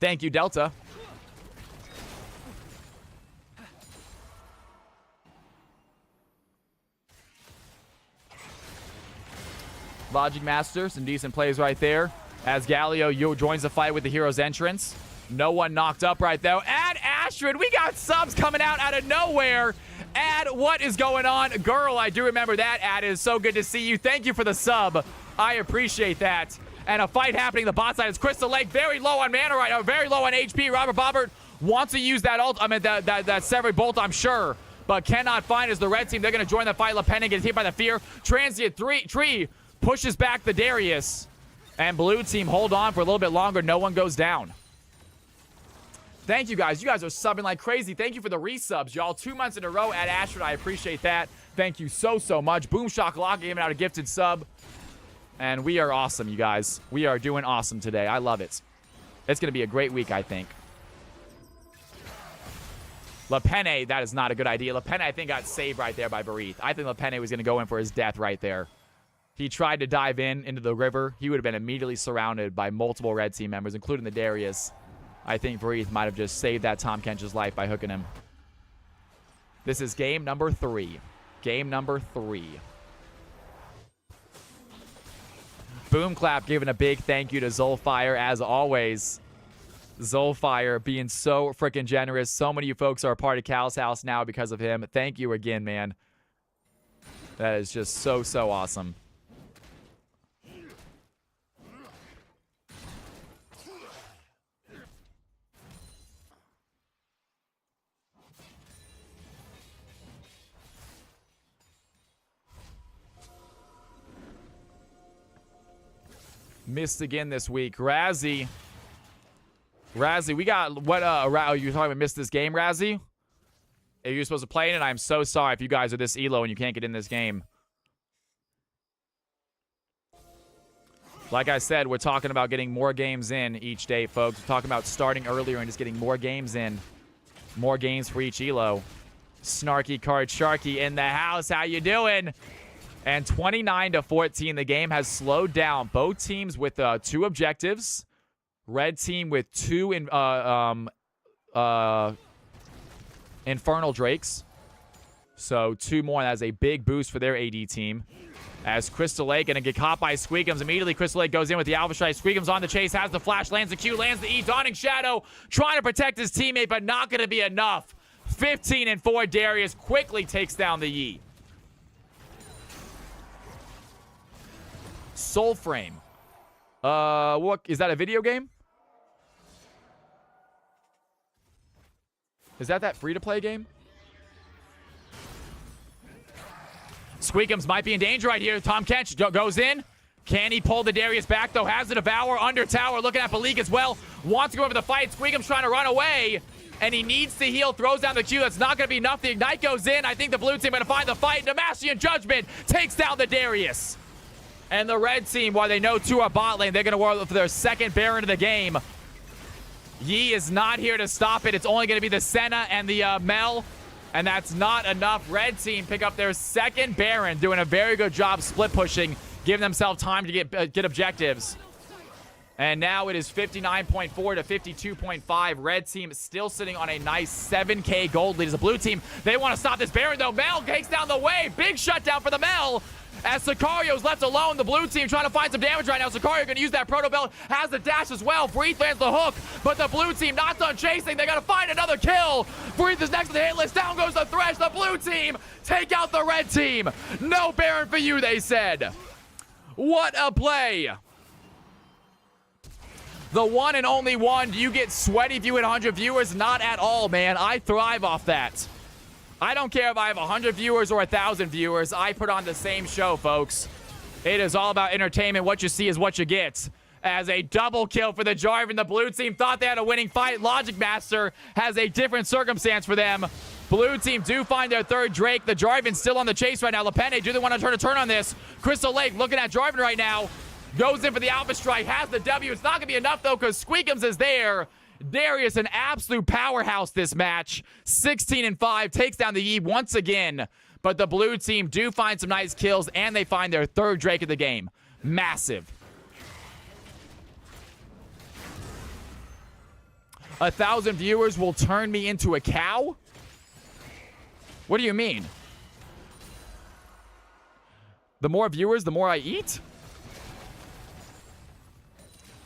Thank you, Delta. Logic Master, some decent plays right there. As Galio joins the fight with the hero's entrance. No one knocked up right though. Ad Astrid, we got subs coming out of nowhere. Ad, what is going on? Girl, I do remember that. Ad, is so good to see you. Thank you for the sub. I appreciate that. And a fight happening. The bot side is Crystal Lake, very low on mana right now, very low on HP. Robert Bobbert wants to use that ult. I mean, that Severed Bolt, I'm sure, but cannot find as the red team. They're going to join the fight. LePenne gets hit by the fear. Transient Tree pushes back the Darius. And blue team hold on for a little bit longer. No one goes down. Thank you, guys. You guys are subbing like crazy. Thank you for the resubs, y'all. 2 months in a row at Ashford. I appreciate that. Thank you so much. Boom Shakalaka giving out a gifted sub. And we are awesome, you guys. We are doing awesome today. I love it. It's going to be a great week, I think. LePenne, that is not a good idea. LePenne, I think, got saved right there by Barith. I think LePenne was going to go in for his death right there. He tried to dive into the river. He would have been immediately surrounded by multiple red team members, including the Darius. I think Barith might have just saved that Tom Kench's life by hooking him. This is game number 3. Game number 3. Boomclap giving a big thank you to Zolfire as always. Zolfire being so freaking generous. So many of you folks are a part of Cal's house now because of him. Thank you again, man. That is just so awesome. Missed again this week. Razzie, we got what? You talking about missed this game, Razzie? Are you supposed to play in it? I'm so sorry if you guys are this elo and you can't get in this game. Like I said, we're talking about getting more games in each day, folks. We're talking about starting earlier and just getting more games in. More games for each elo. Snarky Card Sharky in the house. How you doing? And 29-14, the game has slowed down. Both teams with 2 objectives. Red team with 2 Infernal Drakes. So 2 more. That's a big boost for their AD team. As Crystal Lake going to get caught by Squeakums. Immediately, Crystal Lake goes in with the Alpha Strike. Squeakums on the chase, has the flash, lands the Q, lands the E. Dawning Shadow, trying to protect his teammate, but not going to be enough. 15-4, Darius quickly takes down the Yi. Soulframe. What is that, a video game? Is that free-to-play game? Squeakums might be in danger right here. Tom Kench goes in. Can he pull the Darius back, though? Has the Devour under tower. Looking at Balik as well. Wants to go over the fight. Squeakums trying to run away. And he needs to heal. Throws down the Q. That's not going to be enough. The Ignite goes in. I think the blue team going to find the fight. Demacian Judgment takes down the Darius. And the red team, while they know 2 are bot lane, they're going to work for their second Baron of the game. Yi is not here to stop it. It's only going to be the Senna and the Mel. And that's not enough. Red team pick up their second Baron, doing a very good job split pushing, giving themselves time to get objectives. And now it is 59.4 to 52.5. Red team still sitting on a nice 7K gold lead as a blue team. They want to stop this Baron, though. Mel takes down the wave. Big shutdown for the Mel. As Sicario's left alone, the blue team trying to find some damage right now. Sicario going to use that Proto Belt, has the dash as well. Breathe lands the hook, but the blue team not done chasing. They got to find another kill. Breathe is next to the hit list. Down goes the Thresh. The blue team take out the red team. No Baron for you, they said. What a play. The one and only one. Do you get sweaty if you hit 100 viewers? Not at all, man. I thrive off that. I don't care if I have 100 viewers or 1,000 viewers. I put on the same show, folks. It is all about entertainment. What you see is what you get. As a double kill for the Jarvan. The blue team thought they had a winning fight. Logic Master has a different circumstance for them. Blue team do find their third Drake. The Jarvan still on the chase right now. Lepene, do they want to turn a turn on this? Crystal Lake looking at Jarvan right now. Goes in for the Alpha Strike. Has the W. It's not going to be enough, though, because Squeakums is there. Darius, an absolute powerhouse this match. 16-5, takes down the Yi once again. But the blue team do find some nice kills, and they find their third Drake of the game. Massive. 1,000 viewers will turn me into a cow? What do you mean? The more viewers, the more I eat?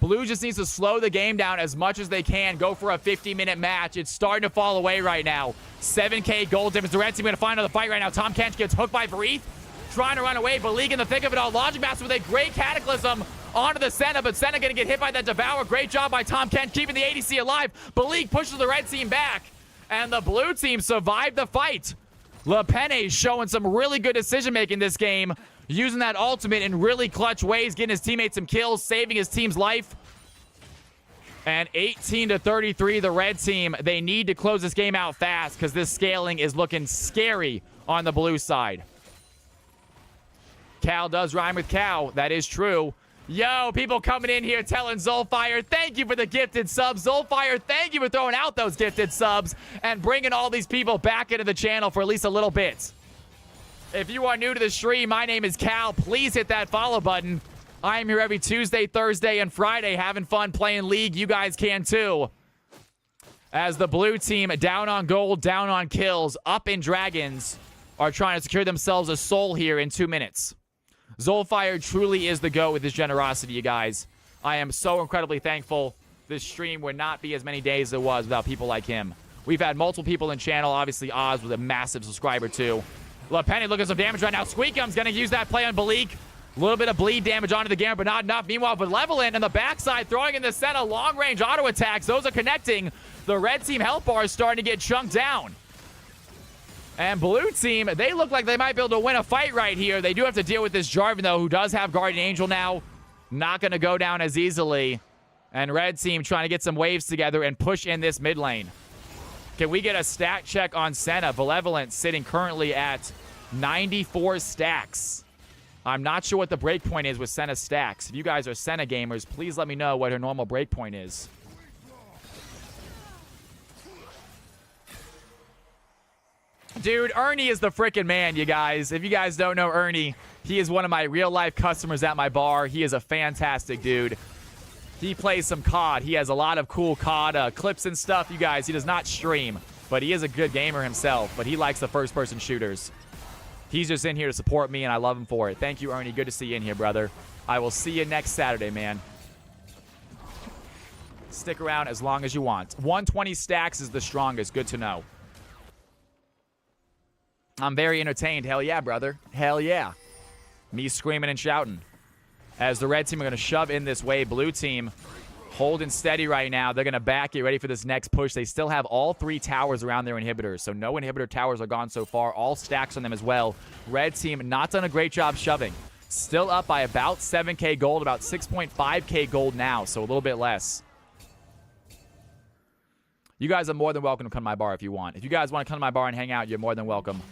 Blue just needs to slow the game down as much as they can. Go for a 50-minute match. It's starting to fall away right now. 7K gold difference. The red team going to find another fight right now. Tom Kench gets hooked by Breathe. Trying to run away. Balik in the thick of it all. Logic Master with a great Cataclysm onto the Senna, but Senna going to get hit by that Devour. Great job by Tom Kench keeping the ADC alive. Balik pushes the red team back, and the blue team survived the fight. Lepene showing some really good decision-making this game, using that ultimate in really clutch ways, getting his teammates some kills, saving his team's life. And 18-33, the red team, they need to close this game out fast because this scaling is looking scary on the blue side. Cal does rhyme with cow. That is true. Yo, people coming in here telling Zolfire, thank you for the gifted subs. Zolfire, thank you for throwing out those gifted subs and bringing all these people back into the channel for at least a little bit. If you are new to the stream, my name is Cal. Please hit that follow button. I am here every Tuesday, Thursday, and Friday having fun playing League. You guys can too. As the blue team down on gold, down on kills, up in dragons, are trying to secure themselves a soul here in 2 minutes. Zolfire truly is the GOAT with his generosity, you guys. I am so incredibly thankful. This stream would not be as many days as it was without people like him. We've had multiple people in channel. Obviously, Oz was a massive subscriber, too. Lepene looking at some damage right now. Squeakum's going to use that play on Balik. A little bit of bleed damage onto the Gambit, but not enough. Meanwhile, Benevolent on the backside, throwing in the Senna. Long-range auto attacks. Those are connecting. The red team health bar is starting to get chunked down. And blue team, they look like they might be able to win a fight right here. They do have to deal with this Jarvan, though, who does have Guardian Angel now. Not going to go down as easily. And red team trying to get some waves together and push in this mid lane. Can we get a stat check on Senna? Benevolent sitting currently at 94 stacks. I'm not sure what the breakpoint is with Senna stacks. If you guys are Senna gamers, please let me know what her normal breakpoint is. Dude, Ernie is the freaking man, you guys. If you guys don't know Ernie, he is one of my real-life customers at my bar. He is a fantastic dude. He plays some COD. He has a lot of cool COD clips and stuff, you guys. He does not stream, but he is a good gamer himself, but he likes the first-person shooters. He's just in here to support me, and I love him for it. Thank you, Ernie. Good to see you in here, brother. I will see you next Saturday, man. Stick around as long as you want. 120 stacks is the strongest. Good to know. I'm very entertained. Hell yeah, brother. Hell yeah. Me screaming and shouting. As the red team are going to shove in this way. Blue team holding steady right now. They're going to back, get ready for this next push. They still have all 3 towers around their inhibitors, so no inhibitor towers are gone so far. All stacks on them as well. Red team not done a great job shoving. Still up by about 7k gold, about 6.5k gold now, so a little bit less. You guys are more than welcome to come to my bar if you want. If you guys want to come to my bar and hang out, you're more than welcome.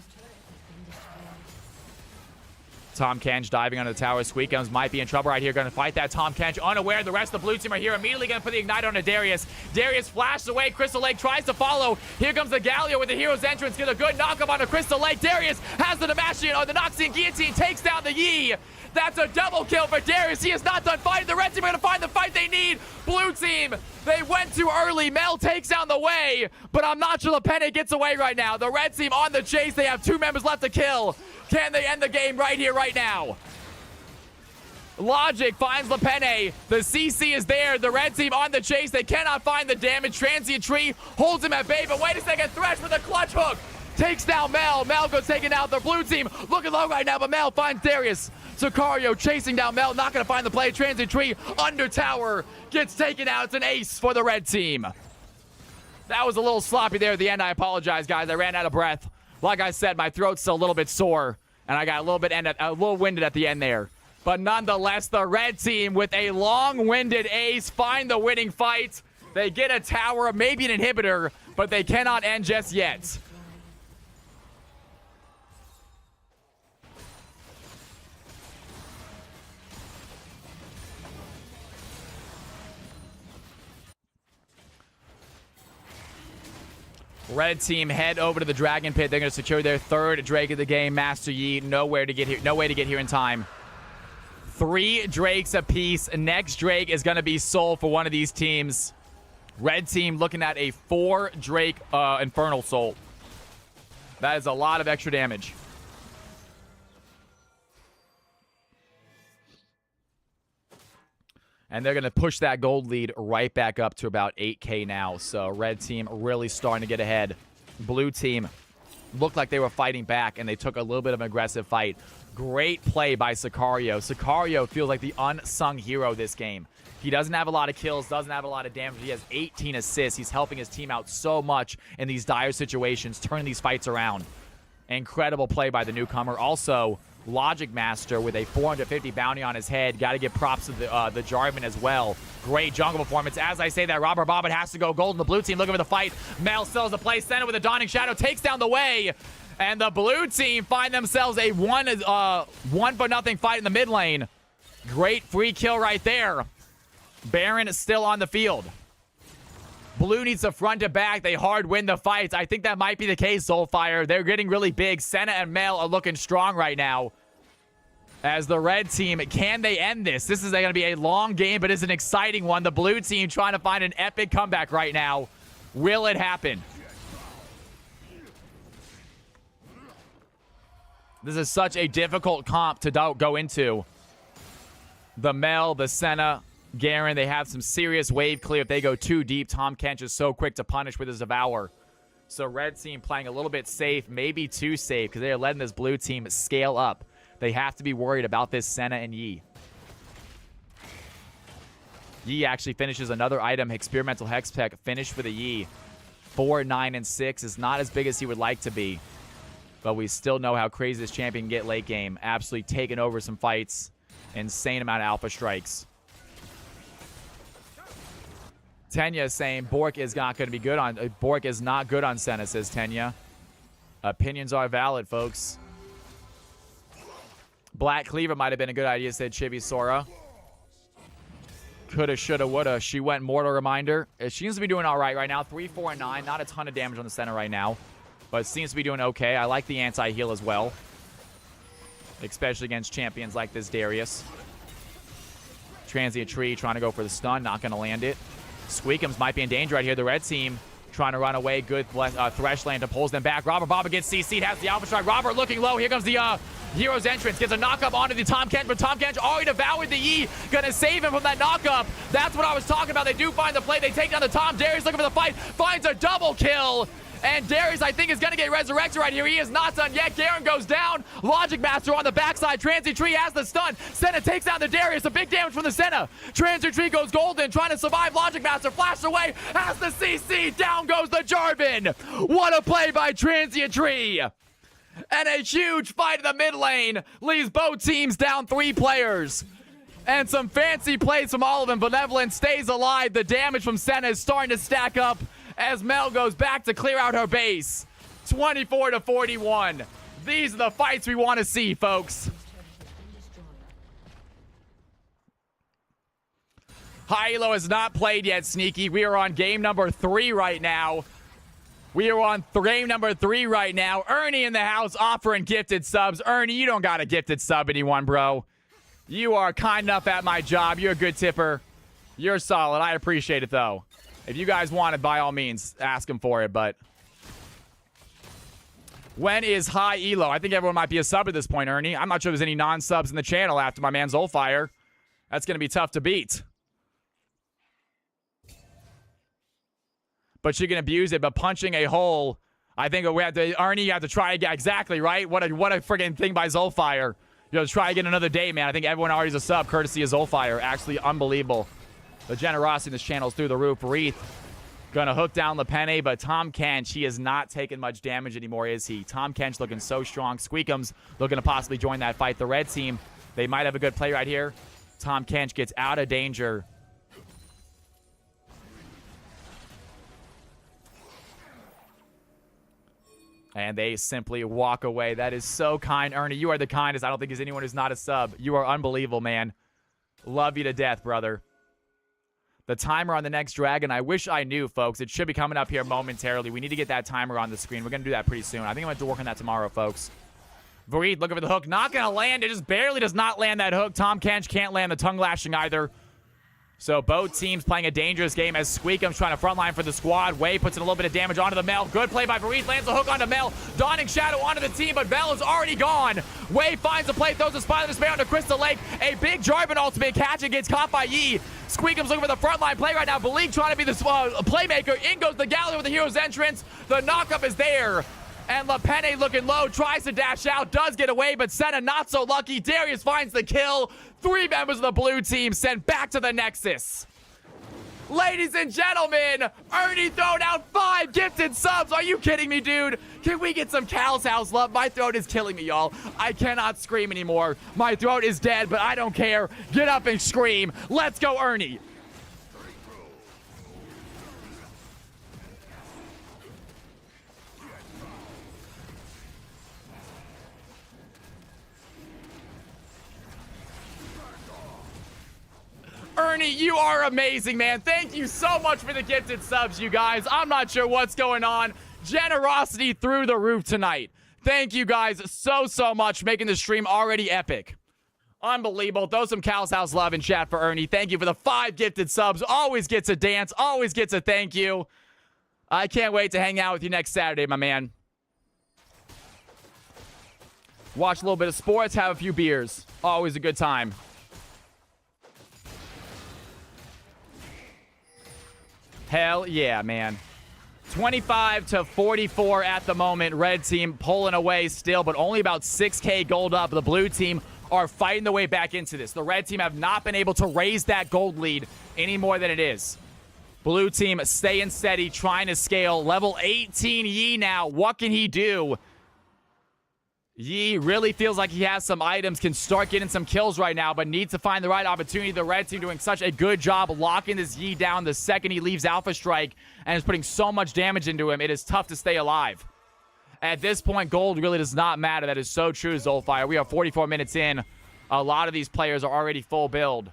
Tom Kench diving under the tower. Squeakums might be in trouble right here. Going to fight that Tom Kench. Unaware the rest of the blue team are here. Immediately going to put the Ignite on Darius. Darius flashes away. Crystal Lake tries to follow. Here comes the Galio with the hero's entrance. Get a good knock-up on the Crystal Lake. Darius has the Demacian, or the Noxian Guillotine. Takes down the Yi. That's a double kill for Darius. He is not done fighting. The red team are going to find the fight they need. Blue team, they went too early. Mel takes down the way, but I'm not sure Lepene gets away right now. The red team on the chase. They have 2 members left to kill. Can they end the game right here, right now? Logic finds Lepene. The CC is there. The red team on the chase. They cannot find the damage. Transient Tree holds him at bay, but wait a second. Thresh with a clutch hook. Takes down Mel. Mel goes taking out the blue team. Looking low right now, but Mel finds Darius. Sicario chasing down Mel. Not going to find the play. Transient Tree under tower. Gets taken out. It's an ace for the red team. That was a little sloppy there at the end. I apologize, guys. I ran out of breath. Like I said, my throat's still a little bit sore, and I got a little winded at the end there. But nonetheless, the red team with a long-winded ace find the winning fight. They get a tower, maybe an inhibitor, but they cannot end just yet. Red team head over to the Dragon Pit. They're going to secure their 3rd Drake of the game. Master Yi, no way to get here in time. 3 Drakes apiece. Next Drake is going to be sold for one of these teams. Red team looking at a 4 Drake Infernal Soul. That is a lot of extra damage. And they're going to push that gold lead right back up to about 8k now. So red team really starting to get ahead. Blue team looked like they were fighting back, and they took a little bit of an aggressive fight. Great play by Sicario. Sicario feels like the unsung hero this game. He doesn't have a lot of kills, doesn't have a lot of damage. He has 18 assists. He's helping his team out so much in these dire situations, turning these fights around. Incredible play by the newcomer. Also, Logic Master with a 450 bounty on his head. Got to give props to the Jarvan as well. Great jungle performance. As I say that, Robert Bobbin has to go gold in the blue team. Looking for the fight. Mel sells the play. Center with a Dawning Shadow. Takes down the way. And the blue team find themselves a 1-0 fight in the mid lane. Great free kill right there. Baron is still on the field. Blue needs to front to back. They hard win the fights. I think that might be the case, Soulfire. They're getting really big. Senna and Mel are looking strong right now. As the red team, can they end this? This is going to be a long game, but it's an exciting one. The blue team trying to find an epic comeback right now. Will it happen? This is such a difficult comp to go into. The Mel, the Senna, Garen, they have some serious wave clear if they go too deep. Tom Kench is so quick to punish with his Viwer. So red team playing a little bit safe, maybe too safe, because they are letting this blue team scale up. They have to be worried about this Senna and Yi. Yi actually finishes another item. Experimental Hextech finished for the Yi. 4, 9, and 6 is not as big as he would like to be. But we still know how crazy this champion can get late game. Absolutely taking over some fights. Insane amount of alpha strikes. Tenya is saying Bork is not going to be good on... Bork is not good on Senna, says Tenya. Opinions are valid, folks. Black Cleaver might have been a good idea, said Chibi Sora. Coulda, shoulda, woulda. She went Mortal Reminder. She seems to be doing all right now. 3, 4, and 9. Not a ton of damage on the center right now. But seems to be doing okay. I like the anti-heal as well. Especially against champions like this Darius. Transient Tree trying to go for the stun. Not going to land it. Squeakums might be in danger right here. The red team trying to run away. Good Thresh Lantern pulls them back. Robert Baba gets CC'd, has the Alpha Strike. Robert looking low. Here comes the Hero's Entrance. Gets a knockup onto the Tahm Kench, but Tahm Kench already devoured the Yi. Gonna save him from that knockup. That's what I was talking about. They do find the play. They take down the Tahm. Darius looking for the fight. Finds a double kill. And Darius, I think, is going to get resurrected right here. He is not done yet. Garen goes down. Logic Master on the backside. Transy Tree has the stun. Senna takes down the Darius. A big damage from the Senna. Transy Tree goes golden, trying to survive. Logic Master flashed away. Has the CC. Down goes the Jarvan. What a play by Transy Tree. And a huge fight in the mid lane leaves both teams down 3 players. And some fancy plays from all of them. Benevolent stays alive. The damage from Senna is starting to stack up as Mel goes back to clear out her base. 24-41. These are the fights we want to see, folks. High Elo has not played yet, Sneaky. We are on game number 3 right now. Game number 3 right now. Ernie in the house offering gifted subs. Ernie, you don't got a gifted sub anyone, bro. You are kind enough at my job. You're a good tipper. You're solid. I appreciate it, though. If you guys want it, by all means, ask him for it, but... When is high elo? I think everyone might be a sub at this point, Ernie. I'm not sure there's any non-subs in the channel after my man Zolfire. That's going to be tough to beat. But you can abuse it, but punching a hole... I think we have to... Ernie, you have to try again. Exactly, right? What a friggin' thing by Zolfire. You know, try again another day, man. I think everyone already is a sub, courtesy of Zolfire. Actually, unbelievable. The generosity in this channel is through the roof. Wreath gonna hook down Lepene, but Tahm Kench, he is not taking much damage anymore, is he? Tahm Kench looking so strong. Squeakums looking to possibly join that fight. The red team, they might have a good play right here. Tahm Kench gets out of danger. And they simply walk away. That is so kind, Ernie. You are the kindest. I don't think there's anyone who's not a sub. You are unbelievable, man. Love you to death, brother. The timer on the next dragon, I wish I knew, folks. It should be coming up here momentarily. We need to get that timer on the screen. We're going to do that pretty soon. I think I'm going to work on that tomorrow, folks. Vareed looking for the hook. Not going to land. It just barely does not land that hook. Tahm Kench can't land the tongue lashing either. So both teams playing a dangerous game as Squeakum's trying to frontline for the squad. Way puts in a little bit of damage onto the Mel. Good play by Vareed. Lands the hook onto Mel. Dawning Shadow onto the team, but Mel is already gone. Way finds the play. Throws a Spire of Despair onto Crystal Lake. A big Jarvan ultimate catch. It gets caught by Yi. Squeakum's looking for the frontline play right now. Balik trying to be the playmaker. In goes the Gallery with the Hero's Entrance. The knockup is there. And Lepene looking low, tries to dash out, does get away, but Senna not so lucky. Darius finds the kill. 3 members of the blue team sent back to the Nexus. Ladies and gentlemen, Ernie throwing out 5 gifted subs. Are you kidding me, dude? Can we get some Cal's House love? My throat is killing me, y'all. I cannot scream anymore. My throat is dead, but I don't care. Get up and scream. Let's go, Ernie. Ernie, you are amazing, man. Thank you so much for the gifted subs, you guys. I'm not sure what's going on. Generosity through the roof tonight. Thank you guys so much, making the stream already epic. Unbelievable. Throw some Cal's House love in chat for Ernie. Thank you for the 5 gifted subs. Always gets a dance. Always gets a thank you. I can't wait to hang out with you next Saturday, my man. Watch a little bit of sports, have a few beers. Always a good time. Hell yeah, man. 25-44 at the moment. Red team pulling away still, but only about 6K gold up. The blue team are fighting their way back into this. The red team have not been able to raise that gold lead any more than it is. Blue team staying steady, trying to scale. Level 18 Yi now. What can he do? Yi really feels like he has some items, can start getting some kills right now, but needs to find the right opportunity. The red team doing such a good job locking this Yi down the second he leaves Alpha Strike and is putting so much damage into him. It is tough to stay alive. At this point, gold really does not matter. That is so true, Zolfire. We are 44 minutes in. A lot of these players are already full build.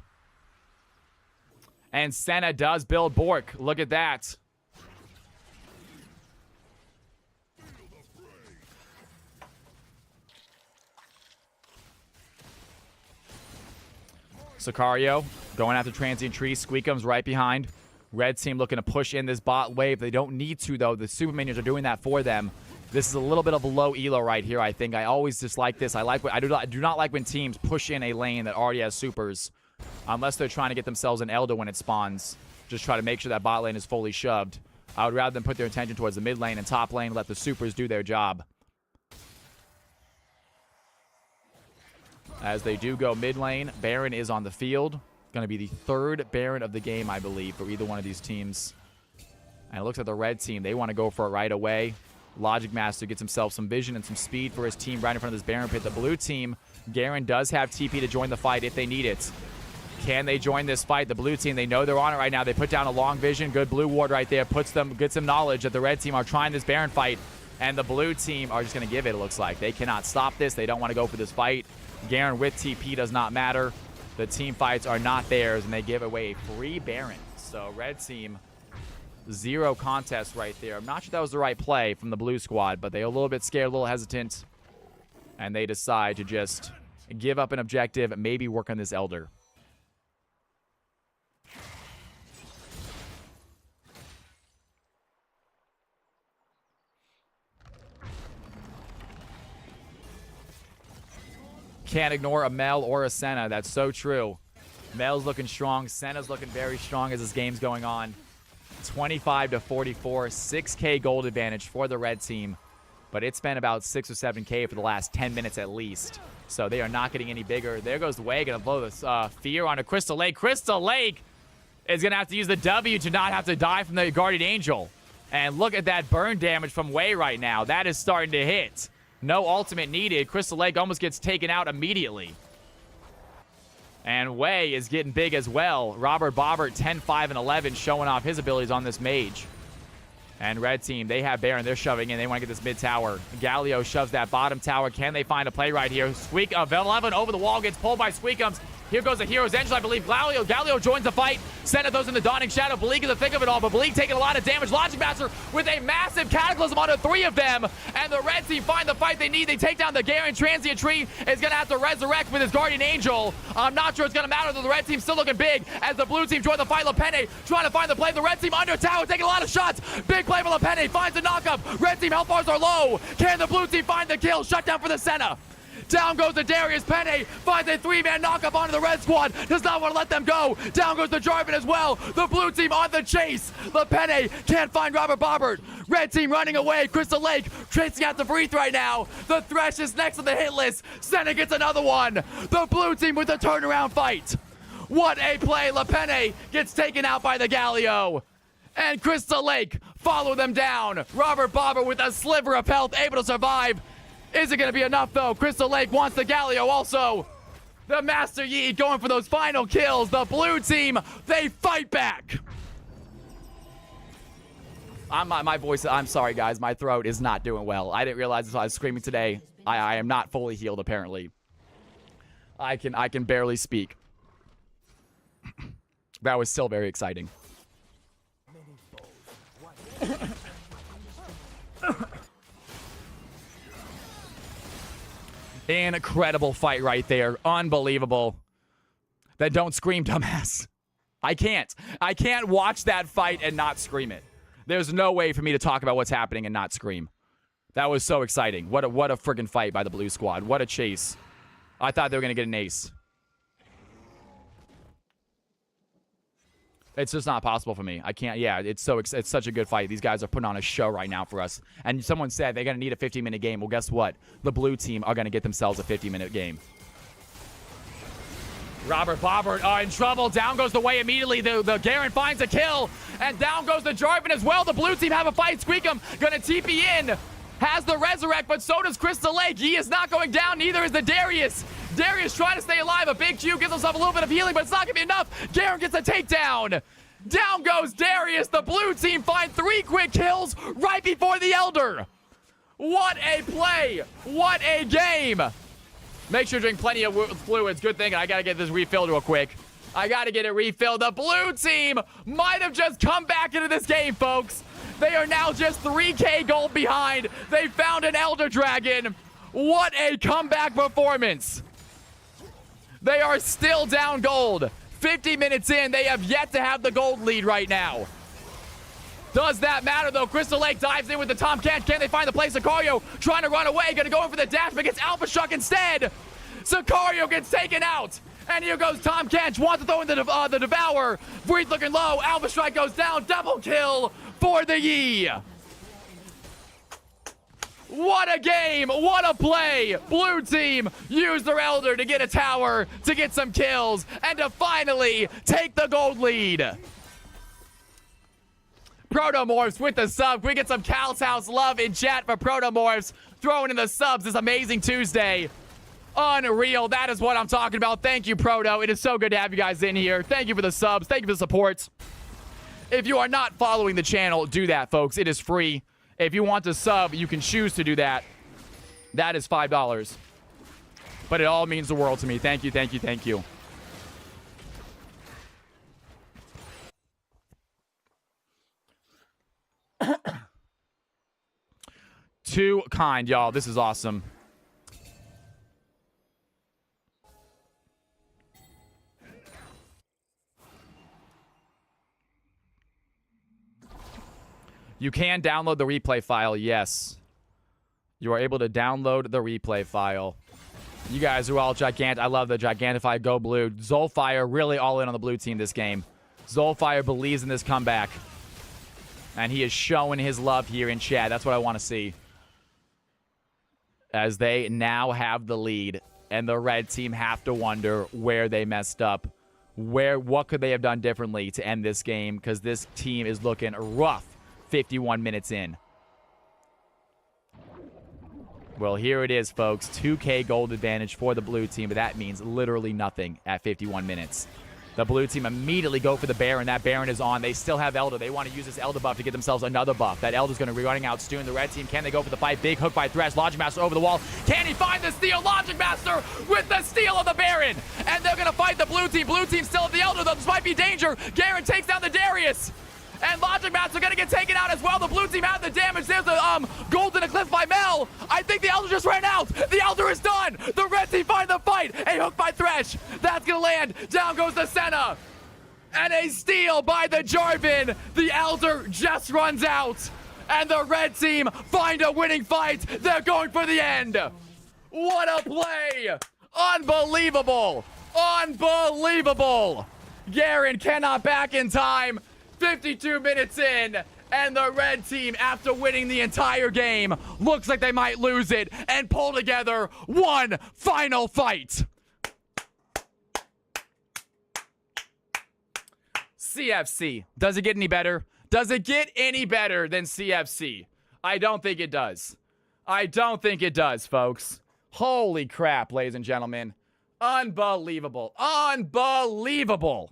And Senna does build Bork. Look at that. Sicario going after Transient Tree. Squeakum's right behind. Red team looking to push in this bot wave. They don't need to, though. The super minions are doing that for them. This is a little bit of a low elo right here, I think. I always dislike this. I do not like when teams push in a lane that already has supers. Unless they're trying to get themselves an Elder when it spawns. Just try to make sure that bot lane is fully shoved. I would rather them put their attention towards the mid lane and top lane, let the supers do their job. As they do go mid lane, Baron is on the field. Going to be the third Baron of the game, I believe, for either one of these teams. And it looks like the red team, they want to go for it right away. Logic Master gets himself some vision and some speed for his team right in front of this Baron pit. The blue team, Garen does have TP to join the fight if they need it. Can they join this fight? The blue team, they know they're on it right now. They put down a long vision. Good blue ward right there. Gets them knowledge that the red team are trying this Baron fight. And the blue team are just going to give it looks like. They cannot stop this. They don't want to go for this fight. Garen with TP does not matter. The team fights are not theirs, and they give away a free Baron. So red team, 0 contest right there. I'm not sure that was the right play from the blue squad, but they're a little bit scared, a little hesitant. And they decide to just give up an objective, maybe work on this Elder. Can't ignore a Mel or a Senna. That's so true. Mel's looking strong. Senna's looking very strong as this game's going on. 25 to 44. 6K gold advantage for the red team. But it's been about 6 or 7K for the last 10 minutes at least. So they are not getting any bigger. There goes the way. Going to blow this fear onto Crystal Lake. Crystal Lake is going to have to use the W to not have to die from the Guardian Angel. And look at that burn damage from Wei right now. That is starting to hit. No ultimate needed. Crystal Lake almost gets taken out immediately. And Wei is getting big as well. Robert Bobbert, 10, 5, and 11, showing off his abilities on this mage. And red team, they have Baron. They're shoving in. They want to get this mid tower. Galio shoves that bottom tower. Can they find a play right here? Squeak of 11 over the wall. Gets pulled by Squeakums. Here goes the Hero's Angel, I believe. Galio joins the fight. Senna those in the Dawning Shadow. Bleak in the thick of it all, but Bleak taking a lot of damage. Logic Master with a massive Cataclysm onto 3 of them. And the red team find the fight they need. They take down the Garen. Transient Tree is going to have to resurrect with his Guardian Angel. I'm not sure it's going to matter, though the red team's still looking big as the blue team join the fight. Lepene trying to find the play. The red team under tower, taking a lot of shots. Big play for Lepene. Finds the knockup. Red team health bars are low. Can the blue team find the kill? Shut down for the Senna. Down goes the Darius. Penne finds a 3-man knockup onto the red squad. Does not want to let them go. Down goes the Jarvan as well. The blue team on the chase. The Penne can't find Robert Bobbert. Red team running away. Crystal Lake chasing out the Breath right now. The Thresh is next on the hit list. Senna gets another one. The blue team with the turnaround fight. What a play. Lepene gets taken out by the Galio. And Crystal Lake follow them down. Robert Bobbert with a sliver of health, able to survive. Is it going to be enough, though? Crystal Lake wants the Galio also. The Master Yi going for those final kills. The blue team, they fight back. My voice, I'm sorry, guys. My throat is not doing well. I didn't realize this while I was screaming today. I am not fully healed, apparently. I can barely speak. That was still very exciting. Incredible fight right there. Unbelievable. Then don't scream, dumbass. I can't watch that fight and not scream it. There's no way for me to talk about what's happening and not scream. That was so exciting. What a friggin' fight by the blue squad. What a chase. I thought they were going to get an ace. It's just not possible for me. I can't. Yeah, it's such a good fight. These guys are putting on a show right now for us. And someone said they're going to need a 50-minute game. Well, guess what? The blue team are going to get themselves a 50-minute game. Robert Bobbert in trouble. Down goes the way immediately. The Garen finds a kill. And down goes the Jarvan as well. The blue team have a fight. Squeakum going to TP in. Has the resurrect, but so does Crystal Lake. He is not going down. Neither is the Darius. Darius trying to stay alive. A big Q gives himself a little bit of healing, but it's not going to be enough. Garen gets a takedown. Down goes Darius. The blue team find 3 quick kills right before the Elder. What a play. What a game. Make sure to drink plenty of fluids. Good thing. I got to get this refilled real quick. I got to get it refilled. The blue team might have just come back into this game, folks. They are now just 3K gold behind. They found an Elder Dragon. What a comeback performance. They are still down gold. 50 minutes in, they have yet to have the gold lead right now. Does that matter, though? Crystal Lake dives in with the Tom Kent. Can they find the play? Sicario trying to run away. Going to go in for the dash, but gets Alpha Struck instead. Sicario gets taken out. And here goes Tom Kent. Wants to throw in the Devour. Breathe looking low. Alpha Strike goes down. Double kill for the Yi. What a game. What a play. Blue team used their Elder to get a tower, to get some kills, and to finally take the gold lead. Protomorphs with the sub. Can we get some Cal's House love in chat for Protomorphs throwing in the subs this amazing Tuesday? Unreal. That is what I'm talking about. Thank you, Proto. It is so good to have you guys in here. Thank you for the subs. Thank you for the support. If you are not following the channel, do that, folks. It is free. If you want to sub, you can choose to do that. That is $5. But it all means the world to me. Thank you, thank you, thank you. Too kind, y'all. This is awesome. You can download the replay file, yes. You are able to download the replay file. You guys are all gigantic. I love the Gigantify Go Blue. Zolfire really all in on the blue team this game. Zolfire believes in this comeback. And he is showing his love here in chat. That's what I want to see. As they now have the lead. And the red team have to wonder where they messed up. What could they have done differently to end this game? Because this team is looking rough 51 minutes in. Well, here it is, folks. 2K gold advantage for the blue team, but that means literally nothing at 51 minutes. The blue team immediately go for the Baron. That Baron is on. They still have Elder. They want to use this Elder buff to get themselves another buff. That Elder's going to be running out soon. The red team, can they go for the fight? Big hook by Thresh. Logic Master over the wall. Can he find the steal? Logic Master with the steal of the Baron. And they're going to fight the blue team. Blue team still at the Elder, though. This might be danger. Garen takes down the Darius. And Logic Master going to get taken out as well. The blue team had the damage. There's the Golden Eclipse by Mel. I think the Elder just ran out. The Elder is done. The red team find the fight. A hook by Thresh. That's going to land. Down goes the Senna. And a steal by the Jarvan. The Elder just runs out. And the red team find a winning fight. They're going for the end. What a play. Unbelievable. Unbelievable. Garen cannot back in time. 52 minutes in. And the red team, after winning the entire game, looks like they might lose it and pull together one final fight. CFC. Does it get any better? Does it get any better than CFC? I don't think it does. I don't think it does, folks. Holy crap, ladies and gentlemen. Unbelievable. Unbelievable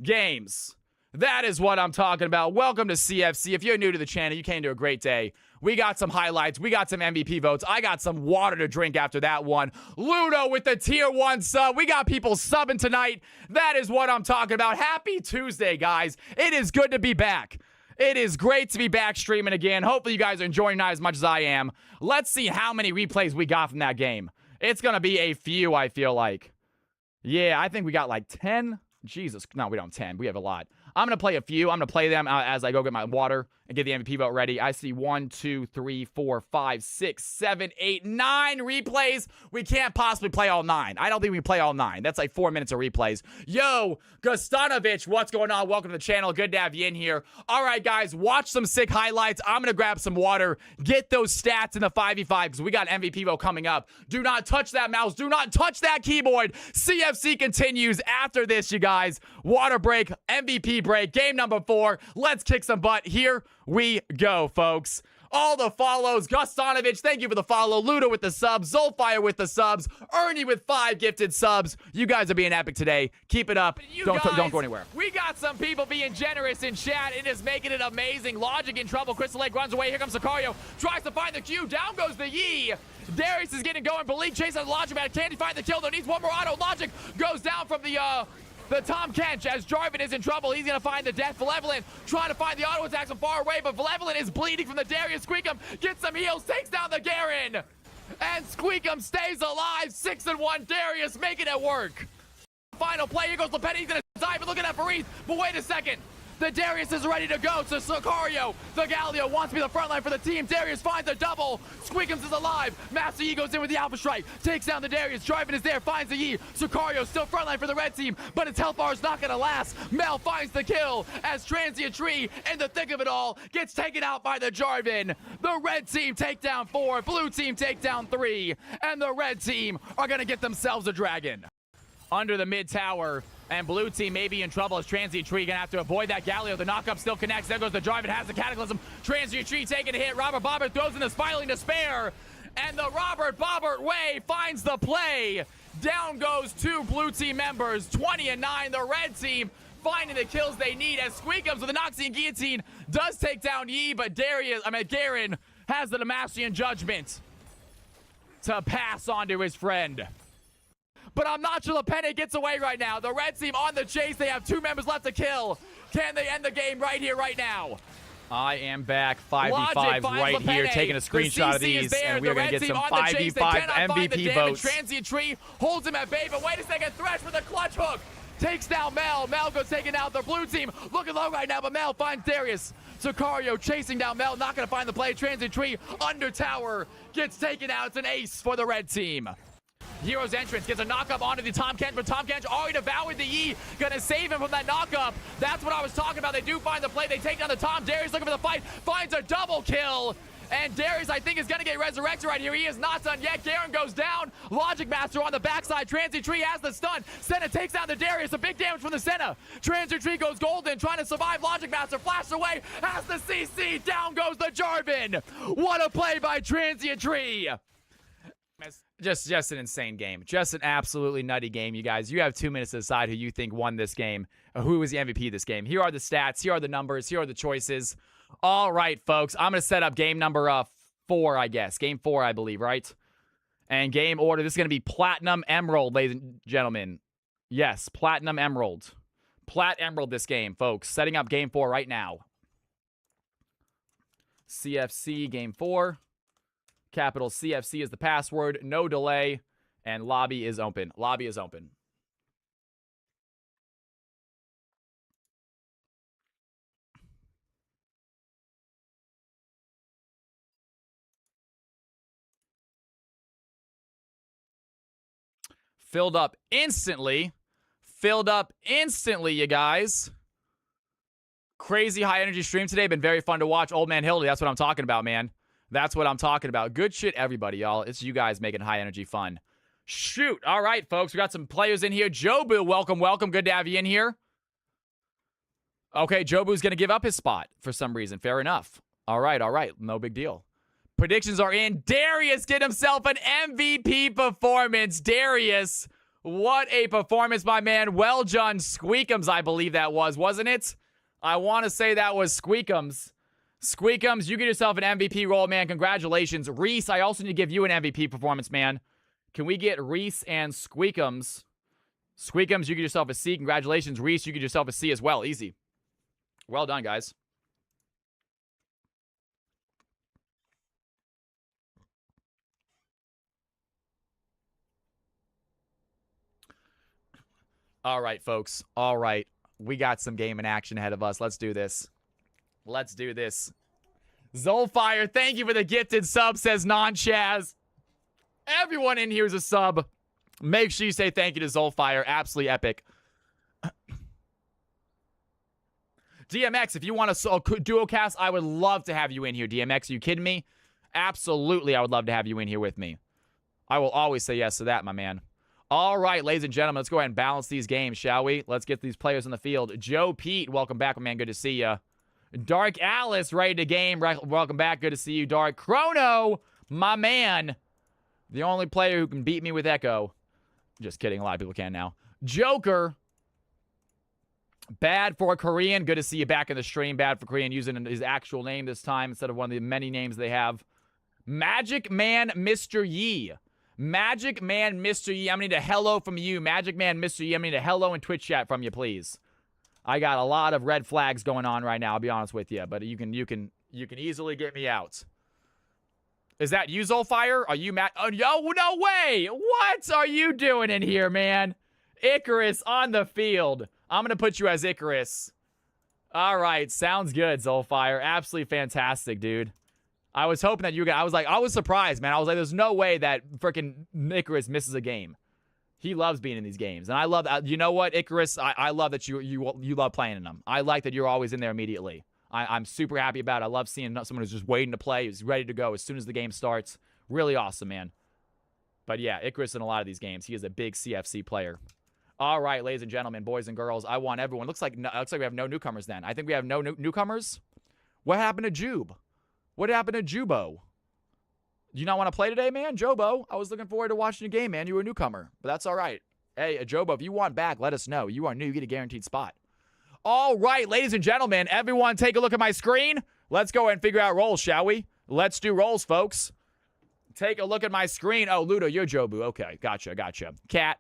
games. That is what I'm talking about. Welcome to CFC. If you're new to the channel, you came to a great day. We got some highlights. We got some MVP votes. I got some water to drink after that one. Ludo with the tier 1 sub. We got people subbing tonight. That is what I'm talking about. Happy Tuesday, guys. It is good to be back. It is great to be back streaming again. Hopefully you guys are enjoying tonight as much as I am. Let's see how many replays we got from that game. It's going to be a few, I feel like. Yeah, I think we got like 10. Jesus. No, we don't have 10. We have a lot. I'm going to play a few. I'm going to play them as I go get my water and get the MVP vote ready. I see 1, 2, 3, 4, 5, 6, 7, 8, 9 replays. We can't possibly play all 9. I don't think we can play all 9. That's like 4 minutes of replays. Yo, Gustanovich, what's going on? Welcome to the channel. Good to have you in here. All right, guys, watch some sick highlights. I'm going to grab some water, get those stats in the 5v5 because we got MVP vote coming up. Do not touch that mouse. Do not touch that keyboard. CFC continues after this, you guys. Water break, MVP break, game number 4. Let's kick some butt. Here we go, folks. All the follows. Gustanovich, thank you for the follow. Ludo with the subs. Zolfire with the subs. Ernie with 5 gifted subs. You guys are being epic today. Keep it up. Don't go anywhere. We got some people being generous in chat. It is making it amazing. Logic in trouble. Crystal Lake runs away. Here comes Sicario. Tries to find the Q. Down goes the Yi. Darius is getting going. Believe chasing the Logic man. Can't he find the kill though? Needs one more auto. Logic goes down from the Tom Kench as Jarvan is in trouble. He's going to find the death. Malevolent trying to find the auto attacks from far away, but Malevolent is bleeding from the Darius. Squeakum gets some heals, takes down the Garen. And Squeakum stays alive. 6-1 Darius making it work. final play. Here goes Lepetti. He's going to dive and look at that for Reese. But wait a second. The Darius is ready to go. So Sicario, the Galio, wants to be the front line for the team. Darius finds a double. Squeakums is alive. Master Yi goes in with the Alpha Strike. Takes down the Darius. Jarvan is there. Finds the Yi. Sicario still front line for the red team. But his health bar is not going to last. Mel finds the kill as Transient Tree, in the thick of it all, gets taken out by the Jarvan. The red team take down 4. Blue team take down 3. And the red team are going to get themselves a dragon. Under the mid tower. And blue team may be in trouble as Transient Tree gonna have to avoid that Galio. The knockup still connects. There goes the Jarvan, has the Cataclysm. Transient Tree taking a hit. Robert Bobbert throws in the Spiraling Despair. And the Robert Bobbert way finds the play. Down goes 2 blue team members. 20-9. The red team finding the kills they need as Squeakums with the Noxian Guillotine does take down Yi, but Garen has the Demacian Judgment to pass on to his friend. But I'm not sure Lepetti gets away right now. The red team on the chase. They have 2 members left to kill. Can they end the game right here, right now? I am back 5v5 right here, taking a screenshot of these, and we're going to get some 5v5 MVP votes. Transient Tree holds him at bay, but wait a second. Thresh with a clutch hook. Takes down Mel. Mel goes taking out the blue team. Looking low right now, but Mel finds Darius. Sicario chasing down Mel. Not going to find the play. Transient Tree under tower. Gets taken out. It's an ace for the red team. Hero's entrance gets a knockup onto the Tom Kench, but Tom Kench already devoured the Yi. Gonna save him from that knockup. That's what I was talking about. They do find the play. They take down the Tom. Darius looking for the fight. Finds a double kill. And Darius, I think, is gonna get resurrected right here. He is not done yet. Garen goes down. Logic Master on the backside. Transient Tree has the stun. Senna takes down the Darius. A big damage from the Senna. Transient Tree goes golden, trying to survive. Logic Master flashes away. Has the CC. Down goes the Jarvan. What a play by Transient Tree. Just an insane game. Just an absolutely nutty game, you guys. You have 2 minutes to decide who you think won this game, who was the MVP of this game. Here are the stats. Here are the numbers. Here are the choices. All right, folks. I'm going to set up game number 4, I guess. Game 4, I believe, right? And game order. This is going to be Platinum Emerald, ladies and gentlemen. Yes, Platinum Emerald. Plat Emerald this game, folks. Setting up game 4 right now. CFC game 4. Capital CFC is the password. No delay. And lobby is open. Lobby is open. Filled up instantly. Filled up instantly, you guys. Crazy high energy stream today. Been very fun to watch. Old Man Hildy, that's what I'm talking about, man. That's what I'm talking about. Good shit, everybody, y'all. It's you guys making high energy fun. Shoot. All right, folks. We got some players in here. Jobu, welcome, welcome. Good to have you in here. Okay, Jobu's going to give up his spot for some reason. Fair enough. All right. No big deal. Predictions are in. Darius get himself an MVP performance. Darius, what a performance, my man. Well done, Squeakums, I believe that was, wasn't it? I want to say that was Squeakums. Squeakums, you get yourself an MVP role, man. Congratulations. Reese, I also need to give you an MVP performance, man. Can we get Reese and Squeakums? Squeakums, you get yourself a C. Congratulations. Reese, you get yourself a C as well. Easy. Well done, guys. All right, folks. All right. We got some game and action ahead of us. Let's do this. Let's do this. Zolfire, thank you for the gifted sub, says Non-Chaz. Everyone in here is a sub. Make sure you say thank you to Zolfire. Absolutely epic. DMX, if you want a duo cast, I would love to have you in here, DMX. Are you kidding me? Absolutely, I would love to have you in here with me. I will always say yes to that, my man. All right, ladies and gentlemen, let's go ahead and balance these games, shall we? Let's get these players on the field. Joe Pete, welcome back, my man. Good to see you. Dark Alice, ready to game. Welcome back. Good to see you, Dark. Chrono, my man. The only player who can beat me with Echo. Just kidding. A lot of people can now. Joker. Bad for Korean. Good to see you back in the stream. Bad for Korean, using his actual name this time instead of one of the many names they have. Magic Man Mr. Yi. Magic Man Mr. Yi. I'm going to need a hello from you. Magic Man Mr. Yi. I'm going to need a hello in Twitch chat from you, please. I got a lot of red flags going on right now, I'll be honest with you, but you can easily get me out. Is that you, Zolfire? Are you Matt? Oh, no way! What are you doing in here, man? Icarus on the field. I'm going to put you as Icarus. All right. Sounds good, Zolfire. Absolutely fantastic, dude. I was hoping that you guys... I was surprised, man. I was like, there's no way that freaking Icarus misses a game. He loves being in these games. And I love... you know what, Icarus? I love that you love playing in them. I like that you're always in there immediately. I'm super happy about it. I love seeing someone who's just waiting to play, who's ready to go as soon as the game starts. Really awesome, man. But yeah, Icarus in a lot of these games, he is a big CFC player. All right, ladies and gentlemen, boys and girls, I want everyone. Looks like we have no newcomers then. I think we have no newcomers. What happened to Jube? What happened to Jubo? Do you not want to play today, man? Jobo, I was looking forward to watching your game, man. You were a newcomer, but that's all right. Hey, Jobo, if you want back, let us know. You are new. You get a guaranteed spot. All right, ladies and gentlemen, everyone take a look at my screen. Let's go and figure out roles, shall we? Let's do roles, folks. Take a look at my screen. Oh, Ludo, you're Jobu. Okay, gotcha. Cat.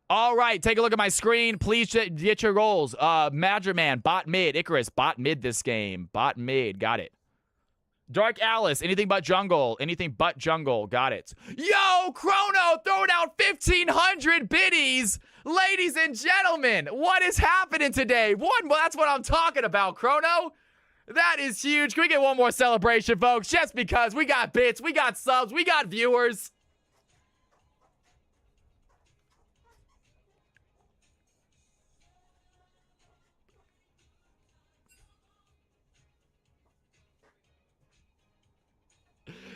All right, take a look at my screen. Please get your roles. Madgerman, bot mid. Icarus, bot mid this game. Bot mid, got it. Dark Alice, anything but jungle. Anything but jungle, got it. Yo, Chrono throwing out 1,500 biddies. Ladies and gentlemen, what is happening today? Well, that's what I'm talking about, Chrono. That is huge. Can we get one more celebration, folks? Just because we got bits, we got subs, we got viewers.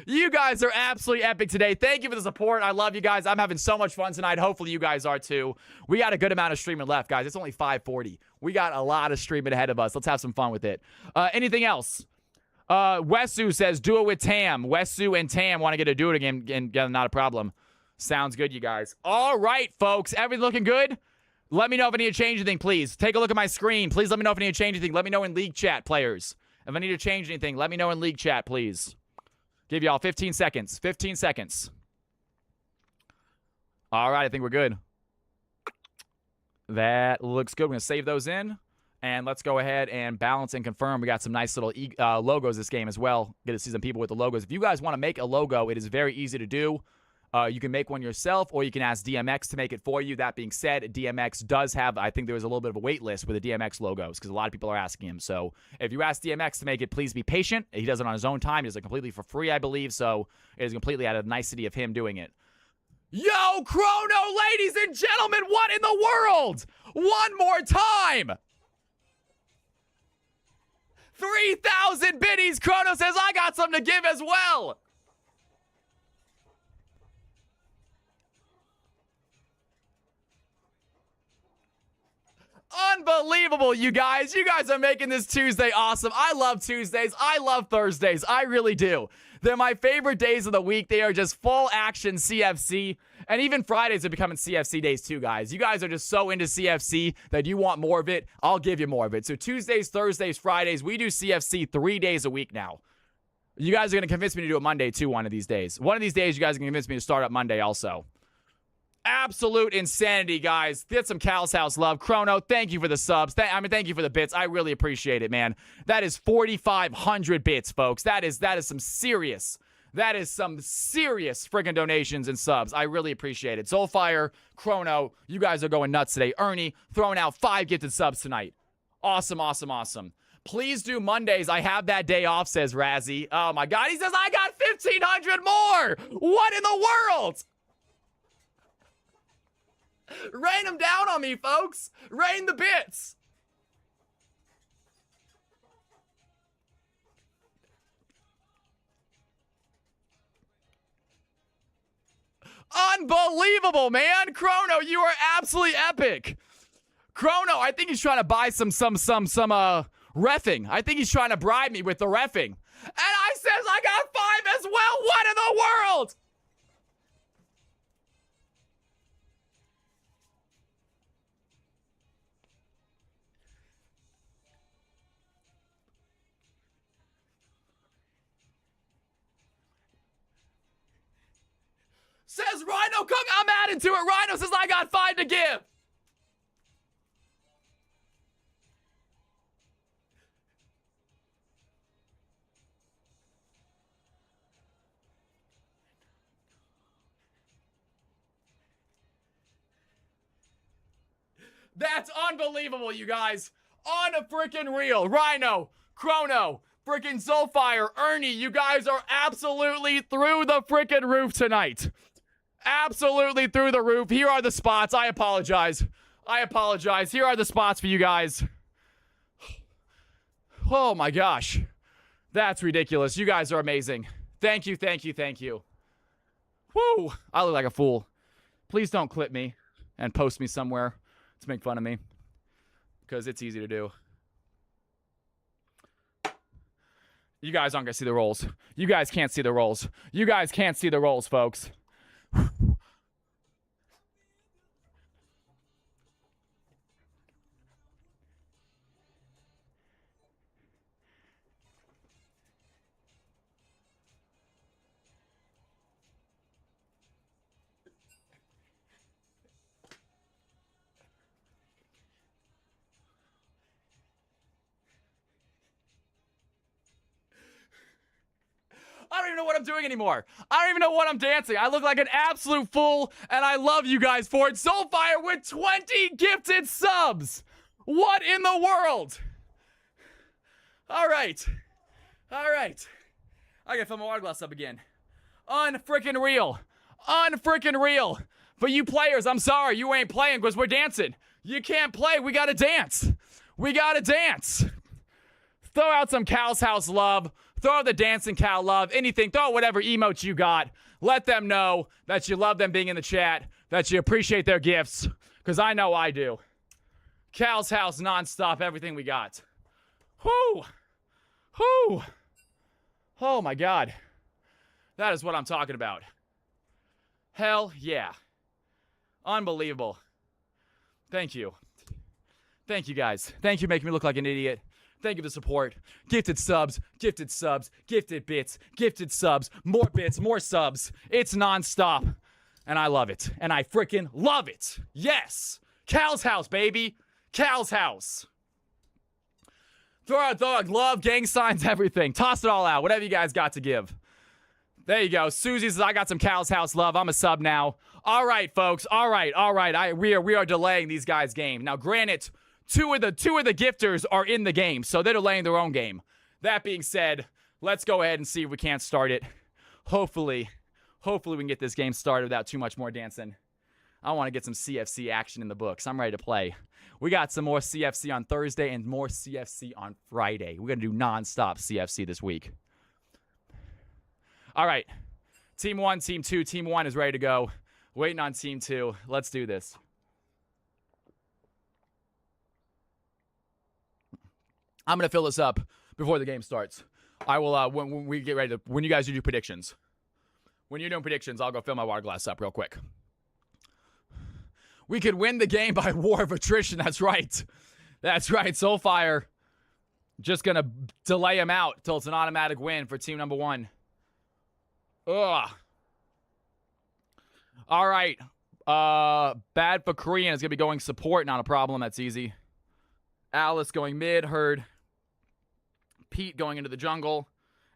You guys are absolutely epic today. Thank you for the support. I love you guys. I'm having so much fun tonight. Hopefully you guys are too. We got a good amount of streaming left, guys. It's only 5:40. We got a lot of streaming ahead of us. Let's have some fun with it. Anything else? Wesu says, do it with Tam. Wesu and Tam want to get to do it again. Not a problem. Sounds good, you guys. All right, folks. Everything looking good? Let me know if I need to change anything, please. Take a look at my screen. Please let me know if I need to change anything. Let me know in league chat, players. If I need to change anything, let me know in league chat, please. Give y'all 15 seconds. 15 seconds. All right, I think we're good. That looks good. We're going to save those in. And let's go ahead and balance and confirm. We got some nice little logos this game as well. Get to see some people with the logos. If you guys want to make a logo, it is very easy to do. You can make one yourself, or you can ask DMX to make it for you. That being said, DMX does have, I think there was a little bit of a wait list with the DMX logos because a lot of people are asking him. So if you ask DMX to make it, please be patient. He does it on his own time. He does it completely for free, I believe. So it is completely out of the nicety of him doing it. Yo, Chrono, ladies and gentlemen, what in the world? One more time. 3,000 biddies. Chrono says, I got something to give as well. Unbelievable, you guys. You guys are making this Tuesday awesome. I love Tuesdays. I love Thursdays. I really do. They're my favorite days of the week. They are just full action CFC. And even Fridays are becoming CFC days too, guys. You guys are just so into CFC that you want more of it. I'll give you more of it. So Tuesdays, Thursdays, Fridays, we do CFC 3 days a week now. You guys are going to convince me to do it Monday too one of these days. One of these days, you guys are going to convince me to start up Monday also. Absolute insanity, guys. Get some Cal's House love. Chrono, thank you for the subs. Thank you for the bits. I really appreciate it, man. That is 4,500 bits, folks. That is some serious friggin' donations and subs. I really appreciate it. Soulfire, Chrono, you guys are going nuts today. Ernie, throwing out 5 gifted subs tonight. Awesome, awesome, awesome. Please do Mondays. I have that day off, says Razzie. Oh, my God. He says, I got 1,500 more. What in the world? Rain them down on me, folks. Rain the bits. Unbelievable, man. Chrono, you are absolutely epic. Chrono, I think he's trying to buy some reffing. I think he's trying to bribe me with the reffing. And I says I got 5 as well. What in the world? Says Rhino Cook, I'm adding to it. Rhino says I got 5 to give. That's unbelievable, you guys. Unfreaking real. Rhino, Chrono, freaking Soulfire, Ernie, you guys are absolutely through the freaking roof tonight. Absolutely through the roof. Here are the spots. I apologize. Here are the spots for you guys. Oh my gosh. That's ridiculous. You guys are amazing. Thank you. Woo! I look like a fool. Please don't clip me and post me somewhere to make fun of me, because it's easy to do. You guys aren't going to see the rolls. You guys can't see the rolls. You guys can't see the rolls, folks. I don't even know what I'm doing anymore. I don't even know what I'm dancing. I look like an absolute fool, and I love you guys for it. Soulfire with 20 gifted subs. What in the world? All right. I gotta fill my water glass up again. Unfreaking real. But you players, I'm sorry, you ain't playing because we're dancing. You can't play. We gotta dance. Throw out some Cal's House love. Throw the dancing cow love, anything. Throw whatever emotes you got. Let them know that you love them being in the chat, that you appreciate their gifts, because I know I do. Cal's House nonstop, everything we got. Whoo! Oh my God. That is what I'm talking about. Hell yeah. Unbelievable. Thank you. Thank you guys. Thank you for making me look like an idiot. Thank you for the support. Gifted subs, gifted bits, gifted subs, more bits, more subs. It's nonstop. And I love it. And I freaking love it. Yes. Cal's House, baby. Cal's House. Throw out love, gang signs, everything. Toss it all out. Whatever you guys got to give. There you go. Susie says, I got some Cal's House love. I'm a sub now. All right, folks. All right. We are delaying these guys' game. Now, granted, Two of the gifters are in the game, so they're delaying their own game. That being said, let's go ahead and see if we can't start it. Hopefully we can get this game started without too much more dancing. I want to get some CFC action in the books. I'm ready to play. We got some more CFC on Thursday and more CFC on Friday. We're going to do non-stop CFC this week. All right. Team 1, Team 2. Team 1 is ready to go. Waiting on Team 2. Let's do this. I'm going to fill this up before the game starts. I will, when we get ready to, when you guys do predictions. When you're doing predictions, I'll go fill my water glass up real quick. We could win the game by war of attrition. That's right. Soulfire just going to delay him out until it's an automatic win for team number 1. Ugh. All right. Bad for Korean is going to be going support. Not a problem. That's easy. Alice going mid. Herd. Pete going into the jungle,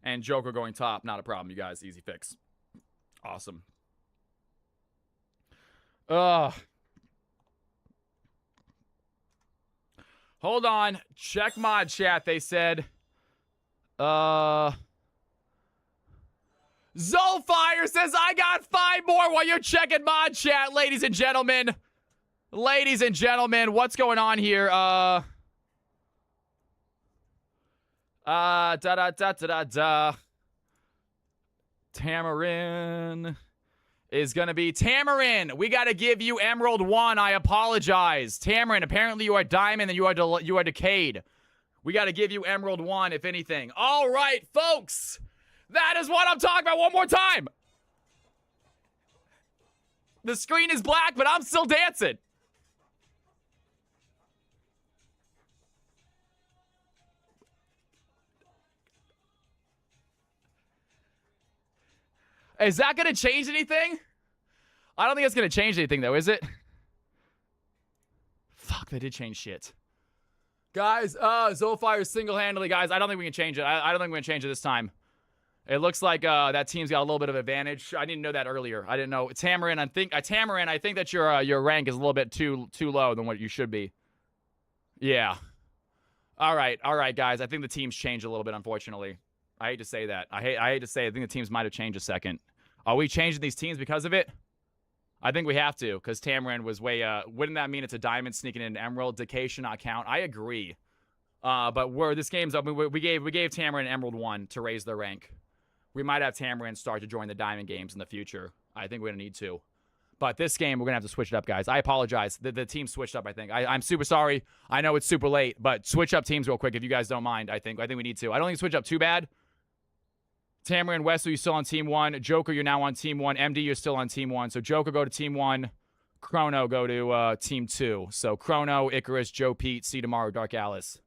and Joker going top. Not a problem, you guys. Easy fix. Awesome. Hold on. Check mod chat, they said. Zolfire says, I got 5 more while you're checking mod chat, ladies and gentlemen. What's going on here? Tamarin is gonna be Tamarin. We gotta give you Emerald 1. I apologize, Tamarin. Apparently you are Diamond and you are Decayed. We gotta give you Emerald 1, if anything. All right, folks. That is what I'm talking about. One more time. The screen is black, but I'm still dancing. Is that going to change anything? I don't think it's going to change anything, though, is it? Fuck, they did change shit. Guys, Zolfire single-handedly, guys, I don't think we can change it. I don't think we're going to change it this time. It looks like that team's got a little bit of advantage. I didn't know that earlier. I didn't know. Tamarin, I think that your rank is a little bit too low than what you should be. Yeah. All right, guys. I think the team's changed a little bit, unfortunately. I hate to say that. I hate to say it. I think the teams might have changed a second. Are we changing these teams because of it? I think we have to, because Tamarin was way, wouldn't that mean it's a diamond sneaking in an emerald? Decay should not count. I agree. But this game's up. We gave Tamarin Emerald 1 to raise their rank. We might have Tamarin start to join the diamond games in the future. I think we're going to need to. But this game, we're going to have to switch it up, guys. I apologize. The team switched up, I think. I'm super sorry. I know it's super late, but switch up teams real quick if you guys don't mind, I think. I think we need to. I don't think switch up too bad. Tamarin, Wesley, you're still on Team 1. Joker, you're now on Team 1. MD, you're still on Team 1. So Joker, go to Team 1. Chrono, go to Team 2. So Chrono, Icarus, Joe Pete, C Tomorrow, Dark Alice.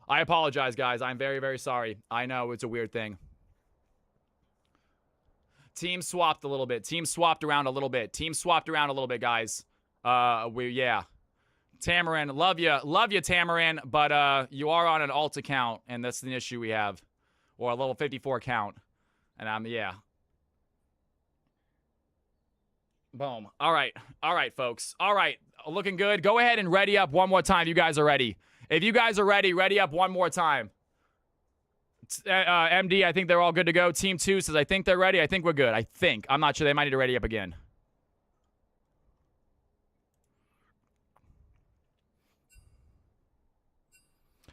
I apologize, guys. I'm very, very sorry. I know it's a weird thing. Team swapped a little bit. Team swapped around a little bit. Team swapped around a little bit, guys. Yeah. Tamarin, love you, Tamarin, but you are on an alt account, and that's the issue we have, or a level 54 account, and yeah. Boom. All right, folks. All right, looking good. Go ahead and ready up one more time. If you guys are ready. If you guys are ready, ready up one more time. MD, I think they're all good to go. Team 2 says, I think they're ready. I think we're good. I think. I'm not sure. They might need to ready up again.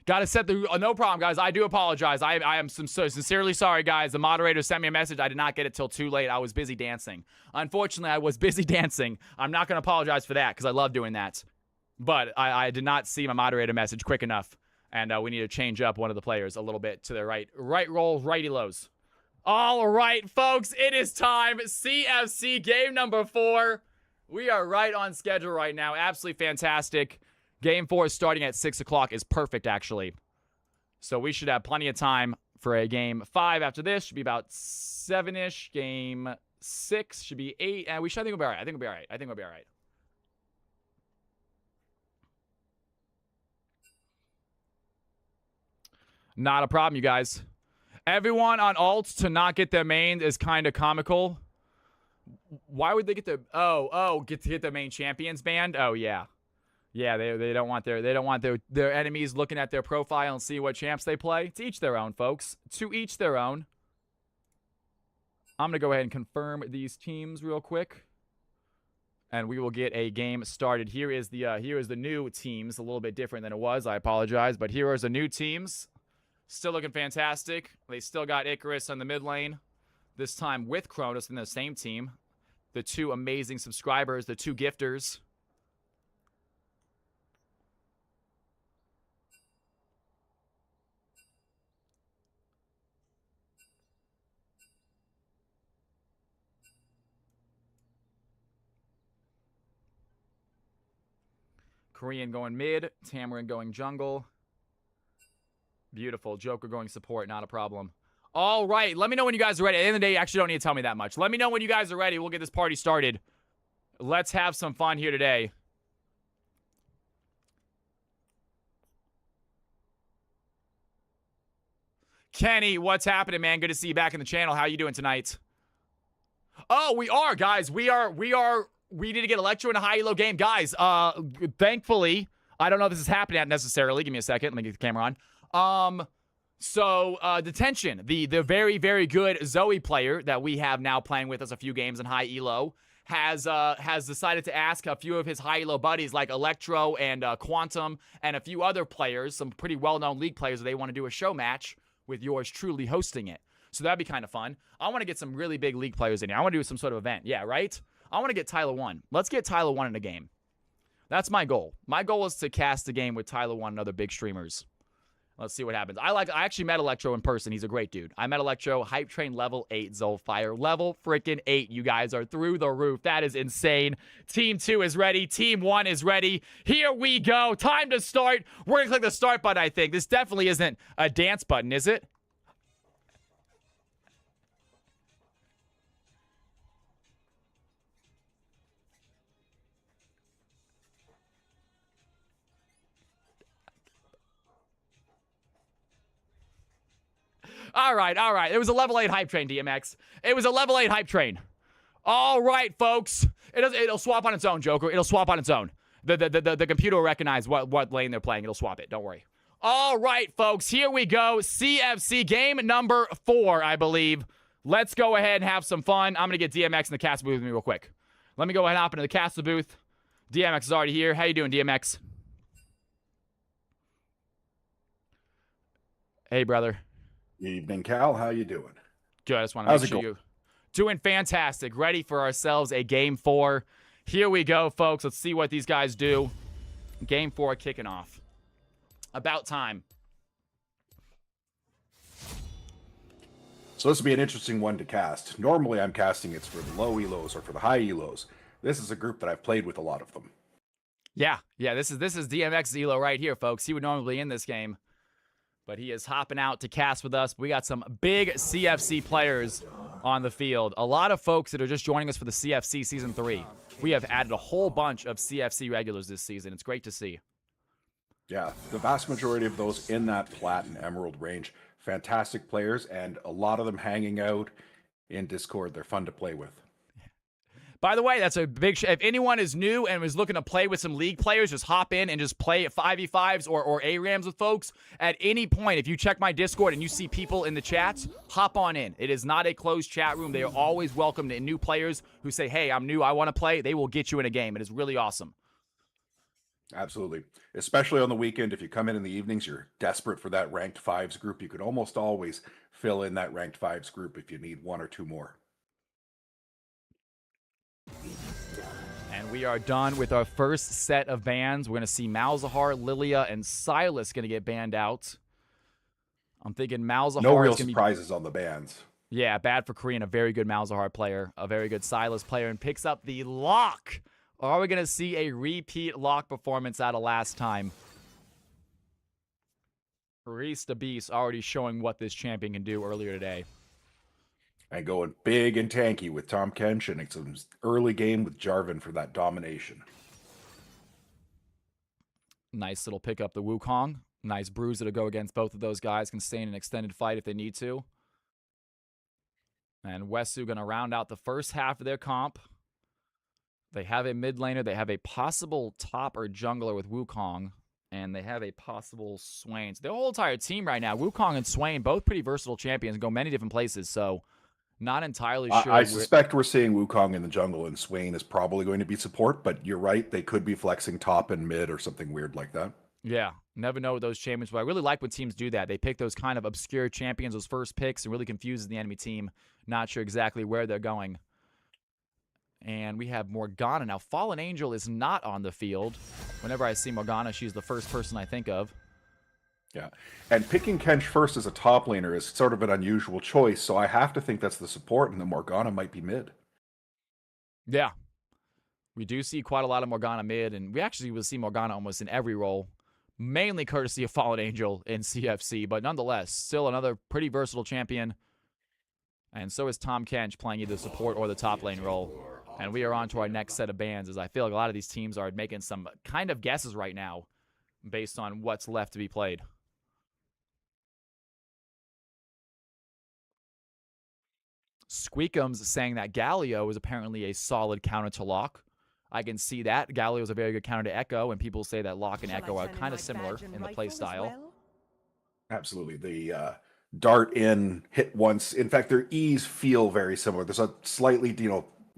Gotta set the... no problem, guys. I do apologize. I am so sincerely sorry, guys. The moderator sent me a message. I did not get it till too late. I was busy dancing. Unfortunately, I was busy dancing. I'm not going to apologize for that because I love doing that. But I did not see my moderator message quick enough. And we need to change up one of the players a little bit to the right roll, righty lows. All right, folks, it is time. CFC game number 4. We are right on schedule right now. Absolutely fantastic. Game 4 is starting at 6 o'clock is perfect, actually. So we should have plenty of time for a game 5 after this. Should be about 7-ish. Game 6 should be 8. And I think we'll be all right. I think we'll be all right. Not a problem, you guys. Everyone on alts to not get their main is kind of comical. Why would they get their get their main champions banned? Oh yeah. Yeah, they don't want their enemies looking at their profile and see what champs they play. To each their own, folks. To each their own. I'm going to go ahead and confirm these teams real quick. And we will get a game started. Here is the new teams, a little bit different than it was. I apologize, but here are the new teams. Still looking fantastic. They still got Icarus on the mid lane. This time with Kronos in the same team. The 2 amazing subscribers, the 2 gifters. Korean going mid. Tamarin going jungle. Beautiful. Joker going support. Not a problem. All right. Let me know when you guys are ready. At the end of the day, you actually don't need to tell me that much. Let me know when you guys are ready. We'll get this party started. Let's have some fun here today. Kenny, what's happening, man? Good to see you back in the channel. How you doing tonight? Oh, we are, guys. We need to get Electro in a high-elo game. Guys, thankfully, I don't know if this is happening necessarily. Give me a second. Let me get the camera on. Detention, the very, very good Zoe player that we have now playing with us a few games in high elo, has decided to ask a few of his high elo buddies like Electro and Quantum and a few other players, some pretty well-known league players, that they want to do a show match with yours truly hosting it. So that'd be kind of fun. I want to get some really big league players in here. I want to do some sort of event. Yeah, right? I want to get Tyler 1. Let's get Tyler 1 in a game. That's my goal. My goal is to cast a game with Tyler 1 and other big streamers. Let's see what happens. I actually met Electro in person. He's a great dude. I met Electro, Hype Train level 8, Zolfire. Level freaking 8. You guys are through the roof. That is insane. Team 2 is ready. Team 1 is ready. Here we go. Time to start. We're going to click the start button, I think. This definitely isn't a dance button, is it? All right. It was a level 8 hype train, DMX. It was a level 8 hype train. All right, folks. It'll swap on its own, Joker. It'll swap on its own. The computer will recognize what lane they're playing. It'll swap it. Don't worry. All right, folks. Here we go. CFC game number 4, I believe. Let's go ahead and have some fun. I'm going to get DMX in the cast booth with me real quick. Let me go ahead and hop into the cast booth. DMX is already here. How you doing, DMX? Hey, brother. Evening, Cal. How you doing? Good. I just want to make sure you doing fantastic. Ready for ourselves a game 4. Here we go, folks. Let's see what these guys do. Game 4 kicking off. About time. So this will be an interesting one to cast. Normally I'm casting it for the low elos or for the high elos. This is a group that I've played with a lot of them. Yeah. This is DMX Elo right here, folks. He would normally be in this game, but he is hopping out to cast with us. We got some big CFC players on the field. A lot of folks that are just joining us for the CFC Season 3. We have added a whole bunch of CFC regulars this season. It's great to see. Yeah, the vast majority of those in that Plat and Emerald range. Fantastic players, and a lot of them hanging out in Discord. They're fun to play with. By the way, that's a big if anyone is new and was looking to play with some league players, just hop in and just play 5v5s or ARAMs with folks. At any point, if you check my Discord and you see people in the chats, hop on in. It is not a closed chat room. They are always welcome to new players who say, hey, I'm new, I want to play. They will get you in a game. It is really awesome. Absolutely. Especially on the weekend, if you come in the evenings, you're desperate for that ranked 5s group. You could almost always fill in that ranked 5s group if you need 1 or 2 more. And we are done with our first set of bans. We're going to see Malzahar, Lilia, and Silas going to get banned out. I'm thinking Malzahar No real is going to be... surprises on the bans. Yeah, bad for Korean. A very good Malzahar player, a very good Silas player, and picks up the lock. Are we going to see a repeat lock performance out of last time? Reese the Beast already showing what this champion can do earlier today. And going big and tanky with Tom Kench, and it's an early game with Jarvan for that domination. Nice little pick up the Wukong. Nice bruise that'll go against both of those guys. Can stay in an extended fight if they need to. And Wesu going to round out the first half of their comp. They have a mid laner. They have a possible top or jungler with Wukong. And they have a possible Swain. So their whole entire team right now, Wukong and Swain, both pretty versatile champions, go many different places. So not entirely sure. I suspect we're seeing Wukong in the jungle, and Swain is probably going to be support. But you're right. They could be flexing top and mid or something weird like that. Yeah. Never know with those champions. But I really like when teams do that. They pick those kind of obscure champions, those first picks, and really confuses the enemy team. Not sure exactly where they're going. And we have Morgana. Now, Fallen Angel is not on the field. Whenever I see Morgana, she's the first person I think of. Yeah. And picking Kench first as a top laner is sort of an unusual choice, so I have to think that's the support, and the Morgana might be mid. Yeah. We do see quite a lot of Morgana mid, and we actually will see Morgana almost in every role, mainly courtesy of Fallen Angel in CFC, but nonetheless, still another pretty versatile champion. And so is Tom Kench playing either support or the top lane role. And we are on to our next set of bans, as I feel like a lot of these teams are making some kind of guesses right now based on what's left to be played. Squeakums saying that Galio is apparently a solid counter to Lock. I can see that. Galio is a very good counter to Echo, and people say that Lock and Echo are kind of similar in the play style. Absolutely. The dart in, hit once. In fact, their E's feel very similar. There's a slightly,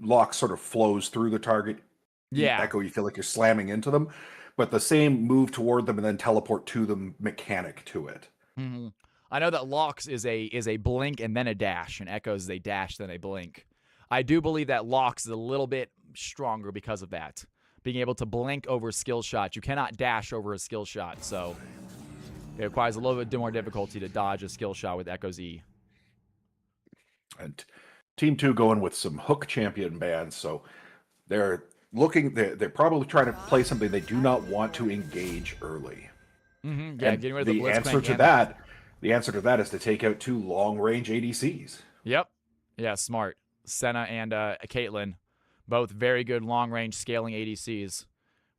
Lock sort of flows through the target. Yeah. Echo, you feel like you're slamming into them, but the same move toward them and then teleport to them mechanic to it. Mm-hmm. I know that Locks is a blink and then a dash, and Echoes is a dash then a blink. I do believe that Locks is a little bit stronger because of that. Being able to blink over a skill shot. You cannot dash over a skill shot, so it requires a little bit more difficulty to dodge a skill shot with Echo's E. And Team 2 going with some hook champion bans, so they're probably trying to play something they do not want to engage early. Mm-hmm. Yeah, and getting rid of the answer to that is to take out 2 long-range ADCs. Yep. Yeah, smart. Senna and Caitlyn, both very good long-range scaling ADCs.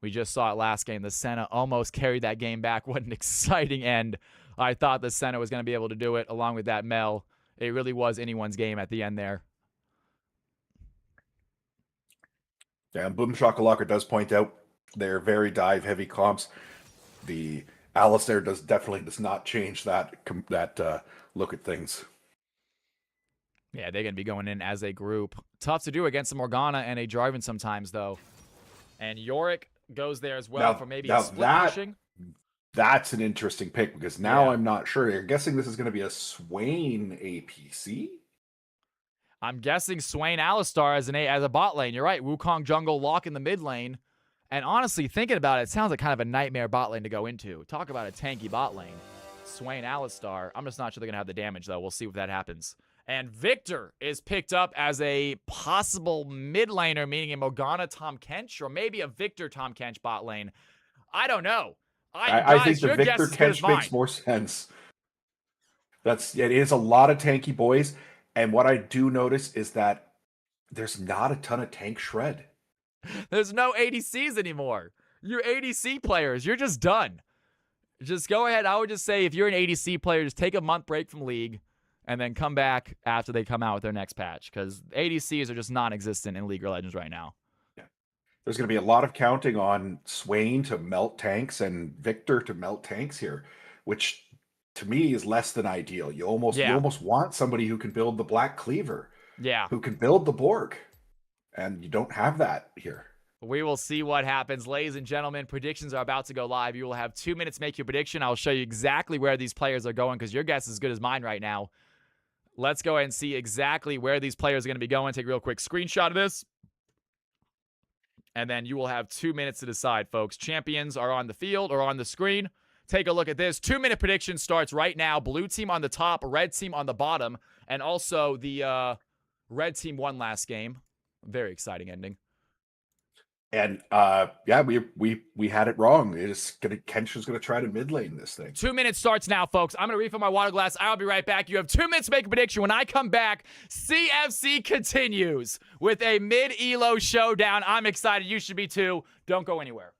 We just saw it last game. The Senna almost carried that game back. What an exciting end I thought the center was going to be able to do it along with that Mel. It really was anyone's game at the end there. Yeah, and Boom Shakalaka does point out they're very dive-heavy comps. The Alistair definitely does not change that look at things. Yeah, they're going to be going in as a group. Tough to do against a Morgana and a Jarvan sometimes, though. And Yorick goes there as well for maybe a split pushing. That's an interesting pick because now I'm not sure. You're guessing this is going to be a Swain APC? I'm guessing Swain Alistar as a bot lane. You're right. Wukong jungle lock in the mid lane. And honestly, thinking about it, it sounds like kind of a nightmare bot lane to go into. Talk about a tanky bot lane. Swain Alistar. I'm just not sure they're going to have the damage, though. We'll see if that happens. And Victor is picked up as a possible mid laner, meaning a Morgana Tom Kench, or maybe a Victor Tom Kench bot lane. I don't know. I think the Victor Kench makes more sense. It is a lot of tanky boys. And what I do notice is that there's not a ton of tank shred. There's no ADCs anymore. You're ADC players. You're just done. Just go ahead. I would just say if you're an ADC player, just take a month break from League and then come back after they come out with their next patch, because ADCs are just non-existent in League of Legends right now. Yeah. There's going to be a lot of counting on Swain to melt tanks and Victor to melt tanks here, which to me is less than ideal. You almost want somebody who can build the Black Cleaver, who can build the Borg, and you don't have that here. We will see what happens. Ladies and gentlemen, predictions are about to go live. You will have 2 minutes to make your prediction. I'll show you exactly where these players are going because your guess is as good as mine right now. Let's go ahead and see exactly where these players are going to be going. Take a real quick screenshot of this. And then you will have 2 minutes to decide, folks. Champions are on the field or on the screen. Take a look at this. 2-minute prediction starts right now. Blue team on the top, red team on the bottom. And also the red team won last game. Very exciting ending. And we had it wrong. Kench is gonna try to mid lane this thing. 2 minutes starts now, folks. I'm gonna refill my water glass. I'll be right back. You have 2 minutes to make a prediction. When I come back, CFC continues with a mid-elo showdown. I'm excited. You should be too. Don't go anywhere.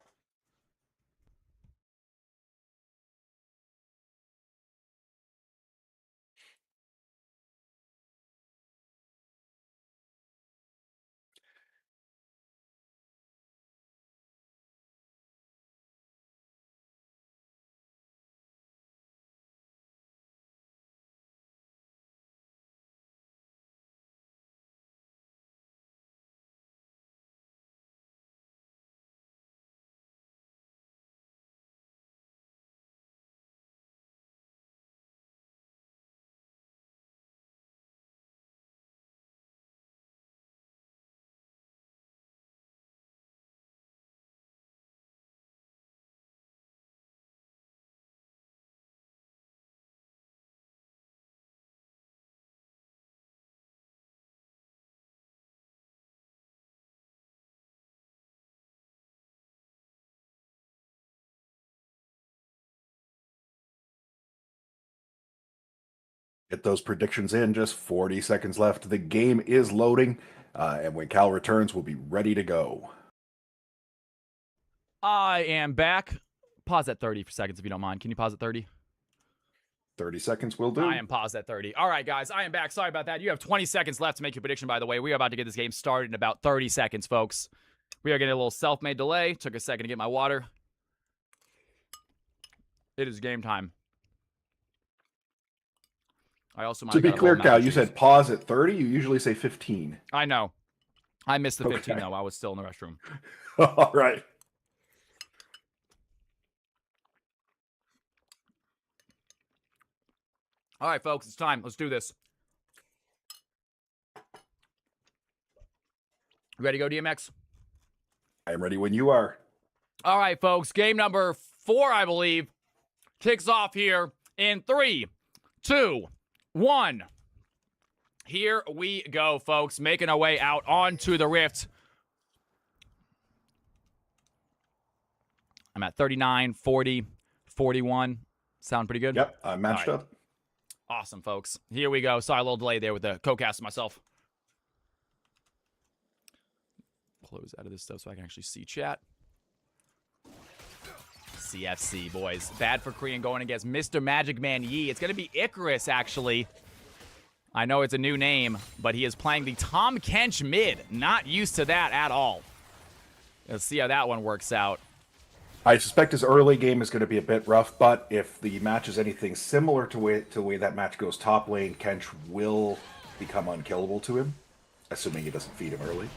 Get those predictions in. Just 40 seconds left. The game is loading. And when Cal returns, we'll be ready to go. I am back. Pause at 30 for seconds if you don't mind. Can you pause at 30? 30 seconds will do. I am paused at 30. All right, guys. I am back. Sorry about that. You have 20 seconds left to make your prediction, by the way. We are about to get this game started in about 30 seconds, folks. We are getting a little self-made delay. Took a second to get my water. It is game time. I also to be clear, Cal, you said pause at 30. You usually say 15. I know. I missed the 15, though. I was still in the restroom. All right. All right, folks. It's time. Let's do this. Ready to go, DMX? I am ready when you are. All right, folks. Game number 4, I believe, kicks off here in 3, 2, 1. Here we go, folks. Making our way out onto the Rift. I'm at 39, 40, 41. Sound pretty good? Yep, I'm matched up. Awesome, folks. Here we go. Sorry, a little delay there with the co-cast myself. Close out of this stuff so I can actually see chat. CFC, boys. Bad for Korean going against Mr. Magic Man Yi. It's going to be Icarus, actually. I know it's a new name, but he is playing the Tom Kench mid. Not used to that at all. Let's see how that one works out. I suspect his early game is going to be a bit rough, but if the match is anything similar to the way that match goes top lane, Kench will become unkillable to him, assuming he doesn't feed him early.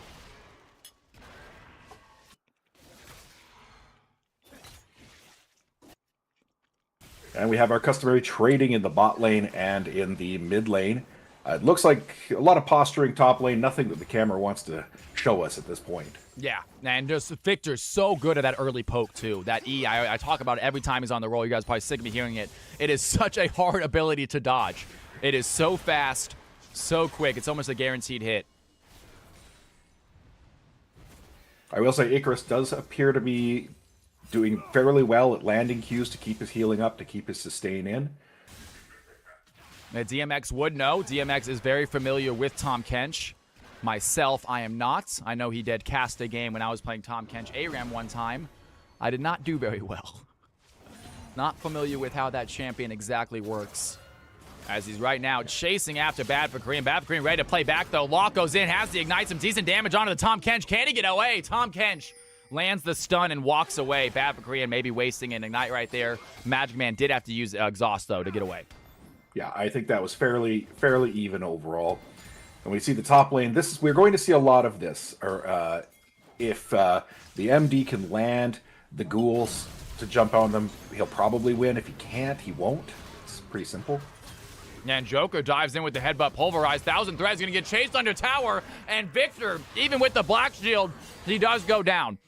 And we have our customary trading in the bot lane and in the mid lane. It looks like a lot of posturing top lane, nothing that the camera wants to show us at this point. Yeah, and just Victor's so good at that early poke, too. That E, I talk about it every time he's on the roll. You guys are probably sick of me hearing it. It is such a hard ability to dodge. It is so fast, so quick. It's almost a guaranteed hit. I will say Icarus does appear to be doing fairly well at landing Qs to keep his healing up, to keep his sustain in. DMX would know. DMX is very familiar with Tom Kench. Myself, I am not. I know he did cast a game when I was playing Tom Kench ARAM one time. I did not do very well. Not familiar with how that champion exactly works. As he's right now chasing after Bad for Korean. Bad for Korean ready to play back, though. Lock goes in, has the ignite, some decent damage onto the Tom Kench. Can he get away? Tom Kench lands the stun and walks away. Bad for Korean maybe wasting an ignite right there. Magic Man did have to use exhaust, though, to get away. Yeah, I think that was fairly even overall. And we see the top lane. We're going to see a lot of this. Or if the MD can land the ghouls to jump on them, he'll probably win. If he can't, he won't. It's pretty simple. And Joker dives in with the headbutt pulverized. 1,000 Threads going to get chased under tower. And Victor, even with the black shield, he does go down.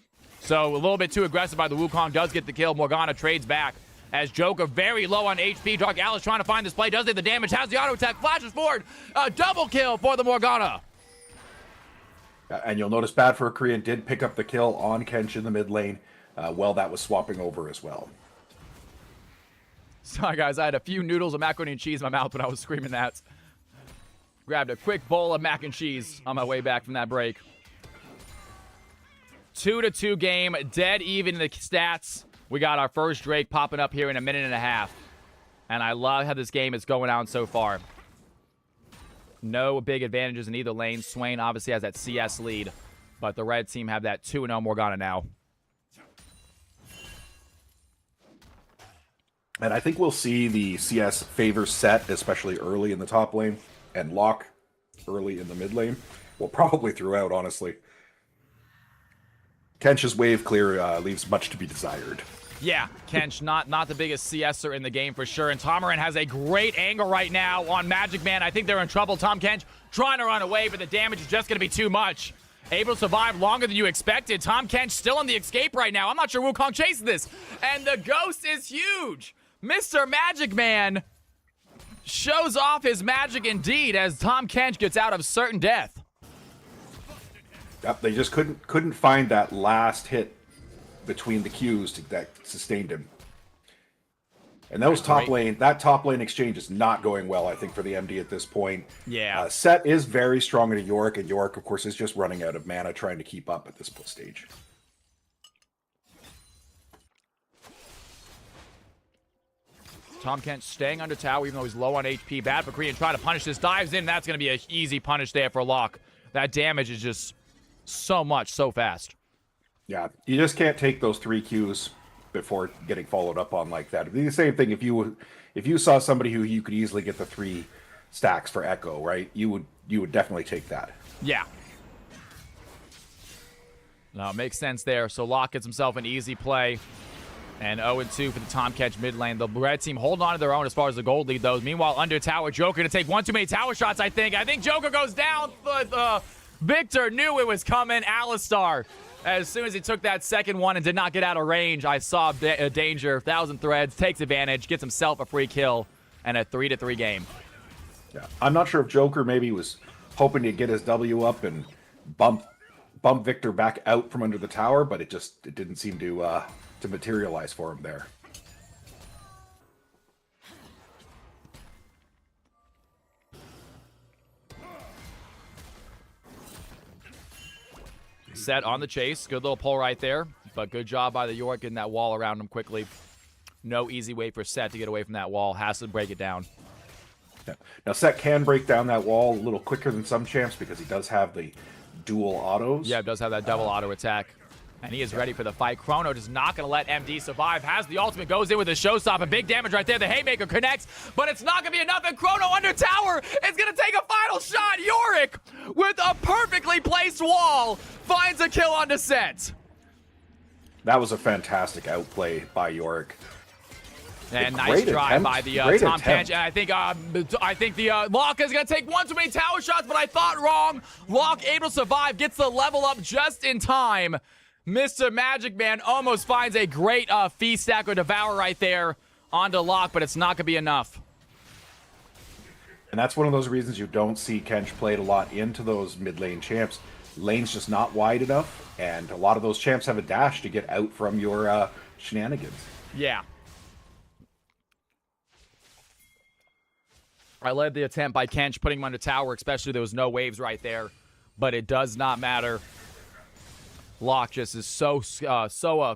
So a little bit too aggressive by the Wukong. Does get the kill. Morgana trades back. As Joker very low on HP. Dark Alice trying to find this play. Does get the damage. Has the auto attack. Flashes forward. A double kill for the Morgana. And you'll notice Bad for a Korean did pick up the kill on Kench in the mid lane while that was swapping over as well. Sorry, guys. I had a few noodles of macaroni and cheese in my mouth when I was screaming that. Grabbed a quick bowl of mac and cheese on my way back from that break. 2-2 game. Dead even in the stats. We got our first Drake popping up here in a minute and a half. And I love how this game is going on so far. No big advantages in either lane. Swain obviously has that CS lead. But the red team have that 2-0 Morgana now. And I think we'll see the CS favor set, especially early in the top lane, and lock early in the mid lane. Well, probably throughout, honestly. Kench's wave clear leaves much to be desired. Yeah, Kench, not the biggest CSer in the game for sure. And Tomarin has a great angle right now on Magic Man. I think they're in trouble. Tom Kench trying to run away, but the damage is just going to be too much. Able to survive longer than you expected. Tom Kench still in the escape right now. I'm not sure Wukong chases this. And the ghost is huge. Mr. Magic Man shows off his magic indeed as Tom Kench gets out of certain death. Yep, they just couldn't find that last hit between the Qs that sustained him. And that top lane exchange is not going well, I think, for the MD at this point. Yeah. Set is very strong into Yorick, and Yorick, of course, is just running out of mana trying to keep up at this stage. Tom Kench staying under tower even though he's low on HP. Bad for Korean trying to punish this. Dives in. That's going to be an easy punish there for Locke. That damage is just so much, so fast. Yeah, you just can't take those 3 Qs before getting followed up on like that. It'd be the same thing if you saw somebody who you could easily get the 3 stacks for Echo, right? You would definitely take that. Yeah. No, it makes sense there. So Locke gets himself an easy play. And 0-2 for the Tom Kench mid lane. The red team holding on to their own as far as the gold lead, though. Meanwhile, under tower, Joker to take one too many tower shots, I think. I think Joker goes down, but Victor knew it was coming. Alistar, as soon as he took that second one and did not get out of range, I saw danger. 1,000 Threads, takes advantage, gets himself a free kill, and a 3-3 game. Yeah, I'm not sure if Joker maybe was hoping to get his W up and bump Victor back out from under the tower, but it didn't seem to materialize for him there. Set on the chase. Good little pull right there. But good job by the York getting that wall around him quickly. No easy way for Set to get away from that wall. Has to break it down. Yeah. Now, Set can break down that wall a little quicker than some champs because he does have the dual autos. Yeah, it does have that double auto attack. And he is ready for the fight. Chrono just not going to let MD survive. Has the ultimate, goes in with a showstop. And big damage right there. The Haymaker connects, but it's not going to be enough. And Chrono under tower is going to take a final shot. Yorick, with a perfectly placed wall, finds a kill on Set. That was a fantastic outplay by Yorick. And nice drive by the Tom Kench. And I think the Locke is going to take one too many tower shots, but I thought wrong. Locke able to survive, gets the level up just in time. Mr. Magic Man almost finds a great feast stack or devour right there onto Locke, but it's not going to be enough. And that's one of those reasons you don't see Kench played a lot into those mid lane champs. Lane's just not wide enough, and a lot of those champs have a dash to get out from your shenanigans. Yeah. I led the attempt by Kench, putting him under tower, especially there was no waves right there. But it does not matter. Locke just is so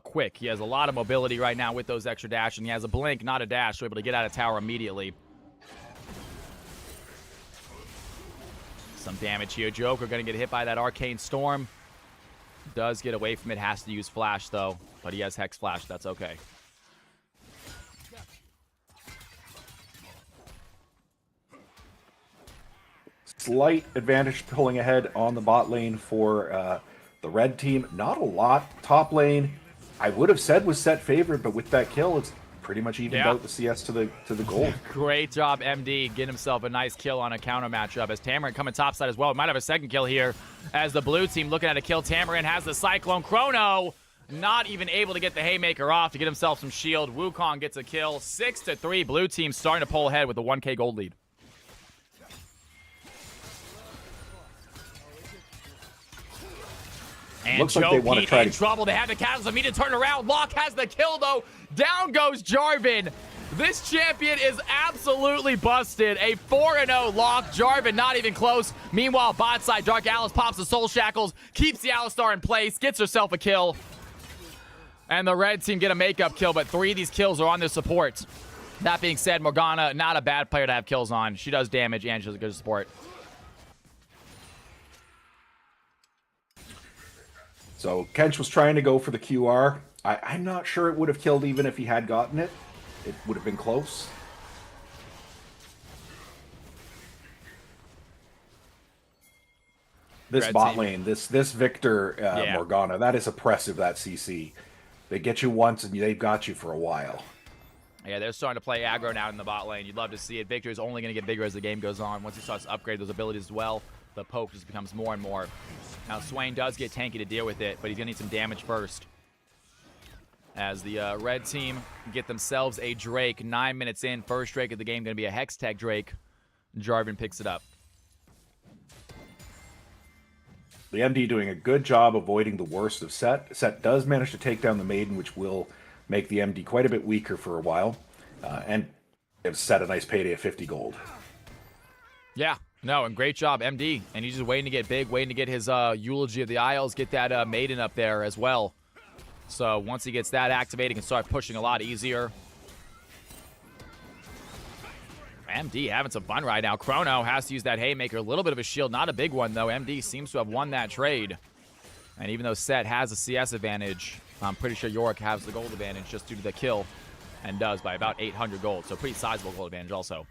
quick. He has a lot of mobility right now with those extra dash, and he has a blink, not a dash, so able to get out of tower immediately. Some damage here. Joker going to get hit by that Arcane Storm. Does get away from it. Has to use Flash, though. But he has Hex Flash. That's okay. Slight advantage pulling ahead on the bot lane for the red team. Not a lot. Top lane, I would have said was Set favorite, but with that kill, it's pretty much evened out the CS to the gold. Great job, MD, getting himself a nice kill on a counter matchup. As Tamarin coming topside as well. Might have a second kill here as the blue team looking at a kill. Tamarin has the Cyclone. Chrono not even able to get the Haymaker off to get himself some shield. Wukong gets a kill. 6-3. Blue team starting to pull ahead with a 1K gold lead. And looks Joe like they want to Pete try in to trouble. They have the catalyst immediate turn around. Locke has the kill, though. Down goes Jarvan. This champion is absolutely busted. A 4-0 Locke. Jarvan not even close. Meanwhile, bot side, Dark Alice pops the Soul Shackles, keeps the Alistar in place, gets herself a kill. And the red team get a makeup kill, but 3 of these kills are on their support. That being said, Morgana, not a bad player to have kills on. She does damage and she's a good support. So Kench was trying to go for the QR. I'm not sure it would have killed even if he had gotten it. It would have been close. This Red bot team. lane, this Victor Morgana, that is oppressive, that CC. They get you once and they've got you for a while. Yeah, they're starting to play aggro now in the bot lane. You'd love to see it. Victor is only going to get bigger as the game goes on. Once he starts to upgrade those abilities as well, the poke just becomes more and more. Now, Swain does get tanky to deal with it, but he's going to need some damage first. As the red team get themselves a Drake. 9 minutes in, first Drake of the game, going to be a Hex Tech Drake. Jarvan picks it up. The MD doing a good job avoiding the worst of Set. Set does manage to take down the Maiden, which will make the MD quite a bit weaker for a while. And gives Set a nice payday of 50 gold. Yeah, no, and great job, MD. And he's just waiting to get big, waiting to get his Eulogy of the Isles, get that Maiden up there as well. So once he gets that activated, he can start pushing a lot easier. MD having some fun right now. Chrono has to use that Haymaker. A little bit of a shield, not a big one, though. MD seems to have won that trade. And even though Set has a CS advantage, I'm pretty sure Yorick has the gold advantage just due to the kill. And does by about 800 gold. So pretty sizable gold advantage also.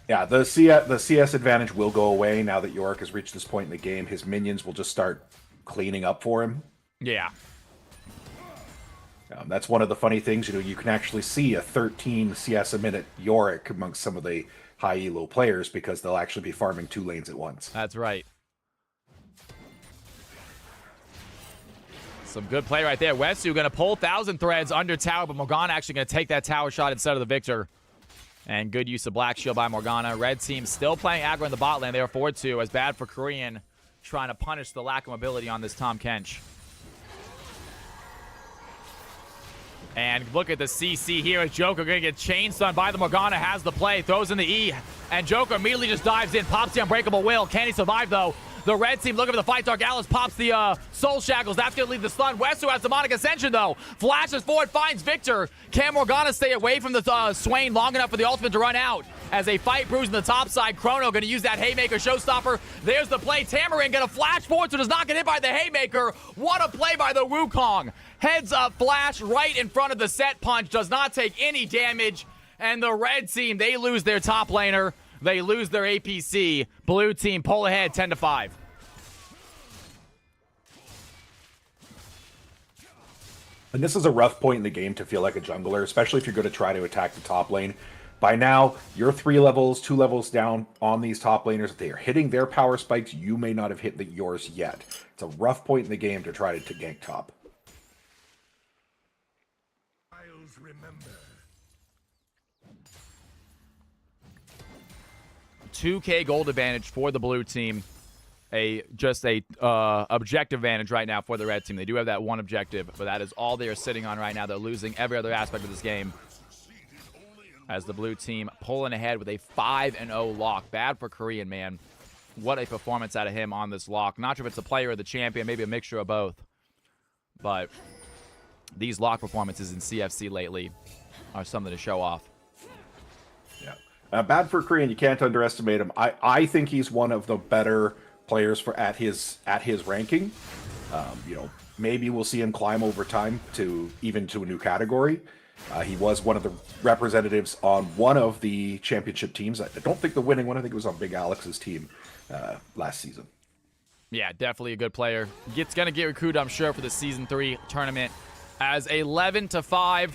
Yeah, the CS advantage will go away now that Yorick has reached this point in the game. His minions will just start cleaning up for him. Yeah. That's one of the funny things, you can actually see a 13 CS a minute Yorick amongst some of the high elo players because they'll actually be farming 2 lanes at once. That's right. Some good play right there. Wesu going to pull 1,000 Threads under tower, but Morgana actually going to take that tower shot instead of the Victor. And good use of Black Shield by Morgana. Red team still playing aggro in the bot lane. They are forward 2 as bad for Korean, trying to punish the lack of mobility on this Tom Kench. And look at the CC here as Joker going to get chainstunned by the Morgana. Has the play, throws in the E. And Joker immediately just dives in, pops the Unbreakable Will. Can he survive, though? The red team looking for the fight. Dark Alice pops the Soul Shackles. That's going to lead the stun. Wesu has Demonic Ascension, though. Flashes forward, finds Victor. Can Morgana stay away from the Swain long enough for the ultimate to run out? As a fight brews on the top side, Chrono going to use that Haymaker Showstopper. There's the play. Tamarin going to flash forward, so does not get hit by the Haymaker. What a play by the Wukong. Heads up flash right in front of the set punch. Does not take any damage. And the red team, they lose their top laner. They lose their APC. Blue team pull ahead 10-5. And this is a rough point in the game to feel like a jungler, especially if you're going to try to attack the top lane. By now, you're 3 levels, 2 levels down on these top laners. If they are hitting their power spikes, you may not have hit yours yet. It's a rough point in the game to try to gank top. 2K gold advantage for the blue team. Just a objective advantage right now for the red team. They do have that one objective, but that is all they are sitting on right now. They're losing every other aspect of this game. As the blue team pulling ahead with a 5-0 lock. Bad for Korean, man. What a performance out of him on this lock. Not sure if it's the player or the champion, maybe a mixture of both. But these lock performances in CFC lately are something to show off. Yeah. Bad for Korean, you can't underestimate him. I think he's one of the better players at his ranking. You know, maybe we'll see him climb over time to a new category. He was one of the representatives on one of the championship teams. I don't think the winning one. I think it was on Big Alex's team last season. Yeah, definitely a good player. Gonna get recruited, I'm sure, for the Season 3 tournament. As 11-5,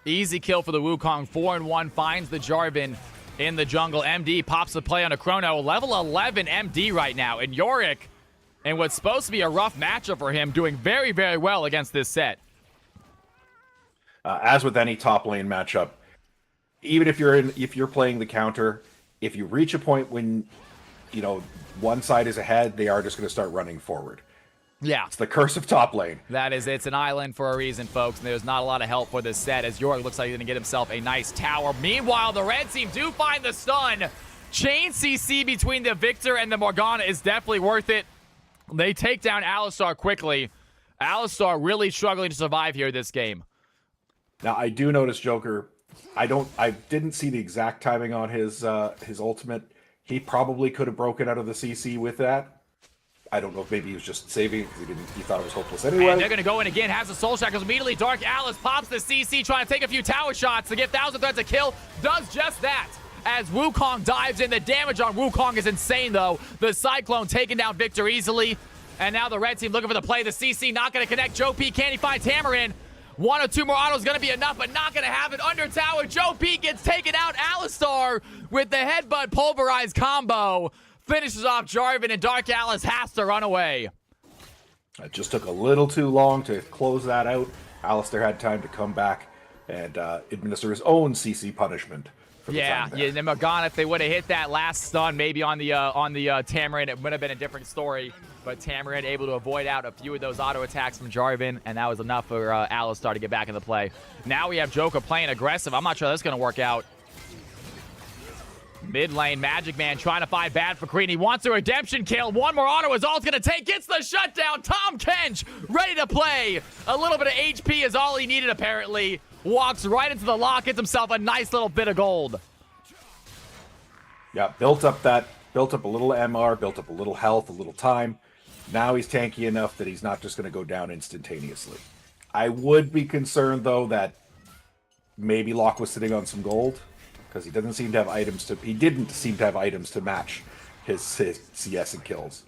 easy kill for the Wukong. 4-1 finds the Jarvan in the jungle. MD pops the play on a Chrono. Level 11 MD right now. And Yorick, in what's supposed to be a rough matchup for him, doing very, very well against this set. As with any top lane matchup, even if you're playing the counter, if you reach a point when, you know, one side is ahead, they are just going to start running forward. Yeah. It's the curse of top lane. It's an island for a reason, folks, and there's not a lot of help for this set, as Yorick looks like he's going to get himself a nice tower. Meanwhile, the red team do find the stun. Chain CC between the Victor and the Morgana is definitely worth it. They take down Alistar quickly. Alistar really struggling to survive here this game. Now, I do notice Joker. I didn't see the exact timing on his ultimate. He probably could have broken out of the CC with that. I don't know if maybe he was just saving it because he thought it was hopeless anyway. And they're going to go in again. Has the Soul Shackles immediately. Dark Alice pops the CC, trying to take a few tower shots to get 1,000 Threads a kill. Does just that. As Wukong dives in. The damage on Wukong is insane, though. The Cyclone taking down Victor easily. And now the red team looking for the play. The CC not going to connect. Joe P. Can he find Tamarin? 1 or 2 more autos going to be enough, but not going to have it. Under tower, Joe P gets taken out. Alistar with the headbutt pulverized combo finishes off Jarvan, and Dark Alice has to run away. It just took a little too long to close that out. Alistair had time to come back and administer his own CC punishment. Yeah, and Morgana, if they would have hit that last stun, maybe on the Tamarin, it would have been a different story. But Tamarin able to avoid out a few of those auto attacks from Jarvan, and that was enough for Alistar to get back into play. Now we have Joker playing aggressive. I'm not sure that's going to work out. Mid lane, Magic Man trying to find bad for Green. He wants a redemption kill. 1 more auto is all it's going to take. Gets the shutdown. Tom Kench ready to play. A little bit of HP is all he needed, apparently. Walks right into the lock. Gets himself a nice little bit of gold. Yeah, built up a little MR, built up a little health, a little time. Now he's tanky enough that he's not just going to go down instantaneously. I would be concerned, though, that maybe Locke was sitting on some gold, because he didn't seem to have items to match his CS and kills.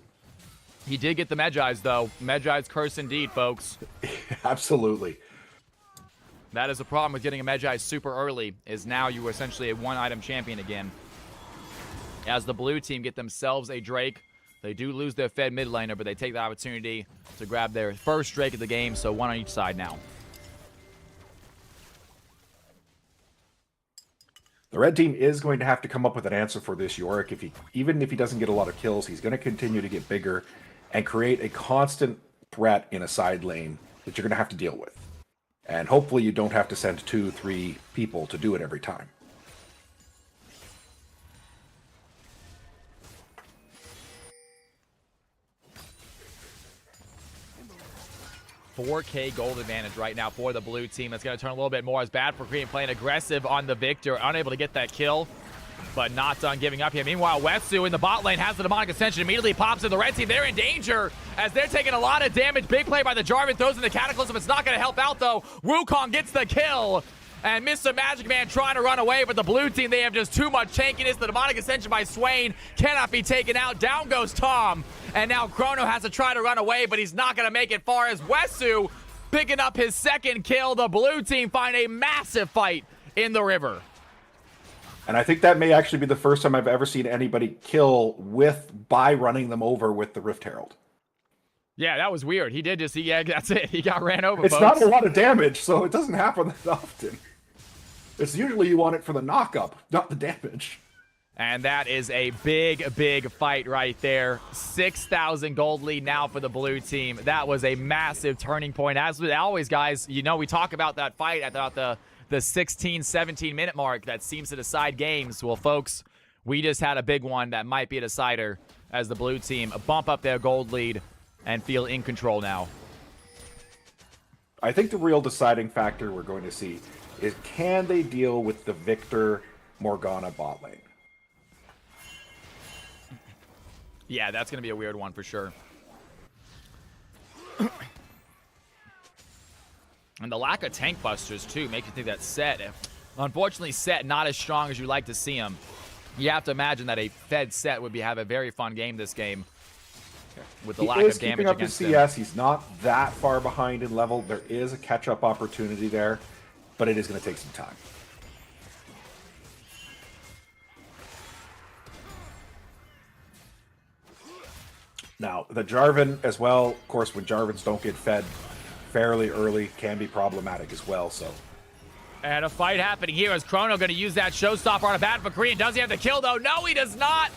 He did get the Medjai's, though. Medjai's curse indeed, folks. Absolutely. That is the problem with getting a Medjai super early, is now you are essentially a one-item champion again. As the blue team get themselves a Drake, they do lose their fed mid laner, but they take the opportunity to grab their first Drake of the game, so 1 on each side now. The red team is going to have to come up with an answer for this Yorick. Even if he doesn't get a lot of kills, he's going to continue to get bigger and create a constant threat in a side lane that you're going to have to deal with. And hopefully you don't have to send 2-3 people to do it every time. 4K gold advantage right now for the blue team. That's going to turn a little bit more as bad for Korean playing aggressive on the Victor. Unable to get that kill, but not done giving up here. Meanwhile, Wetsu in the bot lane has the demonic ascension. Immediately pops in the red team. They're in danger as they're taking a lot of damage. Big play by the Jarvan. Throws in the Cataclysm. It's not going to help out, though. Wukong gets the kill. And Mr. Magic Man trying to run away, but the blue team, they have just too much tankiness. The demonic ascension by Swain cannot be taken out. Down goes Tom. And now Chrono has to try to run away, but he's not going to make it far as Wetsu picking up his second kill. The blue team find a massive fight in the river. And I think that may actually be the first time I've ever seen anybody kill by running them over with the Rift Herald. Yeah, that was weird. He did yeah, that's it. He got ran over, It's folks. not a lot of damage, so it doesn't happen that often. It's usually you want it for the knock-up, not the damage. And that is a big, big fight right there. 6,000 gold lead now for the blue team. That was a massive turning point. As always, guys, you know, we talk about that fight at about the 16, 17-minute mark that seems to decide games. Well, folks, we just had a big one that might be a decider as the blue team bump up their gold lead and feel in control now. I think the real deciding factor we're going to see is can they deal with the Victor Morgana bot lane? Yeah, that's going to be a weird one for sure. And the lack of tank busters, too, makes you think that Set, unfortunately, Set not as strong as you'd like to see him. You have to imagine that a fed Set would have a very fun game this game with the lack of damage against him. He is keeping up his CS. He's not that far behind in level. There is a catch-up opportunity there, but it is going to take some time. Now, the Jarvan as well, of course, when Jarvans don't get fed fairly early, can be problematic as well, so. And a fight happening here. Is Chrono going to use that showstopper on a bad for Korean? Does he have the kill, though? No, he does not.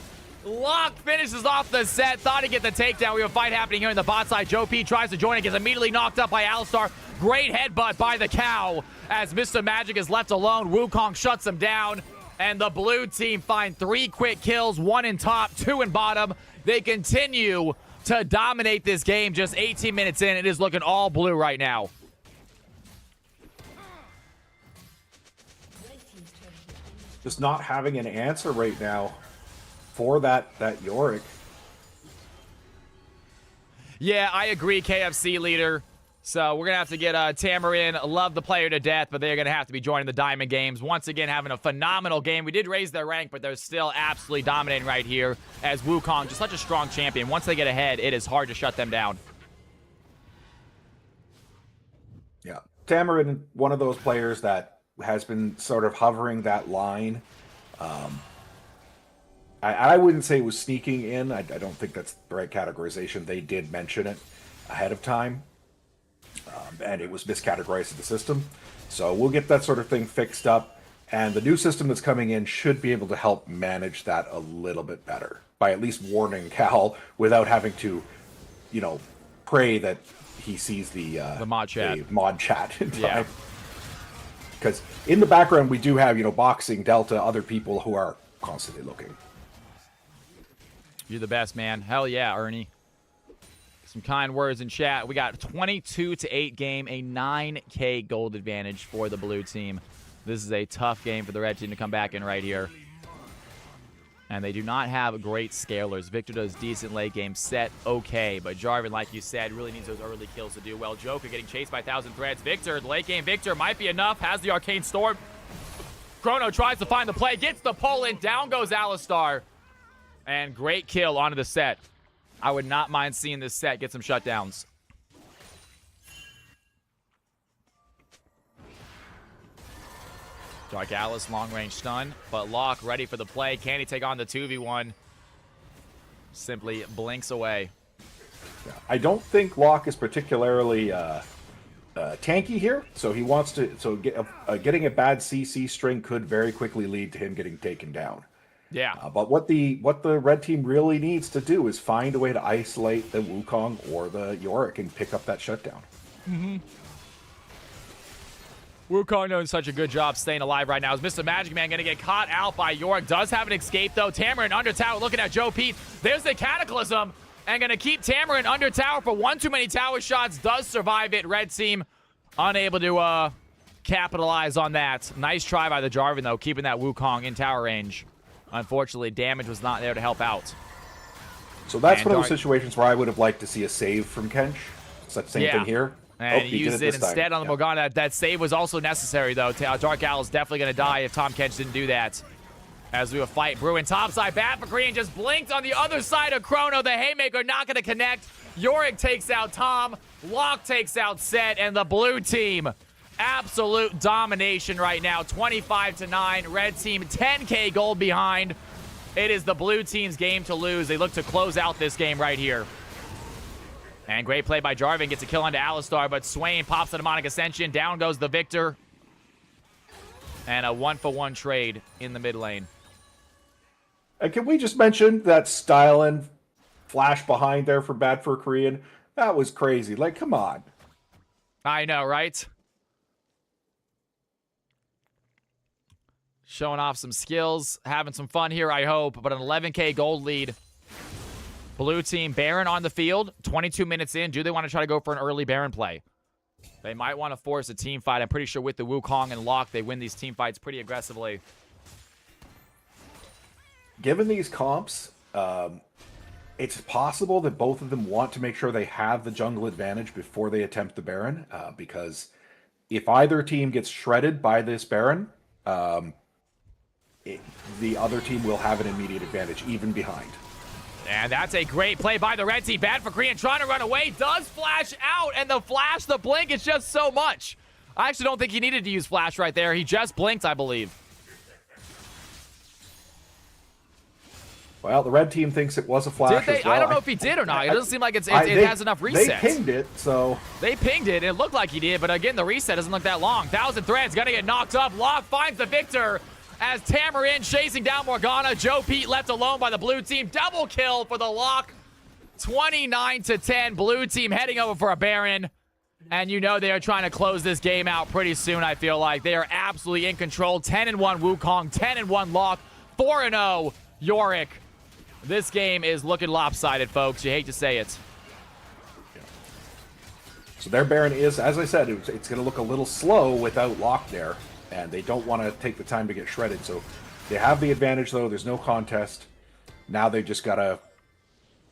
Locke finishes off the set. Thought he'd get the takedown. We have a fight happening here in the bot side. Joe P tries to join it. Gets immediately knocked up by Alistar. Great headbutt by the cow as Mr. Magic is left alone. Wukong shuts him down. And the blue team find 3 quick kills. 1 in top, 2 in bottom. They continue to dominate this game. Just 18 minutes in. It is looking all blue right now. Just not having an answer right now for that Yorick. Yeah, I agree, KFC leader. So we're going to have to get Tamer in. Love the player to death, but they're going to have to be joining the Diamond Games. Once again, having a phenomenal game. We did raise their rank, but they're still absolutely dominating right here as Wukong, just such a strong champion. Once they get ahead, it is hard to shut them down. Yeah. Tamarin, one of those players that has been sort of hovering that line. I wouldn't say it was sneaking in. I don't think that's the right categorization. They did mention it ahead of time. And it was miscategorized in the system. So we'll get that sort of thing fixed up. And the new system that's coming in should be able to help manage that a little bit better. By at least warning Cal without having to, you know, pray that he sees the mod chat. The mod chat in time. Yeah. Because in the background we do have, you know, Boxing, Delta, other people who are constantly looking. You're the best, man. Hell yeah, Ernie. Some kind words in chat. We got 22-8 game, a 9K gold advantage for the blue team. This is a tough game for the red team to come back in right here. And they do not have great scalers. Victor does decent late game. Set okay, but Jarvan, like you said, really needs those early kills to do well. Joker getting chased by 1,000 threads. Victor, the late game Victor might be enough. Has the Arcane Storm. Chrono tries to find the play. Gets the pull in. Down goes Alistar. And great kill onto the set. I would not mind seeing this set get some shutdowns. Dark Alice, long-range stun, but Locke ready for the play. Can he take on the 2v1? Simply blinks away. I don't think Locke is particularly tanky here, so he wants to. So getting a bad CC string could very quickly lead to him getting taken down. Yeah. But what the red team really needs to do is find a way to isolate the Wukong or the Yorick and pick up that shutdown. Mm-hmm. Wukong doing such a good job staying alive right now. Is Mr. Magic Man going to get caught out by Yorick? Does have an escape, though. Tamarin under tower looking at Joe Pete. There's the Cataclysm. and going to keep Tamarin under tower for one too many tower shots. Does survive it. Red team unable to capitalize on that. Nice try by the Jarvan, though, keeping that Wukong in tower range. Unfortunately, damage was not there to help out. So that's one of those situations where I would have liked to see a save from Kench. It's that same thing here. And he used it instead on the Morgana. That save was also necessary, though. Dark Owl is definitely going to die if Tahm Kench didn't do that. As we will fight Bruin topside. Bad for Korean just blinked on the other side of Chrono. The Haymaker not going to connect. Yorick takes out Tom. Locke takes out Set. And the blue team, absolute domination right now. 25-9. Red team 10K gold behind. It is the blue team's game to lose. They look to close out this game right here. And great play by Jarvan. Gets a kill onto Alistar, but Swain pops the Demonic Ascension. Down goes the Victor. And a 1-for-1 trade in the mid lane. And can we just mention that Stylen flash behind there for Bad for Korean? That was crazy. Like, come on. I know, right? Showing off some skills. Having some fun here, I hope. But an 11K gold lead. Blue team, Baron on the field. 22 minutes in. Do they want to try to go for an early Baron play? They might want to force a team fight. I'm pretty sure with the Wukong and Locke, they win these team fights pretty aggressively. Given these comps, it's possible that both of them want to make sure they have the jungle advantage before they attempt the Baron, because if either team gets shredded by this Baron, the other team will have an immediate advantage, even behind. And that's a great play by the red team. Bad for Korean, trying to run away. Does flash out, and the flash, the blink is just so much. I actually don't think he needed to use flash right there. He just blinked, I believe. Well, the red team thinks it was a flash. Did they? Well. I don't know if he did or not. It doesn't seem like it has enough resets. They pinged it, so... They pinged it. It looked like he did, but again, the reset doesn't look that long. 1,000 Threads gonna get knocked up. Locke finds the Victor as Tamarin chasing down Morgana. Joe Pete left alone by the blue team. Double kill for the Locke. 29-10. Blue team heading over for a Baron. And you know they are trying to close this game out pretty soon, I feel like. They are absolutely in control. 10-1 Wukong, 10-1 Locke, 4-0 Yorick. This game is looking lopsided, folks. You hate to say it. So their Baron is, as I said, it's going to look a little slow without Locke there. And they don't want to take the time to get shredded. So they have the advantage, though. There's no contest. Now they've just got to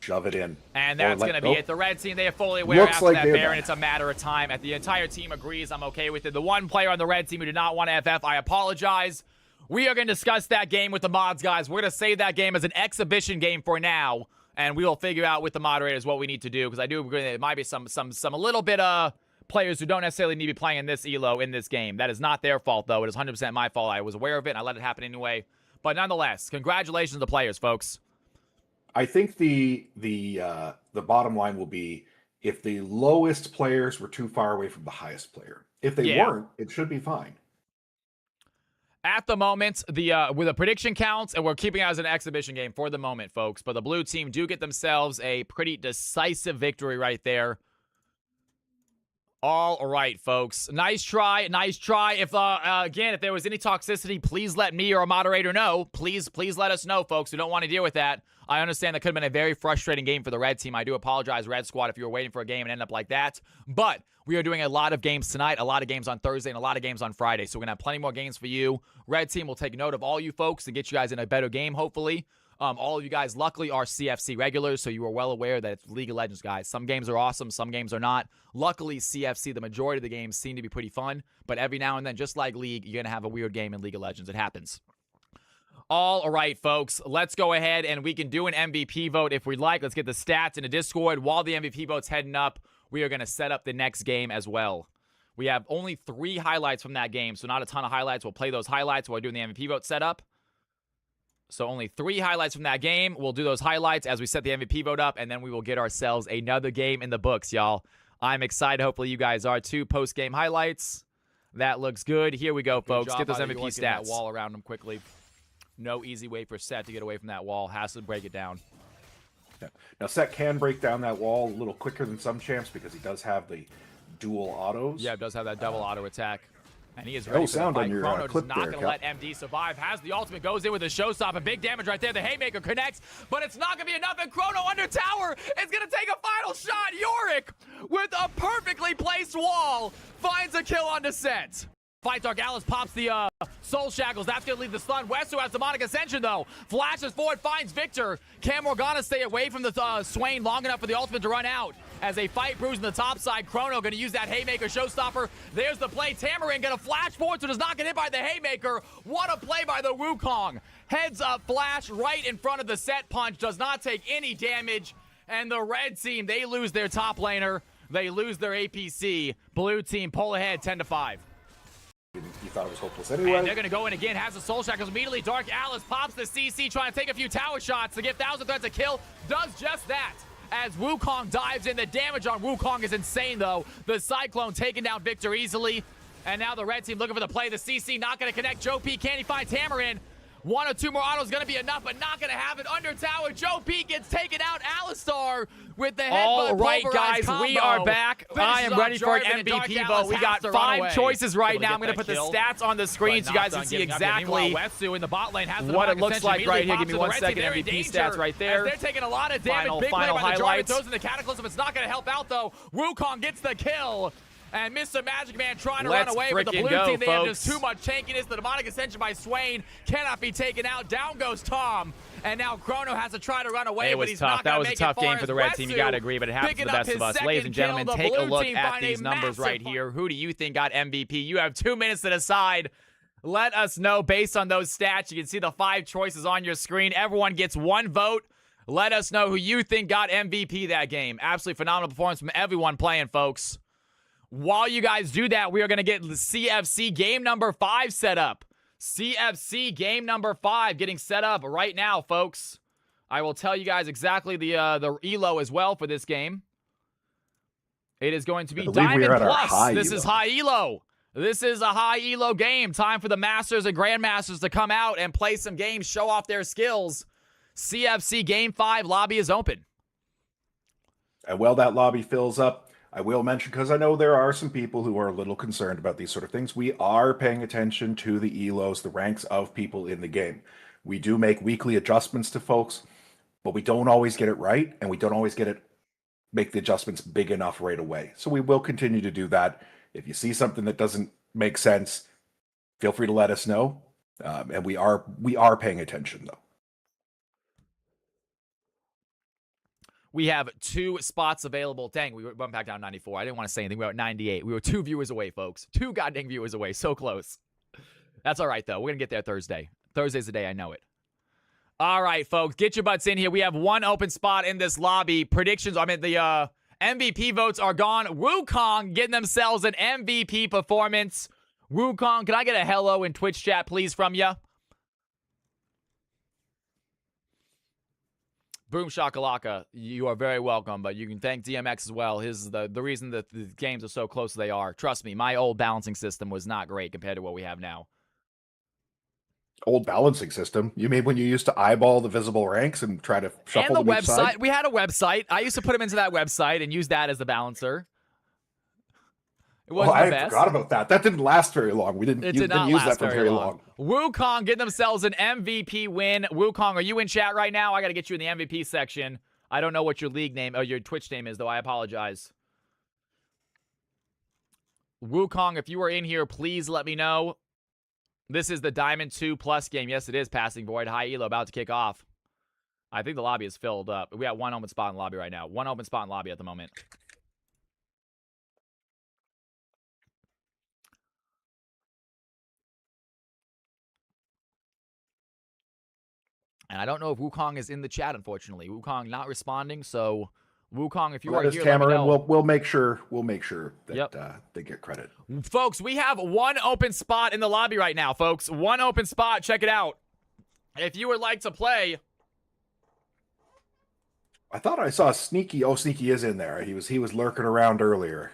shove it in. And that's going to be it. The red team, they are fully aware after like that Baron. It's a matter of time. The entire team agrees. I'm okay with it. The one player on the red team who did not want to FF, I apologize. We are going to discuss that game with the mods, guys. We're going to save that game as an exhibition game for now, and we will figure out with the moderators what we need to do, because I do agree that there might be some a little bit players who don't necessarily need to be playing in this elo in this game. That is not their fault, though. It is 100% my fault. I was aware of it, and I let it happen anyway. But nonetheless, congratulations to the players, folks. I think the bottom line will be if the lowest players were too far away from the highest player. If they weren't, it should be fine. At the moment, with the prediction counts, and we're keeping it as an exhibition game for the moment, folks. But the blue team do get themselves a pretty decisive victory right there. All right, folks. Nice try. Nice try. If again, if there was any toxicity, please let me or a moderator know. Please let us know, folks. We don't want to deal with that. I understand that could have been a very frustrating game for the red team. I do apologize, Red Squad, if you were waiting for a game and ended up like that. But we are doing a lot of games tonight, a lot of games on Thursday, and a lot of games on Friday. So we're going to have plenty more games for you. Red team will take note of all you folks and get you guys in a better game, hopefully. All of you guys, luckily, are CFC regulars, so you are well aware that it's League of Legends, guys. Some games are awesome, some games are not. Luckily, CFC, the majority of the games seem to be pretty fun, but every now and then, just like League, you're going to have a weird game in League of Legends. It happens. All right, folks, let's go ahead and we can do an MVP vote if we'd like. Let's get the stats in the Discord. While the MVP vote's heading up, we are going to set up the next game as well. We have only 3 highlights from that game, so not a ton of highlights. We'll play those highlights while we're doing the MVP vote setup. So only 3 highlights from that game. We'll do those highlights as we set the MVP vote up, and then we will get ourselves another game in the books, y'all. I'm excited. Hopefully you guys are too. Post-game highlights. That looks good. Here we go, folks. Get those MVP stats. That wall around them quickly. No easy way for Set to get away from that wall. Has to break it down. Yeah. Now, Set can break down that wall a little quicker than some champs because he does have the dual autos. Yeah, it does have that double auto attack. And he is ready for the sound fight. on your Chrono clip just not there, going to Cal. let MD survive. Has the ultimate, goes in with a showstopper. Big damage right there. The Haymaker connects, but it's not going to be enough. And Chrono under tower is going to take a final shot. Yorick with a perfectly placed wall finds a kill on descent. Fight Dark Alice pops the Soul Shackles. That's going to lead the stun. Westu has Demonic Ascension, though. Flashes forward, finds Victor. Can Morgana stay away from the Swain long enough for the ultimate to run out? As a fight brews on the top side, Chrono going to use that Haymaker showstopper. There's the play. Tamarin going to flash forward, so does not get hit by the Haymaker. What a play by the Wukong. Heads up flash right in front of the set punch. Does not take any damage. And the red team, they lose their top laner. They lose their APC. Blue team pull ahead 10-5. You thought it was hopeless anyway. And they're going to go in again. Has the Soul Shackles immediately. Dark Alice pops the CC, trying to take a few tower shots to give Thousand Threads a kill. Does just that. As Wukong dives in. The damage on Wukong is insane, though. The Cyclone taking down Victor easily. And now the red team looking for the play. The CC not going to connect. Joe P. Can he find Tamarin? One or two more autos going to be enough, but not going to have it. Under tower, Joe P gets taken out. Alistar with the headbutt. All right, guys, combo. we are back. I am ready for an MVP vote. We got 5 choices right now. I'm going to put the stats on the screen so you guys can see exactly Westu in the bot lane has the what it Demonic looks Ascension, like right here. immediately Give me pops 1 to the red second. team. They're in MVP danger stats right there. As they're taking a lot of damage. Final Big play by the highlights. Jarvan. Throws in the Cataclysm. It's not going to help out, though. Wukong gets the kill. And Mr. Magic Man trying to run away with the blue frickin' team. go, They have just folks. too much tankiness. The Demonic Ascension by Swain cannot be taken out. Down goes Tom. And now Chrono has to try to run away, It but was he's tough. not That going to was a make tough it game far for the as red team. You got to Westu agree, but it happens to picking the up best of his us. Ladies second and gentlemen, kill. The take a blue look team at find a these numbers right massive- here. Who do you think got MVP? You have 2 minutes to decide. Let us know based on those stats. You can see the 5 choices on your screen. Everyone gets 1 vote. Let us know who you think got MVP that game. Absolutely phenomenal performance from everyone playing, folks. While you guys do that, we are going to get the CFC game number 5 set up. CFC game number 5 getting set up right now, folks. I will tell you guys exactly the ELO as well for this game. It is going to be Diamond Plus. This is high ELO. This is a high ELO game. Time for the Masters and Grandmasters to come out and play some games, show off their skills. CFC game 5 lobby is open. And while that lobby fills up, I will mention, because I know there are some people who are a little concerned about these sort of things, we are paying attention to the ELOs, the ranks of people in the game. We do make weekly adjustments to folks, but we don't always get it right, and we don't always make the adjustments big enough right away. So we will continue to do that. If you see something that doesn't make sense, feel free to let us know. And we are paying attention, though. We have 2 spots available. Dang, we went back down 94. I didn't want to say anything. We were at 98. We were 2 viewers away, folks. 2 goddamn viewers away. So close. That's all right, though. We're going to get there Thursday. Thursday's the day. I know it. All right, folks. Get your butts in here. We have 1 open spot in this lobby. Predictions. I mean, the MVP votes are gone. Wukong getting themselves an MVP performance. Wukong, can I get a hello in Twitch chat, please, from you? Boom Shakalaka, you are very welcome, but you can thank DMX as well. His the reason that the games are so close as they are. Trust me, my old balancing system was not great compared to what we have now. Old balancing system? You mean when you used to eyeball the visible ranks and try to shuffle and the them each website. side? We had a website. I used to put them into that website and use that as the balancer. It wasn't the I best. forgot about that. That didn't last very long. We didn't, It you did not didn't use last that for very very long. long. Wukong getting themselves an MVP win. Wukong, are you in chat right now? I got to get you in the MVP section. I don't know what your league name or your Twitch name is, though. I apologize. Wukong, if you are in here, please let me know. This is the Diamond 2 Plus game. Yes, it is Passing Void. High Elo about to kick off. I think the lobby is filled up. We got 1 open spot in the lobby right now. 1 open spot in the lobby at the moment. And I don't know if Wukong is in the chat, unfortunately. Wukong not responding, so Wukong, if you are here, let me know. We'll make sure that they get credit. Folks, we have 1 open spot in the lobby right now, folks. 1 open spot. Check it out. If you would like to play. I thought I saw Sneaky. Oh, Sneaky is in there. He was lurking around earlier,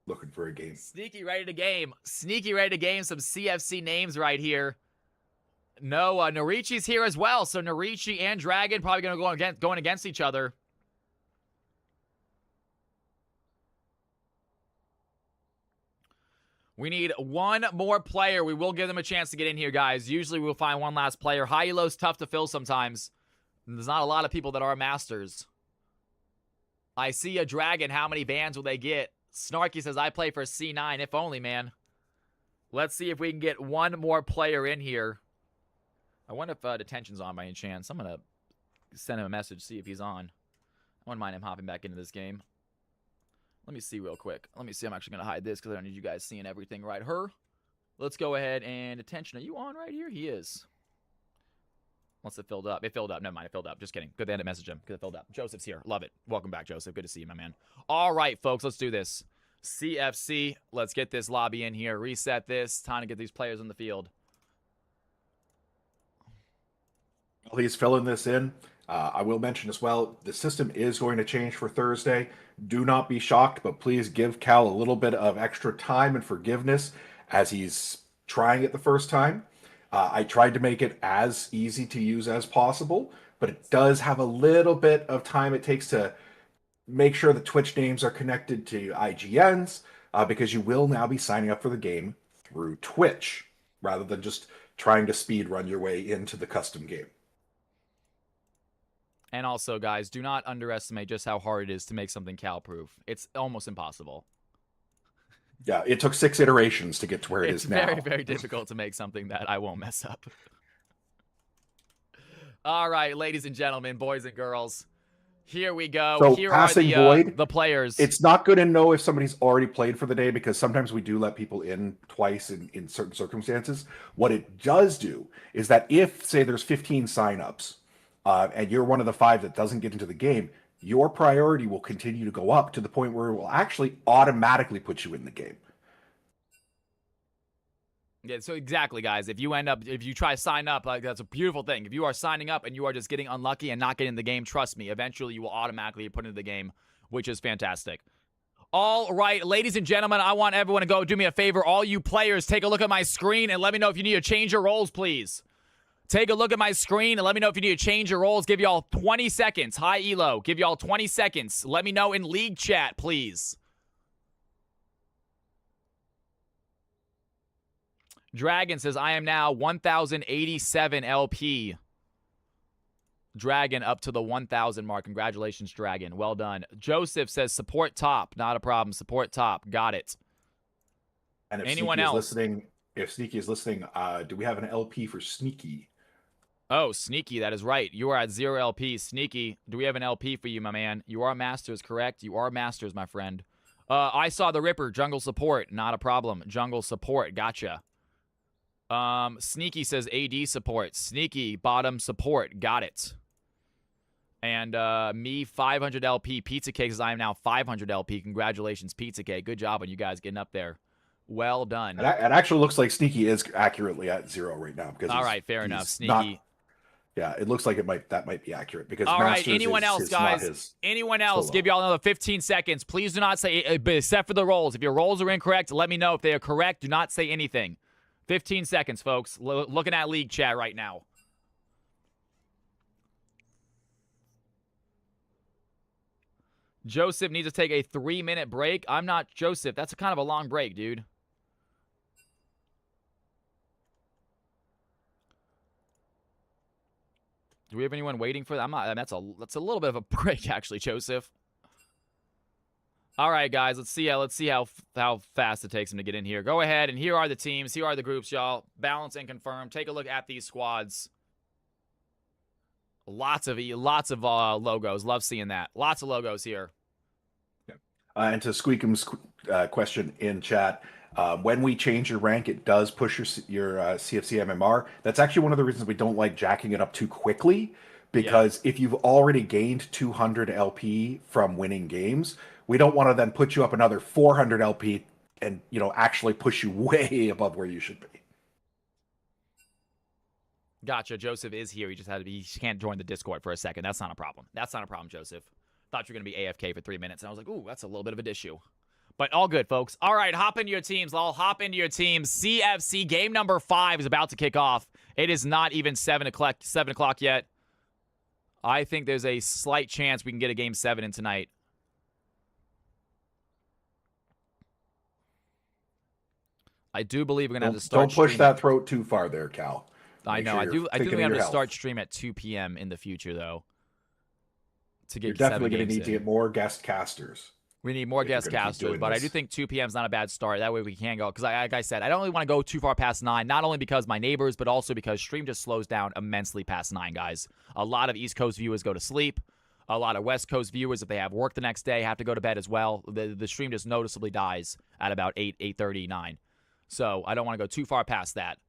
looking for a game. Sneaky ready to game. Sneaky ready to game some CFC names right here. No, Narichi's here as well. So Narichi and Dragon probably going to go going against each other. We need one more player. We will give them a chance to get in here, guys. Usually we'll find one last player. High elo's tough to fill sometimes. There's not a lot of people that are masters. I see a dragon. How many bans will they get? Snarky says, I play for C9. If only, man. Let's see if we can get one more player in here. I wonder if Detention's on by any chance. I'm going to send him a message, see if he's on. I wouldn't mind him hopping back into this game. Let me see real quick. Let me see. I'm actually going to hide this because I don't need you guys seeing everything right. Let's go ahead and Detention. Are you on right here? He is. Once it filled up. It filled up. Never mind. It filled up. Just kidding. Good to end it. Message him because it filled up. Joseph's here. Love it. Welcome back, Joseph. Good to see you, my man. All right, folks. Let's do this. CFC. Let's get this lobby in here. Reset this. Time to get these players on the field. While he's filling this in, I will mention as well, the system is going to change for Thursday. Do not be shocked, but please give Cal a little bit of extra time and forgiveness as he's trying it the first time. I tried to make it as easy to use as possible, but it does have a little bit of time it takes to make sure the Twitch names are connected to IGNs, because you will now be signing up for the game through Twitch, rather than just trying to speed run your way into the custom game. And also, guys, do not underestimate just how hard it is to make something Cal-proof. It's almost impossible. Yeah, it took 6 iterations to get to where it is now. It's very, very difficult to make something that I won't mess up. All right, ladies and gentlemen, boys and girls, here we go. So, here passing are void, the players. It's not good to know if somebody's already played for the day, because sometimes we do let people in twice in certain circumstances. What it does do is that if, say, there's 15 signups, and you're one of the 5 that doesn't get into the game, your priority will continue to go up to the point where it will actually automatically put you in the game. Yeah, so exactly, guys. If you try to sign up, like, that's a beautiful thing. If you are signing up and you are just getting unlucky and not getting in the game, trust me, eventually you will automatically be put into the game, which is fantastic. All right, ladies and gentlemen, I want everyone to go do me a favor. All you players, take a look at my screen and let me know if you need to change your roles, please. Take a look at my screen and let me know if you need to change your roles. Give y'all 20 seconds. Hi, Elo. Give y'all 20 seconds. Let me know in league chat, please. Dragon says, I am now 1,087 LP. Dragon up to the 1,000 mark. Congratulations, Dragon. Well done. Joseph says, support top. Not a problem. Support top. Got it. And if anyone Sneaky else? Is listening, if Sneaky is listening, do we have an LP for Sneaky? Oh, Sneaky, that is right. You are at 0 LP. Sneaky, do we have an LP for you, my man? You are Masters, correct? You are Masters, my friend. I saw the Ripper. Jungle support. Not a problem. Jungle support. Gotcha. Sneaky says AD support. Sneaky, bottom support. Got it. And me, 500 LP. Pizza Cake says I am now 500 LP. Congratulations, Pizza Cake. Good job on you guys getting up there. Well done. It actually looks like Sneaky is accurately at 0 right now. Because all right, fair enough. Sneaky. Yeah, it looks like that might be accurate, because all Masters right, anyone else, guys? Anyone else? Give y'all another 15 seconds. Please do not say, except for the rolls. If your rolls are incorrect, let me know. If they are correct, do not say anything. 15 seconds, folks. Looking at league chat right now. Joseph needs to take a 3-minute break. I'm not Joseph. That's a kind of a long break, dude. Do we have anyone waiting for that? I'm not. That's a little bit of a break, actually, Joseph. All right, guys. Let's see how fast it takes him to get in here. Go ahead, and here are the teams. Here are the groups, y'all. Balance and confirm. Take a look at these squads. Lots of logos. Love seeing that. Lots of logos here. And to Squeakham's question in chat, when we change your rank, it does push your CFC MMR. That's actually one of the reasons we don't like jacking it up too quickly, because if you've already gained 200 LP from winning games, we don't want to then put you up another 400 LP and, actually push you way above where you should be. Gotcha. Joseph is here. He can't join the Discord for a second. That's not a problem. That's not a problem, Joseph. Thought you were going to be AFK for 3 minutes, and I was like, ooh, that's a little bit of an issue. But all good, folks. All right, hop into your teams. I'll hop into your teams. CFC game number 5 is about to kick off. It is not even 7 o'clock yet. I think there's a slight chance we can get a game 7 in tonight. I do believe we're gonna have to start. Don't push that throat too far there, Cal. I know. Sure I do. I think thinking we of have your to health. start stream at 2 p.m. in the future, though. To get You're definitely going to need to get more guest casters. We need more if you're guest gonna keep casters, doing but I this. do think 2 p.m. is not a bad start. That way we can go. Because, like I said, I don't really want to go too far past 9, not only because my neighbors, but also because stream just slows down immensely past 9, guys. A lot of East Coast viewers go to sleep. A lot of West Coast viewers, if they have work the next day, have to go to bed as well. The stream just noticeably dies at about 8, 8:30, 9. So I don't want to go too far past that.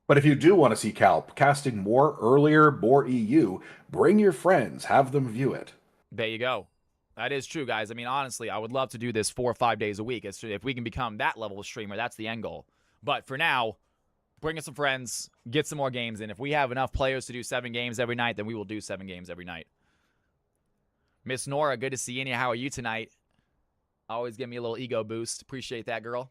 But if you do want to see Cal casting more earlier, more EU, bring your friends, have them view it. There you go. That is true, guys. I mean, honestly, I would love to do this 4 or 5 days a week. If we can become that level of streamer, that's the end goal. But for now, bring us some friends, get some more games in. If we have enough players to do 7 games every night, then we will do 7 games every night. Miss Nora, good to see you. How are you tonight? Always give me a little ego boost. Appreciate that, girl.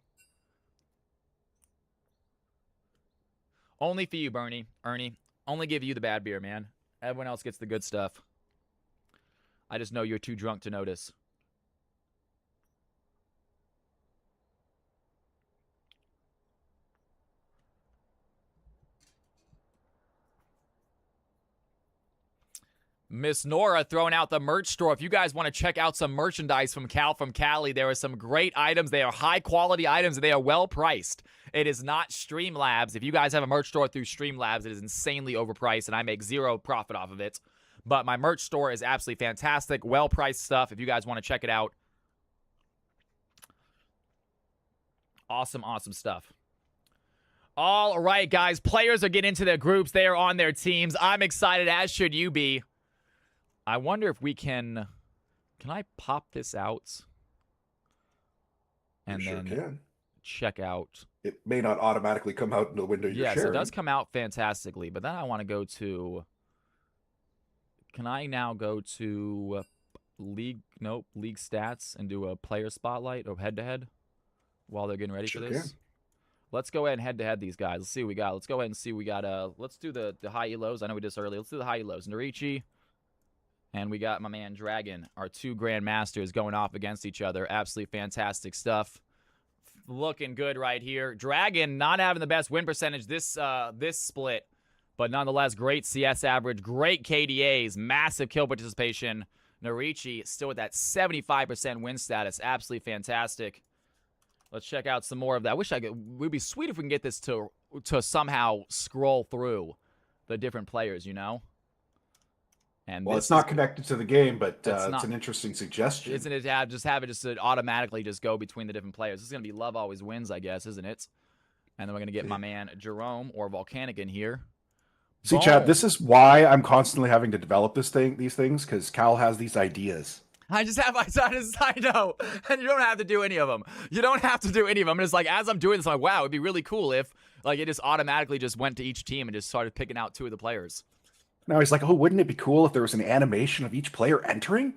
Only for you, Ernie. Only give you the bad beer, man. Everyone else gets the good stuff. I just know you're too drunk to notice. Miss Nora throwing out the merch store. If you guys want to check out some merchandise from Cal from Cali, there are some great items. They are high-quality items, and they are well-priced. It is not Streamlabs. If you guys have a merch store through Streamlabs, it is insanely overpriced, and I make zero profit off of it. But my merch store is absolutely fantastic. Well-priced stuff if you guys want to check it out. Awesome, awesome stuff. All right, guys. Players are getting into their groups. They are on their teams. I'm excited, as should you be. I wonder if we can... Can I pop this out? And you then sure can. Check out... It may not automatically come out in the window you're yes, sharing. it does come out fantastically. But then I want to go to... Can I now go to league stats and do a player spotlight or head-to-head while they're getting ready for this? Can. Let's go ahead and head-to-head these guys. Let's see what we got. Let's go ahead and see what we got. Let's do the high elos. I know we did this earlier. Let's do the high elos. Narichi, and we got my man Dragon, our 2 grandmasters going off against each other. Absolutely fantastic stuff. Looking good right here. Dragon not having the best win percentage this split. But nonetheless, great CS average, great KDAs, massive kill participation. Narichi still with that 75% win status. Absolutely fantastic. Let's check out some more of that. I wish I could. It would be sweet if we can get this to somehow scroll through the different players, you know? And well, it's not connected to the game, but it's an interesting suggestion. Isn't it? Just have it just to automatically just go between the different players. This is going to be Love Always Wins, I guess, isn't it? And then we're going to get my man Jerome or Volcanic in here. See, Chad, this is why I'm constantly having to develop these things, because Cal has these ideas. I know. And you don't have to do any of them. You don't have to do any of them. And it's like, as I'm doing this, I'm like, wow, it'd be really cool if like it just automatically just went to each team and just started picking out 2 of the players. Now he's like, oh, wouldn't it be cool if there was an animation of each player entering?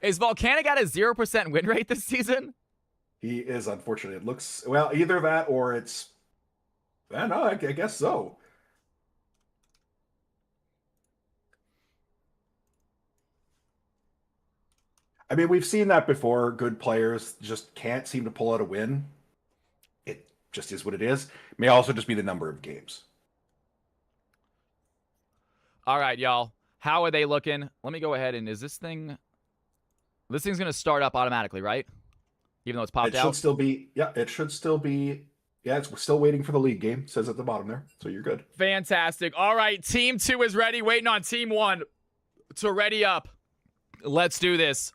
Is Volcanic at a 0% win rate this season? He is, unfortunately. It looks, well, either that or it's... I don't know, I guess so. I mean, we've seen that before. Good players just can't seem to pull out a win. It just is what it is. It may also just be the number of games. All right, y'all. How are they looking? Let me go ahead and is this thing... This thing's going to start up automatically, right? Even though it's popped out? It should still be... Yeah, it should still be... Yeah, it's still waiting for the league game. It says at the bottom there, so you're good. Fantastic. All right, Team 2 is ready. Waiting on Team 1 to ready up. Let's do this.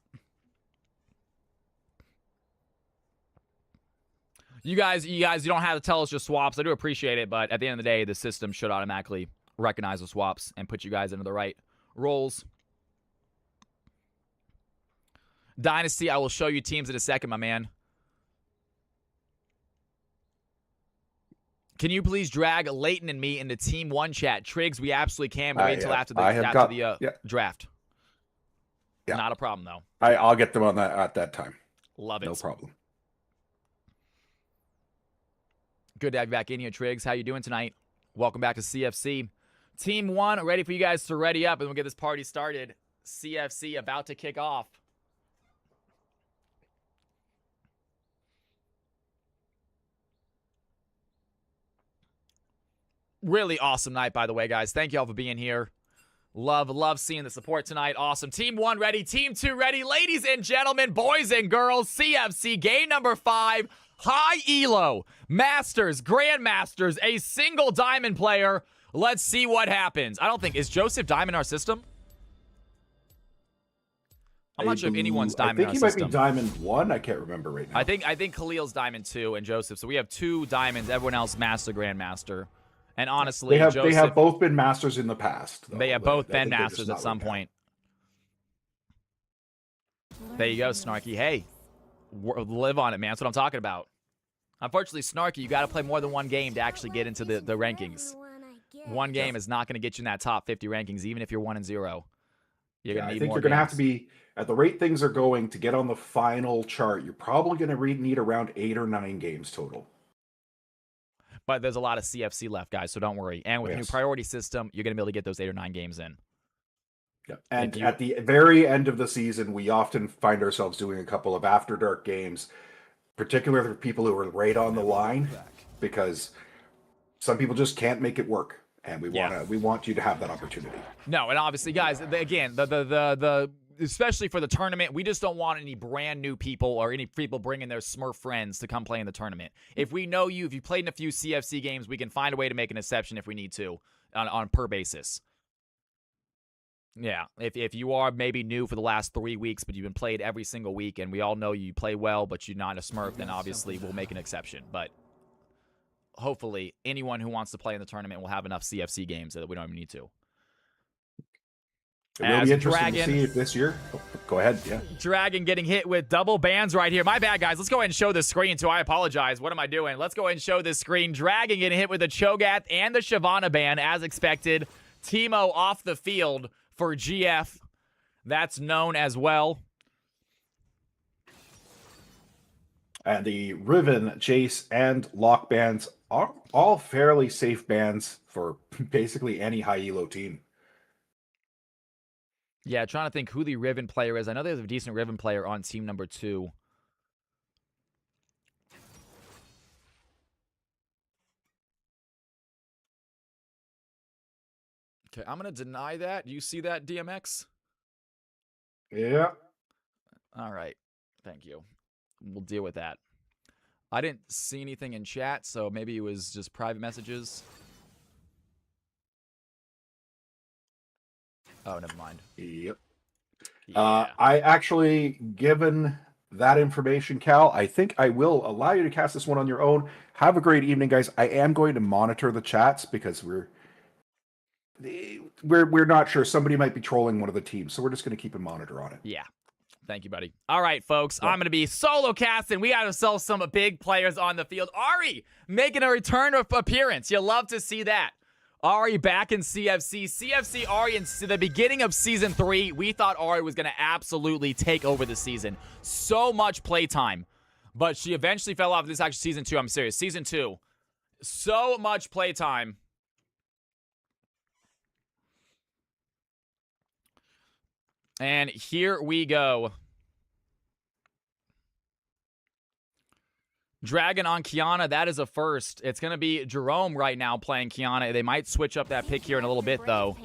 You guys, you don't have to tell us your swaps. I do appreciate it, but at the end of the day, the system should automatically recognize the swaps and put you guys into the right roles. Dynasty, I will show you teams in a second, my man. Can you please drag Leighton and me into Team 1 chat? Triggs, we absolutely can. But wait until after the draft. Yeah. Not a problem, though. I'll get them on that at that time. Love it. No problem. Good to have you back in here, Triggs. How you doing tonight? Welcome back to CFC. Team 1, ready for you guys to ready up, and we'll get this party started. CFC about to kick off. Really awesome night, by the way, guys. Thank you all for being here. Love seeing the support tonight. Awesome. Team 1 ready. Team 2 ready. Ladies and gentlemen, boys and girls, CFC game number 5. High Elo. Masters, Grandmasters, a single diamond player. Let's see what happens. I don't think... Is Joseph diamond our system? I'm not sure if anyone's diamond in our system. I think he might be diamond 1. I can't remember right now. I think Khalil's diamond 2 and Joseph. So we have 2 diamonds. Everyone else master, Grandmaster. And honestly, they have both been masters in the past. Though, they have both been masters at some point. There you go, Snarky. Hey, live on it, man. That's what I'm talking about. Unfortunately, Snarky, you got to play more than one game to actually get into the rankings. One game is not going to get you in that top 50 rankings, even if you're 1-0. You're going to need more. I think you're going to have to be, at the rate things are going, to get on the final chart. You're probably going to need around 8 or 9 games total. But there's a lot of CFC left, guys, so don't worry. And with a new priority system, you're going to be able to get those 8 or 9 games in. Yeah. And at the very end of the season, we often find ourselves doing a couple of After Dark games, particularly for people who are right on the line, because some people just can't make it work. And we want you to have that opportunity. No, and obviously, guys, again, especially for the tournament, we just don't want any brand new people or any people bringing their Smurf friends to come play in the tournament. If we know you, if you played in a few CFC games, we can find a way to make an exception if we need to on per basis. Yeah, if you are maybe new for the last 3 weeks, but you've been played every single week, and we all know you play well, but you're not a Smurf, then obviously we'll make an exception. But hopefully, anyone who wants to play in the tournament will have enough CFC games that we don't even need to. It will be interesting to see if this year. Oh, go ahead. Yeah. Dragon getting hit with double bans right here. My bad, guys. Let's go ahead and show the screen, too. I apologize. What am I doing? Let's go ahead and show this screen. Dragon getting hit with the Cho'Gath and the Shyvana ban, as expected. Teemo off the field for GF. That's known as well. And the Riven, Chase, and Lock bans are all fairly safe bans for basically any high elo team. Yeah, trying to think who the Riven player is. I know there's a decent Riven player on team number 2. Okay, I'm going to deny that. Do you see that, DMX? Yeah. All right. Thank you. We'll deal with that. I didn't see anything in chat, so maybe it was just private messages. Oh, never mind. Yep. Yeah. I actually, given that information, Cal, I think I will allow you to cast this one on your own. Have a great evening, guys. I am going to monitor the chats because we're not sure. Somebody might be trolling one of the teams, so we're just going to keep a monitor on it. Yeah. Thank you, buddy. All right, folks. Yeah. I'm going to be solo casting. We got ourselves some big players on the field. Ari making a return of appearance. You love to see that. Ari back in CFC. CFC Ari in the beginning of Season 3. We thought Ari was going to absolutely take over the season. So much playtime. But she eventually fell off. This is actually Season 2. I'm serious. Season 2. So much playtime. And here we go. Dragon on Kiana, that is a first. It's going to be Jerome right now playing Kiana. They might switch up that pick here in a little bit, though.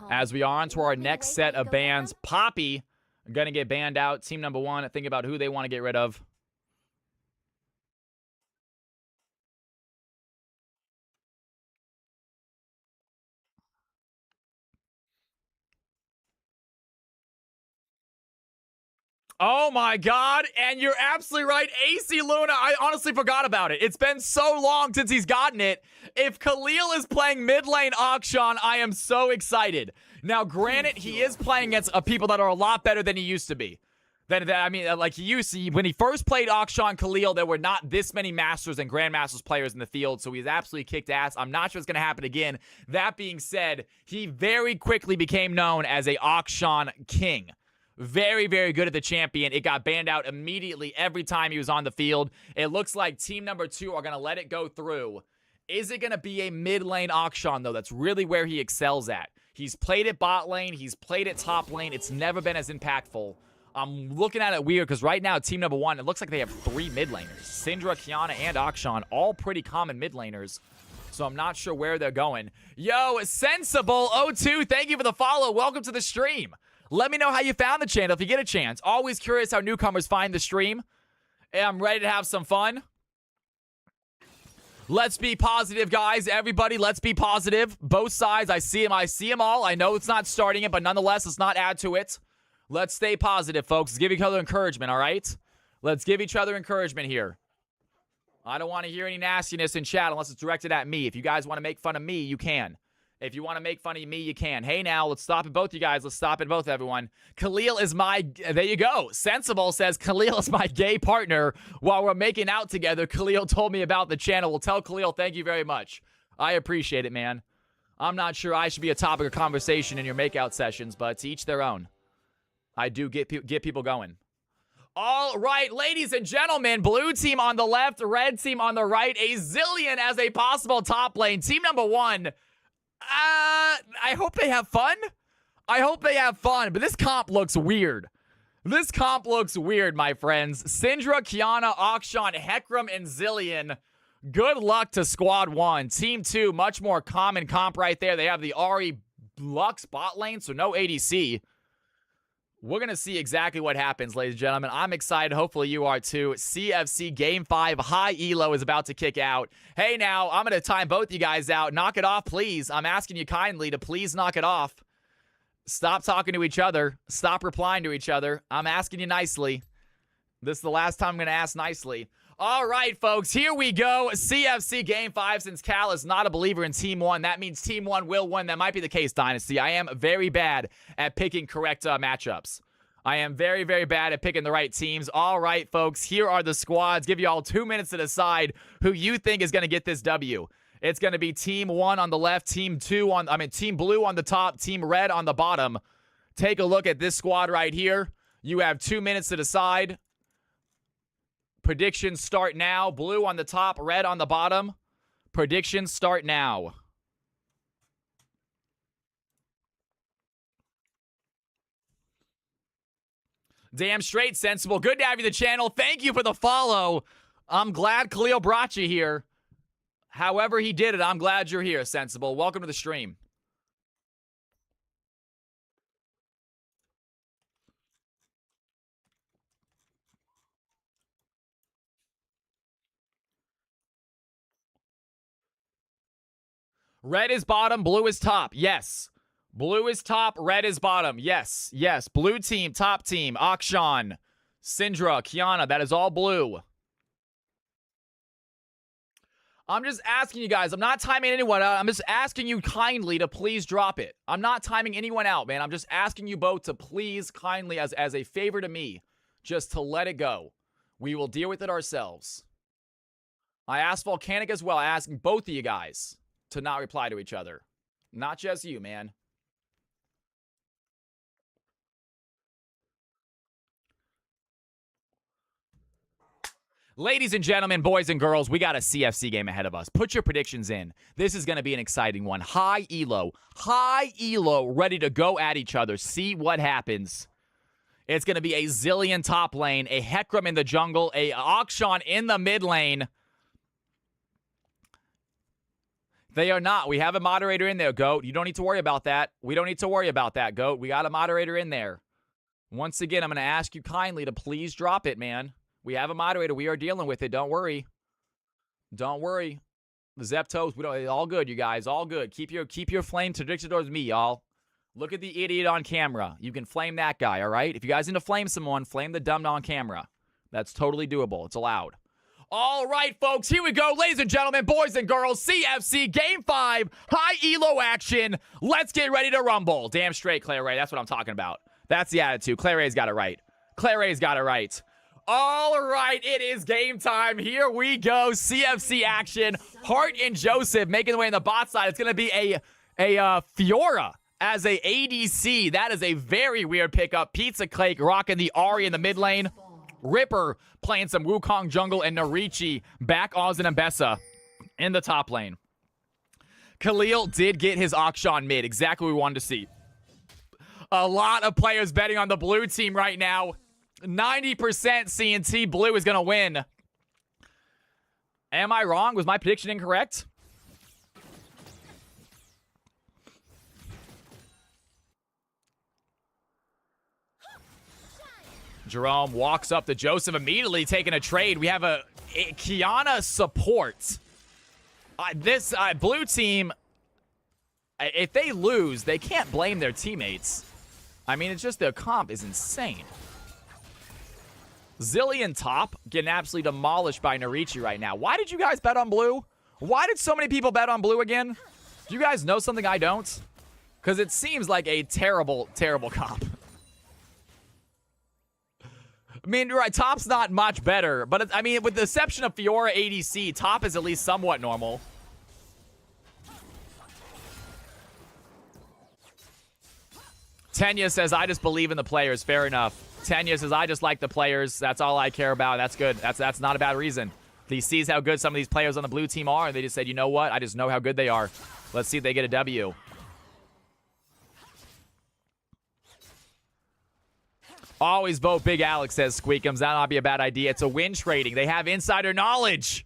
As we are on to our next set of bans. Poppy going to get banned out. Team number 1, think about who they want to get rid of. Oh my God, and you're absolutely right. AC Luna, I honestly forgot about it. It's been so long since he's gotten it. If Khalil is playing mid lane Akshan, I am so excited. Now, granted, he is playing against people that are a lot better than he used to be. Like he used to, when he first played Akshan Khalil, there were not this many Masters and Grandmasters players in the field, so he's absolutely kicked ass. I'm not sure it's going to happen again. That being said, he very quickly became known as a Akshan King. Very, very good at the champion. It got banned out immediately every time he was on the field. It looks like team number 2 are going to let it go through. Is it going to be a mid lane Akshan, though? That's really where he excels at. He's played at bot lane. He's played at top lane. It's never been as impactful. I'm looking at it weird because right now, team number 1, it looks like they have 3 mid laners. Syndra, Kiana, and Akshan, all pretty common mid laners. So I'm not sure where they're going. Yo, Sensible02, thank you for the follow. Welcome to the stream. Let me know how you found the channel if you get a chance. Always curious how newcomers find the stream. And I'm ready to have some fun. Let's be positive, guys. Everybody, let's be positive. Both sides, I see them all. I know it's not starting it, but nonetheless, let's not add to it. Let's stay positive, folks. Let's give each other encouragement, all right? Let's give each other encouragement here. I don't want to hear any nastiness in chat unless it's directed at me. If you guys want to make fun of me, you can. If you want to make fun of me, you can. Hey, now, let's stop at both you guys. Let's stop at both, everyone. Khalil is my... There you go. Sensible says, Khalil is my gay partner. While we're making out together, Khalil told me about the channel. Well, tell Khalil, thank you very much. I appreciate it, man. I'm not sure I should be a topic of conversation in your makeout sessions, but to each their own. I do get people going. All right, ladies and gentlemen, blue team on the left, red team on the right. A zillion as a possible top lane. Team number one... I hope they have fun. I hope they have fun, but this comp looks weird. This comp looks weird, my friends. Syndra, Kiana, Akshan, Hecarim, and Zillion. Good luck to squad one. Team two, much more common comp right there. They have the Ahri Lux bot lane, so no ADC. We're going to see exactly what happens, ladies and gentlemen. I'm excited. Hopefully you are too. CFC Game 5 High Elo is about to kick out. Hey, now, I'm going to time both you guys out. Knock it off, please. I'm asking you kindly to please knock it off. Stop talking to each other. Stop replying to each other. I'm asking you nicely. This is the last time I'm going to ask nicely. All right, folks, here we go. CFC Game 5, since Cal is not a believer in Team 1, that means Team 1 will win. That might be the case, Dynasty. I am very bad at picking correct matchups. I am very, very bad at picking the right teams. All right, folks, here are the squads. Give you all 2 minutes to decide who you think is going to get this W. It's going to be Team 1 on the left, Team Blue on the top, Team Red on the bottom. Take a look at this squad right here. You have 2 minutes to decide. Predictions start now. Blue on the top, red on the bottom. Predictions start now. Damn straight, Sensible. Good to have you on the channel. Thank you for the follow. I'm glad Khalil brought you here. However he did it, I'm glad you're here, Sensible. Welcome to the stream. Red is bottom, blue is top. Yes. Blue is top, red is bottom. Yes. Yes. Blue team, top team. Akshan, Syndra, Kiana. That is all blue. I'm just asking you guys. I'm not timing anyone out. I'm just asking you kindly to please drop it. I'm not timing anyone out, man. I'm just asking you both to please kindly, as a favor to me, just to let it go. We will deal with it ourselves. I asked Volcanic as well. I asked both of you guys to not reply to each other. Not just you, man. Ladies and gentlemen, boys and girls, we got a CFC game ahead of us. Put your predictions in. This is going to be an exciting one. High elo, ready to go at each other. See what happens. It's going to be a Zillion top lane, a Hecarim in the jungle, a Akshan in the mid lane. They are not. We have a moderator in there, Goat. You don't need to worry about that. We don't need to worry about that, Goat. We got a moderator in there. Once again, I'm going to ask you kindly to please drop it, man. We have a moderator. We are dealing with it. Don't worry. Don't worry. The Zeptos, all good, you guys. All good. Keep your flame directed towards me, y'all. Look at the idiot on camera. You can flame that guy, all right? If you guys need to flame someone, flame the dumb on camera. That's totally doable. It's allowed. All right, folks, here we go. Ladies and gentlemen, boys and girls, CFC Game 5, high elo action. Let's get ready to rumble. Damn straight, Claire Ray. That's what I'm talking about. That's the attitude. Claire Ray's got it right. Claire Ray's got it right. All right, it is game time. Here we go. CFC action. Hart and Joseph making their way in the bot side. It's going to be a Fiora as a ADC. That is a very weird pickup. Pizza Cake rocking the Ahri in the mid lane. Ripper playing some Wukong jungle, and Narichi back Oz and Mbessa in the top lane. Khalil did get his Akshan mid. Exactly what we wanted to see. A lot of players betting on the blue team right now. 90% CNT blue is going to win. Am I wrong? Was my prediction incorrect? Jerome walks up to Joseph, immediately taking a trade. We have a Kiana support. This blue team, if they lose, they can't blame their teammates. I mean, it's just their comp is insane. Zillion top getting absolutely demolished by Narichi right now. Why did you guys bet on blue? Why did so many people bet on blue again? Do you guys know something I don't? Because it seems like a terrible, terrible comp. I mean, right, top's not much better, but I mean, with the exception of Fiora ADC, top is at least somewhat normal. Tenya says, I just believe in the players. Fair enough. Tenya says, I just like the players. That's all I care about. That's good. That's not a bad reason. He sees how good some of these players on the blue team are, and they just said, you know what? I just know how good they are. Let's see if they get a W. Always vote Big Alex, says Squeakums. That'll not be a bad idea. It's a win trading. They have insider knowledge.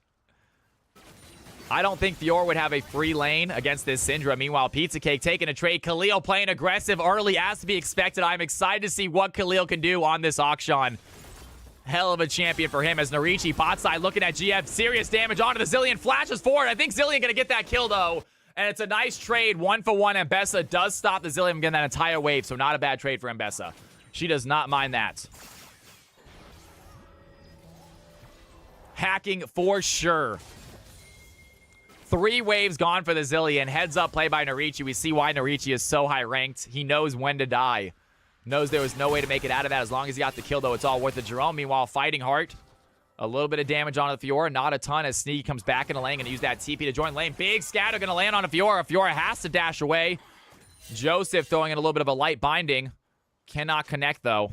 I don't think Fiora would have a free lane against this Syndra. Meanwhile, Pizza Cake taking a trade. Khalil playing aggressive early as to be expected. I'm excited to see what Khalil can do on this auction. Hell of a champion for him as Narichi bot side looking at GF. Serious damage onto the Zillion. Flashes forward. I think Zillion going to get that kill, though. And it's a nice trade. 1-for-1. Mbessa does stop the Zillion from getting that entire wave, so not a bad trade for Mbessa. She does not mind that. Hacking for sure. 3 waves gone for the Zillion. Heads up play by Narichi. We see why Narichi is so high ranked. He knows when to die. Knows there was no way to make it out of that. As long as he got the kill, though, it's all worth it. Jerome, meanwhile, fighting Heart. A little bit of damage on the Fiora. Not a ton as Sneaky comes back in the lane and use that TP to join lane. Big scatter going to land on a Fiora. Fiora has to dash away. Joseph throwing in a little bit of a light binding. Cannot connect, though.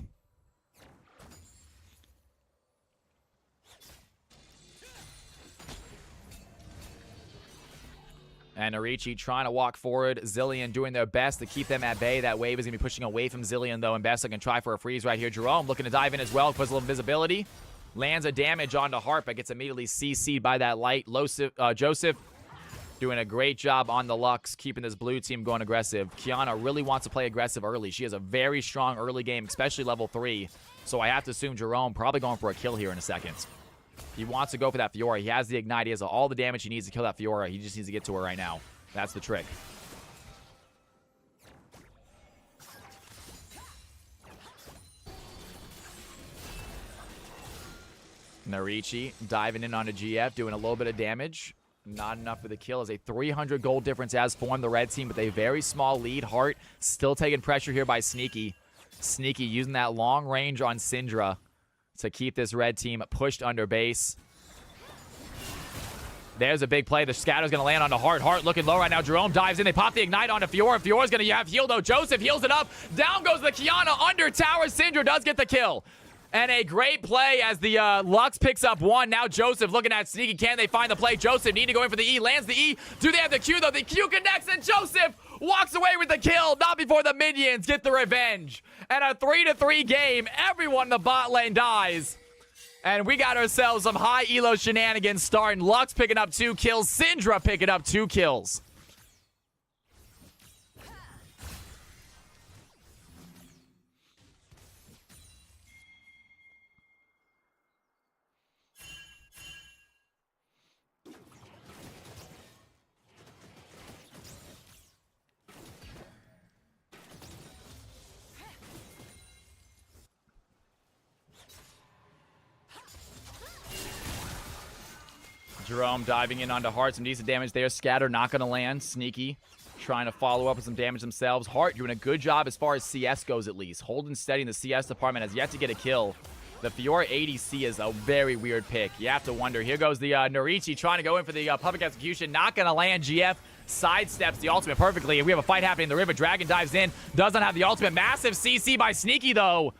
And Narichi trying to walk forward. Zillion doing their best to keep them at bay. That wave is going to be pushing away from Zillion, though. And Mbessa can try for a freeze right here. Jerome looking to dive in as well. Puts a little visibility. Lands a damage onto Heart, but gets immediately CC'd by that light. Joseph doing a great job on the Lux, keeping this blue team going aggressive. Kiana really wants to play aggressive early. She has a very strong early game, especially level 3. So I have to assume Jerome probably going for a kill here in a second. He wants to go for that Fiora. He has the Ignite. He has all the damage he needs to kill that Fiora. He just needs to get to her right now. That's the trick. Narichi diving in onto GF, doing a little bit of damage. Not enough for the kill as a 300 gold difference has formed the red team with a very small lead. Heart still taking pressure here by Sneaky. Sneaky using that long range on Syndra to keep this red team pushed under base. There's a big play. The scatter's going to land onto Heart. Heart looking low right now. Jerome dives in. They pop the Ignite onto Fiora. Fiora's going to have heal, though. Joseph heals it up. Down goes the Kiana under tower. Syndra does get the kill. And a great play as the Lux picks up 1. Now Joseph looking at Sneaky. Can they find the play? Joseph need to go in for the E. Lands the E. Do they have the Q, though? The Q connects, and Joseph walks away with the kill. Not before the minions get the revenge. And a 3-3 game. Everyone in the bot lane dies. And we got ourselves some high elo shenanigans starting. Lux picking up 2 kills. Syndra picking up 2 kills. Jerome diving in onto Heart. Some decent damage there. Scatter not going to land. Sneaky trying to follow up with some damage themselves. Heart doing a good job as far as CS goes, at least. Holding steady in the CS department. Has yet to get a kill. The Fiora ADC is a very weird pick. You have to wonder. Here goes the Narichi trying to go in for the public execution. Not going to land. GF sidesteps the ultimate perfectly. We have a fight happening in the river. Dragon dives in. Does not have the ultimate. Massive CC by Sneaky, though.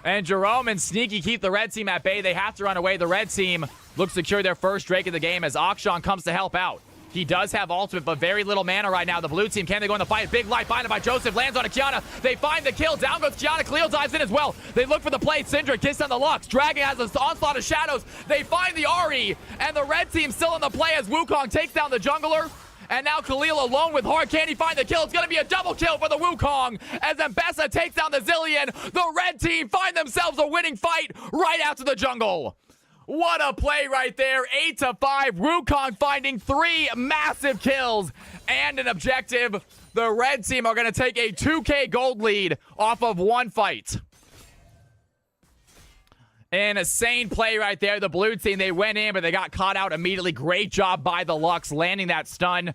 And Jerome and Sneaky keep the red team at bay. They have to run away. The red team looks to secure their first Drake of the game as Akshan comes to help out. He does have ultimate, but very little mana right now. The blue team, can they go in the fight? Big light binded by Joseph, lands on a Kiana. They find the kill. Down goes Kiana. Khalil dives in as well. They look for the play. Syndra kissed on the Lux. Dragon has an onslaught of shadows. They find the Ahri, and the red team still in the play as Wukong takes down the jungler. And now Khalil alone with Heart. Can he find the kill? It's going to be a double kill for the Wukong as Mbessa takes down the Zilean. The red team find themselves a winning fight right out to the jungle. What a play right there. 8-5. Wukong finding 3 massive kills and an objective. The red team are going to take a 2K gold lead off of 1 fight. An insane play right there. The blue team, they went in, but they got caught out immediately. Great job by the Lux landing that stun.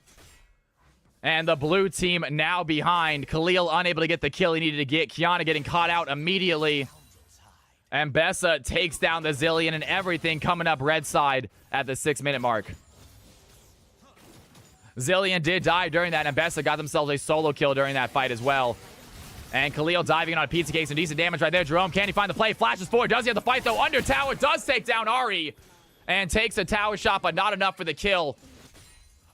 And the blue team now behind. Khalil unable to get the kill he needed to get. Qiyana getting caught out immediately. And Mbessa takes down the Zilean and everything coming up red side at the 6-minute mark. Zilean did die during that, and Mbessa got themselves a solo kill during that fight as well. And Khalil diving on a pizza case, some decent damage right there. Jerome, can he find the play? Flashes forward. Does he have the fight, though? Under tower. Does take down Ari. And takes a tower shot, but not enough for the kill.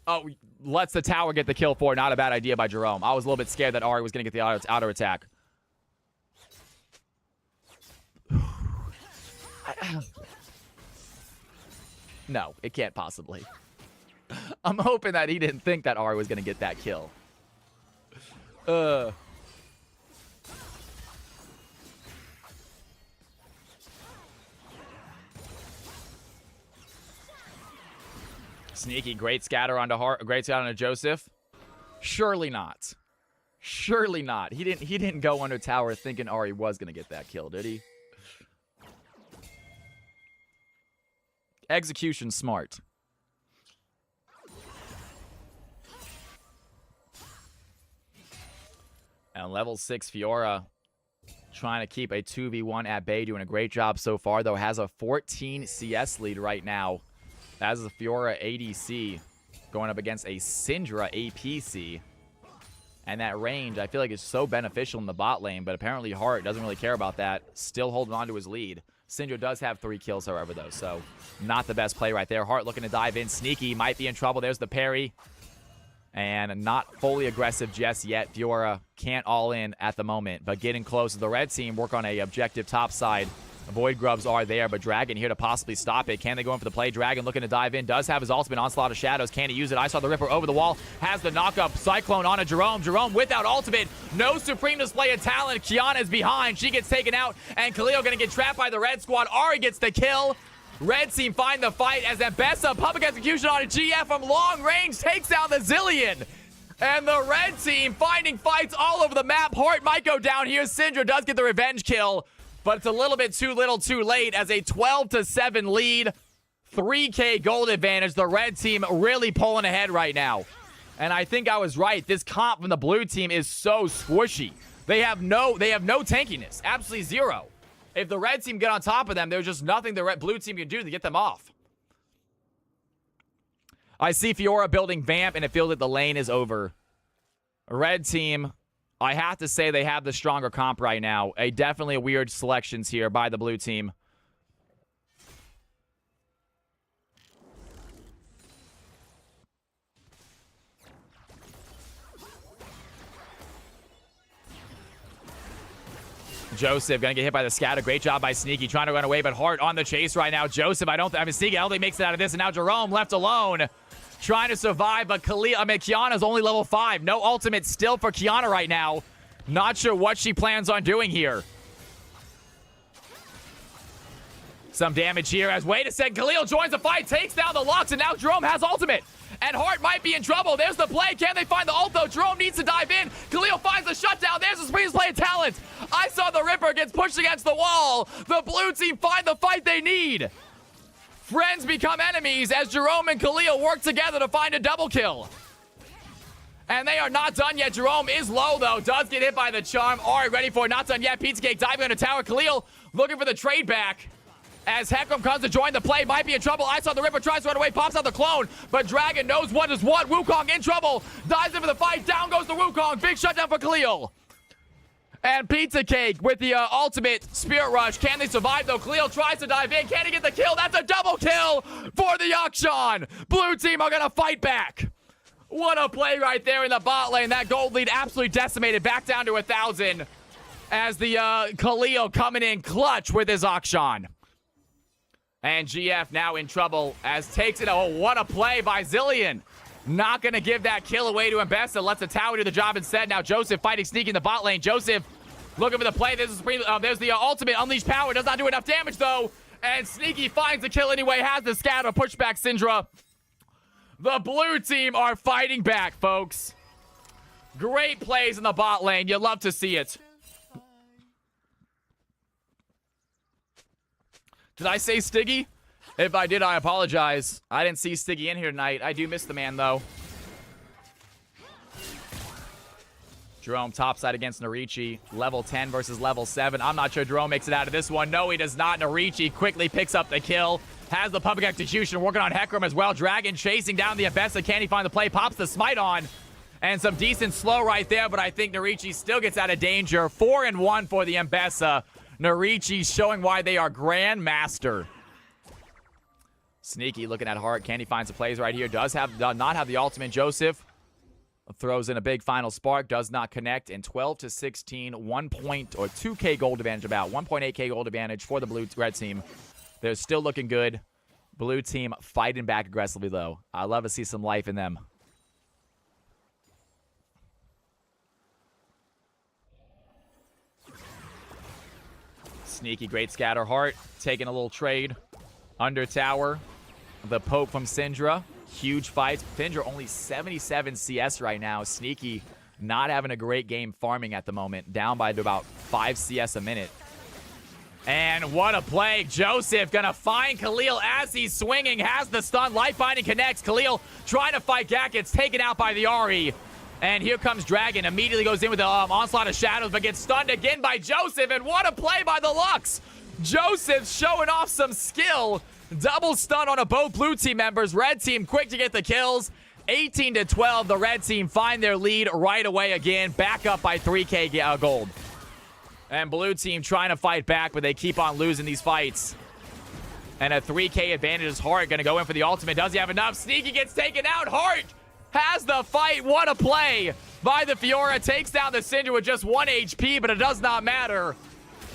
Oh, lets the tower get the kill for it. Not a bad idea by Jerome. I was a little bit scared that Ari was going to get the auto attack. No, it can't possibly. I'm hoping that he didn't think that Ari was going to get that kill. Sneaky, great scatter onto Hart, great scatter onto Joseph. Surely not. Surely not. He didn't go under tower thinking Ari was gonna get that kill, did he? Execution smart. And level 6 Fiora trying to keep a 2v1 at bay, doing a great job so far, though has a 14 CS lead right now. As the Fiora ADC going up against a Syndra APC. And that range, I feel like, is so beneficial in the bot lane, but apparently Hart doesn't really care about that. Still holding on to his lead. Syndra does have 3 kills, however, though, so not the best play right there. Hart looking to dive in. Sneaky might be in trouble. There's the parry. And not fully aggressive just yet. Fiora can't all in at the moment, but getting close. The red team work on a objective top side. Void Grubs are there, but Dragon here to possibly stop it. Can they go in for the play? Dragon looking to dive in. Does have his ultimate Onslaught of Shadows. Can he use it? I saw the Ripper over the wall. Has the knock-up. Cyclone on a Jerome. Jerome without ultimate. No supreme display of talent. Qiyana is behind. She gets taken out, and Khalil going to get trapped by the red squad. Ari gets the kill. Red team find the fight as Mbessa, public execution on a GF from long range, takes down the Zilean. And the red team finding fights all over the map. Hart might go down here. Syndra does get the revenge kill, but it's a little bit too little too late as a 12-7 lead. 3K gold advantage. The red team really pulling ahead right now. And I think I was right. This comp from the blue team is so squishy. They have no tankiness. Absolutely zero. If the red team get on top of them, there's just nothing the blue team can do to get them off. I see Fiora building Vamp, and it feels like the lane is over. Red team, I have to say they have the stronger comp right now. Definitely a weird selections here by the blue team. Joseph gonna get hit by the scatter. Great job by Sneaky trying to run away, but Hart on the chase right now. Joseph, Sneaky, I don't think makes it out of this, and now Jerome left alone trying to survive, but Qiyana's only level 5. No ultimate still for Qiyana right now. Not sure what she plans on doing here. Some damage here as, wait a second, Khalil joins the fight, takes down the Lux, and now Jerome has ultimate. And Hart might be in trouble. There's the play. Can they find the ult, though? Jerome needs to dive in. Khalil finds the shutdown. There's the Supreme play of talent. I saw the Ripper gets pushed against the wall. The blue team find the fight they need. Friends become enemies as Jerome and Khalil work together to find a double kill. And they are not done yet. Jerome is low, though. Does get hit by the charm. Ari ready for it. Not done yet. Pizza Cake diving on the tower. Khalil looking for the trade back. As Heckram comes to join the play, might be in trouble. I saw the Ripper tries to run away, pops out the clone, but Dragon knows what is what. Wukong in trouble, dives in for the fight. Down goes the Wukong. Big shutdown for Khalil. And Pizza Cake with the ultimate Spirit Rush. Can they survive, though? Khalil tries to dive in. Can he get the kill? That's a double kill for the Akshan. Blue team are going to fight back. What a play right there in the bot lane. That gold lead absolutely decimated, back down to 1,000. As the Khalil coming in clutch with his Akshan. And GF now in trouble as takes it. Oh, what a play by Zilean. Not going to give that kill away to Mbessa. Lets the tower do the job instead. Now Joseph fighting Sneaky in the bot lane. Joseph looking for the play. There's the ultimate Unleashed Power. Does not do enough damage, though. And Sneaky finds the kill anyway. Has the scatter. Pushback Syndra. The blue team are fighting back, folks. Great plays in the bot lane. You love to see it. Did I say Stiggy? If I did, I apologize. I didn't see Stiggy in here tonight. I do miss the man, though. Jerome topside against Narichi. Level 10 versus level 7. I'm not sure Jerome makes it out of this one. No, he does not. Narichi quickly picks up the kill. Has the public execution working on Hecarim as well. Dragon chasing down the Mbessa. Can he find the play? Pops the smite on. And some decent slow right there, but I think Narichi still gets out of danger. 4-1 for the Mbessa. Narichi showing why they are Grandmaster. Sneaky looking at Hart. Can he find some plays right here? Does not have the ultimate. Joseph throws in a big final spark. Does not connect. And 12-16, 1 point or 2k gold advantage, about 1.8k gold advantage for the red team. They're still looking good. Blue team fighting back aggressively, though. I love to see some life in them. Sneaky, great scatter. Hart taking a little trade. Under tower. The poke from Syndra. Huge fights. Syndra only 77 CS right now. Sneaky not having a great game farming at the moment. Down by about 5 CS a minute. And what a play. Joseph gonna find Khalil as he's swinging. Has the stun. Life binding connects. Khalil trying to fight Gak. Gets taken out by the Ahri. And here comes Dragon. Immediately goes in with the onslaught of shadows, but gets stunned again by Joseph. And what a play by the Lux. Joseph showing off some skill. Double stun on both blue team members. Red team quick to get the kills. 18-12. The red team find their lead right away again. Back up by 3k gold. And blue team trying to fight back, but they keep on losing these fights. And a 3k advantage is Hart. Going to go in for the ultimate. Does he have enough? Sneaky gets taken out. Hart has the fight. What a play by the Fiora. Takes down the Syndra with just 1 HP, but it does not matter.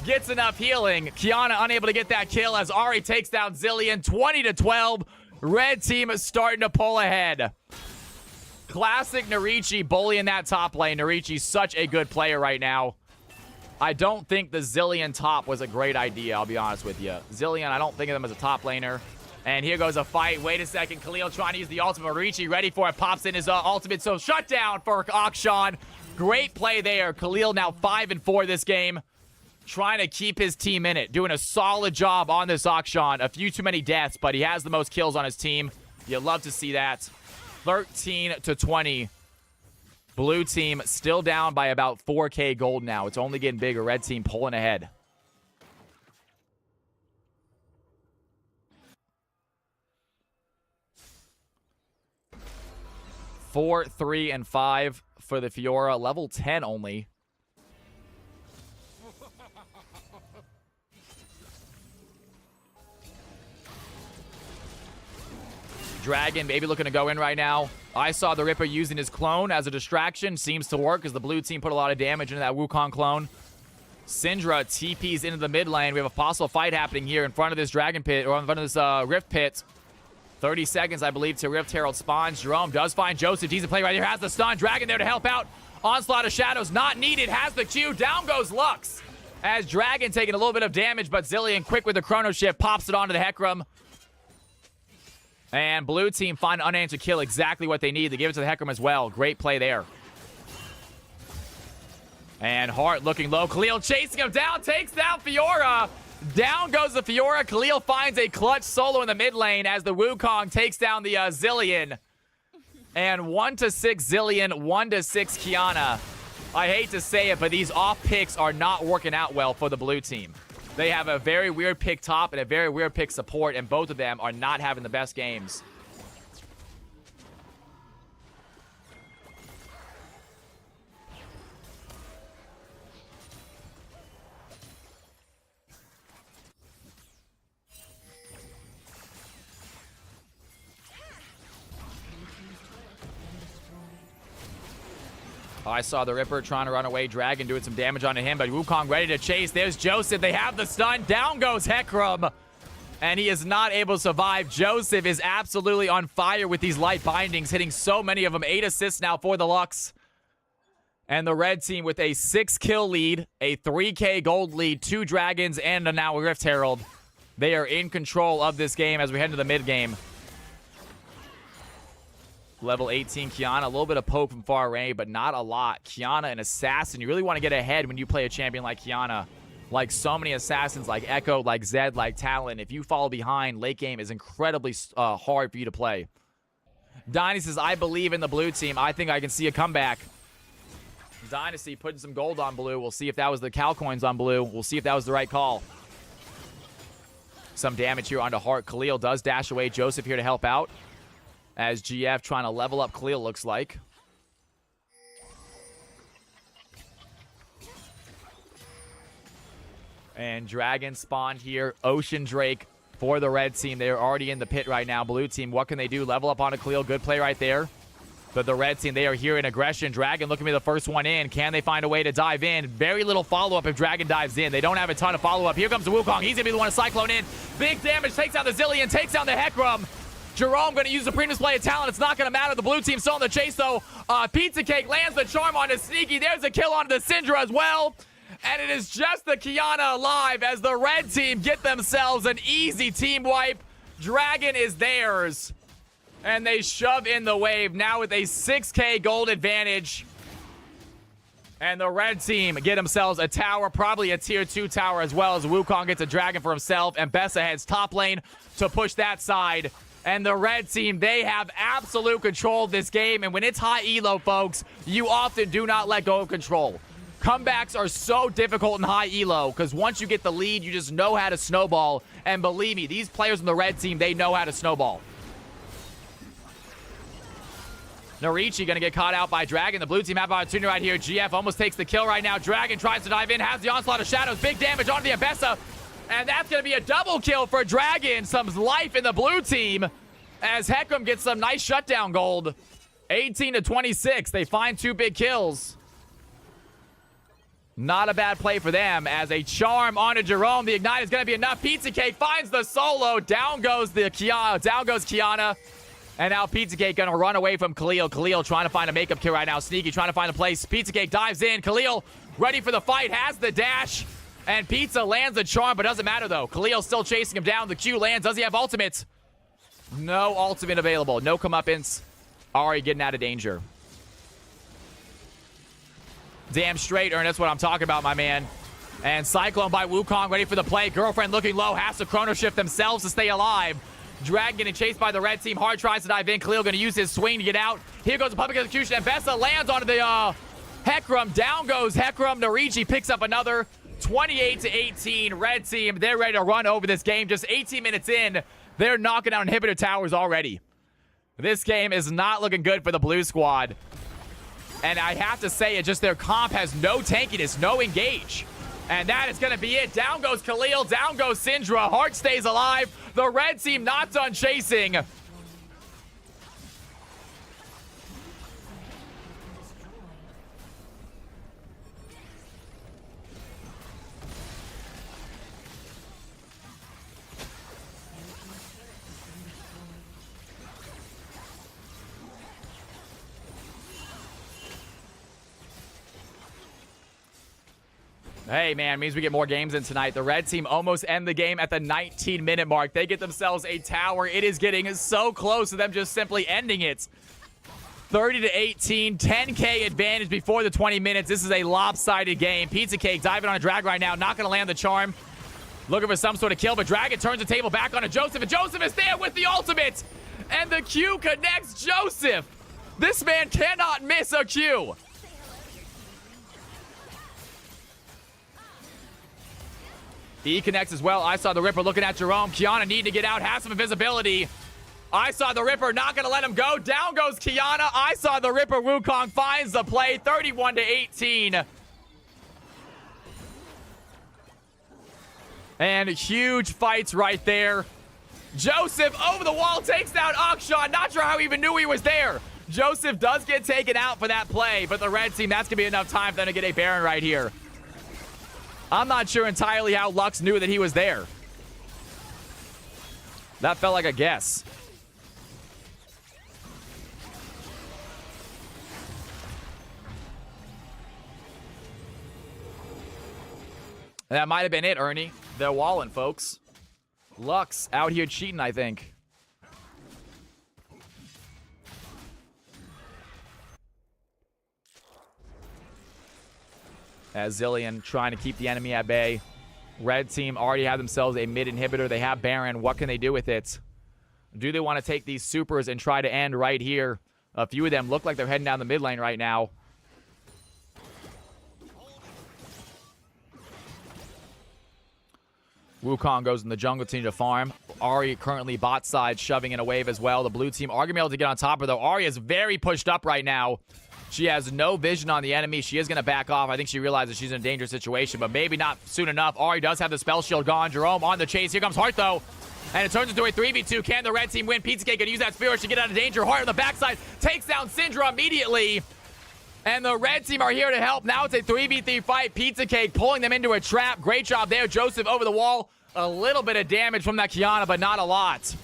Gets enough healing. Kiana unable to get that kill as Ahri takes down Zilean. 20-12. Red team is starting to pull ahead. Classic Narichi bullying that top lane. Narichi's such a good player right now. I don't think the Zilean top was a great idea, I'll be honest with you. Zilean, I don't think of them as a top laner. And here goes a fight. Wait a second. Khalil trying to use the ultimate. Narichi ready for it. Pops in his ultimate. So shutdown for Akshan. Great play there. Khalil now 5-4 this game. Trying to keep his team in it. Doing a solid job on this Akshan. A few too many deaths, but he has the most kills on his team. You love to see that. 13-20. Blue team still down by about 4k gold now. It's only getting bigger. Red team pulling ahead. Four, 3, and 5 for the Fiora. Level 10 only. Dragon maybe looking to go in right now. I saw the Ripper using his clone as a distraction. Seems to work as the blue team put a lot of damage into that Wukong clone. Syndra TPs into the mid lane. We have a possible fight happening here in front of this Dragon Pit, or in front of this Rift Pit. 30 seconds, I believe, to Rift Herald spawns. Jerome does find Joseph. Decent play right here. Has the stun. Dragon there to help out. Onslaught of Shadows not needed. Has the Q. Down goes Lux. As Dragon taking a little bit of damage, but Zilean quick with the Chrono Shift pops it onto the Hecarim. And blue team find an unanswered kill, exactly what they need. They give it to the Hecarim as well. Great play there. And Hart looking low. Khalil chasing him down, takes down Fiora. Down goes the Fiora. Khalil finds a clutch solo in the mid lane as the Wukong takes down the Zilean. And 1-6 Zilean, 1-6 Kiana. I hate to say it, but these off picks are not working out well for the blue team. They have a very weird pick top and a very weird pick support, and both of them are not having the best games. I saw the Ripper trying to run away. Dragon doing some damage onto him, but Wukong ready to chase. There's Joseph. They have the stun. Down goes Hecarim. And he is not able to survive. Joseph is absolutely on fire with these light bindings, hitting so many of them. 8 assists now for the Lux. And the red team with a 6-kill lead, a 3K gold lead, 2 dragons, and now a Rift Herald. They are in control of this game as we head into the mid game. Level 18 Kiana, a little bit of poke from far range, but not a lot. Kiana, an assassin. You really want to get ahead when you play a champion like Kiana. Like so many assassins, like Echo, like Zed, like Talon. If you fall behind, late game is incredibly hard for you to play. Dynasty says, I believe in the blue team. I think I can see a comeback. Dynasty putting some gold on blue. We'll see if that was the Cal coins on blue. We'll see if that was the right call. Some damage here onto Hart. Khalil does dash away. Joseph here to help out. As GF trying to level up Khalil, looks like. And Dragon spawned here. Ocean Drake for the red team. They're already in the pit right now. Blue team, what can they do? Level up onto Khalil. Good play right there. But the red team, they are here in aggression. Dragon looking to be the first one in. Can they find a way to dive in? Very little follow-up if Dragon dives in. They don't have a ton of follow-up. Here comes the Wukong. He's going to be the one to Cyclone in. Big damage. Takes down the Zillion. Takes down the Hecarim. Jerome going to use the Supreme Display of Talent. It's not going to matter. The blue team still in the chase, though. Pizza Cake lands the charm onto Sneaky. There's a kill onto the Syndra as well. And it is just the Kiana alive as the red team get themselves an easy team wipe. Dragon is theirs. And they shove in the wave now with a 6K gold advantage. And the red team get themselves a tower, probably a tier 2 tower as well, as Wukong gets a dragon for himself. And Bessa heads top lane to push that side. And the red team, they have absolute control of this game. And when it's high elo, folks, you often do not let go of control. Comebacks are so difficult in high elo because once you get the lead, you just know how to snowball. And believe me, these players on the red team, they know how to snowball. Narichi going to get caught out by Dragon. The blue team have an opportunity right here. GF almost takes the kill right now. Dragon tries to dive in, has the onslaught of shadows. Big damage onto the Ambessa. And that's going to be a double kill for Dragon. Some life in the blue team as Hecarim gets some nice shutdown gold. 18 to 26. They find 2 big kills. Not a bad play for them as a charm onto Jerome. The ignite is going to be enough. Pizza Cake finds the solo. Down goes Kiana. And now Pizza Cake going to run away from Khalil. Khalil trying to find a makeup kill right now. Sneaky trying to find a place. Pizza Cake dives in. Khalil ready for the fight. Has the dash. And Pizza lands the charm, but doesn't matter though. Khalil still chasing him down. The Q lands. Does he have ultimate? No ultimate available. No comeuppance. Ari getting out of danger. Damn straight, Ern. That's what I'm talking about, my man. And Cyclone by Wukong ready for the play. Girlfriend looking low. Has to chrono shift themselves to stay alive. Dragon getting chased by the red team. Hard tries to dive in. Khalil going to use his swing to get out. Here goes the public execution. And Bessa lands onto the Hecarim. Down goes Hecarim. Narichi picks up another. 28 to 18. Red team, they're ready to run over this game. Just 18 minutes in, they're knocking down inhibitor towers already. This game is not looking good for the blue squad. And I have to say it, just their comp has no tankiness, no engage. And that is going to be it. Down goes Khalil, down goes Syndra. Hart stays alive. The red team not done chasing. Hey, man, means we get more games in tonight. The red team almost end the game at the 19-minute mark. They get themselves a tower. It is getting so close to them just simply ending it. 30 to 18, 10K advantage before the 20 minutes. This is a lopsided game. Pizza Cake diving on a drag right now. Not going to land the charm. Looking for some sort of kill, but Dragon turns the table back onto Joseph, and Joseph is there with the ultimate. And the Q connects Joseph. This man cannot miss a Q. He connects as well. I saw the Ripper looking at Jerome. Kiana needing to get out. Has some invisibility. I saw the Ripper. Not going to let him go. Down goes Kiana. I saw the Ripper. Wukong finds the play. 31 to 18. And huge fights right there. Joseph over the wall takes down Akshan. Not sure how he even knew he was there. Joseph does get taken out for that play. But the red team, that's going to be enough time for them to get a Baron right here. I'm not sure entirely how Lux knew that he was there. That felt like a guess. That might have been it, Ernie. They're walling, folks. Lux out here cheating, I think. As Zilean trying to keep the enemy at bay. Red team already have themselves a mid inhibitor. They have Baron. What can they do with it? Do they want to take these supers and try to end right here? A few of them look like they're heading down the mid lane right now. Wukong goes in the jungle team to farm. Ahri currently bot side, shoving in a wave as well. The blue team are going to be able to get on top of her, though. Ahri is very pushed up right now. She has no vision on the enemy. She is going to back off. I think she realizes she's in a dangerous situation, but maybe not soon enough. Ahri does have the spell shield gone. Jerome on the chase. Here comes Heart, though. And it turns into a 3v2. Can the red team win? Pizza Cake can use that Spirit to get out of danger. Heart on the backside takes down Syndra immediately. And the red team are here to help. Now it's a 3v3 fight. Pizza Cake pulling them into a trap. Great job there. Joseph over the wall. A little bit of damage from that Kiana, but not a lot.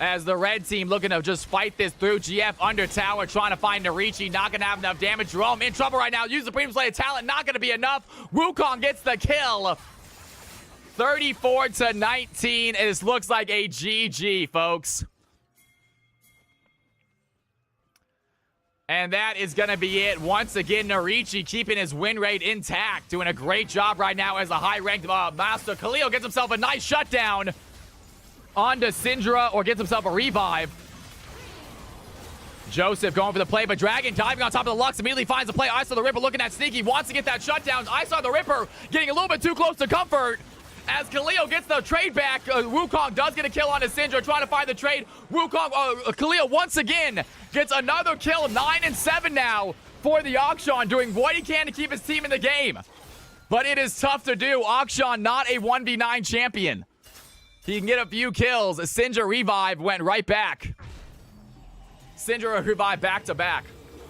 As the red team looking to just fight this through. GF under tower, trying to find Narichi. Not going to have enough damage. Jerome in trouble right now. Use the Supreme Slayer talent. Not going to be enough. Wukong gets the kill. 34-19. This looks like a GG, folks. And that is going to be it. Once again, Narichi keeping his win rate intact. Doing a great job right now as a high-ranked master. Khalil gets himself a nice shutdown onto Syndra, or gets himself a revive. Joseph going for the play, but Dragon diving on top of the Lux immediately finds the play. I saw the Ripper looking at Sneaky. Wants to get that shutdown. I saw the Ripper getting a little bit too close to comfort. As Khalil gets the trade back, Wukong does get a kill on his Syndra, trying to find the trade. Wukong, Khalil once again gets another kill, 9-7 now for the Akshan, doing what he can to keep his team in the game. But it is tough to do. Akshan not a 1v9 champion. He can get a few kills. Syndra revive went right back. Syndra revive back to back.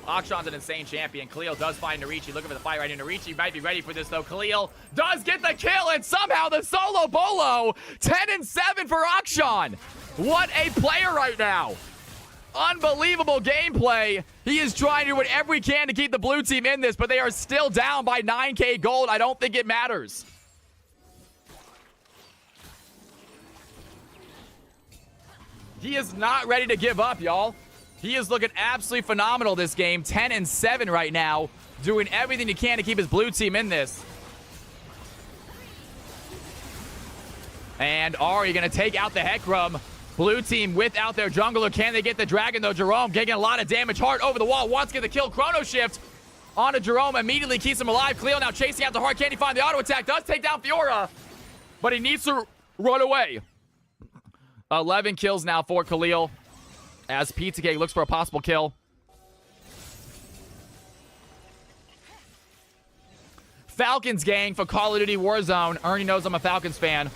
Akshan's an insane champion. Khalil does find Narichi. Looking for the fight right here. Narichi might be ready for this, though. Khalil does get the kill, and somehow the solo bolo. 10-7 for Akshan. What a player right now. Unbelievable gameplay. He is trying to do whatever he can to keep the blue team in this, but they are still down by 9k gold. I don't think it matters. He is not ready to give up, y'all. He is looking absolutely phenomenal this game. 10-7 right now. Doing everything he can to keep his blue team in this. And Ahri going to take out the Hecarim. Blue team without their jungler. Can they get the dragon, though? Jerome getting a lot of damage. Heart over the wall. Wants to get the kill. Chrono Shift onto Jerome. Immediately keeps him alive. Cleo now chasing out the Heart. Can he find the auto attack? Does take down Fiora. But he needs to run away. 11 kills now for Khalil. As Pizza Cake looks for a possible kill. Falcons gang for Call of Duty Warzone. Ernie knows I'm a Falcons fan.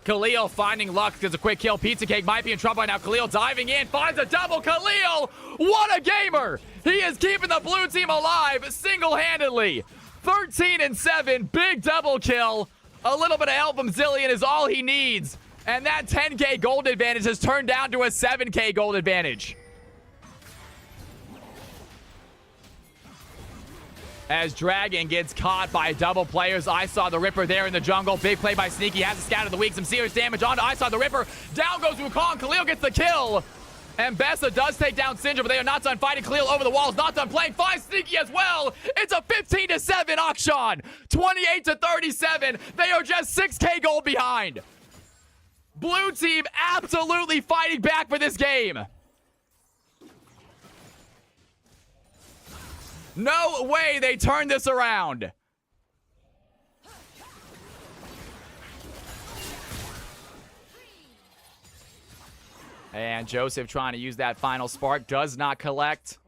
Khalil finding Lux, gets a quick kill. Pizza Cake might be in trouble right now. Khalil diving in, finds a double. Khalil, what a gamer! He is keeping the blue team alive single-handedly. 13-7, big double kill. A little bit of help from Zilean is all he needs. And that 10k gold advantage has turned down to a 7k gold advantage. As Dragon gets caught by double players. I saw the Ripper there in the jungle. Big play by Sneaky. Has a scout of the week. Some serious damage onto I saw the Ripper. Down goes Wukong. Khalil gets the kill. And Bessa does take down Syndra, but they are not done fighting. Khalil over the walls. Not done playing. Finds Sneaky as well. It's a 15-7 Akshan. 28-37. They are just 6k gold behind. Blue team absolutely fighting back for this game. No way they turn this around. And Joseph trying to use that final spark. Does not connect.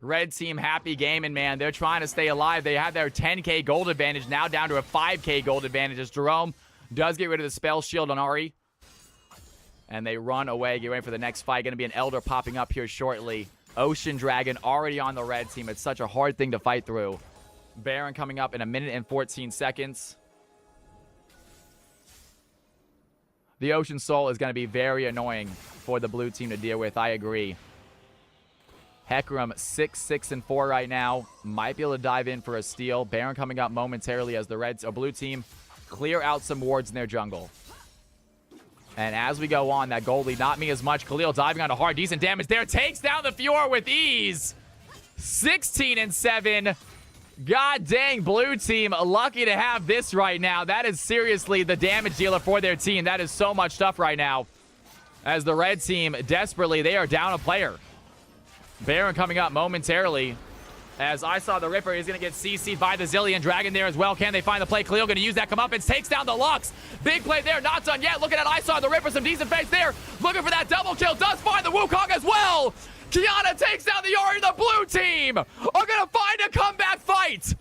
Red team happy gaming, man. They're trying to stay alive. They have their 10k gold advantage. Now down to a 5k gold advantage as Jerome does get rid of the spell shield on Ahri. And they run away. Get ready for the next fight. Going to be an Elder popping up here shortly. Ocean Dragon already on the red team. It's such a hard thing to fight through. Baron coming up in 1 minute and 14 seconds. The Ocean Soul is going to be very annoying for the blue team to deal with. I agree. Hecarim 6-6-4 right now. Might be able to dive in for a steal. Baron coming up momentarily as the blue team clear out some wards in their jungle. And as we go on, that gold lead, not me as much. Khalil diving on a hard, decent damage there. Takes down the Fiora with ease. 16-7. God dang, blue team, lucky to have this right now. That is seriously the damage dealer for their team. That is so much stuff right now. As the red team, desperately, they are down a player. Baron coming up momentarily. As I saw the Ripper, he's going to get CC'd by the Zillion Dragon there as well. Can they find the play? Khalil going to use that comeuppance. Takes down the Lux. Big play there. Not done yet. Looking at I saw the Ripper. Some decent face there. Looking for that double kill. Does find the Wukong as well. Kiana takes down the Yori. The blue team are going to find a comeback fight.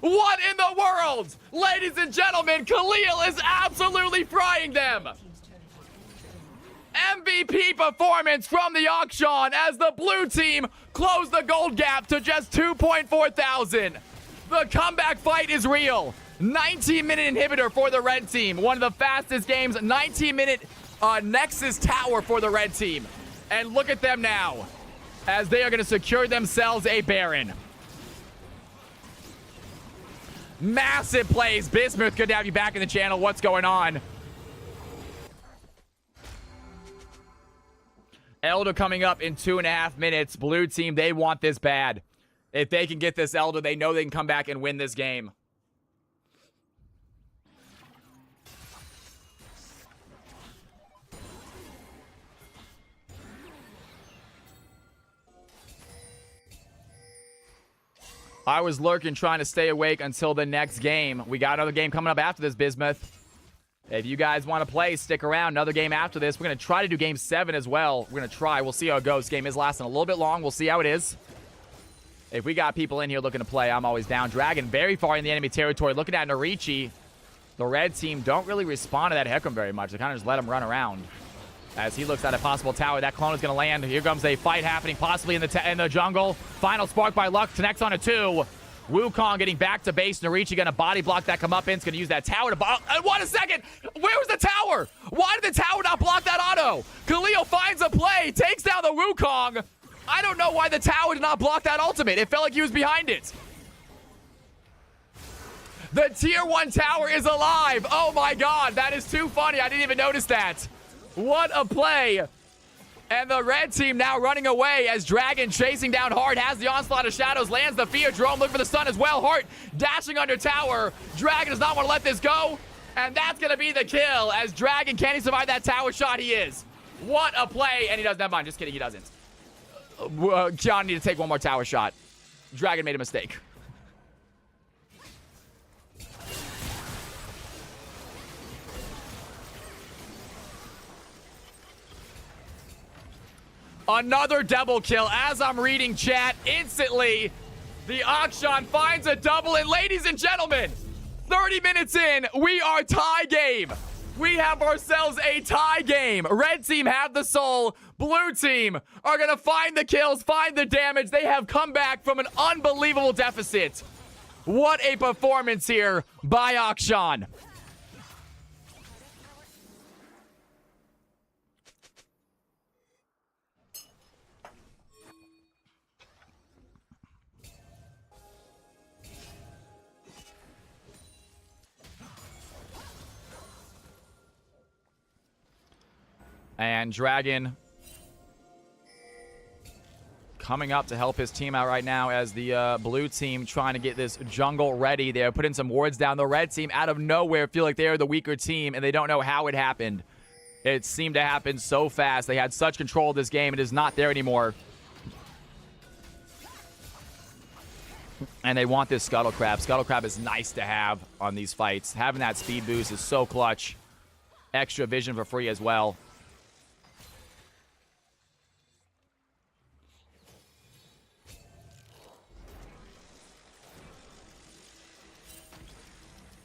What in the world? Ladies and gentlemen, Khalil is absolutely frying them. MVP performance from the auction as the blue team closed the gold gap to just 2.4 thousand. The comeback fight is real. 19-minute inhibitor for the red team. One of the fastest games. 19-minute Nexus tower for the red team. And look at them now as they are going to secure themselves a Baron. Massive plays. Bismuth, good to have you back in the channel. What's going on? Elder coming up in 2.5 minutes. Blue team, they want this bad. If they can get this Elder, they know they can come back and win this game. I was lurking, trying to stay awake until the next game. We got another game coming up after this, Bismuth. If you guys want to play, stick around. Another game after this. We're going to try to do game 7 as well. We're going to try. We'll see how it goes. Game is lasting a little bit long. We'll see how it is. If we got people in here looking to play, I'm always down. Dragon very far in the enemy territory. Looking at Narichi. The red team don't really respond to that Hecarim very much. They kind of just let him run around. As he looks at a possible tower. That clone is going to land. Here comes a fight happening, possibly in the jungle. Final spark by Lux. Connects on a 2. Wukong getting back to base. Narichi going to body block that comeuppance. Going to use that tower to... What a second! Where was the tower? Why did the tower not block that auto? Khalil finds a play. Takes down the Wukong. I don't know why the tower did not block that ultimate. It felt like he was behind it. The tier 1 tower is alive. Oh my god. That is too funny. I didn't even notice that. What a play. And the red team now running away as Dragon chasing down hard, has the onslaught of shadows, lands the fear drone, look for the stun as well. Hart dashing under tower. Dragon does not want to let this go. And that's going to be the kill as Dragon, can he survive that tower shot? He is. What a play. And he doesn't have mine. Just kidding, he doesn't. John need to take one more tower shot. Dragon made a mistake. Another double kill as I'm reading chat. Instantly, the Akshan finds a double. And ladies and gentlemen, 30 minutes in, we are tie game. We have ourselves a tie game. Red team have the soul. Blue team are going to find the kills, find the damage. They have come back from an unbelievable deficit. What a performance here by Akshan. And Dragon coming up to help his team out right now as the blue team trying to get this jungle ready. They're putting some wards down. The red team out of nowhere feel like they're the weaker team and they don't know how it happened. It seemed to happen so fast. They had such control of this game. It is not there anymore. And they want this Scuttle Crab. Scuttle Crab is nice to have on these fights. Having that speed boost is so clutch. Extra vision for free as well.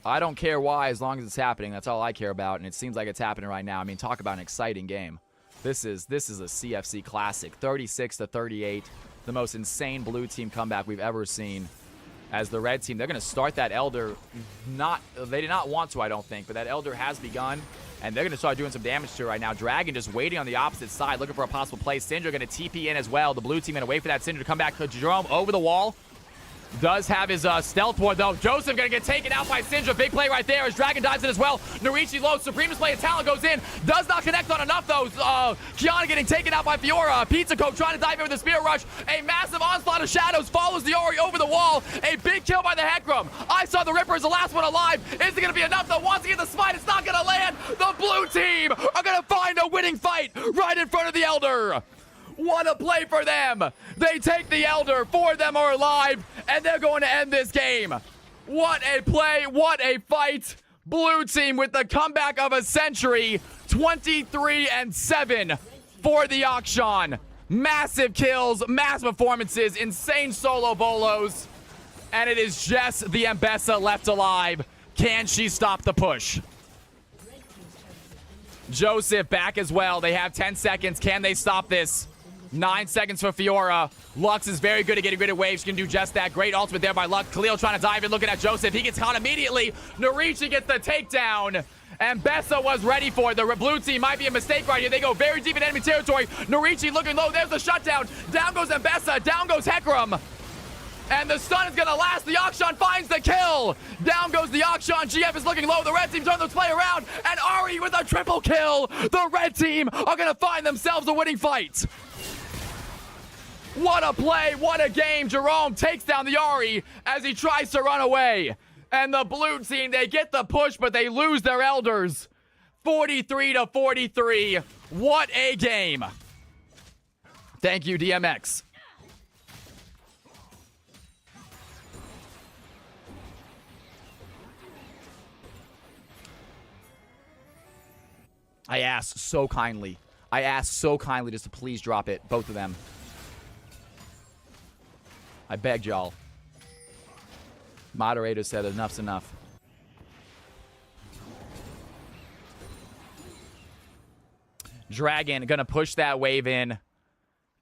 I don't care why, as long as it's happening. That's all I care about, and it seems like it's happening right now. I mean, talk about an exciting game. This is a CFC classic. 36-38, the most insane blue team comeback we've ever seen. as the red team, they're going to start that Elder. They did not want to, I don't think, but that Elder has begun, and they're going to start doing some damage to it right now. Dragon just waiting on the opposite side, looking for a possible play. Syndra going to TP in as well. The blue team going to wait for that Syndra to come back. Jerome over the wall. Does have his stealth ward, though. Joseph going to get taken out by Syndra. Big play right there as Dragon dives in as well. Narichi low. Supreme Display of Talent goes in. Does not connect on enough, though. Kiana getting taken out by Fiora. Pizza Coke trying to dive in with a Spirit Rush. A massive onslaught of shadows follows the Ori over the wall. A big kill by the Hecarim. I saw the Ripper as the last one alive. Is it going to be enough, though? Wants to get the smite. It's not going to land. The blue team are going to find a winning fight right in front of the Elder. What a play for them. They take the Elder. 4 of them are alive, and they're going to end this game. What a play. What a fight. Blue team with the comeback of a century. 23-7 for the Akshan. Massive kills, massive performances, insane solo bolos. And it is just the Ambessa left alive. Can she stop the push? Joseph back as well. They have 10 seconds. Can they stop this? 9 seconds for Fiora. Lux is very good at getting rid of waves. Can do just that. Great ultimate there by Lux. Khalil trying to dive in, looking at Joseph. He gets caught immediately. Narichi gets the takedown. And Bessa was ready for it. The blue team might be a mistake right here. They go very deep in enemy territory. Narichi looking low. There's the shutdown. Down goes Ambessa. Down goes Hecarim. And the stun is going to last. The Akshan finds the kill. Down goes the Akshan. GF is looking low. The red team turns the play around. And Ari with a triple kill. The red team are going to find themselves a winning fight. What a play, what a game. Jerome takes down the Ari as he tries to run away. And the blue team, they get the push, but they lose their Elders. 43-43. What a game. Thank you, DMX. I asked so kindly just to please drop it, both of them. I begged y'all. Moderator said enough's enough. Dragon gonna push that wave in.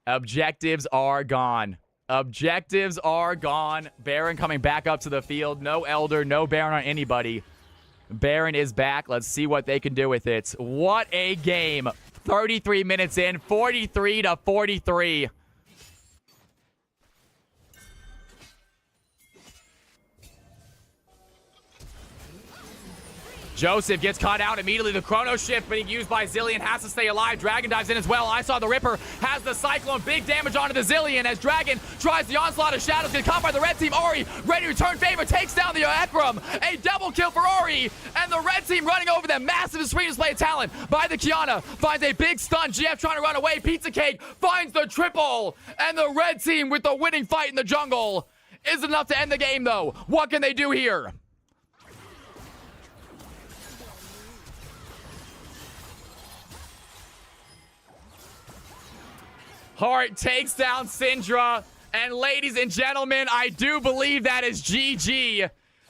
Objectives are gone. Objectives are gone. Baron coming back up to the field. No Elder, no Baron on anybody. Baron is back. Let's see what they can do with it. What a game. 33 minutes in, 43-43. Joseph gets caught out immediately. The chrono shift being used by Zilean has to stay alive. Dragon dives in as well. I saw the Ripper has the Cyclone. Big damage onto the Zilean as Dragon tries the onslaught of shadows. Gets caught by the red team. Ori ready to return favor. Takes down the Hecarim. A double kill for Ori. And the red team running over them. Massive screen display of talent by the Kiana. Finds a big stun. GF trying to run away. Pizza Cake finds the triple. And the red team with the winning fight in the jungle. Isn't enough to end the game though. What can they do here? Hart takes down Syndra. And ladies and gentlemen, I do believe that is GG.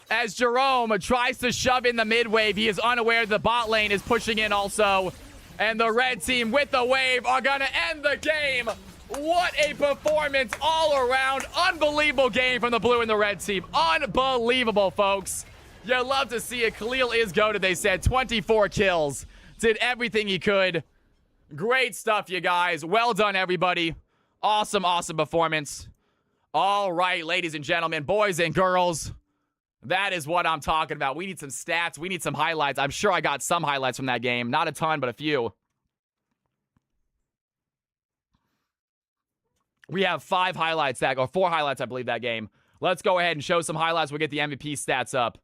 As Jerome tries to shove in the mid wave. He is unaware the bot lane is pushing in also. And the red team with the wave are going to end the game. What a performance all around. Unbelievable game from the blue and the red team. Unbelievable, folks. You love to see it. Khalil is goated, they said. 24 kills. Did everything he could. Great stuff, you guys. Well done, everybody. Awesome, awesome performance. All right, ladies and gentlemen, boys and girls, that is what I'm talking about. We need some stats. We need some highlights. I'm sure I got some highlights from that game. Not a ton, but a few. We have 5 highlights or 4 highlights, I believe, that game. Let's go ahead and show some highlights. We'll get the MVP stats up.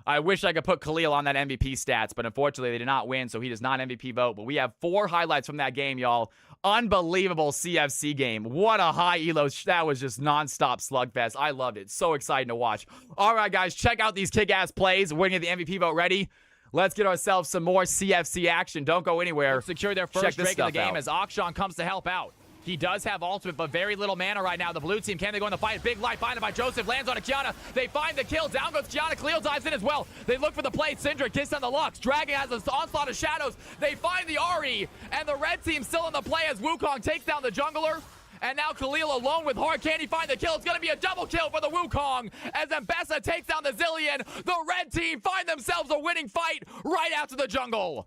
I wish I could put Khalil on that MVP stats, but unfortunately they did not win, so he does not MVP vote. But we have 4 highlights from that game, y'all. Unbelievable CFC game. What a high elo. That was just nonstop slugfest. I loved it. So exciting to watch. All right, guys, check out these kick-ass plays. We're going to get the MVP vote ready. Let's get ourselves some more CFC action. Don't go anywhere. Let's secure their first Drake of the game as Akshan comes to help out. He does have ultimate, but very little mana right now. The blue team, can they go in the fight? Big light binded by Joseph, lands on a Kiana. They find the kill. Down goes Kiana. Khalil dives in as well. They look for the play. Syndra kissed on the Lux. Dragon has an onslaught of shadows. They find the Ari, and the red team still in the play as Wukong takes down the jungler. And now Khalil alone with Hard. Can he find the kill? It's going to be a double kill for the Wukong as Mbessa takes down the Zillion. The red team find themselves a winning fight right out to the jungle.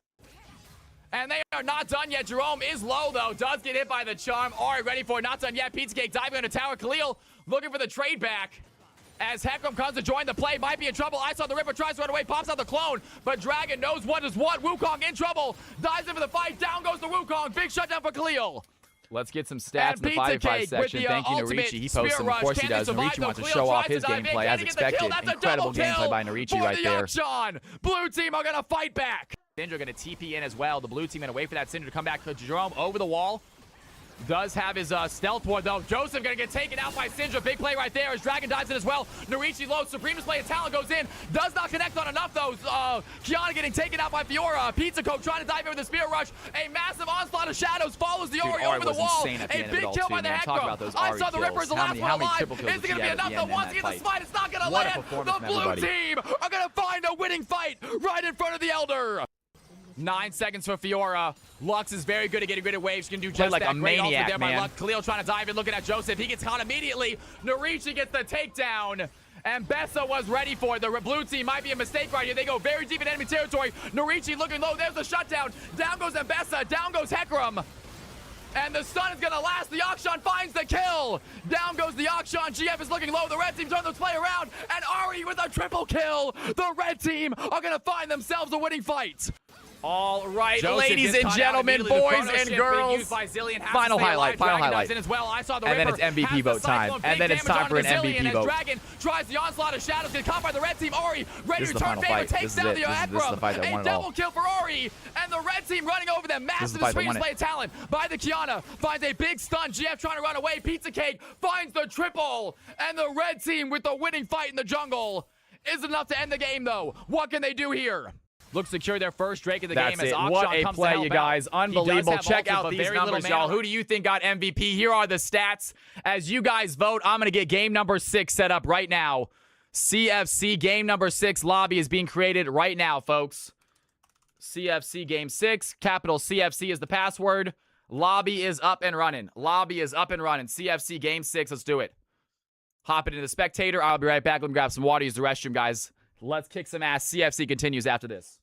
And they are not done yet. Jerome is low, though. Does get hit by the charm. Ari ready for it. Not done yet. Pizza Cake diving into tower. Khalil looking for the trade back. As Heckram comes to join the play. Might be in trouble. I saw the Ripper tries to run away. Pops out the clone. But Dragon knows what is what. Wukong in trouble. Dives in for the fight. Down goes the Wukong. Big shutdown for Khalil. Let's get some stats in the Pizza 5v5 Cake section. with the, Thank you, ultimate Narichi. He spear posts them. Of rush. course he Can they does. survive, Narichi though? wants to Khalil show off tries his to dive in. gameplay Can as he get the kill? expected. That's a Incredible double gameplay kill by Narichi for right the there. Akshan. Blue team are going to fight back. Syndra going to TP in as well. The blue team going to wait for that Syndra to come back. Jerome over the wall. Does have his stealth ward, though. Joseph going to get taken out by Syndra. Big play right there as Dragon dives in as well. Narichi low. Supreme display of talent goes in. Does not connect on enough, though. Kiana getting taken out by Fiora. Pizza Coke trying to dive in with the spear rush. A massive onslaught of shadows follows the Ori over the wall. A big kill by the Heckram. I saw the Ripper's the last one alive. Is it going to be enough, though? Once he gets the smite, it's not going to land. The blue team are going to find a winning fight right in front of the Elder. 9 seconds for Fiora. Lux is very good at getting rid of waves. Can do just like that. a Great maniac, there by man. Lux. Khalil trying to dive in, looking at Joseph. He gets caught immediately. Narichi gets the takedown. And Bessa was ready for it. The blue team might be a mistake right here. They go very deep in enemy territory. Narichi looking low. There's the shutdown. Down goes Mbessa. Down goes Heckram. And the stun is going to last. The Akshan finds the kill. Down goes the Akshan. GF is looking low. The red team turns the play around. And Ari with a triple kill. The red team are going to find themselves a winning fight. All right, Joseph ladies and gentlemen, boys and girls. Final highlight, final highlight. As well. I saw the And then Ripper it's MVP has the vote time. Cyclone, And big then it's damage time onto for an the Zillion, MVP as vote. Dragon tries the onslaught of shadows, gets caught by the red team. Ori ready This to is the return final favor, fight. takes This is down it. the This is the fight that Heckram. won A it all. double kill for Ori, and the red team running over them. Massive the fight that screen won it. display of talent by the Kiana. Finds a big stun. GF trying to run away. Pizza Cake finds the triple, and the red team with the winning fight in the jungle. Isn't enough to end the game, though. What can they do here? Looks to secure their first Drake of the game as Akshan What a comes to play, help you guys. out. He does Unbelievable. have Check ulti, out but these very little numbers, mana. y'all. Who do you think got MVP? Here are the stats. As you guys vote, I'm going to get game number 6 set up right now. CFC game number 6 lobby is being created right now, folks. CFC game 6. Capital CFC is the password. Lobby is up and running. Lobby is up and running. CFC game 6. Let's do it. Hop into the spectator. I'll be right back. Let me grab some water. Use the restroom, guys. Let's kick some ass. CFC continues after this.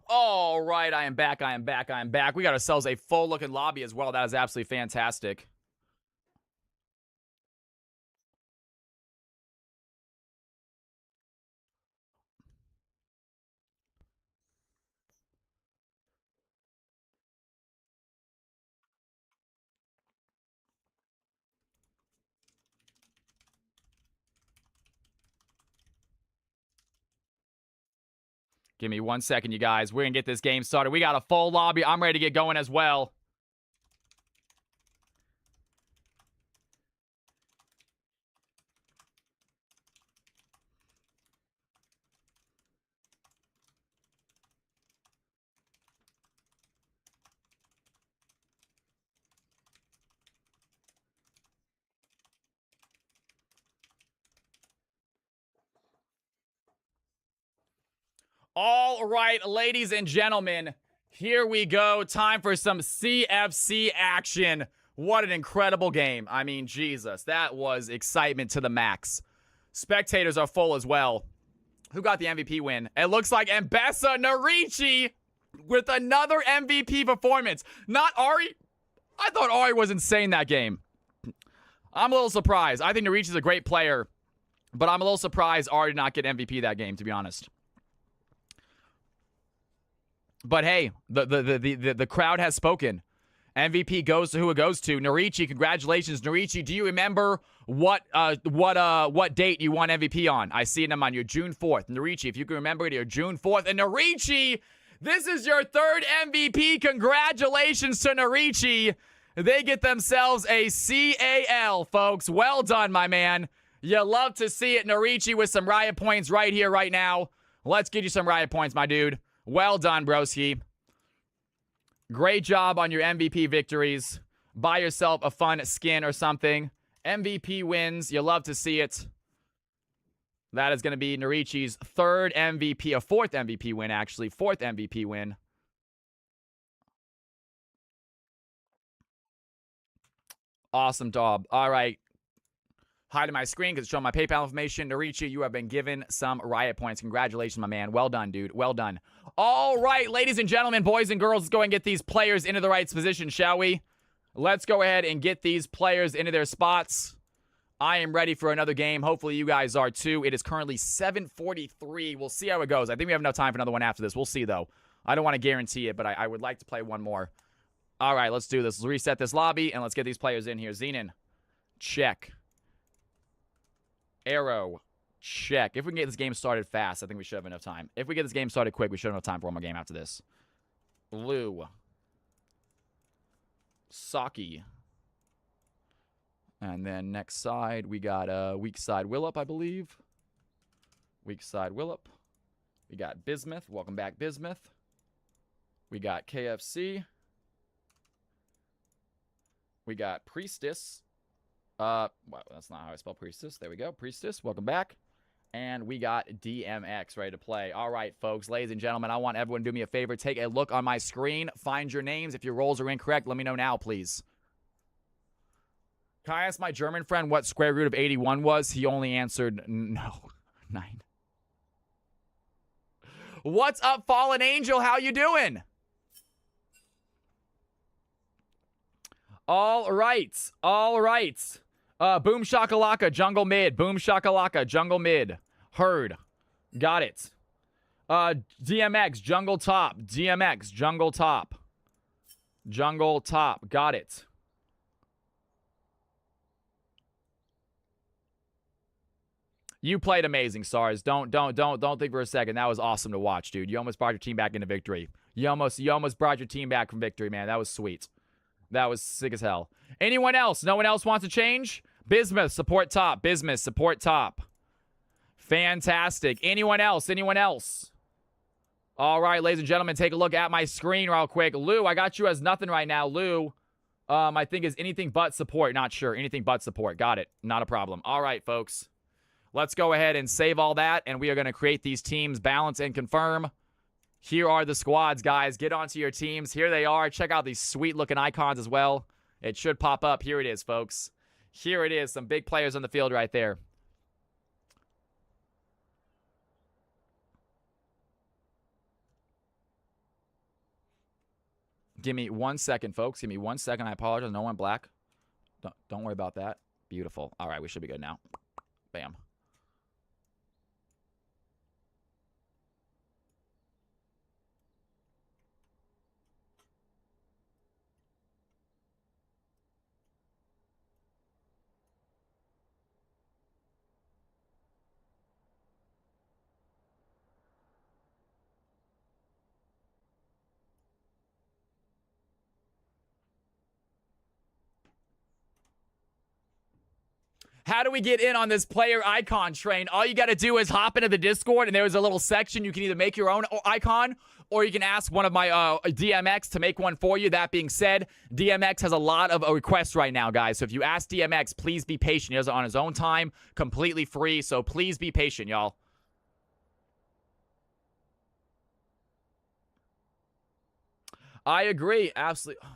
All right, I am back. We got ourselves a full-looking lobby as well. That is absolutely fantastic. Give me 1 second, you guys. We're going to get this game started. We got a full lobby. I'm ready to get going as well. All right, ladies and gentlemen, here we go. Time for some CFC action. What an incredible game. I mean, Jesus, that was excitement to the max. Spectators are full as well. Who got the MVP win? It looks like Mbessa Narichi with another MVP performance. Not Ari. I thought Ari was insane that game. I'm a little surprised. I think Narichi's a great player, but I'm a little surprised Ari did not get MVP that game, to be honest. But hey, the crowd has spoken. MVP goes to who it goes to. Narichi, congratulations, Narichi. Do you remember what date you won MVP on? I see them on your June 4th. Narichi, if you can remember it, your June 4th. And Narichi, this is your third MVP. Congratulations to Narichi. They get themselves a CAL, folks. Well done, my man. You love to see it. Narichi with some riot points right here, right now. Let's get you some riot points, my dude. Well done, broski. Great job on your MVP victories. Buy yourself a fun skin or something. MVP wins. You love to see it. That is going to be Narichi's third MVP, a fourth MVP win, actually. Fourth MVP win. Awesome, Dob. All right. Hiding my screen because it's showing my PayPal information. Narichi, you have been given some riot points. Congratulations, my man. Well done, dude. Well done. All right, ladies and gentlemen, boys and girls, let's go and get these players into the right position, shall we? Let's go ahead and get these players into their spots. I am ready for another game. Hopefully you guys are too. It is currently 7:43. We'll see how it goes. I think we have enough time for another one after this. We'll see, though. I don't want to guarantee it, but I would like to play one more. All right, let's do this. Let's reset this lobby, and let's get these players in here. Zenon, check. Arrow, check. If we can get this game started fast, I think we should have enough time. If we get this game started quick, we should have enough time for one more game after this. Lou. Saki. And then next side, we got weak side Willop, I believe. Weak side Willop. We got Bismuth. Welcome back, Bismuth. We got KFC. We got Priestess. Well, that's not how I spell Priestess. There we go. Priestess, welcome back. And we got DMX ready to play. All right, folks, ladies and gentlemen, I want everyone to do me a favor. Take a look on my screen. Find your names. If your roles are incorrect, let me know now, please. Can I ask my German friend what square root of 81 was? He only answered no. 9. What's up, Fallen Angel? How you doing? All right. All right. Boom shakalaka, jungle mid. Boom shakalaka, jungle mid. Heard. Got it. DMX, jungle top. DMX, jungle top. Jungle top. Got it. You played amazing, Stars. Don't think for a second. That was awesome to watch, dude. You almost brought your team back into victory. You almost brought your team back from victory, man. That was sweet. That was sick as hell. Anyone else? No one else wants to change? Bismuth, support top. Bismuth, support top. Fantastic. Anyone else? Anyone else? All right, ladies and gentlemen, take a look at my screen real quick. Lou, I got you as nothing right now. Lou, I think is anything but support. Not sure. Anything but support. Got it. Not a problem. All right, folks. Let's go ahead and save all that, and we are going to create these teams, balance, and confirm. Here are the squads, guys. Get onto your teams. Here they are. Check out these sweet-looking icons as well. It should pop up. Here it is, folks. Here it is. Some big players on the field right there. Give me 1 second, folks. Give me 1 second. I apologize. No one black. Don't worry about that. Beautiful. All right, we should be good now. Bam. How do we get in on this player icon train? All you got to do is hop into the Discord, and there's a little section. You can either make your own icon, or you can ask one of my DMX to make one for you. That being said, DMX has a lot of requests right now, guys. So if you ask DMX, please be patient. He does it on his own time, completely free. So please be patient, y'all. I agree. Absolutely.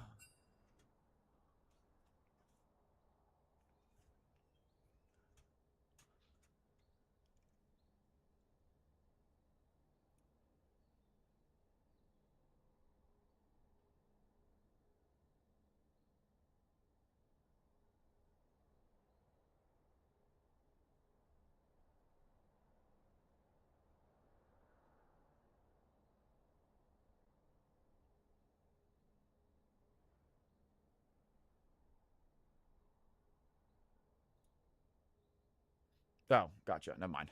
Oh, gotcha. Never mind.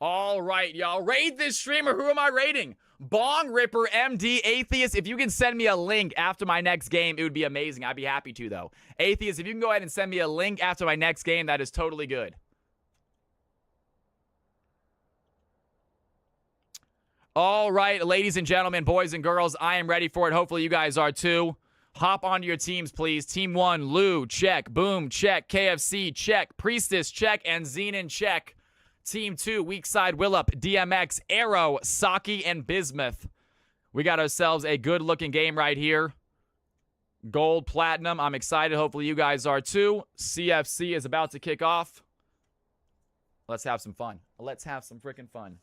All right, y'all. Rate this streamer. Who am I rating? Bong Ripper MD Atheist. If you can send me a link after my next game, it would be amazing. I'd be happy to, though. Atheist, if you can go ahead and send me a link after my next game, that is totally good. All right, ladies and gentlemen, boys and girls, I am ready for it. Hopefully you guys are too. Hop onto your teams, please. Team 1, Lou, check. Boom, check. KFC, check. Priestess, check. And Xenon, check. Team 2, Weakside, Willop, DMX, Arrow, Saki, and Bismuth. We got ourselves a good-looking game right here. Gold, platinum. I'm excited. Hopefully you guys are too. CFC is about to kick off. Let's have some fun. Let's have some freaking fun.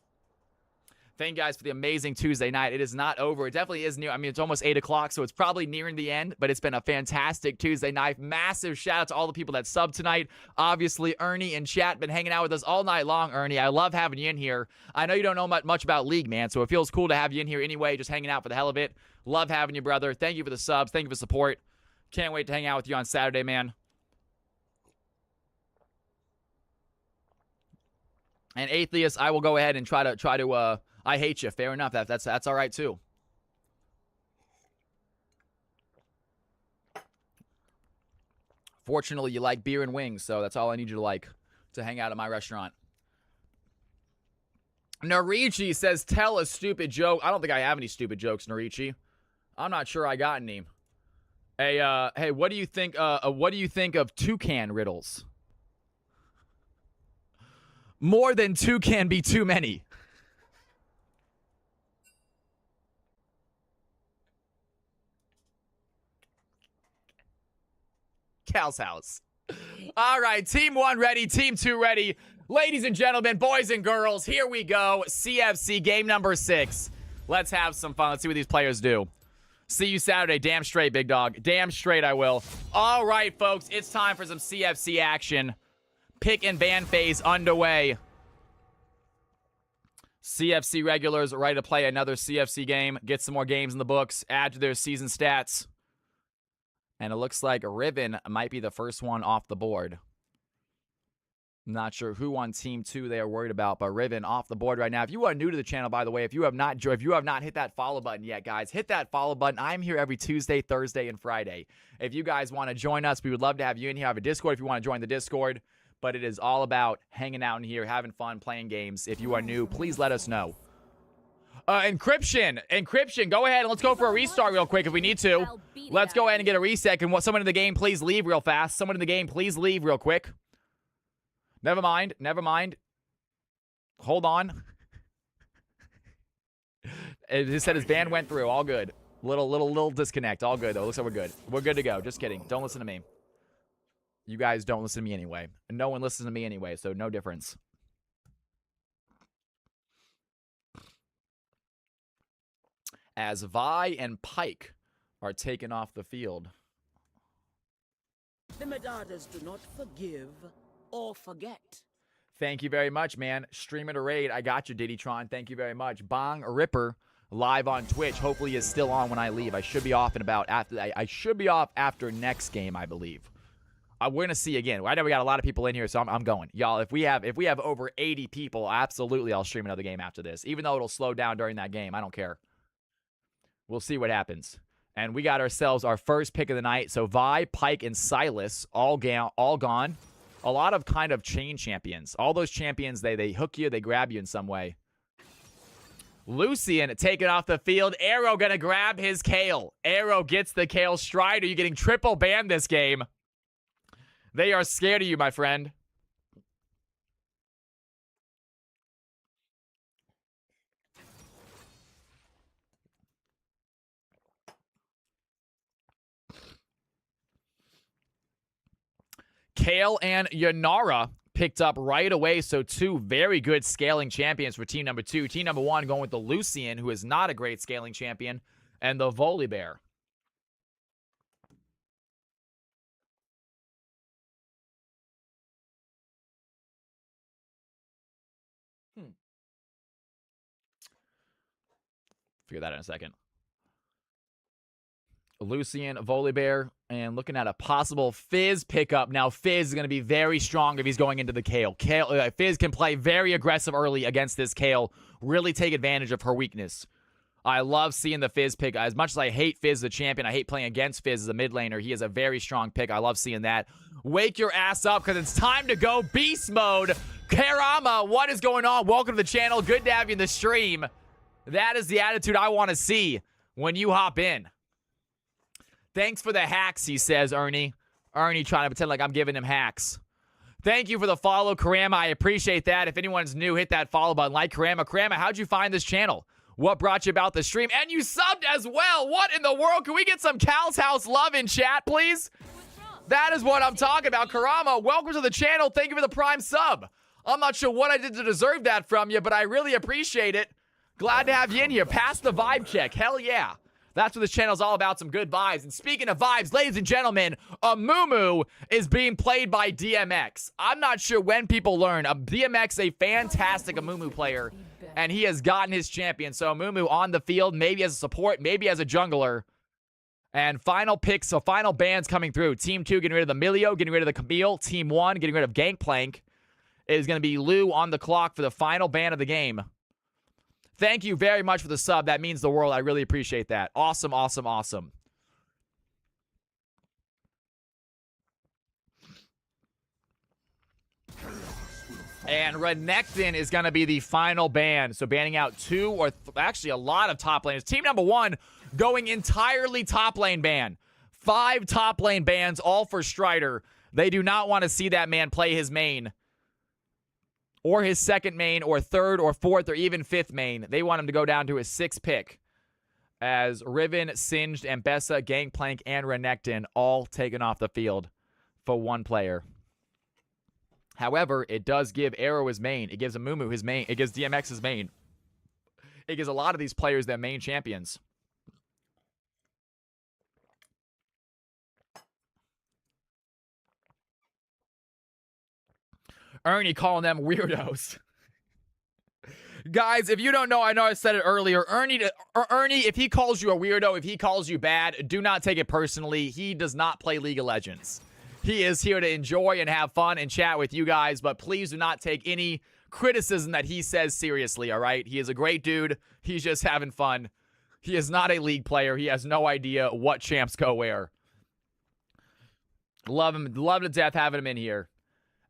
Thank you guys for the amazing Tuesday night. It is not over. It definitely is near. I mean, it's almost 8 o'clock, so it's probably nearing the end, but it's been a fantastic Tuesday night. Massive shout out to all the people that subbed tonight. Obviously, Ernie and chat been hanging out with us all night long, Ernie. I love having you in here. I know you don't know much about League, man, so it feels cool to have you in here anyway, just hanging out for the hell of it. Love having you, brother. Thank you for the subs. Thank you for the support. Can't wait to hang out with you on Saturday, man. And Atheist, I will go ahead and try to I hate you. Fair enough. That's all right too. Fortunately, you like beer and wings, so that's all I need you to like to hang out at my restaurant. Narichi says, "Tell a stupid joke." I don't think I have any stupid jokes, Narichi. I'm not sure I got any. Hey, what do you think? What do you think of toucan riddles? More than two can be too many. Cal's house. All right, team 1 ready, team 2 ready. Ladies and gentlemen, boys and girls, here we go. CFC game number 6. Let's have some fun. Let's see what these players do. See you Saturday. Damn straight, big dog. Damn straight I will. All right, folks, it's time for some CFC action. Pick and ban phase underway. CFC regulars are ready to play another CFC game. Get some more games in the books. Add to their season stats. And it looks like Riven might be the first one off the board. Not sure who on Team 2 they are worried about, but Riven off the board right now. If you are new to the channel, by the way, if you have not hit that follow button yet, guys, hit that follow button. I'm here every Tuesday, Thursday, and Friday. If you guys want to join us, we would love to have you in here. I have a Discord if you want to join the Discord. But it is all about hanging out in here, having fun, playing games. If you are new, please let us know. Encryption, go ahead and let's go for a restart real quick if we need to. Let's go ahead and get a reset. Can someone in the game please leave real fast? Someone in the game please leave real quick. Never mind. Hold on. It said his ban went through. All good. Little disconnect. All good though. Looks like we're good. We're good to go. Just kidding. Don't listen to me. You guys don't listen to me anyway. No one listens to me anyway, so no difference. As Vi and Pike are taken off the field. The Medadas do not forgive or forget. Thank you very much, man. Streamer to raid. I got you, Diddytron. Thank you very much. Bong Ripper live on Twitch. Hopefully is still on when I leave. I should be off in about after I should be off after next game, I believe. We're gonna see again. I know we got a lot of people in here, so I'm going. Y'all, if we have over 80 people, absolutely I'll stream another game after this. Even though it'll slow down during that game. I don't care. We'll see what happens. And we got ourselves our first pick of the night. So Vi, Pike, and Silas all gone. A lot of kind of chain champions. All those champions, they hook you, they grab you in some way. Lucian taken off the field. Arrow gonna grab his Kale. Arrow gets the Kale Strider. You're getting triple banned this game. They are scared of you, my friend. Kale and Yanara picked up right away, so two very good scaling champions for team number 2. Team number 1 going with the Lucian, who is not a great scaling champion, and the Volibear. Figure that out in a second. Lucian, Volibear, and looking at a possible Fizz pickup. Now, Fizz is going to be very strong if he's going into the Kale. Fizz can play very aggressive early against this Kale, really take advantage of her weakness. I love seeing the Fizz pick. As much as I hate Fizz as a champion, I hate playing against Fizz as a mid laner. He is a very strong pick. I love seeing that. Wake your ass up because it's time to go beast mode. Karama, what is going on? Welcome to the channel. Good to have you in the stream. That is the attitude I want to see when you hop in. Thanks for the hacks, he says, Ernie. Ernie trying to pretend like I'm giving him hacks. Thank you for the follow, Karama. I appreciate that. If anyone's new, hit that follow button. Like Karama. Karama, how'd you find this channel? What brought you about the stream? And you subbed as well. What in the world? Can we get some Cal's House love in chat, please? That is what I'm talking about. Karama, welcome to the channel. Thank you for the prime sub. I'm not sure what I did to deserve that from you, but I really appreciate it. Glad to have you in here. Pass the vibe check. Hell yeah. That's what this channel is all about, some good vibes. And speaking of vibes, ladies and gentlemen, Amumu is being played by DMX. I'm not sure when people learn. DMX, a fantastic Amumu player, and he has gotten his champion. So Amumu on the field, maybe as a support, maybe as a jungler. And final picks, so final bans coming through. Team 2 getting rid of the Milio, getting rid of the Camille. Team 1 getting rid of Gangplank. It is going to be Lou on the clock for the final ban of the game. Thank you very much for the sub. That means the world. I really appreciate that. Awesome, awesome, awesome. And Renekton is going to be the final ban. So banning out 2 or actually a lot of top laners. Team number 1 going entirely top lane ban. 5 top lane bans, all for Strider. They do not want to see that man play his main, or his second main, or third, or fourth, or even fifth main. They want him to go down to his 6th pick. As Riven, Singed, Ambessa, Gangplank, and Renekton all taken off the field for 1 player. However, it does give Arrow his main. It gives Amumu his main. It gives DMX his main. It gives a lot of these players their main champions. Ernie calling them weirdos. Guys, if you don't know, I know I said it earlier. Ernie, if he calls you a weirdo, if he calls you bad, do not take it personally. He does not play League of Legends. He is here to enjoy and have fun and chat with you guys, but please do not take any criticism that he says seriously, all right? He is a great dude. He's just having fun. He is not a League player. He has no idea what champs go where. Love him. Love to death having him in here.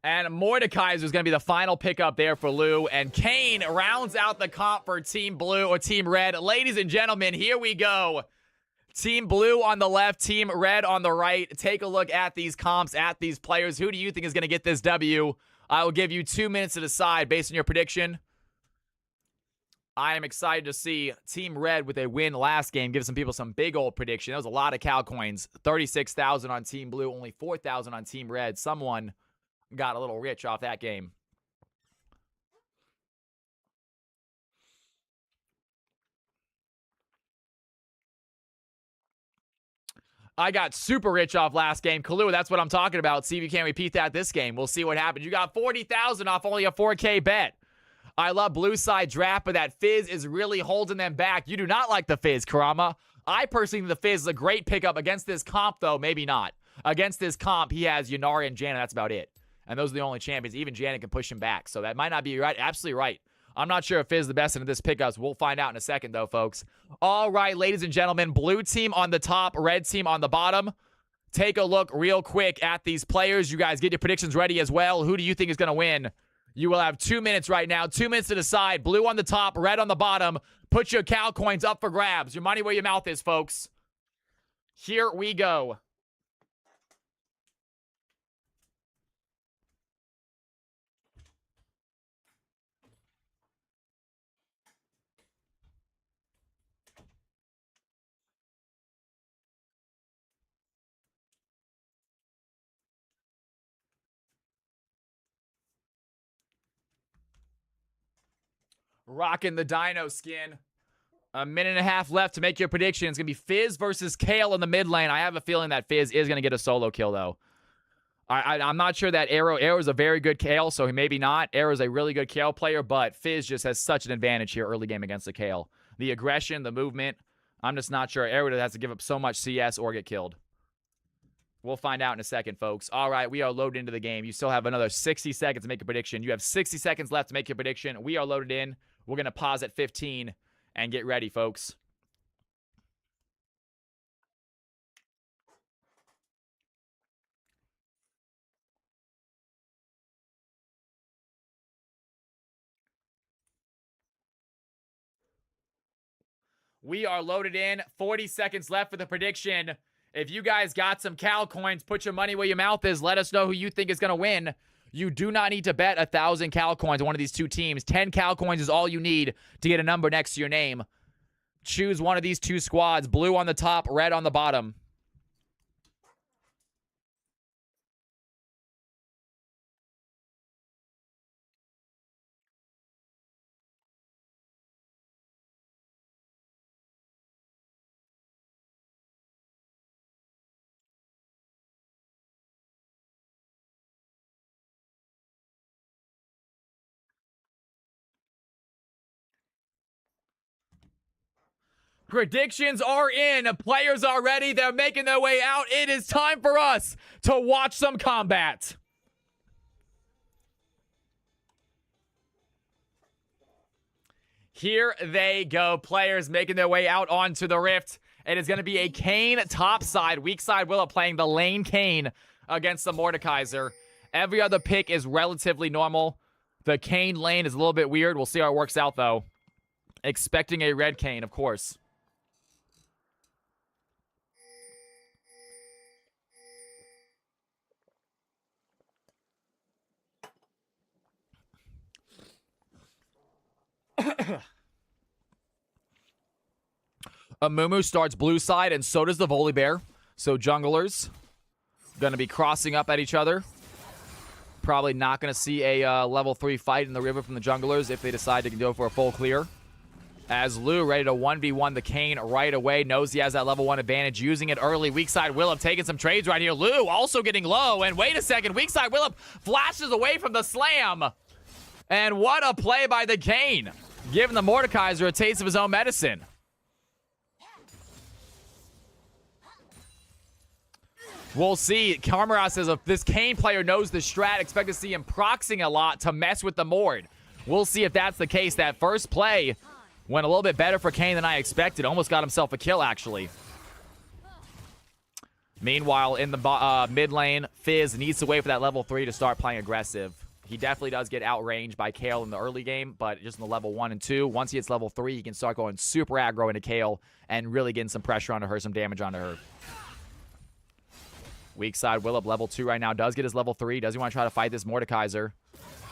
And Mordekaiser is going to be the final pickup there for Lou. And Kane rounds out the comp for Team Blue or Team Red. Ladies and gentlemen, here we go. Team Blue on the left, Team Red on the right. Take a look at these comps, at these players. Who do you think is going to get this W? I will give you 2 minutes to decide based on your prediction. I am excited to see Team Red with a win last game give some people some big old prediction. That was a lot of Cal coins. 36,000 on Team Blue, only 4,000 on Team Red. Someone got a little rich off that game. I got super rich off last game. Kalu, that's what I'm talking about. See if you can repeat that this game. We'll see what happens. You got 40,000 off only a 4K bet. I love blue side draft, but that Fizz is really holding them back. You do not like the Fizz, Karama. I personally think the Fizz is a great pickup. Against this comp, though, maybe not. Against this comp, he has Yanara and Janna. That's about it. And those are the only champions. Even Janet can push him back. So that might not be right. Absolutely right. I'm not sure if Fizz is the best into this pickups. We'll find out in a second, though, folks. All right, ladies and gentlemen. Blue team on the top. Red team on the bottom. Take a look real quick at these players. You guys get your predictions ready as well. Who do you think is going to win? You will have 2 minutes right now. 2 minutes to decide. Blue on the top. Red on the bottom. Put your Cal coins up for grabs. Your money where your mouth is, folks. Here we go. Rocking the Dino skin. A minute and a half left to make your prediction. It's going to be Fizz versus Kale in the mid lane. I have a feeling that Fizz is going to get a solo kill, though. I'm not sure that Arrow's a very good Kale, so maybe not. Arrow's a really good Kale player, but Fizz just has such an advantage here early game against the Kale. The aggression, the movement, I'm just not sure. Arrow has to give up so much CS or get killed. We'll find out in a second, folks. All right, we are loaded into the game. You still have another 60 seconds to make a prediction. You have 60 seconds left to make your prediction. We are loaded in. We're going to pause at 15 and get ready, folks. We are loaded in. 40 seconds left for the prediction. If you guys got some Cal coins, put your money where your mouth is. Let us know who you think is going to win. You do not need to bet 1,000 Cal coins on one of these two teams. 10 Cal coins is all you need to get a number next to your name. Choose one of these two squads. Blue on the top, red on the bottom. Predictions are in. Players are ready. They're making their way out. It is time for us to watch some combat. Here they go. Players making their way out onto the rift. It is going to be a Kayn top side. Weak side Willow playing the lane Kayn against the Mordekaiser. Every other pick is relatively normal. The Kayn lane is a little bit weird. We'll see how it works out, though. Expecting a red Kayn, of course. Amumu starts blue side, and so does the Volibear. So junglers going to be crossing up at each other. Probably not going to see a level 3 fight in the river from the junglers if they decide to go for a full clear. As Lou ready to 1v1 the Kayn right away. Knows he has that level 1 advantage. Using it early. Weak side Willem taking some trades right here. Lou also getting low. And wait a second. Weak side Willem flashes away from the slam. And what a play by the Kayn. Giving the Mordekaiser a taste of his own medicine. We'll see. Karmaras says if this Kayn player knows the strat, expect to see him proxing a lot to mess with the Mord. We'll see if that's the case. That first play went a little bit better for Kayn than I expected. Almost got himself a kill, actually. Meanwhile, in the mid lane, Fizz needs to wait for that level 3 to start playing aggressive. He definitely does get outranged by Kale in the early game, but just in the level 1 and 2, once he hits level 3, he can start going super aggro into Kale and really getting some pressure onto her, some damage onto her. Weak side, Willop, level 2 right now. Does get his level 3. Does he want to try to fight this Mordekaiser?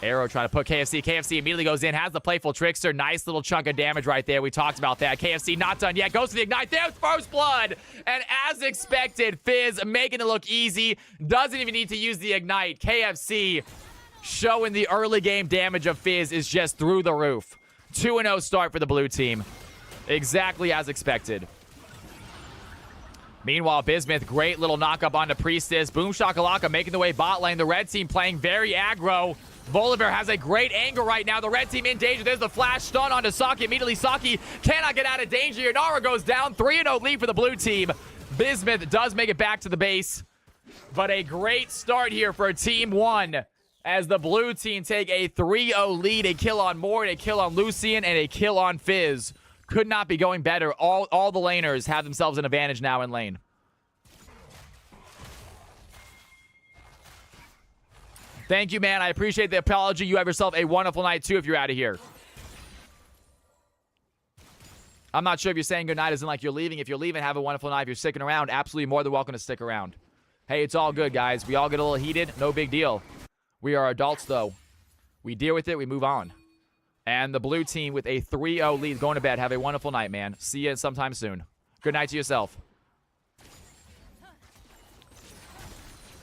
Arrow trying to put KFC. KFC immediately goes in. Has the Playful Trickster. Nice little chunk of damage right there. We talked about that. KFC not done yet. Goes to the Ignite. There's first blood. And as expected, Fizz making it look easy. Doesn't even need to use the Ignite. KFC showing the early game damage of Fizz is just through the roof. 2-0 start for the blue team. Exactly as expected. Meanwhile, Bismuth, great little knock-up onto Priestess. Boom Shakalaka making the way bot lane. The red team playing very aggro. Volibear has a great angle right now. The red team in danger. There's the flash stun onto Saki. Immediately, Saki cannot get out of danger. Yanara goes down. 3-0 lead for the blue team. Bismuth does make it back to the base. But a great start here for Team 1 as the blue team take a 3-0 lead. A kill on Mord, a kill on Lucian, and a kill on Fizz. Could not be going better. All the laners have themselves an advantage now in lane. Thank you, man. I appreciate the apology. You have yourself a wonderful night, too, if you're out of here. I'm not sure if you're saying good night isn't like you're leaving. If you're leaving, have a wonderful night. If you're sticking around, absolutely more than welcome to stick around. Hey, it's all good, guys. We all get a little heated. No big deal. We are adults, though. We deal with it. We move on. And the blue team with a 3-0 lead going to bed. Have a wonderful night, man. See you sometime soon. Good night to yourself.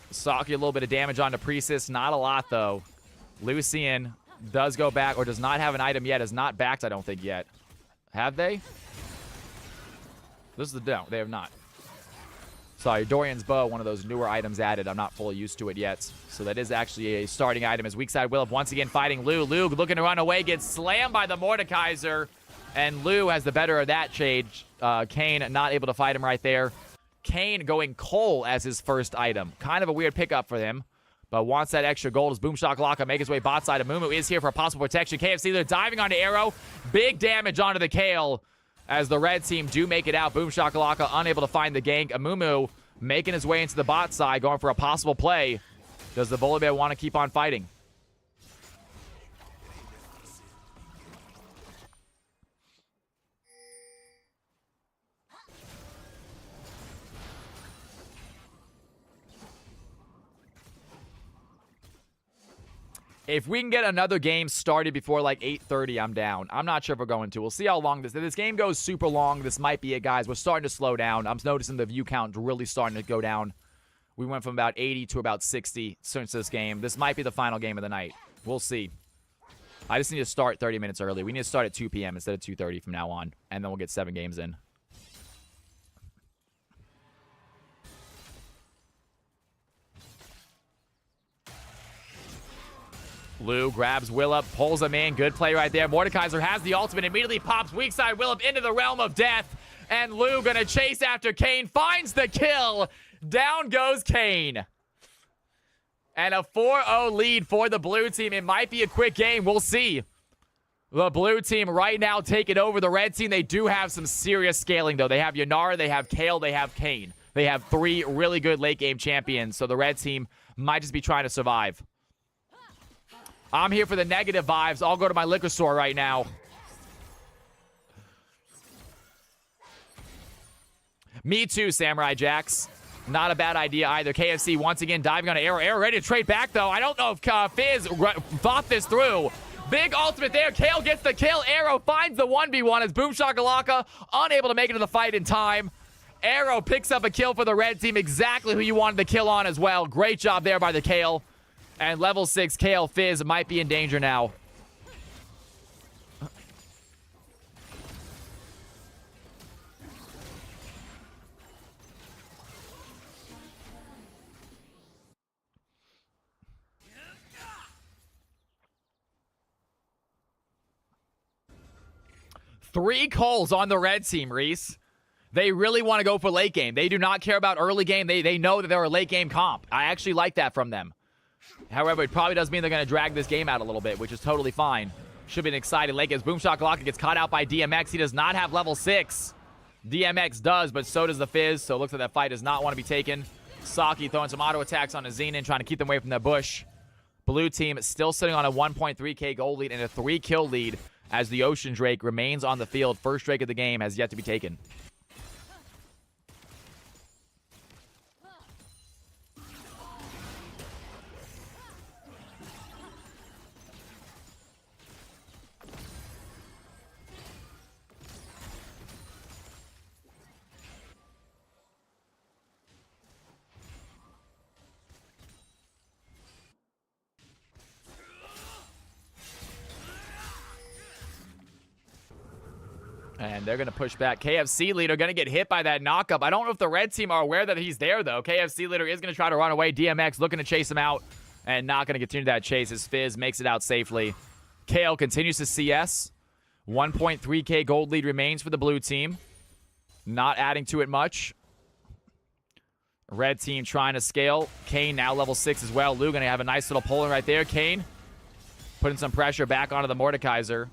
Saki a little bit of damage onto Priestess. Not a lot, though. Lucian does go back, or does not have an item yet. Is not backed, I don't think, yet. Have they? This is the... No, they have not. Sorry, Dorian's Bow, one of those newer items added. I'm not fully used to it yet. So that is actually a starting item as Weakside Willip once again fighting Lou. Lou looking to run away, gets slammed by the Mordekaiser. And Lou has the better of that trade. Kane not able to fight him right there. Kane going Cole as his first item. Kind of a weird pickup for him. But wants that extra gold as Boom Shakalaka make his way bot side. Amumu is here for possible protection. KFC, they're diving onto Arrow. Big damage onto the Kale as the red team do make it out. Boom Shakalaka unable to find the gank. Amumu making his way into the bot side, going for a possible play. Does the Volibear want to keep on fighting? If we can get another game started before like 8:30, I'm down. I'm not sure if we're going to. We'll see how long this game goes. Super long. This might be it, guys. We're starting to slow down. I'm noticing the view count really starting to go down. We went from about 80 to about 60 since this game. This might be the final game of the night. We'll see. I just need to start 30 minutes early. We need to start at 2 p.m. instead of 2:30 from now on, and then we'll get 7 games in. Lou grabs Willip, pulls him in. Good play right there. Mordekaiser has the ultimate, immediately pops Weakside Willip into the realm of death. And Lou gonna chase after Kane, finds the kill. Down goes Kane. And a 4-0 lead for the blue team. It might be a quick game. We'll see. The blue team right now taking over the red team. They do have some serious scaling, though. They have Yanara, they have Kale, they have Kane. They have 3 really good late game champions. So the red team might just be trying to survive. I'm here for the negative vibes. I'll go to my liquor store right now. Me too, Samurai Jax. Not a bad idea either. KFC once again diving on an Arrow. Arrow ready to trade back, though. I don't know if Fizz thought this through. Big ultimate there. Kale gets the kill. Arrow finds the 1v1 as Boom Shakalaka unable to make it to the fight in time. Arrow picks up a kill for the red team. Exactly who you wanted to kill on as well. Great job there by the Kale. And level 6 Kale Fizz might be in danger now. Three Coles on the red team, Reese. They really want to go for late game. They do not care about early game. They know that they're a late game comp. I actually like that from them. However, it probably does mean they're going to drag this game out a little bit, which is totally fine. Should be an exciting late game as Boom Shakalaka gets caught out by DMX. He does not have level 6. DMX does, but so does the Fizz. So it looks like that fight does not want to be taken. Saki throwing some auto attacks on a Xenon, trying to keep them away from the bush. Blue team still sitting on a 1.3k gold lead and a 3-kill lead as the Ocean Drake remains on the field. First Drake of the game has yet to be taken. And they're going to push back. KFC leader going to get hit by that knockup. I don't know if the red team are aware that he's there, though. KFC leader is going to try to run away. DMX looking to chase him out and not going to continue that chase as Fizz makes it out safely. Kale continues to CS. 1.3k gold lead remains for the blue team. Not adding to it much. Red team trying to scale. Kane now level 6 as well. Lou going to have a nice little pull in right there. Kane putting some pressure back onto the Mordekaiser.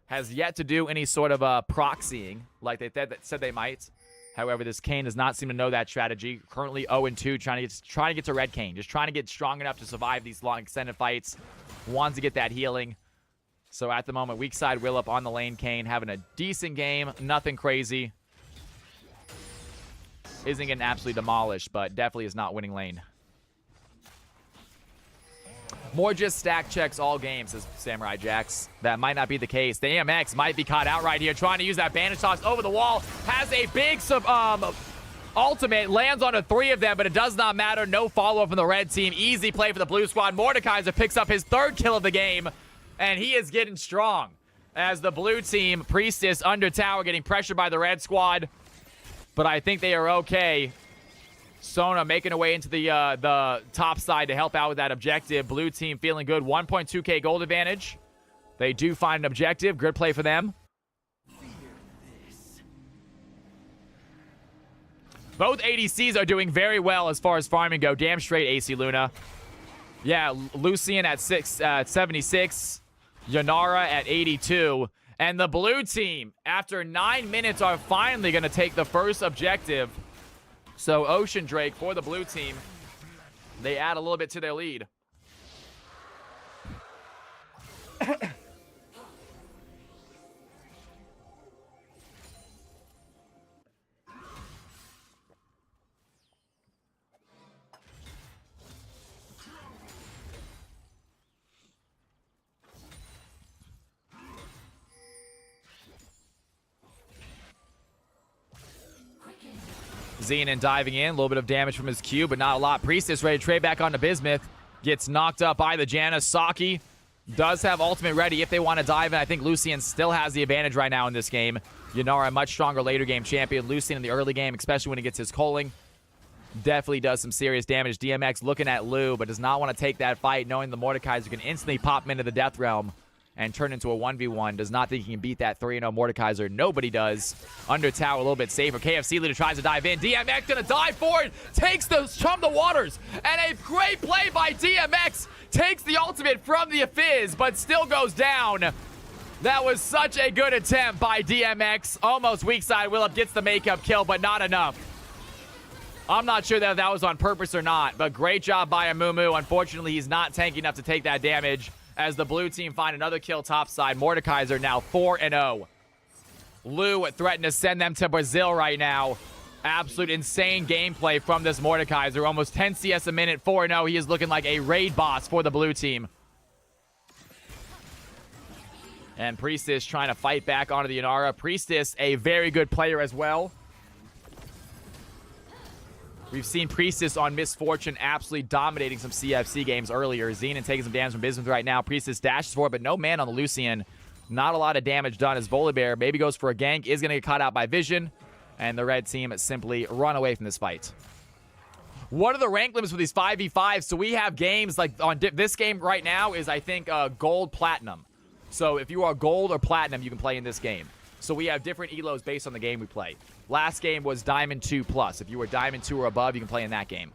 Has yet to do any sort of proxying like they said they might. However, this Kane does not seem to know that strategy. Currently 0-2, trying to get to red Kane. Just trying to get strong enough to survive these long extended fights. Wants to get that healing. So at the moment, weak side Willip on the lane. Kane having a decent game. Nothing crazy. Isn't getting absolutely demolished, but definitely is not winning lane. More just stack checks all games, says Samurai Jax. That might not be the case. The AMX might be caught out right here, trying to use that bandage toss over the wall. Has a big Ultimate lands on a 3 of them, but it does not matter. No follow-up from the red team. Easy play for the blue squad. Mordekaiser picks up his 3rd kill of the game, and he is getting strong. As the blue team, Priestess under tower, getting pressured by the red squad. But I think they are okay. Sona making her way into the top side to help out with that objective. Blue team feeling good. 1.2k gold advantage. They do find an objective. Good play for them. Both ADCs are doing very well as far as farming go. Damn straight, AC Luna. Yeah, Lucian at 76. Yanara at 82. And the blue team, after 9 minutes, are finally going to take the first objective. So Ocean Drake for the blue team. They add a little bit to their lead. Xenon diving in. A little bit of damage from his Q, but not a lot. Priestess ready to trade back onto Bismuth. Gets knocked up by the Janna. Saki does have ultimate ready if they want to dive in. I think Lucian still has the advantage right now in this game. Yanara, a much stronger later game champion. Lucian in the early game, especially when he gets his culling, definitely does some serious damage. DMX looking at Lu, but does not want to take that fight, knowing the Mordekaiser can instantly pop him into the Death Realm and turn into a 1v1. Does not think he can beat that 3-0 Mordekaiser. Nobody does. Under tower, a little bit safer. KFC leader tries to dive in. DMX gonna dive for it. Takes the waters. And a great play by DMX. Takes the ultimate from the Fizz, but still goes down. That was such a good attempt by DMX. Almost weak side. Willip gets the makeup kill, but not enough. I'm not sure that was on purpose or not, but great job by Amumu. Unfortunately, he's not tanky enough to take that damage, as the blue team find another kill topside. Mordekaiser now 4-0. Lu threatened to send them to Brazil right now. Absolute insane gameplay from this Mordekaiser. Almost 10 CS a minute, 4-0. He is looking like a raid boss for the blue team. And Priestess trying to fight back onto the Yanara. Priestess, a very good player as well. We've seen Priestess on Misfortune absolutely dominating some CFC games earlier. Xenon taking some damage from Bismuth right now. Priestess dashes for it, but no man on the Lucian. Not a lot of damage done as Volibear maybe goes for a gank. Is going to get caught out by Vision. And the red team simply run away from this fight. What are the rank limits for these 5v5s? So we have games like on this game right now is, I think, gold, platinum. So if you are gold or platinum, you can play in this game. So we have different elos based on the game we play. Last game was Diamond 2+. If you were Diamond 2 or above, you can play in that game.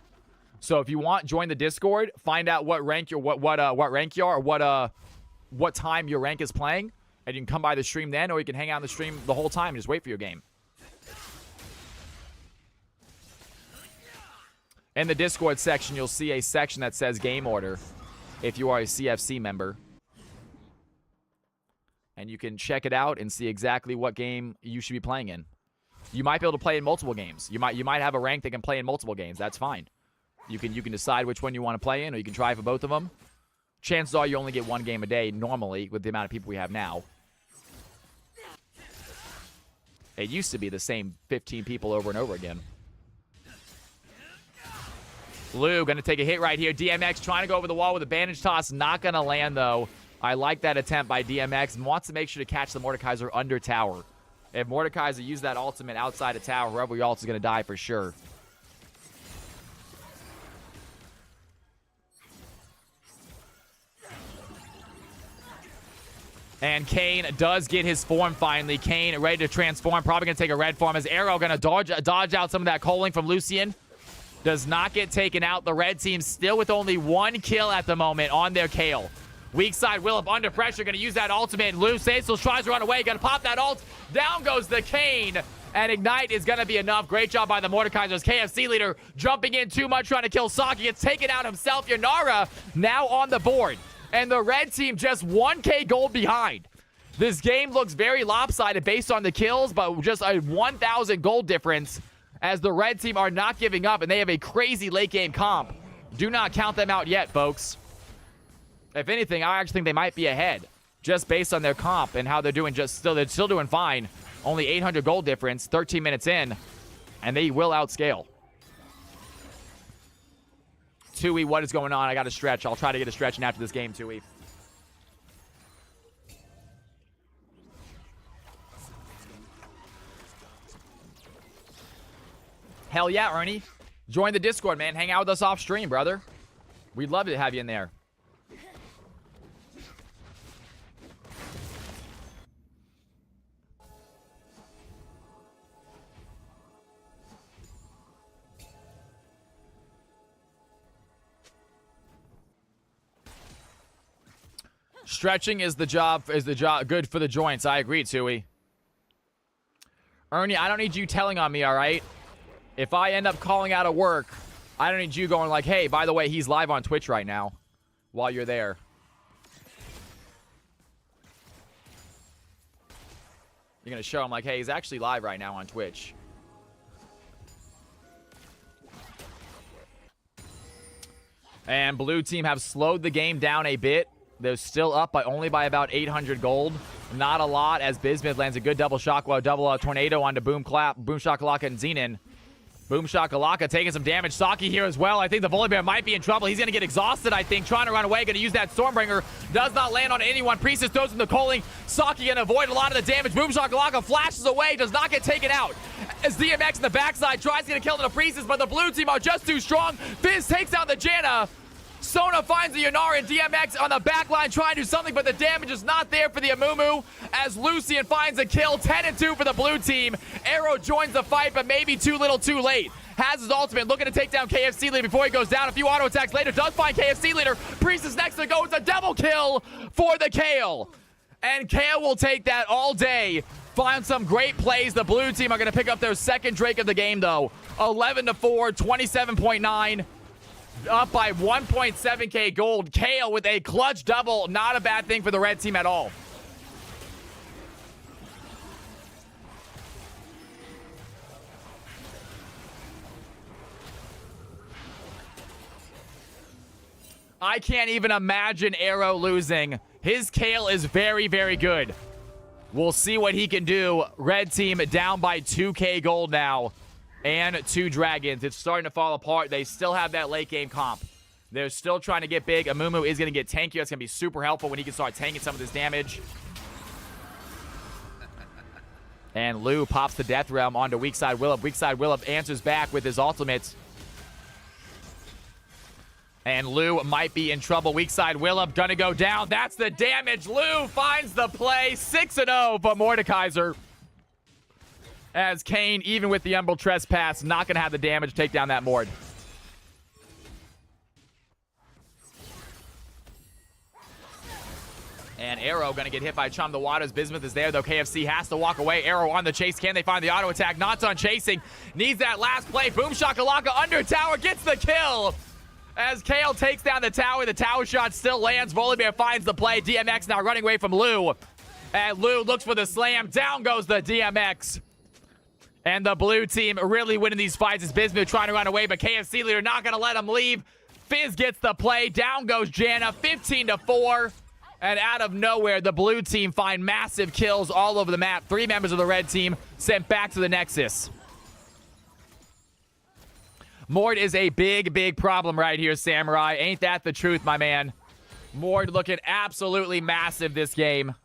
So if you want, join the Discord, find out what rank what rank you are, or what time your rank is playing, and you can come by the stream then, or you can hang out on the stream the whole time and just wait for your game. In the Discord section, you'll see a section that says game order if you are a CFC member. And you can check it out and see exactly what game you should be playing in. You might be able to play in multiple games. You might have a rank that can play in multiple games. That's fine. You can decide which one you want to play in, or you can try for both of them. Chances are you only get one game a day normally with the amount of people we have now. It used to be the same 15 people over and over again. Lu going to take a hit right here. DMX trying to go over the wall with a bandage toss. Not going to land, though. I like that attempt by DMX and wants to make sure to catch the Mordekaiser under tower. If Mordekaiser used that ultimate outside of tower, whoever else is going to die for sure. And Kane does get his form finally. Kane ready to transform. Probably going to take a red form as Arrow going to dodge out some of that culling from Lucian. Does not get taken out. The red team still with only 1 kill at the moment on their Kale. Weak side, Willip under pressure, going to use that ultimate. Lu Saisel tries to run away, going to pop that ult. Down goes the Kane, and Ignite is going to be enough. Great job by the Mordekaiser's KFC leader, jumping in too much, trying to kill Saki. Gets taken out himself. Yanara now on the board, and the red team just 1k gold behind. This game looks very lopsided based on the kills, but just a 1,000 gold difference as the red team are not giving up, and they have a crazy late game comp. Do not count them out yet, folks. If anything, I actually think they might be ahead just based on their comp and how they're doing. They're still doing fine. Only 800 gold difference, 13 minutes in. And they will outscale. Tui, what is going on? I got to stretch. I'll try to get a stretch in after this game, Tui. Hell yeah, Ernie. Join the Discord, man. Hang out with us off stream, brother. We'd love to have you in there. Stretching is the job good for the joints. I agree, Tui. Ernie, I don't need you telling on me, all right? If I end up calling out of work, I don't need you going like, hey, by the way, he's live on Twitch right now while you're there. You're going to show him like, hey, he's actually live right now on Twitch. And blue team have slowed the game down a bit. They're still up by only by about 800 gold. Not a lot as Bismuth lands a good double tornado onto Boom Shakalaka and Zenin. Boom Shakalaka taking some damage. Saki here as well. I think the Volibear might be in trouble. He's going to get exhausted, I think. Trying to run away. Going to use that Stormbringer. Does not land on anyone. Priestess throws in the Coaling. Saki going to avoid a lot of the damage. Boom Shakalaka flashes away. Does not get taken out. As DMX in the backside tries to get a kill to the Priestess, but the blue team are just too strong. Fizz takes out the Janna. Sona finds the Yannara and DMX on the back line trying to do something, but the damage is not there for the Amumu as Lucian finds a kill. 10-2 for the blue team. Arrow joins the fight, but maybe too little too late. Has his ultimate, looking to take down KFC Leader before he goes down. A few auto attacks later, does find KFC Leader. Priest is next to go. It's a double kill for the Kale. And Kale will take that all day. Find some great plays. The blue team are going to pick up their second Drake of the game, though. 11-4, 27.9. Up by 1.7k gold. Kale with a clutch double. Not a bad thing for the red team at all. I can't even imagine Arrow losing. His Kale is very, very good. We'll see what he can do. Red team down by 2k gold now. And 2 dragons. It's starting to fall apart. They still have that late game comp. They're still trying to get big. Amumu is going to get tankier. That's going to be super helpful when he can start tanking some of this damage. And Lou pops the Death Realm onto weak side Willip. Weak side Willip answers back with his ultimate. And Lou might be in trouble. Weak side Willip gonna go down. That's the damage. Lou finds the play. 6-0 for Mordekaiser. As Kane, even with the Emerald Trespass, not going to have the damage to take down that Mord. And Arrow going to get hit by Chum the Waters. Bismuth is there, though. KFC has to walk away. Arrow on the chase. Can they find the auto attack? Not done chasing. Needs that last play. Boom Shakalaka under tower. Gets the kill. As Kale takes down the tower shot still lands. Volibear finds the play. DMX now running away from Lou. And Lou looks for the slam. Down goes the DMX. And the blue team really winning these fights as Bismuth trying to run away, but KFC Leader not going to let him leave. Fizz gets the play. Down goes Janna, 15-4. And out of nowhere, the blue team find massive kills all over the map. 3 members of the red team sent back to the Nexus. Mord is a big, big problem right here, Samurai. Ain't that the truth, my man? Mord looking absolutely massive this game.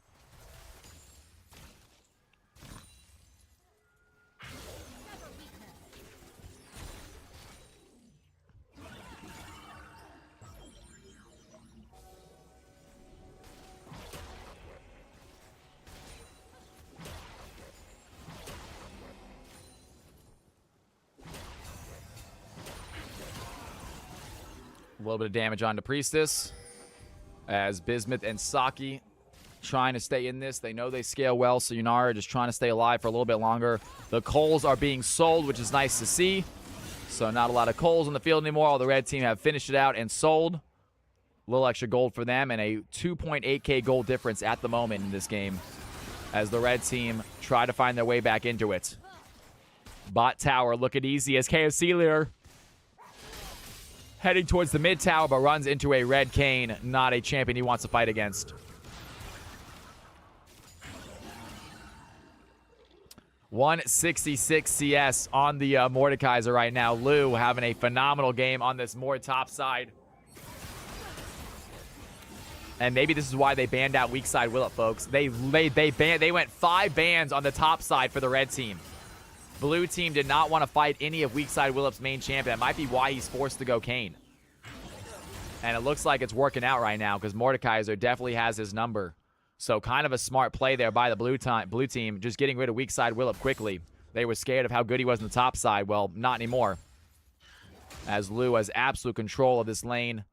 A little bit of damage onto Priestess as Bismuth and Saki trying to stay in this. They know they scale well, so Yannara just trying to stay alive for a little bit longer. The coals are being sold, which is nice to see. So not a lot of coals on the field anymore. All the red team have finished it out and sold. A little extra gold for them and a 2.8k gold difference at the moment in this game as the red team try to find their way back into it. Bot tower looking easy as KFC Leader heading towards the mid tower, but runs into a red Kane. Not a champion he wants to fight against. 166 CS on the Mordekaiser right now. Lou having a phenomenal game on this more top side. And maybe this is why they banned out weak side Willop, folks. They went 5 bans on the top side for the red team. Blue team did not want to fight any of weak side Willop's main champion. That might be why he's forced to go Kane. And it looks like it's working out right now because Mordekaiser definitely has his number. So kind of a smart play there by the blue team, just getting rid of weak side Willop quickly. They were scared of how good he was on the top side. Well, not anymore. As Lou has absolute control of this lane.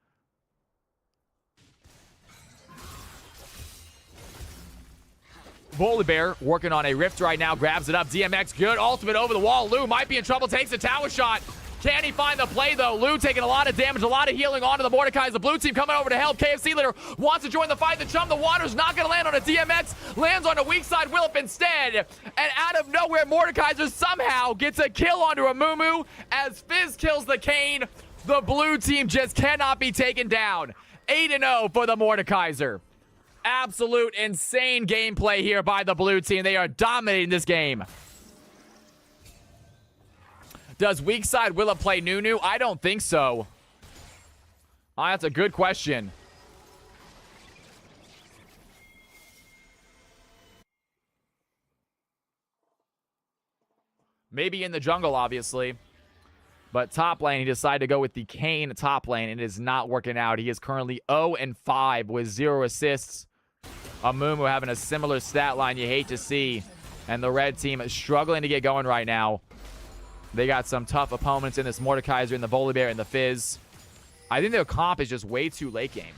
Volibear working on a rift right now, grabs it up. DMX, good ultimate over the wall. Lou might be in trouble, takes a tower shot. Can he find the play, though? Lou taking a lot of damage, a lot of healing onto the Mordekaiser. The blue team coming over to help. KFC leader wants to join the fight. The chum, the water's not going to land on a DMX. Lands on a weak side Willop instead. And out of nowhere, Mordekaiser somehow gets a kill onto a Mumu as Fizz kills the Kane. The blue team just cannot be taken down. 8-0 for the Mordekaiser. Absolute insane gameplay here by the blue team. They are dominating this game. Does weak side Willop play Nunu? I don't think so. That's a good question. Maybe in the jungle, obviously. But top lane, he decided to go with the Kane top lane, and it is not working out. He is currently 0-5 with 0 assists. Amumu having a similar stat line you hate to see. And the red team is struggling to get going right now. They got some tough opponents in this Mordekaiser and the Volibear and the Fizz. I think their comp is just way too late game.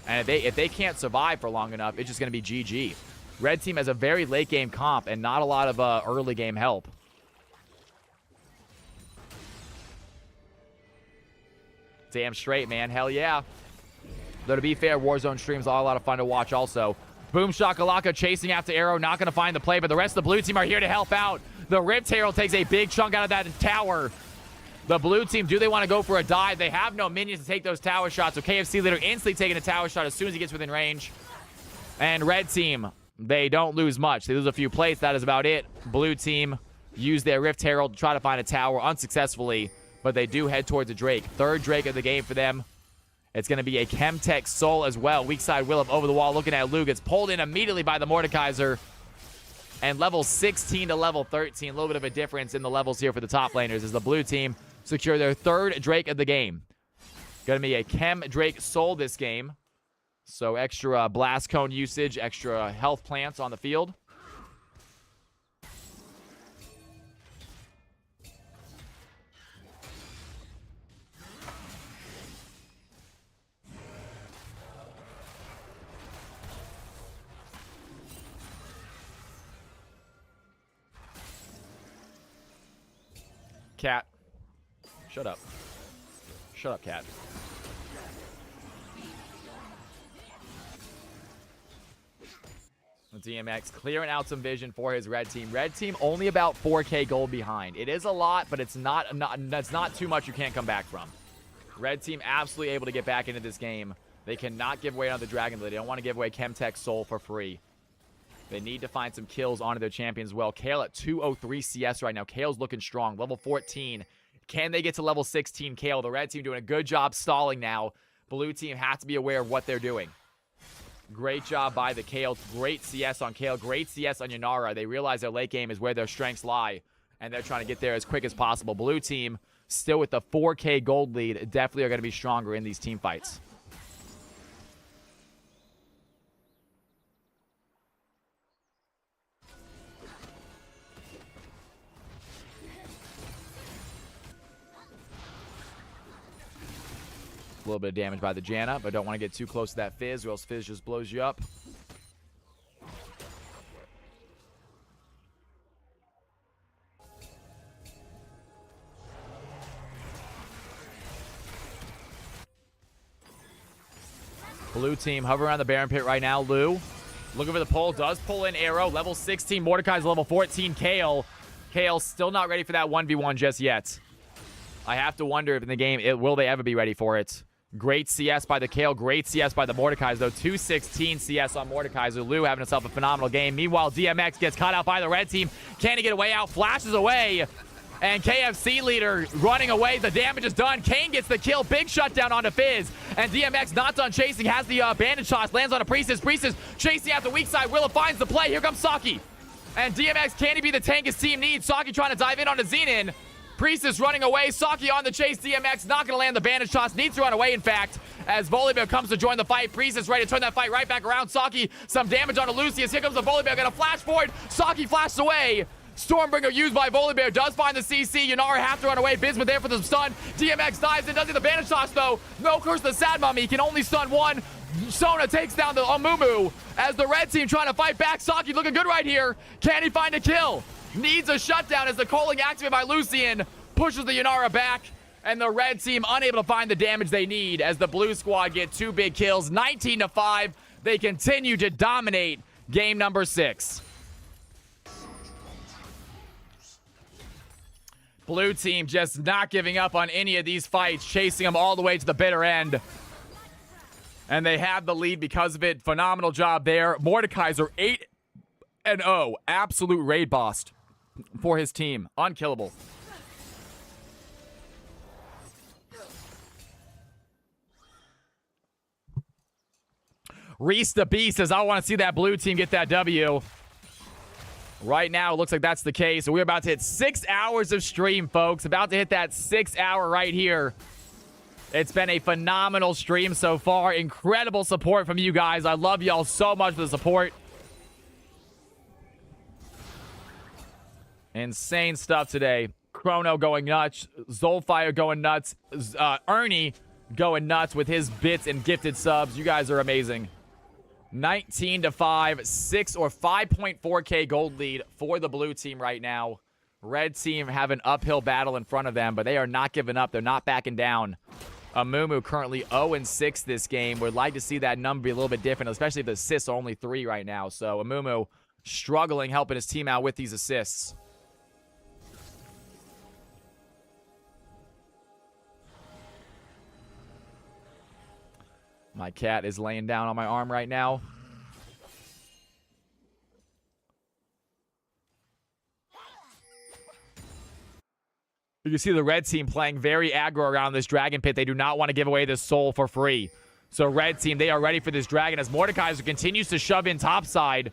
And if they can't survive for long enough, it's just going to be GG. Red team has a very late game comp and not a lot of early game help. Damn straight, man. Hell yeah. Though to be fair, Warzone streams are a lot of fun to watch also. Boom Shakalaka chasing after Arrow. Not going to find the play, but the rest of the blue team are here to help out. The Rift Herald takes a big chunk out of that tower. The blue team, do they want to go for a dive? They have no minions to take those tower shots. So KFC leader instantly taking a tower shot as soon as he gets within range. And red team, they don't lose much. They lose a few plates. That is about it. Blue team use their Rift Herald to try to find a tower unsuccessfully. But they do head towards a Drake. Third Drake of the game for them. It's going to be a Chemtech Soul as well. Weak side Willop over the wall looking at Lou. Gets pulled in immediately by the Mordekaiser. And level 16 to level 13. A little bit of a difference in the levels here for the top laners as the blue team secure their third Drake of the game. Going to be a Chem Drake Soul this game. So extra blast cone usage, extra health plants on the field. Cat. Shut up. Shut up, Cat. DMX clearing out some vision for his red team. Red team only about 4K gold behind. It is a lot, but it's that's not too much you can't come back from. Red team absolutely able to get back into this game. They cannot give away another Dragon Lily. They don't want to give away Chemtech Soul for free. They need to find some kills onto their champion as well. Kale at 203 CS right now. Kale's looking strong. Level 14. Can they get to level 16 Kale? The red team doing a good job stalling now. Blue team has to be aware of what they're doing. Great job by the Kale. Great CS on Kale. Great CS on Yanara. They realize their late game is where their strengths lie, and they're trying to get there as quick as possible. Blue team still with the 4K gold lead. Definitely are going to be stronger in these team fights. A little bit of damage by the Janna, but don't want to get too close to that Fizz, or else Fizz just blows you up. Blue team hovering around the Baron Pit right now. Lou looking for the pull. Does pull in Arrow. Level 16. Mordekai's level 14. Kale. Kale still not ready for that 1v1 just yet. I have to wonder if in the game, will they ever be ready for it? Great CS by the Kale. Great CS by the Mordekaiser, though. 216 CS on Mordekaiser. Lou having himself a phenomenal game. Meanwhile, DMX gets caught out by the red team. Can he get away out? Flashes away. And KFC leader running away. The damage is done. Kane gets the kill. Big shutdown onto Fizz. And DMX not done chasing. Has the bandage toss. Lands on a Priestess. Priestess chasing out the weak side. Willa finds the play. Here comes Saki. And DMX, can he be the tank his team needs? Saki trying to dive in onto Xenon. Priestess running away. Saki on the chase. DMX not going to land the bandage toss. Needs to run away, in fact, as Volibear comes to join the fight. Priestess ready to turn that fight right back around. Saki, some damage onto Lucius. Here comes the Volibear. Going to flash forward. Saki flashes away. Stormbringer used by Volibear. Does find the CC. Yunara have to run away. Bismuth there for the stun. DMX dives in. Does get the bandage toss, though. No curse the Sad Mummy. He can only stun one. Sona takes down the Amumu as the red team trying to fight back. Saki looking good right here. Can he find a kill? Needs a shutdown as the calling activated by Lucian pushes the Yunara back, and the red team unable to find the damage they need as the blue squad get 2 big kills. 19-5. They continue to dominate game number 6. Blue team just not giving up on any of these fights, chasing them all the way to the bitter end. And they have the lead because of it. Phenomenal job there. Mordekaiser 8-0. Absolute raid boss for his team. Unkillable. Reese the Beast says, I want to see that blue team get that W. Right now, it looks like that's the case. So we're about to hit 6 hours of stream, folks. About to hit that 6 hour right here. It's been a phenomenal stream so far. Incredible support from you guys. I love y'all so much for the support. Insane stuff today. Chrono going nuts. Zolfire going nuts. Ernie going nuts with his bits and gifted subs. You guys are amazing. 19-5, 6 or 5.4K gold lead for the blue team right now. Red team have an uphill battle in front of them, but they are not giving up. They're not backing down. Amumu currently 0-6 this game. Would like to see that number be a little bit different, especially if the assists are only 3 right now. So Amumu struggling helping his team out with these assists. My cat is laying down on my arm right now. You can see the red team playing very aggro around this dragon pit. They do not want to give away this soul for free. So red team, they are ready for this dragon as Mordekaiser continues to shove in topside.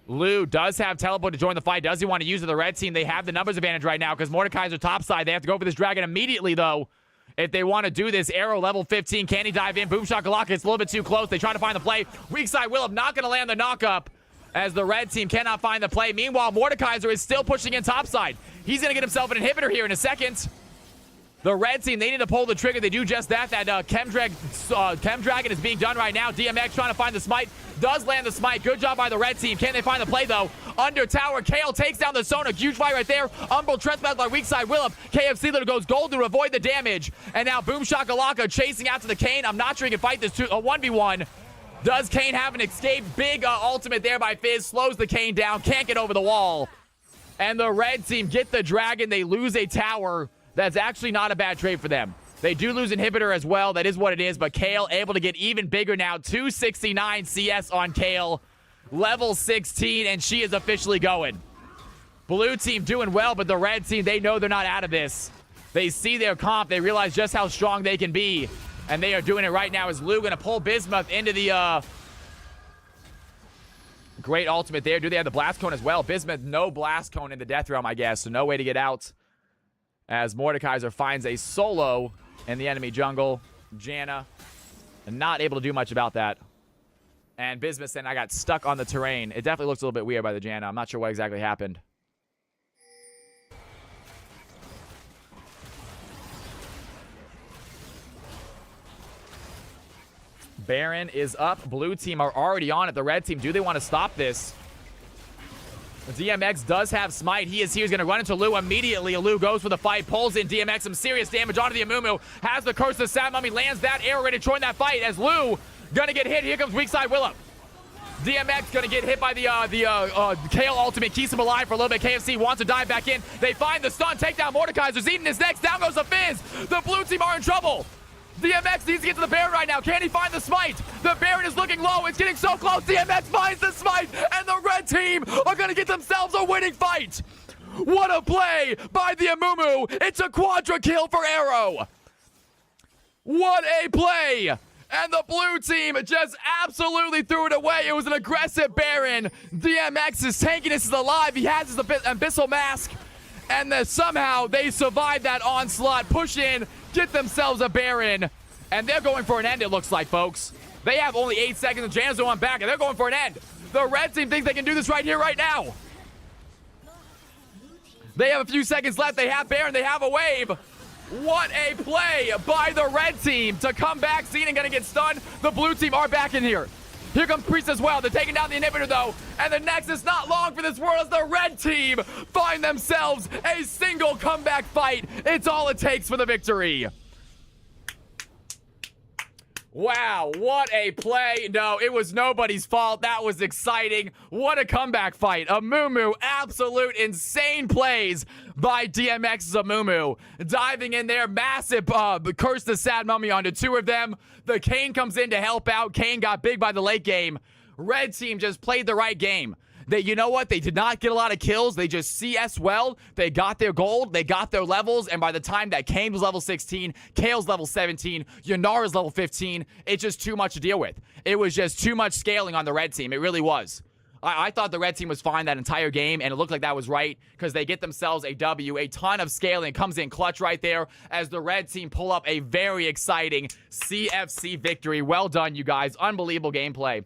Lou does have teleport to join the fight. Does he want to use it? The red team, they have the numbers advantage right now because Mordekaiser topside. They have to go for this dragon immediately, though. If they want to do this, Arrow level 15. Can he dive in? Boom Shakalaka. It's a little bit too close. They try to find the play. Weak side Willem not going to land the knock-up as the red team cannot find the play. Meanwhile, Mordekaiser is still pushing in topside. He's going to get himself an inhibitor here in a second. The red team, they need to pull the trigger. They do just that. That Chem Dragon is being done right now. DMX trying to find the smite. Does land the smite. Good job by the red team. Can they find the play, though? Under tower. Kale takes down the Sona. Huge fight right there. Umbral trespass by weak side Willem. KFC Leader goes gold to avoid the damage. And now Boom Shakalaka chasing after the Kane. I'm not sure he can fight this 1v1. Does Kane have an escape? Big ultimate there by Fizz. Slows the Kane down. Can't get over the wall. And the red team get the dragon. They lose a tower. That's actually not a bad trade for them. They do lose inhibitor as well. That is what it is. But Kale able to get even bigger now. 269 CS on Kale. Level 16, and she is officially going. Blue team doing well, but the red team, they know they're not out of this. They see their comp. They realize just how strong they can be. And they are doing it right now as Lou going to pull Bismuth into the... Great ultimate there. Do they have the blast cone as well? Bismuth, no blast cone in the death realm, I guess. So no way to get out. As Mordekaiser finds a solo in the enemy jungle. Janna not able to do much about that. And Bismuth saying I got stuck on the terrain. It definitely looks a little bit weird by the Janna. I'm not sure what exactly happened. Baron is up. Blue team are already on it. The red team, do they want to stop this? DMX does have smite. He is here. He's going to run into Lou immediately. Lou goes for the fight. Pulls in DMX. Some serious damage onto the Amumu. Has the curse of Sad Mummy. Lands that arrow ready to join that fight as Lou going to get hit. Here comes weak side Willem. DMX going to get hit by the Kale ultimate. Keeps him alive for a little bit. KFC wants to dive back in. They find the stun. Take down Mordekaiser's eating his next. Down goes the Fizz. The blue team are in trouble. DMX needs to get to the Baron right now. Can he find the smite? The Baron is looking low. It's getting so close. DMX finds the smite, and the red team are going to get themselves a winning fight. What a play by the Amumu. It's a quadra kill for Arrow. What a play. And the blue team just absolutely threw it away. It was an aggressive Baron. DMX's tankiness is alive. He has his Abyssal Mask. And somehow they survived that onslaught, push in, get themselves a Baron. And they're going for an end, it looks like, folks. They have only 8 seconds of Janzo on back, and they're going for an end. The red team thinks they can do this right here, right now. They have a few seconds left. They have Baron. They have a wave. What a play by the red team to come back. Xenon gonna get stunned. The blue team are back in here. Here comes Priest as well. They're taking down the inhibitor, though. And the Nexus not long for this world as the red team find themselves a single comeback fight. It's all it takes for the victory. Wow, what a play. No, it was nobody's fault. That was exciting. What a comeback fight. Amumu, absolute insane plays by DMX's Amumu. Diving in there, massive curse the sad mummy onto 2 of them. The Kane comes in to help out. Kane got big by the late game. Red team just played the right game. You know what? They did not get a lot of kills. They just CS well. They got their gold. They got their levels. And by the time that Kane was level 16, Kale's level 17, Yanara's level 15, it's just too much to deal with. It was just too much scaling on the red team. It really was. I thought the red team was fine that entire game, and it looked like that was right because they get themselves a W. A ton of scaling comes in clutch right there as the red team pull up a very exciting CFC victory. Well done, you guys. Unbelievable gameplay.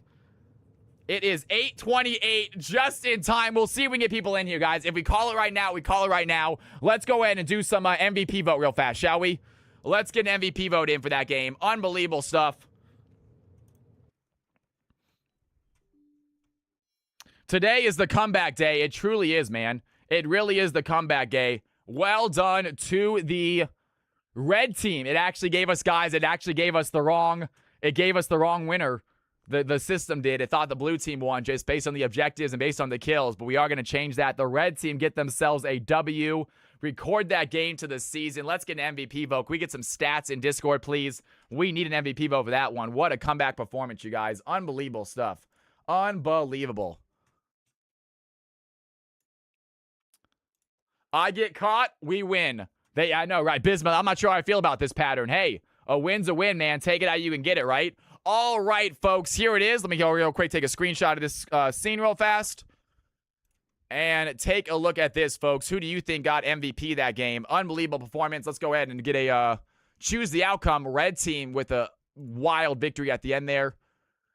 It is 8:28, just in time. We'll see if we can get people in here, guys. If we call it right now, we call it right now. Let's go ahead and do some MVP vote real fast, shall we? Let's get an MVP vote in for that game. Unbelievable stuff. Today is the comeback day. It truly is, man. It really is the comeback day. Well done to the red team. It actually gave us, guys, it gave us the wrong winner. The system did. It thought the blue team won just based on the objectives and based on the kills, but we are going to change that. The red team get themselves a W. Record that game to the season. Let's get an MVP vote. Can we get some stats in Discord, please? We need an MVP vote for that one. What a comeback performance, you guys. Unbelievable stuff. Unbelievable. I get caught, we win. I know, right? Bismuth, I'm not sure how I feel about this pattern. Hey, a win's a win, man. Take it how you can get it, right? All right, folks, here it is. Let me go real quick, take a screenshot of this scene real fast. And take a look at this, folks. Who do you think got MVP that game? Unbelievable performance. Let's go ahead and get a choose the outcome. Red team with a wild victory at the end there.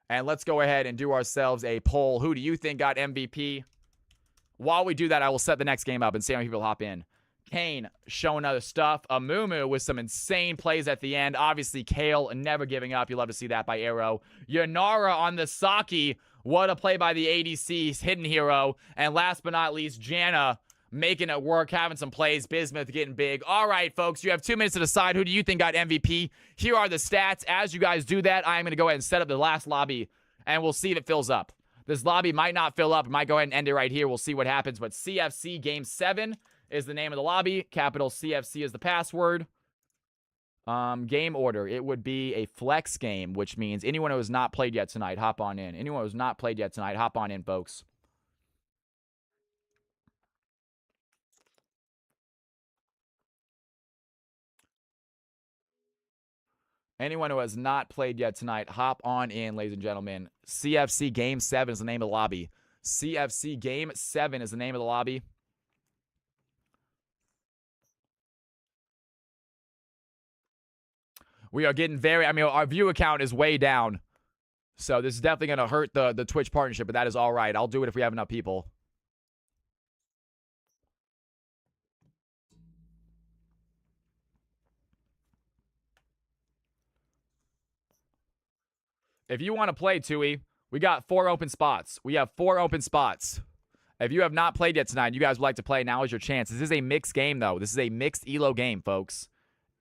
And let's go ahead and do ourselves a poll. Who do you think got MVP? While we do that, I will set the next game up and see how many people hop in. Kane showing other stuff. Amumu with some insane plays at the end. Obviously, Kale never giving up. You love to see that by Arrow. Yanara on the Saki. What a play by the ADC's hidden hero. And last but not least, Janna making it work, having some plays. Bismuth getting big. All right, folks, you have 2 minutes to decide who do you think got MVP. Here are the stats. As you guys do that, I'm going to go ahead and set up the last lobby, and we'll see if it fills up. This lobby might not fill up. I might go ahead and end it right here. We'll see what happens. But CFC Game 7 is the name of the lobby. Capital CFC is the password. Game order. It would be a flex game, which means anyone who has not played yet tonight, hop on in. Anyone who has not played yet tonight, hop on in, folks. Anyone who has not played yet tonight, hop on in, ladies and gentlemen. CFC Game 7 is the name of the lobby. CFC Game 7 is the name of the lobby. We are getting our view count is way down. So this is definitely going to hurt the Twitch partnership, but that is all right. I'll do it if we have enough people. If you want to play, Tui, we got 4 open spots. We have 4 open spots. If you have not played yet tonight, you guys would like to play, now is your chance. This is a mixed game, though. This is a mixed ELO game, folks.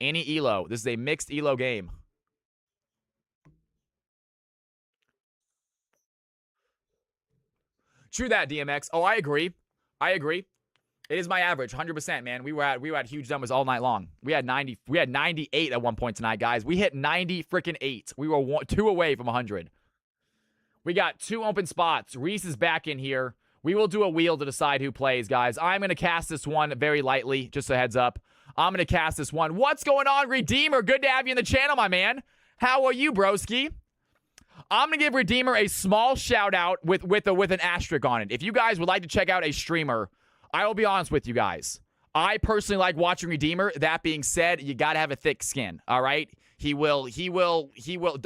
Any ELO. This is a mixed ELO game. True that, DMX. Oh, I agree. I agree. It is my average, 100%, man. We were at huge numbers all night long. We had 98 at one point tonight, guys. We hit 90 freaking 8. We were 2 away from 100. We got 2 open spots. Reese is back in here. We will do a wheel to decide who plays, guys. I'm going to cast this one very lightly, just a heads up. I'm going to cast this one. What's going on, Redeemer? Good to have you in the channel, my man. How are you, broski? I'm going to give Redeemer a small shout out with an asterisk on it. If you guys would like to check out a streamer, I will be honest with you guys. I personally like watching Redeemer. That being said, you got to have a thick skin, all right? He will.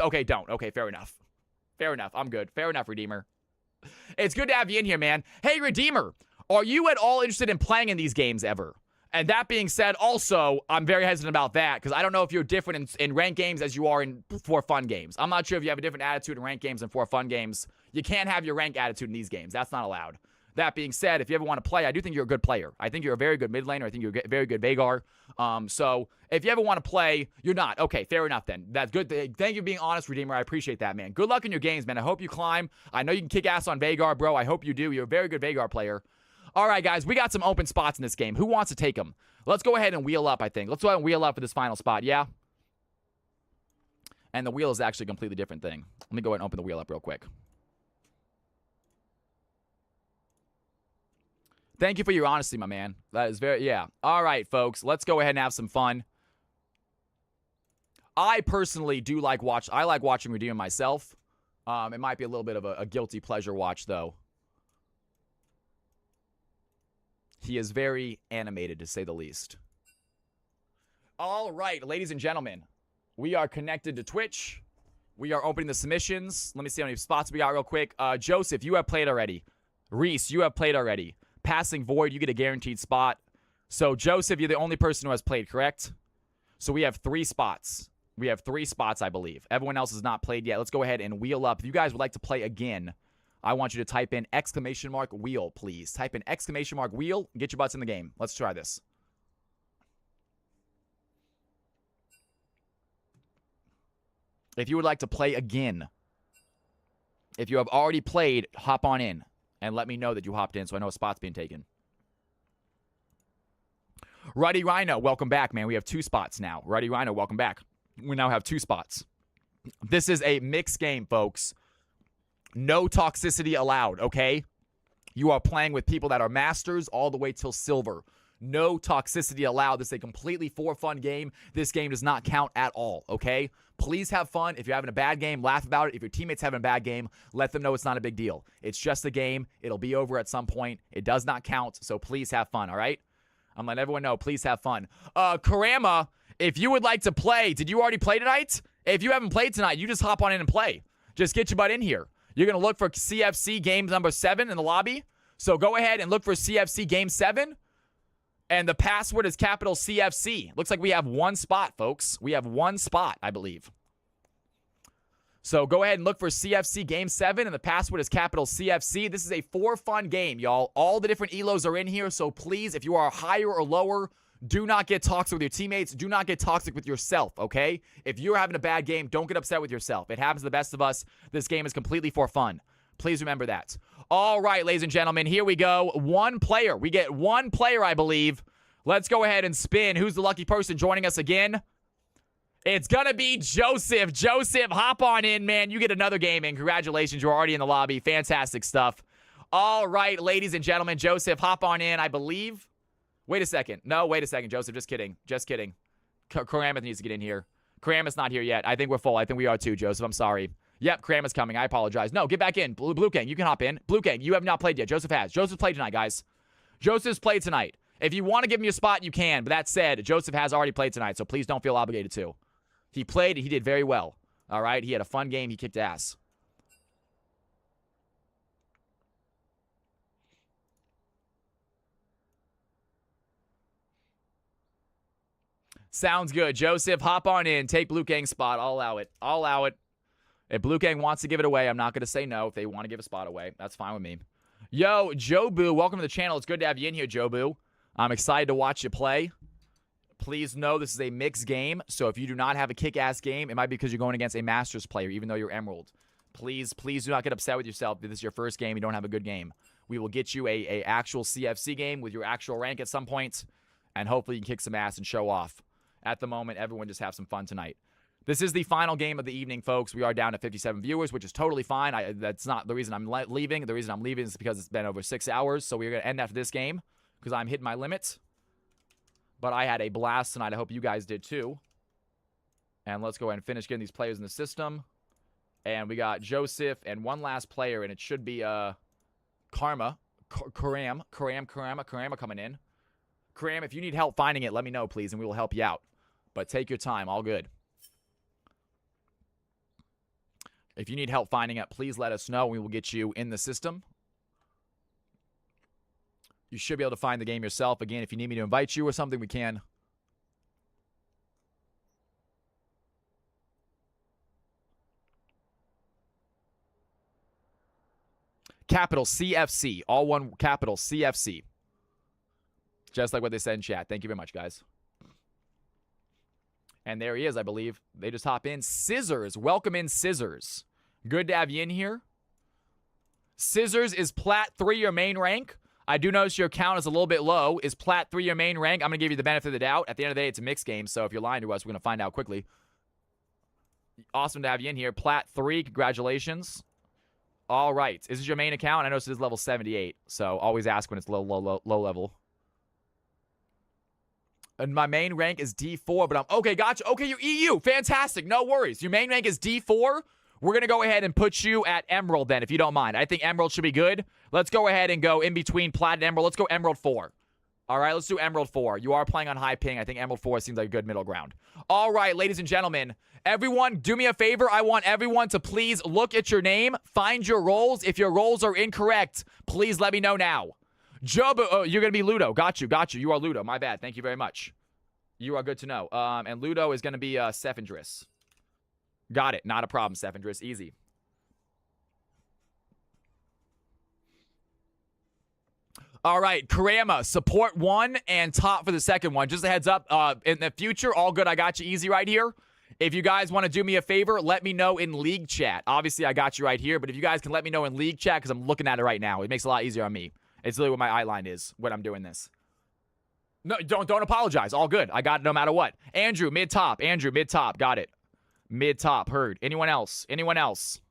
Okay, don't. Okay, fair enough. Fair enough. I'm good. Fair enough, Redeemer. It's good to have you in here, man. Hey, Redeemer, are you at all interested in playing in these games ever? And that being said, also, I'm very hesitant about that because I don't know if you're different in ranked games as you are in for fun games. I'm not sure if you have a different attitude in ranked games than for fun games. You can't have your rank attitude in these games. That's not allowed. That being said, if you ever want to play, I do think you're a good player. I think you're a very good mid laner. I think you're a very good Veigar. So if you ever want to play, you're not. Okay, fair enough then. That's good. Thank you for being honest, Redeemer. I appreciate that, man. Good luck in your games, man. I hope you climb. I know you can kick ass on Veigar, bro. I hope you do. You're a very good Veigar player. All right, guys, we got some open spots in this game. Who wants to take them? Let's go ahead and wheel up, I think. Let's go ahead and wheel up for this final spot, yeah? And the wheel is actually a completely different thing. Let me go ahead and open the wheel up real quick. Thank you for your honesty, my man. That is very, yeah. All right, folks, let's go ahead and have some fun. I personally do like watching Redeemer myself. It might be a little bit of a guilty pleasure watch, though. He is very animated, to say the least. All right, ladies and gentlemen, we are connected to Twitch. We are opening the submissions. Let me see how many spots we got real quick. Joseph, you have played already. Reese, you have played already. Passing Void, you get a guaranteed spot. So, Joseph, you're the only person who has played, correct? So, we have 3 spots. We have 3 spots, I believe. Everyone else has not played yet. Let's go ahead and wheel up. If you guys would like to play again, I want you to type in !wheel, please. Type in !wheel, get your butts in the game. Let's try this. If you would like to play again, if you have already played, hop on in and let me know that you hopped in so I know a spot's being taken. Ruddy Rhino, welcome back, man. We have 2 spots now. Ruddy Rhino, welcome back. We now have 2 spots. This is a mixed game, folks. No toxicity allowed, okay? You are playing with people that are masters all the way till silver. No toxicity allowed. This is a completely for fun game. This game does not count at all, okay? Please have fun. If you're having a bad game, laugh about it. If your teammate's having a bad game, let them know it's not a big deal. It's just a game. It'll be over at some point. It does not count, so please have fun, all right? I'm letting everyone know, please have fun. Karama, if you would like to play, did you already play tonight? If you haven't played tonight, you just hop on in and play. Just get your butt in here. You're going to look for CFC game number 7 in the lobby. So go ahead and look for CFC game 7. And the password is capital CFC. Looks like we have 1 spot, folks. We have 1 spot, I believe. So go ahead and look for CFC game 7. And the password is capital CFC. This is a for fun game, y'all. All the different elos are in here. So please, if you are higher or lower, do not get toxic with your teammates. Do not get toxic with yourself, okay? If you're having a bad game, don't get upset with yourself. It happens to the best of us. This game is completely for fun. Please remember that. All right, ladies and gentlemen, here we go. 1 player. We get 1 player, I believe. Let's go ahead and spin. Who's the lucky person joining us again? It's going to be Joseph. Joseph, hop on in, man. You get another game in. Congratulations. You're already in the lobby. Fantastic stuff. All right, ladies and gentlemen, Joseph, hop on in, I believe. Wait a second. No, wait a second, Joseph. Just kidding. Just kidding. Karamath needs to get in here. Karamath's not here yet. I think we're full. I think we are too, Joseph. I'm sorry. Yep, Karamath's coming. I apologize. No, get back in. Blue King, you can hop in. Blue King, you have not played yet. Joseph has. Joseph played tonight, guys. Joseph's played tonight. If you want to give him your spot, you can. But that said, Joseph has already played tonight, so please don't feel obligated to. He played. He did very well. All right? He had a fun game. He kicked ass. Sounds good. Joseph, hop on in. Take Blue Kang's spot. I'll allow it. I'll allow it. If Blue Kang wants to give it away, I'm not going to say no. If they want to give a spot away, that's fine with me. Yo, Jobu, welcome to the channel. It's good to have you in here, Jobu. I'm excited to watch you play. Please know this is a mixed game, so if you do not have a kick-ass game, it might be because you're going against a Masters player, even though you're Emerald. Please do not get upset with yourself if this is your first game, you don't have a good game. We will get you a actual CFC game with your actual rank at some point, and hopefully you can kick some ass and show off. At the moment, everyone just have some fun tonight. This is the final game of the evening, folks. We are down to 57 viewers, which is totally fine. That's not the reason I'm leaving. The reason I'm leaving is because it's been over 6 hours, so we're going to end after this game because I'm hitting my limit. But I had a blast tonight. I hope you guys did too. And let's go ahead and finish getting these players in the system. And we got Joseph and one last player, and it should be Karam coming in. Karam, if you need help finding it, let me know, please, and we will help you out. But take your time. All good. If you need help finding it, please let us know. We will get you in the system. You should be able to find the game yourself. Again, if you need me to invite you or something, we can. Capital CFC. All one capital CFC. Just like what they said in chat. Thank you very much, guys. And there he is, I believe. They just hop in. Scissors. Welcome in, Scissors. Good to have you in here. Scissors, is Plat 3 your main rank? I do notice your count is a little bit low. Is Plat 3 your main rank? I'm going to give you the benefit of the doubt. At the end of the day, it's a mixed game, so if you're lying to us, we're going to find out quickly. Awesome to have you in here. Plat 3, congratulations. All right. Is this your main account? I notice it is level 78, so always ask when it's low level. And my main rank is D4, but I'm... Okay, gotcha. Okay, you're EU. Fantastic. No worries. Your main rank is D4. We're going to go ahead and put you at Emerald then, if you don't mind. I think Emerald should be good. Let's go ahead and go in between Plat and Emerald. Let's go Emerald 4. All right, let's do Emerald 4. You are playing on high ping. I think Emerald 4 seems like a good middle ground. All right, ladies and gentlemen. Everyone, do me a favor. I want everyone to please look at your name, find your roles. If your roles are incorrect, please let me know now. Job, you're going to be Ludo. Got you. You are Ludo. My bad. Thank you very much. You are good to know. And Ludo is going to be Sephindris. Got it. Not a problem, Sephindris. Easy. All right, Karama, support 1 and top for the second one. Just a heads up, in the future, all good. I got you easy right here. If you guys want to do me a favor, let me know in league chat. Obviously, I got you right here, but if you guys can let me know in league chat, because I'm looking at it right now, it makes it a lot easier on me. It's literally what my eye line is when I'm doing this. No, don't apologize. All good. I got it no matter what. Andrew, mid-top. Andrew, mid-top. Got it. Mid-top. Heard. Anyone else? Anyone else?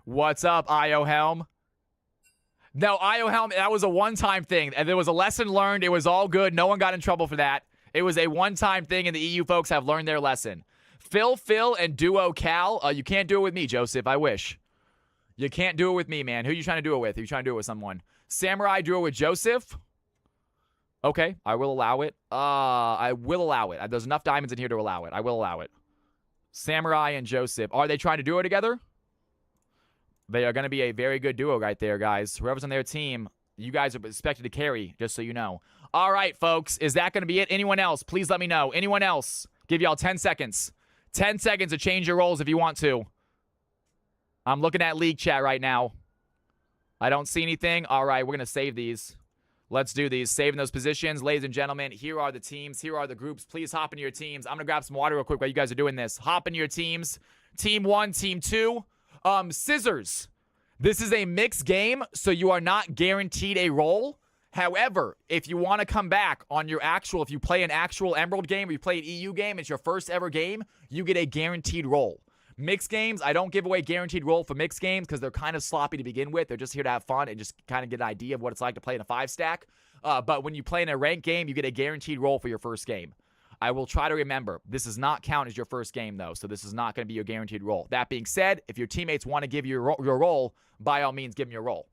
What's up, IO Helm? No, IO Helm, that was a one-time thing. And there was a lesson learned. It was all good. No one got in trouble for that. It was a one-time thing, and the EU folks have learned their lesson. Phil, and Duo Cal. You can't do it with me, Joseph. I wish. You can't do it with me, man. Who are you trying to do it with? Are you trying to do it with someone? Samurai, do it with Joseph? Okay, I will allow it. I will allow it. There's enough diamonds in here to allow it. I will allow it. Samurai and Joseph. Are they trying to do it together? They are going to be a very good duo right there, guys. Whoever's on their team, you guys are expected to carry, just so you know. All right, folks. Is that going to be it? Anyone else? Please let me know. Anyone else? Give y'all 10 seconds. 10 seconds to change your roles if you want to. I'm looking at league chat right now. I don't see anything. All right, we're going to save these. Let's do these. Saving those positions. Ladies and gentlemen, here are the teams. Here are the groups. Please hop into your teams. I'm going to grab some water real quick while you guys are doing this. Hop into your teams. Team 1, Team 2. Scissors. This is a mixed game, so you are not guaranteed a role. However, if you want to come back on your actual, if you play an actual Emerald game or you play an EU game, it's your first ever game, you get a guaranteed role. Mixed games, I don't give away guaranteed role for mixed games because they're kind of sloppy to begin with. They're just here to have fun and just kind of get an idea of what it's like to play in a 5-stack. But when you play in a ranked game, you get a guaranteed role for your first game. I will try to remember, this does not count as your first game, though, so this is not going to be your guaranteed role. That being said, if your teammates want to give you your role, by all means, give them your role.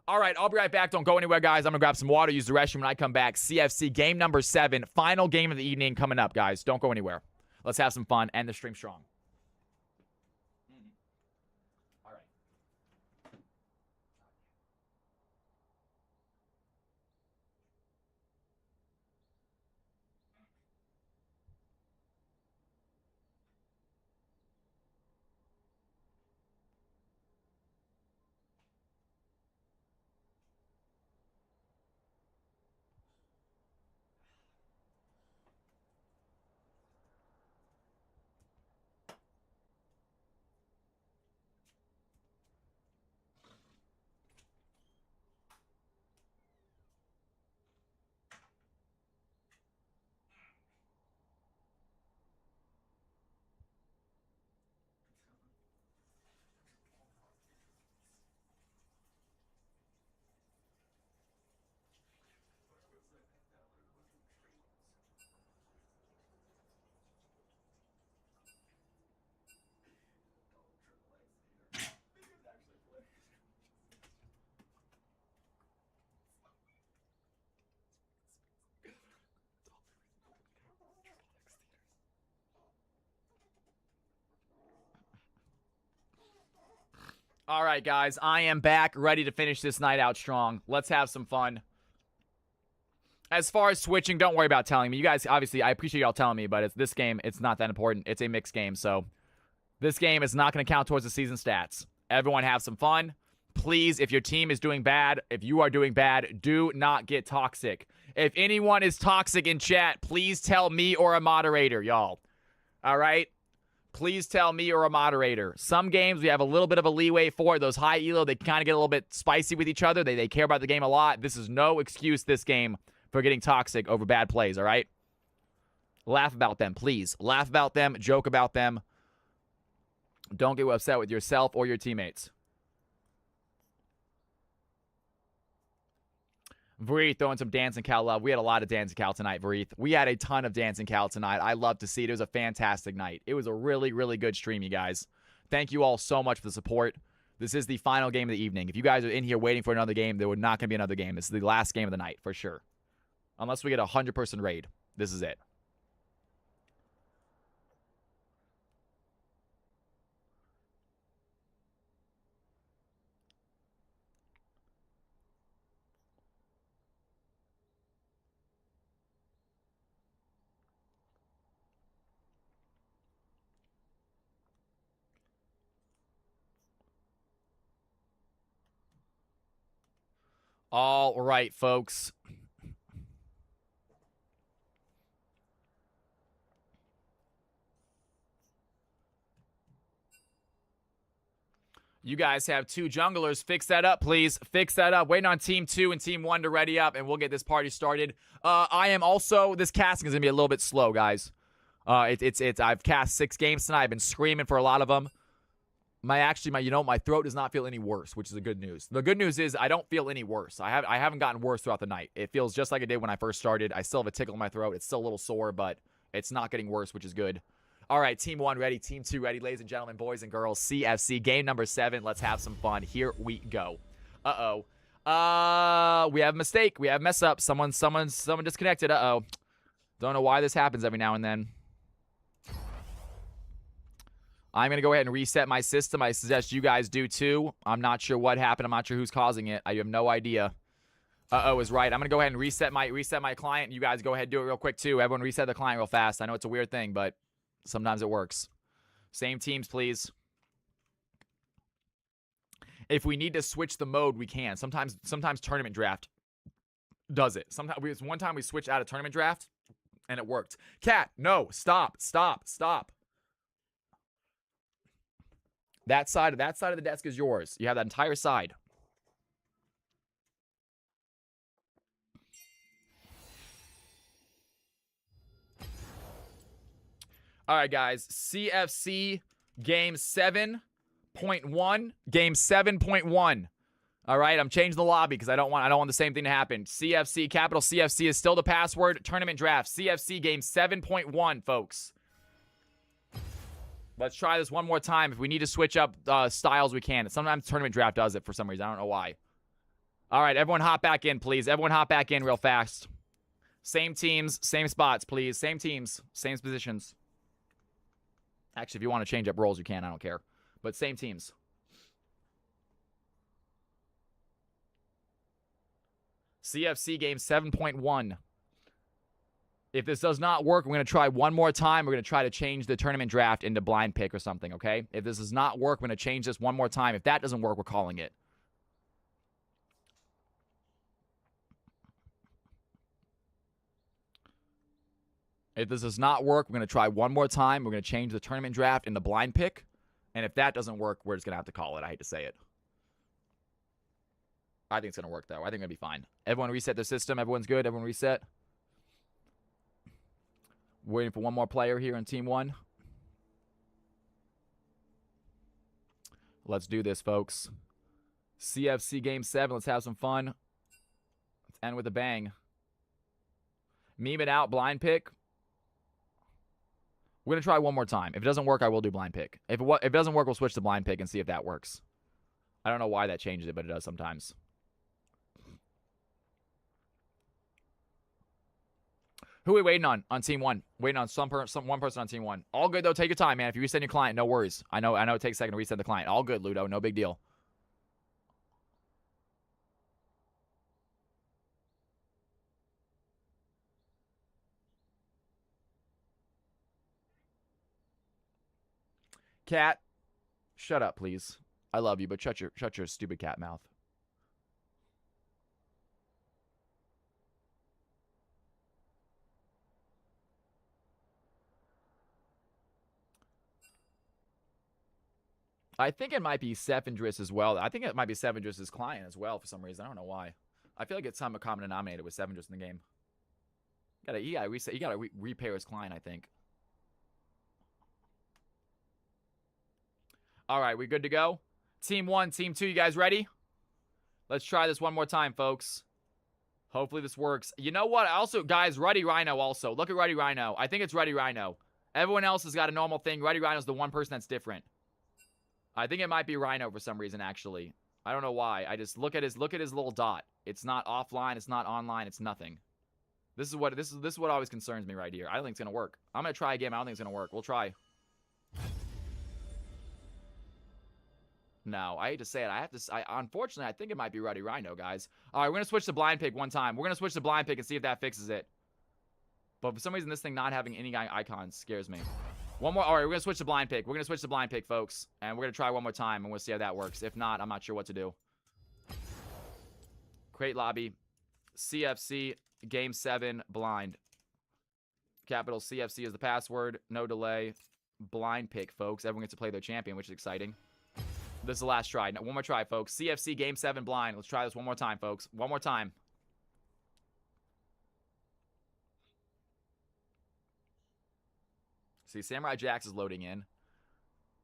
All right, I'll be right back. Don't go anywhere, guys. I'm going to grab some water, use the restroom when I come back. CFC game number 7, final game of the evening coming up, guys. Don't go anywhere. Let's have some fun, end the stream strong. All right, guys. I am back, ready to finish this night out strong. Let's have some fun. As far as switching, don't worry about telling me. You guys, obviously, I appreciate y'all telling me, but this game, it's not that important. It's a mixed game, so this game is not going to count towards the season stats. Everyone have some fun. Please, if your team is doing bad, if you are doing bad, do not get toxic. If anyone is toxic in chat, please tell me or a moderator, y'all. All right? Please tell me or a moderator. Some games we have a little bit of a leeway for. Those high elo, they kind of get a little bit spicy with each other. They care about the game a lot. This is no excuse this game for getting toxic over bad plays, all right? Laugh about them, please. Laugh about them. Joke about them. Don't get upset with yourself or your teammates. Vreeth throwing some Dance and Cal love. We had a lot of Dance and Cal tonight, Vreeth. We had a ton of Dance and Cal tonight. I love to see it. It was a fantastic night. It was a really, really good stream, you guys. Thank you all so much for the support. This is the final game of the evening. If you guys are in here waiting for another game, there would not going to be another game. This is the last game of the night, for sure. Unless we get a 100-person raid. This is it. All right, folks. You guys have 2 junglers. Fix that up, please. Fix that up. Waiting on Team 2 and Team 1 to ready up, and we'll get this party started. I am also... This casting is going to be a little bit slow, guys. I've cast 6 games tonight. I've been screaming for a lot of them. My throat does not feel any worse, which is the good news. The good news is I don't feel any worse. I haven't gotten worse throughout the night. It feels just like it did when I first started. I still have a tickle in my throat. It's still a little sore, but it's not getting worse, which is good. All right, Team 1 ready, Team 2 ready, ladies and gentlemen, boys and girls. CFC game number 7. Let's have some fun. Here we go. Uh-oh. We have a mistake. We have a mess up. Someone disconnected. Uh-oh. Don't know why this happens every now and then. I'm going to go ahead and reset my system. I suggest you guys do too. I'm not sure what happened. I'm not sure who's causing it. I have no idea. Uh-oh is right. I'm going to go ahead and reset my client. You guys go ahead and do it real quick too. Everyone reset the client real fast. I know it's a weird thing, but sometimes it works. Same teams, please. If we need to switch the mode, we can. Sometimes tournament draft does it. One time we switched out of tournament draft and it worked. Cat, no, stop. That side of the desk is yours. You have that entire side. All right, guys. CFC game 7.1. Game 7.1. All right, I'm changing the lobby because I don't want the same thing to happen. CFC, capital CFC is still the password. Tournament draft. CFC game 7.1, folks. Let's try this one more time. If we need to switch up styles, we can. Sometimes tournament draft does it for some reason. I don't know why. All right, everyone hop back in, please. Everyone hop back in real fast. Same teams, same spots, please. Same teams, same positions. Actually, if you want to change up roles, you can. I don't care. But same teams. CFC game 7.1. If this does not work, we're going to try one more time. We're going to try to change the tournament draft into blind pick or something, okay? If this does not work, we're going to change this one more time. If that doesn't work, we're calling it. If this does not work, we're going to try one more time. We're going to change the tournament draft into blind pick. And if that doesn't work, we're just going to have to call it. I hate to say it. I think it's going to work, though. I think it'll be fine. Everyone reset their system. Everyone's good. Everyone reset. Waiting for one more player here in Team 1. Let's do this, folks. CFC Game 7. Let's have some fun. Let's end with a bang. Meme it out. Blind pick. We're going to try one more time. If it doesn't work, I will do blind pick. If it doesn't work, we'll switch to blind pick and see if that works. I don't know why that changes it, but it does sometimes. Who are we waiting on Team 1? Waiting on one person on Team 1. All good, though. Take your time, man. If you reset your client, no worries. I know it takes a second to reset the client. All good, Ludo. No big deal. Cat, shut up, please. I love you, but shut your stupid cat mouth. I think it might be Sevendris as well. I think it might be Sevendris' client as well for some reason. I don't know why. I feel like it's some common denominator with Sevendris in the game. You gotta repair his client, I think. All right, we good to go? Team 1, Team 2, you guys ready? Let's try this one more time, folks. Hopefully this works. You know what? Also, guys, Ruddy Rhino also. Look at Ruddy Rhino. I think it's Ruddy Rhino. Everyone else has got a normal thing. Ruddy Rhino's the one person that's different. I think it might be Rhino for some reason, actually. I don't know why. I just look at his little dot. It's not offline. It's not online. It's nothing. This is what always concerns me right here. I don't think it's gonna work. I'm gonna try again. I don't think it's gonna work. We'll try. No, I hate to say it. Unfortunately, I think it might be Ruddy Rhino, guys. All right, we're gonna switch to blind pick one time. We're gonna switch to blind pick and see if that fixes it. But for some reason, this thing not having any icons scares me. One more. All right, we're gonna switch to blind pick. We're gonna switch to blind pick, folks, and we're gonna try one more time, and we'll see how that works. If not, I'm not sure what to do. Create lobby, CFC, game 7, blind. Capital CFC is the password. No delay. Blind pick, folks. Everyone gets to play their champion, which is exciting. This is the last try. No, one more try, folks. CFC game 7 blind. Let's try this one more time, folks. One more time. See, Samurai Jax is loading in.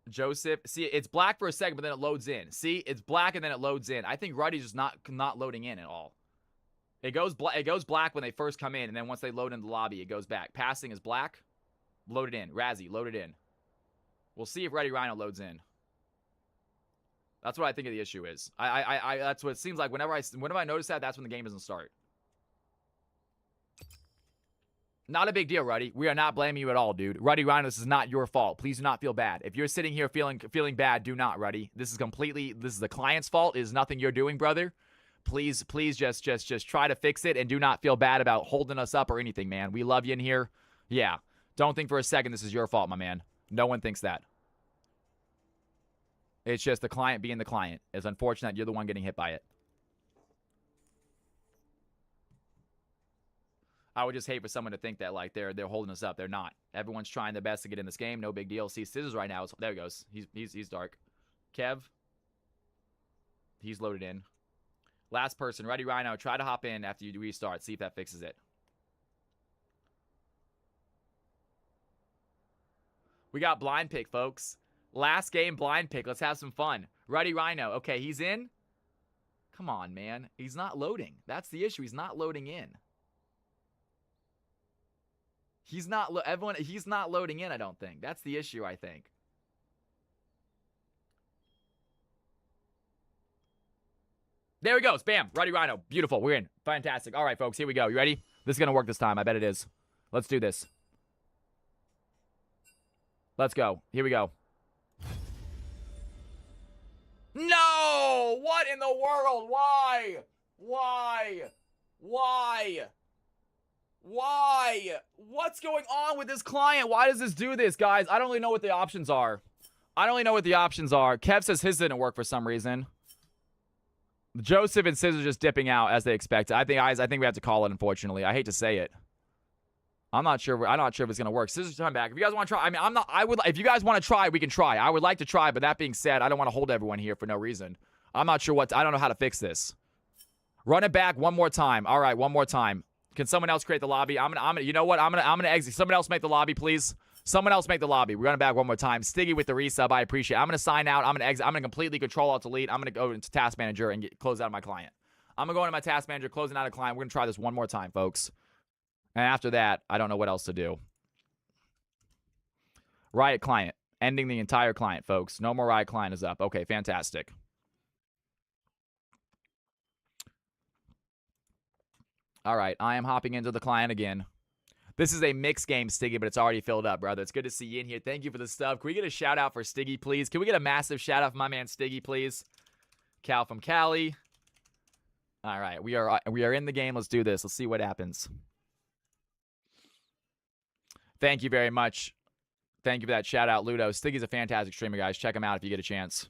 Joseph. See, it's black for a second, but then it loads in. See, it's black and then it loads in. I think Ruddy's just not loading in at all. It goes black when they first come in, and then once they load into the lobby, it goes back. Passing is black. Load it in. Razzie, load it in. We'll see if Ruddy Rhino loads in. That's what I think of the issue is. That's what it seems like. Whenever I notice that, that's when the game doesn't start. Not a big deal, Ruddy. We are not blaming you at all, dude. Ruddy Rhino, this is not your fault. Please do not feel bad. If you're sitting here feeling bad, do not, Ruddy. This is the client's fault. It is nothing you're doing, brother. Please just try to fix it and do not feel bad about holding us up or anything, man. We love you in here. Yeah. Don't think for a second this is your fault, my man. No one thinks that. It's just the client being the client. It's unfortunate you're the one getting hit by it. I would just hate for someone to think that like they're holding us up. They're not. Everyone's trying their best to get in this game. No big deal. See, Scissors right now. There he goes. He's dark. Kev. He's loaded in. Last person. Ruddy Rhino. Try to hop in after you restart. See if that fixes it. We got blind pick, folks. Last game blind pick. Let's have some fun. Ruddy Rhino. Okay, he's in. Come on, man. He's not loading. That's the issue. He's not loading in. He's not loading in, I don't think. That's the issue, I think. There he goes. Bam. Ruddy Rhino. Beautiful. We're in. Fantastic. All right, folks. Here we go. You ready? This is going to work this time. I bet it is. Let's do this. Let's go. Here we go. No! What in the world? Why? Why? Why? Why? What's going on with this client? Why does this do this, guys? I don't really know what the options are. Kev says his didn't work for some reason. Joseph and Scissors just dipping out as they expected. I think we have to call it, unfortunately. I hate to say it. I'm not sure if it's gonna work. Scissors time back. If you guys want to try, I mean, if you guys want to try, we can try. I would like to try, but that being said, I don't want to hold everyone here for no reason. I'm not sure I don't know how to fix this. Run it back one more time. All right, one more time. Can someone else create the lobby? You know what? I'm gonna exit. Someone else make the lobby, please. Someone else make the lobby. We're running back one more time. Stiggy with the resub. I appreciate it. I'm gonna sign out. I'm gonna exit. I'm gonna completely control alt delete. I'm gonna go into task manager and close out my client. I'm gonna go into my task manager, closing out a client. We're gonna try this one more time, folks. And after that, I don't know what else to do. Riot client. Ending the entire client, folks. No more Riot client is up. Okay, fantastic. All right, I am hopping into the client again. This is a mixed game, Stiggy, but it's already filled up, brother. It's good to see you in here. Thank you for the stuff. Can we get a shout out for Stiggy, please? Can we get a massive shout out for my man Stiggy, please? Cal from Cali. All right, we are in the game. Let's do this. Let's see what happens. Thank you very much. Thank you for that shout out, Ludo. Stiggy's a fantastic streamer, guys. Check him out if you get a chance.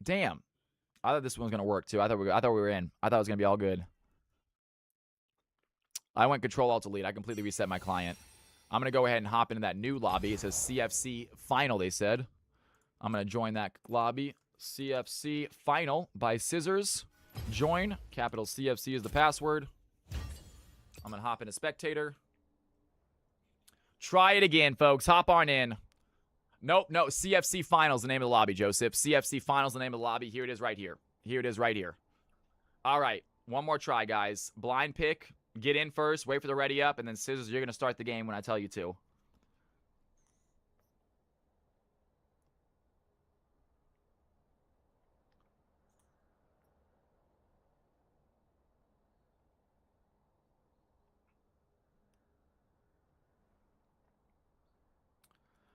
Damn. I thought this one was going to work, too. I thought we were in. I thought it was going to be all good. I went Control-Alt-Delete. I completely reset my client. I'm going to go ahead and hop into that new lobby. It says CFC Final, they said. I'm going to join that lobby. CFC Final by Scissors. Join. Capital CFC is the password. I'm going to hop into Spectator. Try it again, folks. Hop on in. Nope, no. CFC Finals, the name of the lobby, Joseph. CFC Finals, the name of the lobby. Here it is right here. Here it is right here. All right. One more try, guys. Blind pick. Get in first. Wait for the ready up. And then, Scissors, you're going to start the game when I tell you to.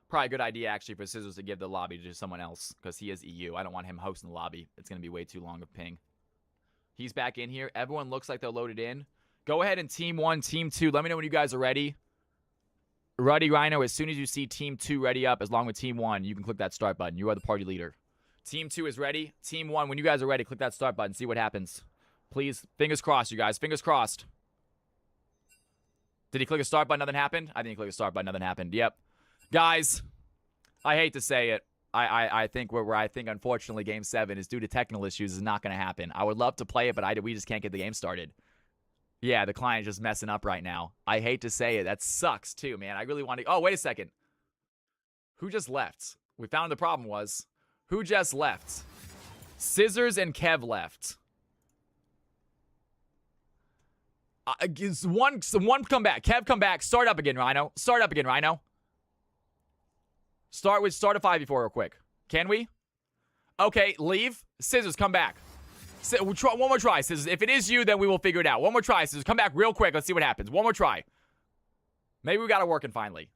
Probably a good idea, actually, for Scissors to give the lobby to someone else because he is EU. I don't want him hosting the lobby. It's going to be way too long of ping. He's back in here. Everyone looks like they're loaded in. Go ahead and Team 1, Team 2. Let me know when you guys are ready. Ruddy Rhino, as soon as you see Team 2 ready up, along with Team 1, you can click that start button. You are the party leader. Team 2 is ready. Team 1, when you guys are ready, click that start button. See what happens. Please, fingers crossed, you guys. Fingers crossed. Did he click a start button? Nothing happened? I didn't click a start button. Nothing happened. Yep. Guys, I hate to say it. I think where I think, unfortunately, Game 7 is due to technical issues is not going to happen. I would love to play it, but we just can't get the game started. Yeah, the client's just messing up right now. I hate to say it. That sucks, too, man. I really want to... Oh, wait a second. Who just left? We found the problem was... Who just left? Scissors and Kev left. One come back. Kev, come back. Start up again, Rhino. Start up again, Rhino. Start a 5v4 real quick. Can we? Okay, leave. Scissors, come back. We'll try, one more try, Scissors. If it is you, then we will figure it out. One more try, Scissors. Come back real quick. Let's see what happens. One more try. Maybe we got it working finally.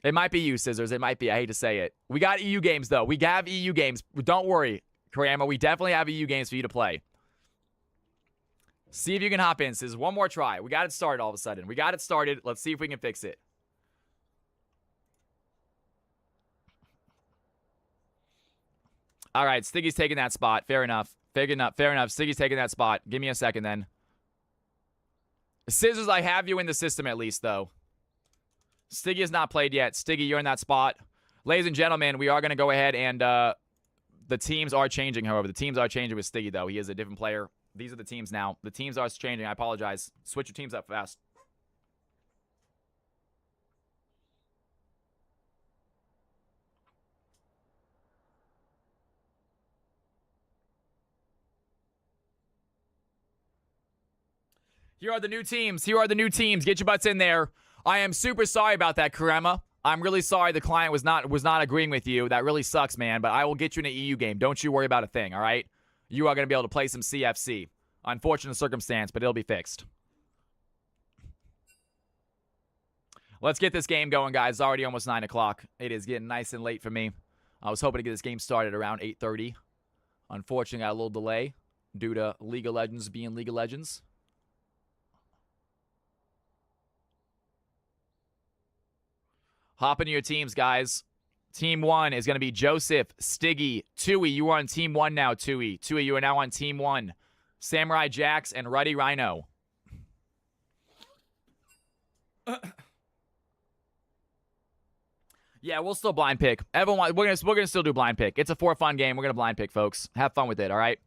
It might be you, Scissors. It might be. I hate to say it. We got EU games, though. We have EU games. Don't worry, Karama. We definitely have EU games for you to play. See if you can hop in, Scissors. One more try. We got it started all of a sudden. We got it started. Let's see if we can fix it. All right, Stiggy's taking that spot. Fair enough. Fair enough. Stiggy's taking that spot. Give me a second then. Scissors, I have you in the system at least, though. Stiggy has not played yet. Stiggy, you're in that spot. Ladies and gentlemen, we are going to go ahead and the teams are changing, however. The teams are changing with Stiggy, though. He is a different player. These are the teams now. The teams are changing. I apologize. Switch your teams up fast. Here are the new teams. Here are the new teams. Get your butts in there. I am super sorry about that, Karema. I'm really sorry the client was not agreeing with you. That really sucks, man. But I will get you in an EU game. Don't you worry about a thing, all right? You are going to be able to play some CFC. Unfortunate circumstance, but it'll be fixed. Let's get this game going, guys. It's already almost 9 o'clock. It is getting nice and late for me. I was hoping to get this game started around 8:30. Unfortunately, got a little delay due to League of Legends being League of Legends. Hop into your teams, guys. Team 1 is going to be Joseph, Stiggy, Tui. You are on Team 1 now, Tui. Tui, you are now on Team 1. Samurai Jax and Ruddy Rhino. Yeah, we'll still blind pick. Everyone, we're gonna still do blind pick. It's a for fun game. We're gonna blind pick, folks. Have fun with it, all right?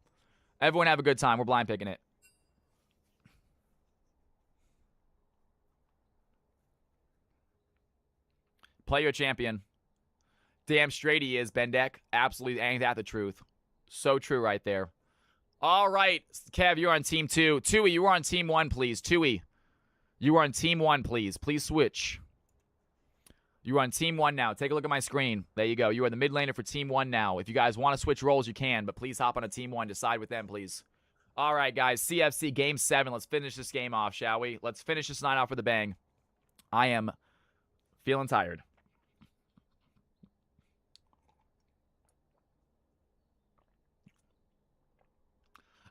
Everyone have a good time. We're blind picking it. Play your champion. Damn straight he is, Bendek. Absolutely, ain't that the truth. So true right there. All right, Kev, you're on Team 2. Tui, you are on Team 1, please. Tui, you are on Team 1, please. Please switch. You are on Team 1 now. Take a look at my screen. There you go. You are the mid laner for Team 1 now. If you guys want to switch roles, you can, but please hop on a Team 1. Decide with them, please. All right, guys. CFC Game 7. Let's finish this game off, shall we? Let's finish this night off with a bang. I am feeling tired.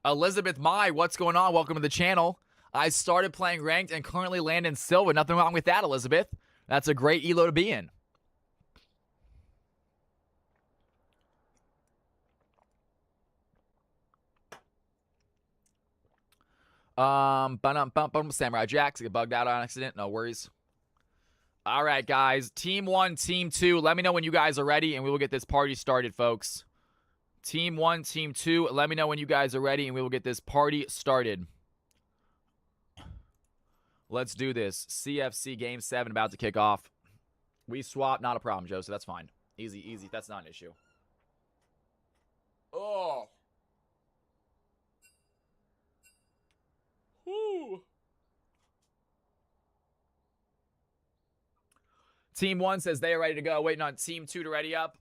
Elizabeth Mai, what's going on? Welcome to the channel. I started playing ranked and currently land in silver. Nothing wrong with that, Elizabeth. That's a great elo to be in. Samurai Jacks get bugged out on accident. No worries. All right, guys. Team 1, Team 2. Let me know when you guys are ready, and we will get this party started, folks. Team 1, Team 2. Let me know when you guys are ready, and we will get this party started. Let's do this. CFC Game 7 about to kick off. We swap. Not a problem, Joe, so that's fine. Easy, easy. That's not an issue. Oh. Woo. Team 1 says they are ready to go. Waiting on Team 2 to ready up.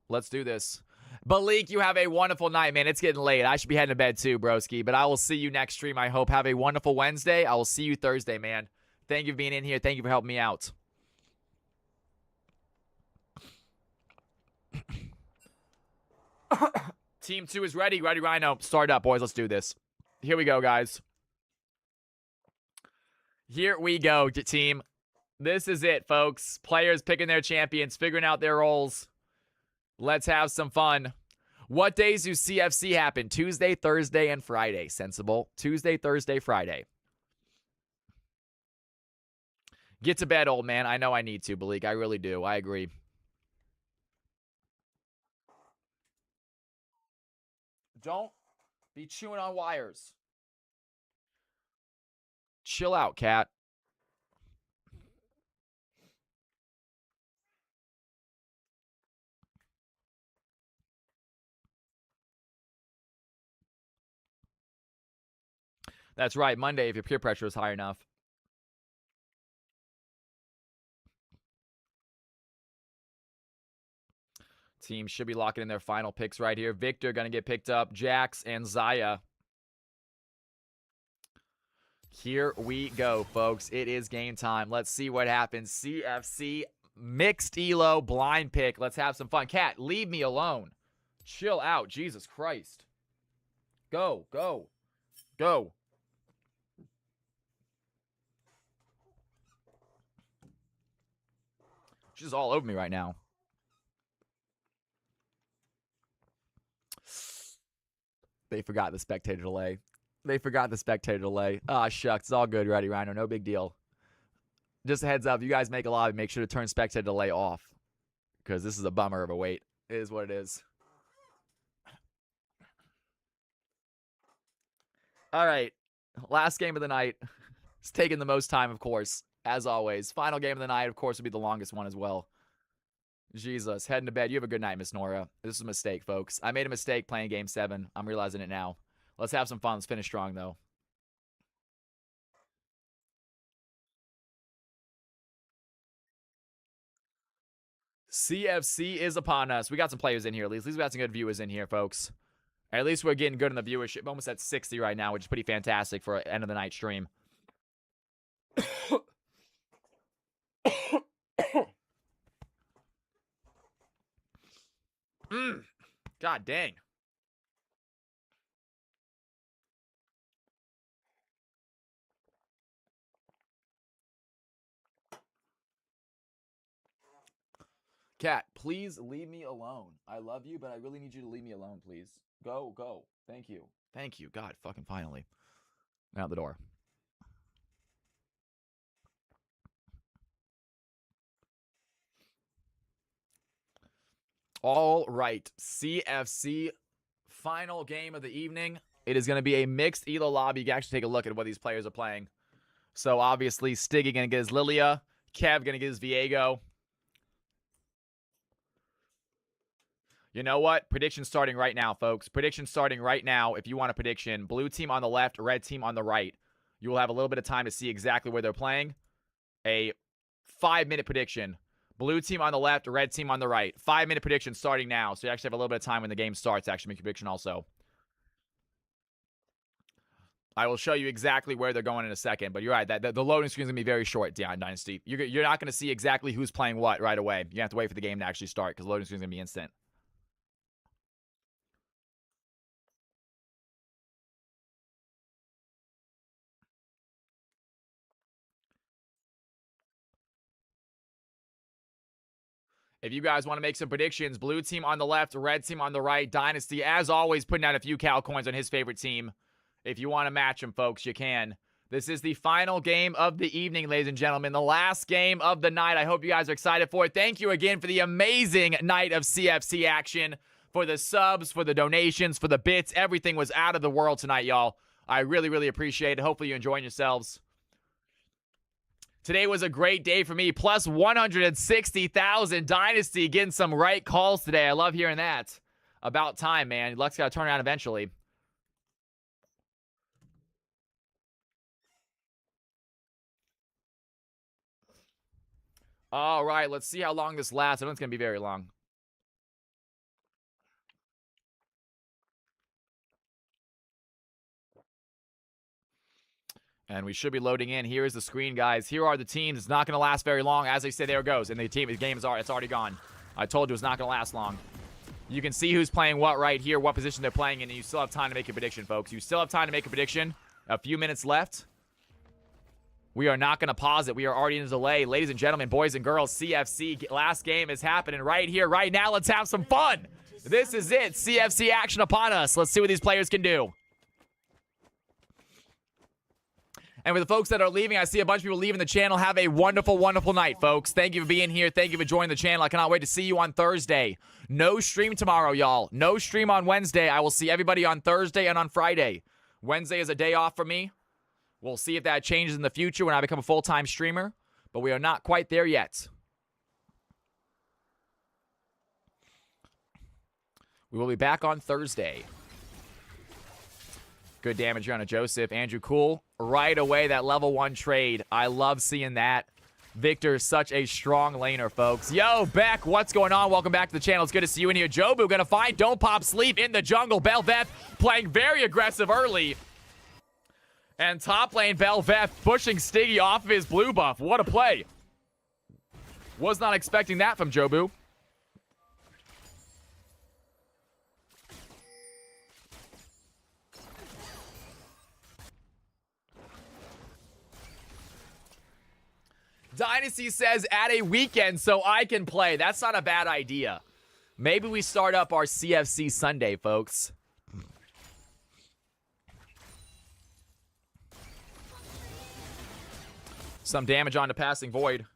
Let's do this. Balik, you have a wonderful night, man. It's getting late. I should be heading to bed too, broski. But I will see you next stream, I hope. Have a wonderful Wednesday. I will see you Thursday, man. Thank you for being in here. Thank you for helping me out. Team 2 is ready. Ready, Rhino. Start up, boys. Let's do this. Here we go, guys. Here we go, team. This is it, folks. Players picking their champions, figuring out their roles. Let's have some fun. What days do CFC happen? Tuesday, Thursday, and Friday. Sensible. Tuesday, Thursday, Friday. Get to bed, old man. I know I need to, Balik. I really do. I agree. Don't be chewing on wires. Chill out, cat. That's right, Monday if your peer pressure is high enough. Team should be locking in their final picks right here. Victor going to get picked up. Jax and Zaya. Here we go, folks. It is game time. Let's see what happens. CFC mixed elo blind pick. Let's have some fun. Cat, leave me alone. Chill out. Jesus Christ. Go, go, go. She's all over me right now. They forgot the spectator delay. They forgot the spectator delay. Ah, shucks. It's all good, Ready Rhino. No big deal. Just a heads up. If you guys make a lobby, make sure to turn spectator delay off. Because this is a bummer of a wait. It is what it is. All right. Last game of the night. It's taking the most time, of course. As always. Final game of the night, of course, will be the longest one as well. Jesus. Heading to bed. You have a good night, Miss Nora. This is a mistake, folks. I made a mistake playing Game 7. I'm realizing it now. Let's have some fun. Let's finish strong, though. CFC is upon us. We got some players in here, at least. At least we got some good viewers in here, folks. At least we're getting good in the viewership. Almost at 60 right now, which is pretty fantastic for an end of the night stream. God dang. Cat, please leave me alone. I love you, but I really need you to leave me alone, please. Go, go. Thank you. Thank you. God, fucking finally. Out the door. All right. CFC final game of the evening. It is going to be a mixed elo lobby. You can actually take a look at what these players are playing. So, obviously, Stiggy going to get his Lilia. Kev going to get his Viego. You know what? Prediction starting right now, folks. Prediction starting right now. If you want a prediction, blue team on the left, red team on the right. You will have a little bit of time to see exactly where they're playing. A 5-minute prediction. Blue team on the left, red team on the right. 5-minute prediction starting now. So you actually have a little bit of time when the game starts to actually make your prediction also. I will show you exactly where they're going in a second. But you're right. The loading screen is going to be very short, Dynasty. You're not going to see exactly who's playing what right away. You have to wait for the game to actually start because the loading screen is going to be instant. If you guys want to make some predictions, blue team on the left, red team on the right, Dynasty, as always, putting down a few Cal coins on his favorite team. If you want to match them, folks, you can. This is the final game of the evening, ladies and gentlemen. The last game of the night. I hope you guys are excited for it. Thank you again for the amazing night of CFC action. For the subs, for the donations, for the bits. Everything was out of the world tonight, y'all. I really, really appreciate it. Hopefully you're enjoying yourselves. Today was a great day for me. Plus 160,000 Dynasty. Getting some right calls today. I love hearing that. About time, man. Luck's got to turn around eventually. All right, let's see how long this lasts. I know it's going to be very long. And we should be loading in. Here is the screen, guys. Here are the teams. It's not going to last very long. As they say, there it goes. And the game is already gone. I told you it's not going to last long. You can see who's playing what right here, what position they're playing in, and you still have time to make a prediction, folks. You still have time to make a prediction. A few minutes left. We are not going to pause it. We are already in a delay. Ladies and gentlemen, boys and girls, CFC last game is happening right here, right now. Let's have some fun. This is it. CFC action upon us. Let's see what these players can do. And for the folks that are leaving, I see a bunch of people leaving the channel. Have a wonderful, wonderful night, folks. Thank you for being here. Thank you for joining the channel. I cannot wait to see you on Thursday. No stream tomorrow, y'all. No stream on Wednesday. I will see everybody on Thursday and on Friday. Wednesday is a day off for me. We'll see if that changes in the future when I become a full-time streamer. But we are not quite there yet. We will be back on Thursday. Good damage here on a Joseph. Andrew, cool. Right away, that level 1 trade. I love seeing that. Victor is such a strong laner, folks. Yo, Beck, what's going on? Welcome back to the channel. It's good to see you in here. Jobu gonna find Don't Pop Sleep in the jungle. Belveth playing very aggressive early. And top lane, Belveth pushing Stiggy off of his blue buff. What a play. Was not expecting that from Jobu. Dynasty says at a weekend so I can play. That's not a bad idea. Maybe we start up our CFC Sunday, folks. Some damage onto Passing Void.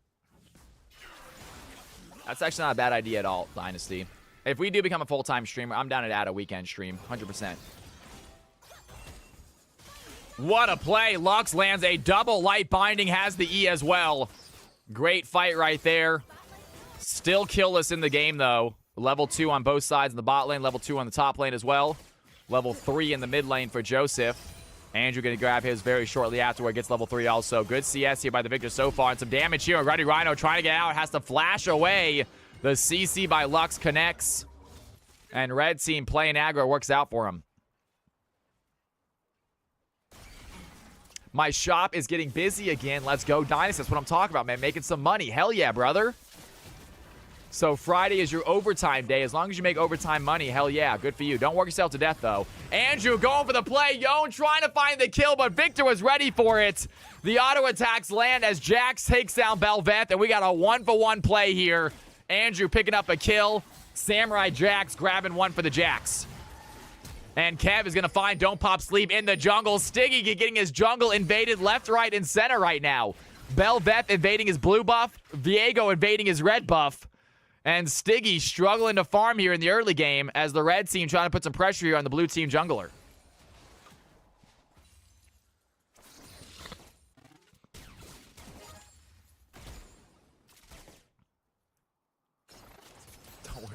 That's actually not a bad idea at all, Dynasty. If we do become a full-time streamer, I'm down to add a weekend stream, 100%. What a play. Lux lands a double light binding, has the E as well. Great fight right there. Still killless in the game, though. Level 2 on both sides in the bot lane. Level 2 on the top lane as well. Level 3 in the mid lane for Joseph. Andrew going to grab his very shortly afterward. Gets level 3 also. Good CS here by the Victor so far. And some damage here. Ready Rhino trying to get out. Has to flash away. The CC by Lux connects. And red team playing aggro works out for him. My shop is getting busy again. Let's go, Dynasty. That's what I'm talking about, man. Making some money. Hell yeah, brother. So Friday is your overtime day. As long as you make overtime money, hell yeah. Good for you. Don't work yourself to death, though. Andrew going for the play. Yon trying to find the kill, but Victor was ready for it. The auto attacks land as Jax takes down Belveth, and we got a 1-for-1 play here. Andrew picking up a kill. Samurai Jax grabbing one for the Jax. And Kev is going to find Don't Pop Sleep in the jungle. Stiggy getting his jungle invaded left, right, and center right now. Belveth invading his blue buff. Viego invading his red buff. And Stiggy struggling to farm here in the early game as the red team trying to put some pressure here on the blue team jungler.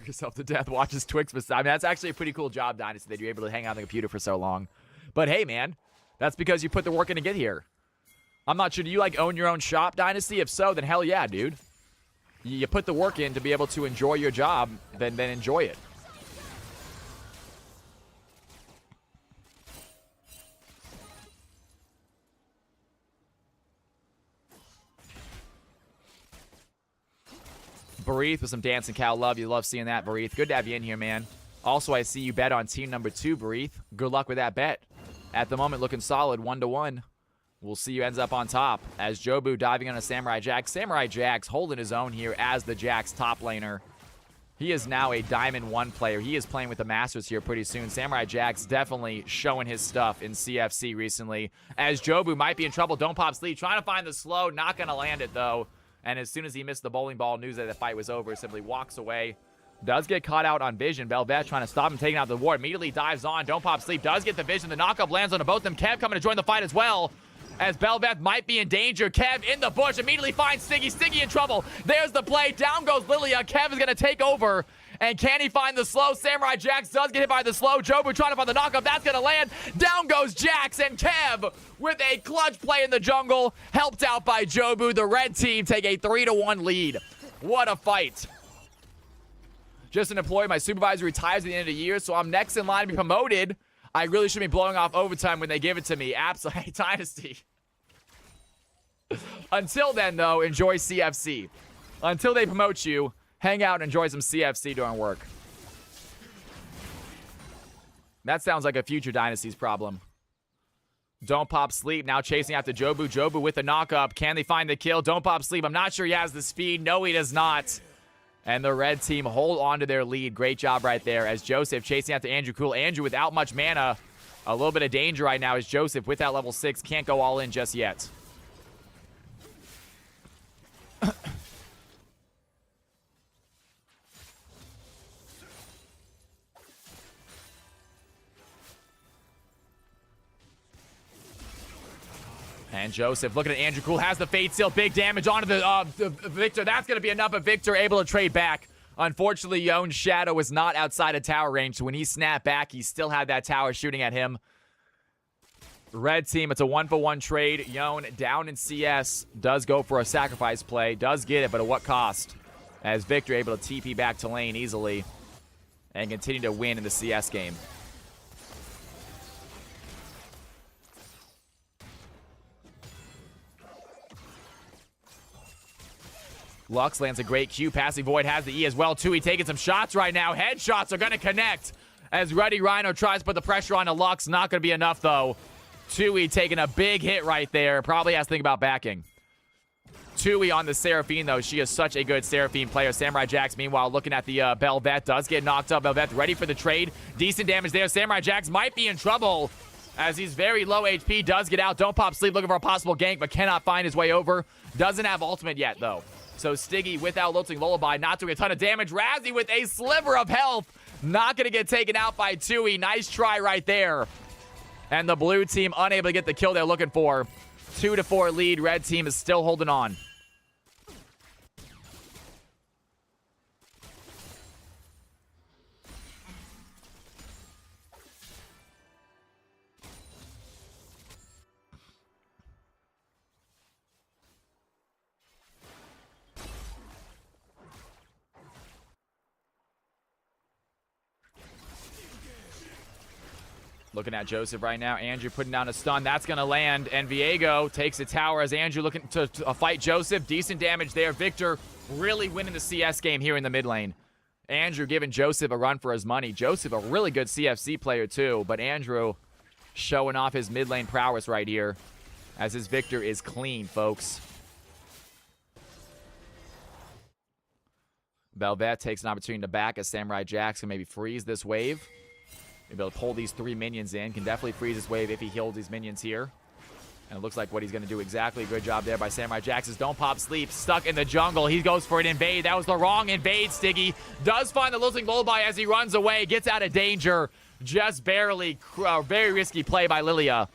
Yourself to death, watches Twix beside. I mean, that's actually a pretty cool job, Dynasty, that you're able to hang out on the computer for so long. But hey, man, that's because you put the work in to get here. I'm not sure, do you like own your own shop, Dynasty? If so, then hell yeah, dude. You put the work in to be able to enjoy your job, then enjoy it. Barith with some dancing cow love. You love seeing that, Barith. Good to have you in here, man. Also, I see you bet on team number 2, Barith. Good luck with that bet. At the moment, looking solid, 1-1. We'll see who ends up on top as Jobu diving on a Samurai Jax. Samurai Jax holding his own here as the Jax top laner. He is now a Diamond 1 player. He is playing with the Masters here pretty soon. Samurai Jack's definitely showing his stuff in CFC recently. As Jobu might be in trouble. Don't pop sleep. Trying to find the slow. Not going to land it, though. And as soon as he missed the bowling ball, news that the fight was over. Simply walks away. Does get caught out on vision. Velvet trying to stop him, taking out the ward. Immediately dives on. Don't pop sleep. Does get the vision. The knockup lands on both of them. Kev coming to join the fight as well. As Belveth might be in danger. Kev in the bush. Immediately finds Stiggy. Stiggy in trouble. There's the play. Down goes Lilia. Kev is going to take over. And can he find the slow? Samurai Jax does get hit by the slow. Jobu trying to find the knockup. That's going to land. Down goes Jax. And Kev with a clutch play in the jungle. Helped out by Jobu. The red team take a 3-1 lead. What a fight. Just an employee. My supervisor retires at the end of the year, so I'm next in line to be promoted. I really should be blowing off overtime when they give it to me. Absolutely. Dynasty. Until then, though, enjoy CFC. Until they promote you, hang out and enjoy some CFC during work. That sounds like a future Dynasty's problem. Don't pop sleep. Now chasing after Jobu. Jobu with the knock-up. Can they find the kill? Don't pop sleep. I'm not sure he has the speed. No, he does not. And the red team hold on to their lead. Great job right there as Joseph chasing after Andrew Cool. Andrew without much mana. A little bit of danger right now as Joseph with that level 6 can't go all in just yet. And Joseph looking at Andrew Cool, has the Fate Seal, big damage onto the Victor. That's going to be enough of Victor, able to trade back. Unfortunately, Yone's Shadow was not outside of tower range, so when he snapped back, he still had that tower shooting at him. Red team, it's a 1-for-1 trade. Yone down in CS, does go for a sacrifice play, does get it, but at what cost? As Victor able to TP back to lane easily and continue to win in the CS game. Lux lands a great Q. Passing Void has the E as well, too. He's taking some shots right now. Headshots are going to connect as Ready Rhino tries to put the pressure on the Lux. Not going to be enough, though. Tui taking a big hit right there. Probably has to think about backing. Tui on the Seraphine, though. She is such a good Seraphine player. Samurai Jax, meanwhile, looking at the Belvet. Does get knocked up. Belvet ready for the trade. Decent damage there. Samurai Jax might be in trouble as he's very low HP. Does get out. Don't pop sleep. Looking for a possible gank, but cannot find his way over. Doesn't have ultimate yet, though. So Stiggy without Lilting Lullaby, not doing a ton of damage. Razzie with a sliver of health. Not going to get taken out by Tui. Nice try right there. And the blue team unable to get the kill they're looking for. 2-4 lead. Red team is still holding on. Looking at Joseph right now. Andrew putting down a stun. That's going to land. And Viego takes a tower as Andrew looking to fight Joseph. Decent damage there. Victor really winning the CS game here in the mid lane. Andrew giving Joseph a run for his money. Joseph, a really good CFC player too. But Andrew showing off his mid lane prowess right here as his Victor is clean, folks. Belvet takes an opportunity to back as Samurai Jax can maybe freeze this wave. Maybe able to pull these 3 minions in. Can definitely freeze this wave if he heals these minions here. And it looks like what he's going to do exactly. Good job there by Samurai Jax. Don't pop sleep. Stuck in the jungle. He goes for an invade. That was the wrong invade, Stiggy. Does find the Lilting Lullaby as he runs away. Gets out of danger. Just barely. Very risky play by Lilia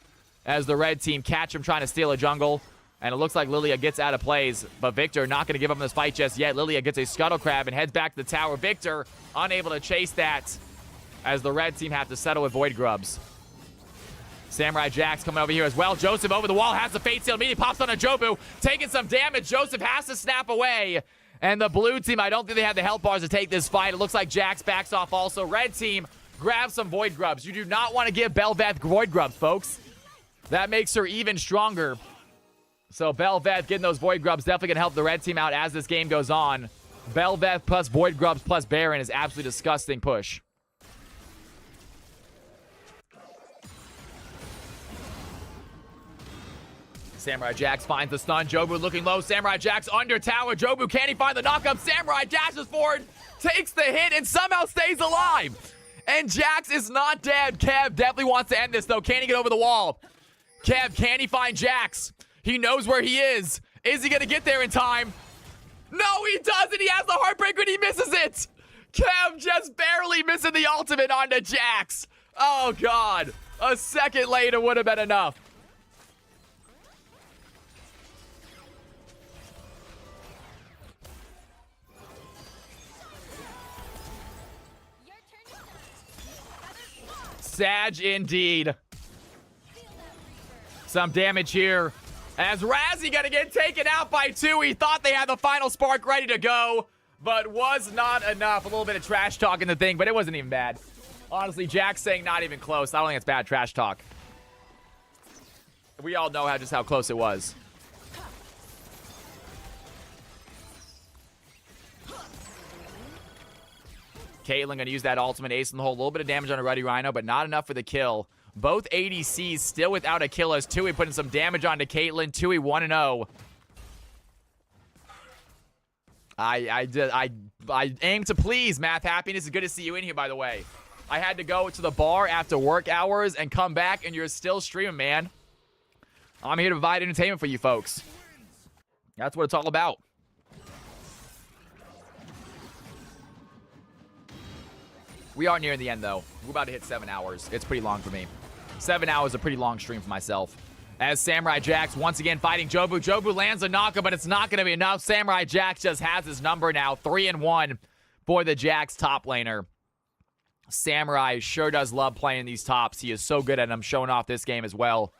as the red team catch him trying to steal a jungle. And it looks like Lilia gets out of plays. But Victor not going to give up in this fight just yet. Lilia gets a scuttle crab and heads back to the tower. Victor unable to chase that as the red team have to settle with Void Grubs. Samurai Jax coming over here as well. Joseph over the wall, has the Fate Seal. Immediately pops on a Jobu, taking some damage. Joseph has to snap away. And the blue team, I don't think they have the health bars to take this fight. It looks like Jax backs off also. Red team, grab some Void Grubs. You do not want to give Belveth Void Grubs, folks. That makes her even stronger. So Belveth getting those Void Grubs definitely going to help the red team out as this game goes on. Belveth plus Void Grubs plus Baron is absolutely disgusting push. Samurai Jax finds the stun. Jobu looking low. Samurai Jax under tower. Jobu, can he find the knockup? Samurai dashes forward, takes the hit and somehow stays alive. And Jax is not dead. Kev definitely wants to end this, though. Can he get over the wall? Kev, can he find Jax? He knows where he is. Is he going to get there in time? No, he doesn't. He has the Heartbreaker and he misses it. Kev just barely missing the ultimate onto Jax. Oh, God. A second later would have been enough. Sag indeed. Some damage here. As Razzie gonna get taken out by two. He thought they had the final spark ready to go, but was not enough. A little bit of trash talk in the thing, but it wasn't even bad. Honestly, Jack's saying not even close. I don't think it's bad trash talk. We all know just how close it was. Caitlyn gonna use that ultimate ace in the hole. A little bit of damage on a Ruddy Rhino, but not enough for the kill. Both ADCs still without a kill as Tues putting some damage onto Caitlyn. Tues 1-0. I aim to please, Math Happiness. It's good to see you in here, by the way. I had to go to the bar after work hours and come back, and you're still streaming, man. I'm here to provide entertainment for you folks. That's what it's all about. We are nearing the end, though. We're about to hit 7 hours. It's pretty long for me. 7 hours is a pretty long stream for myself. As Samurai Jax once again fighting Jobu. Jobu lands a knocker, but it's not going to be enough. Samurai Jax just has his number now. 3-1 for the Jax top laner. Samurai sure does love playing these tops. He is so good at them, showing off this game as well.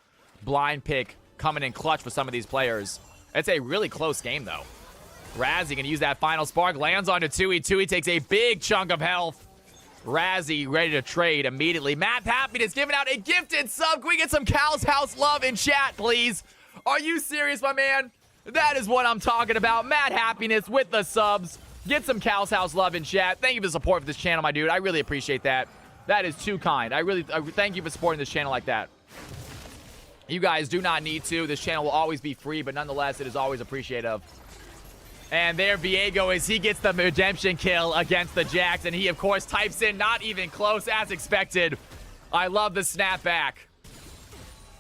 Blind pick coming in clutch for some of these players. It's a really close game, though. Razzie going to use that final spark. Lands onto Tues. Tues takes a big chunk of health. Razzie ready to trade immediately. Matt Happiness giving out a gifted sub. Can we get some Cal's House love in chat, please? Are you serious, my man? That is what I'm talking about. Matt Happiness with the subs. Get some Cal's House love in chat. Thank you for the support for this channel, my dude. I really appreciate that. That is too kind. I thank you for supporting this channel like that. You guys do not need to. This channel will always be free, but nonetheless, it is always appreciative. And there Viego is. He gets the redemption kill against the Jax, and he, of course, types in not even close as expected. I love the snapback.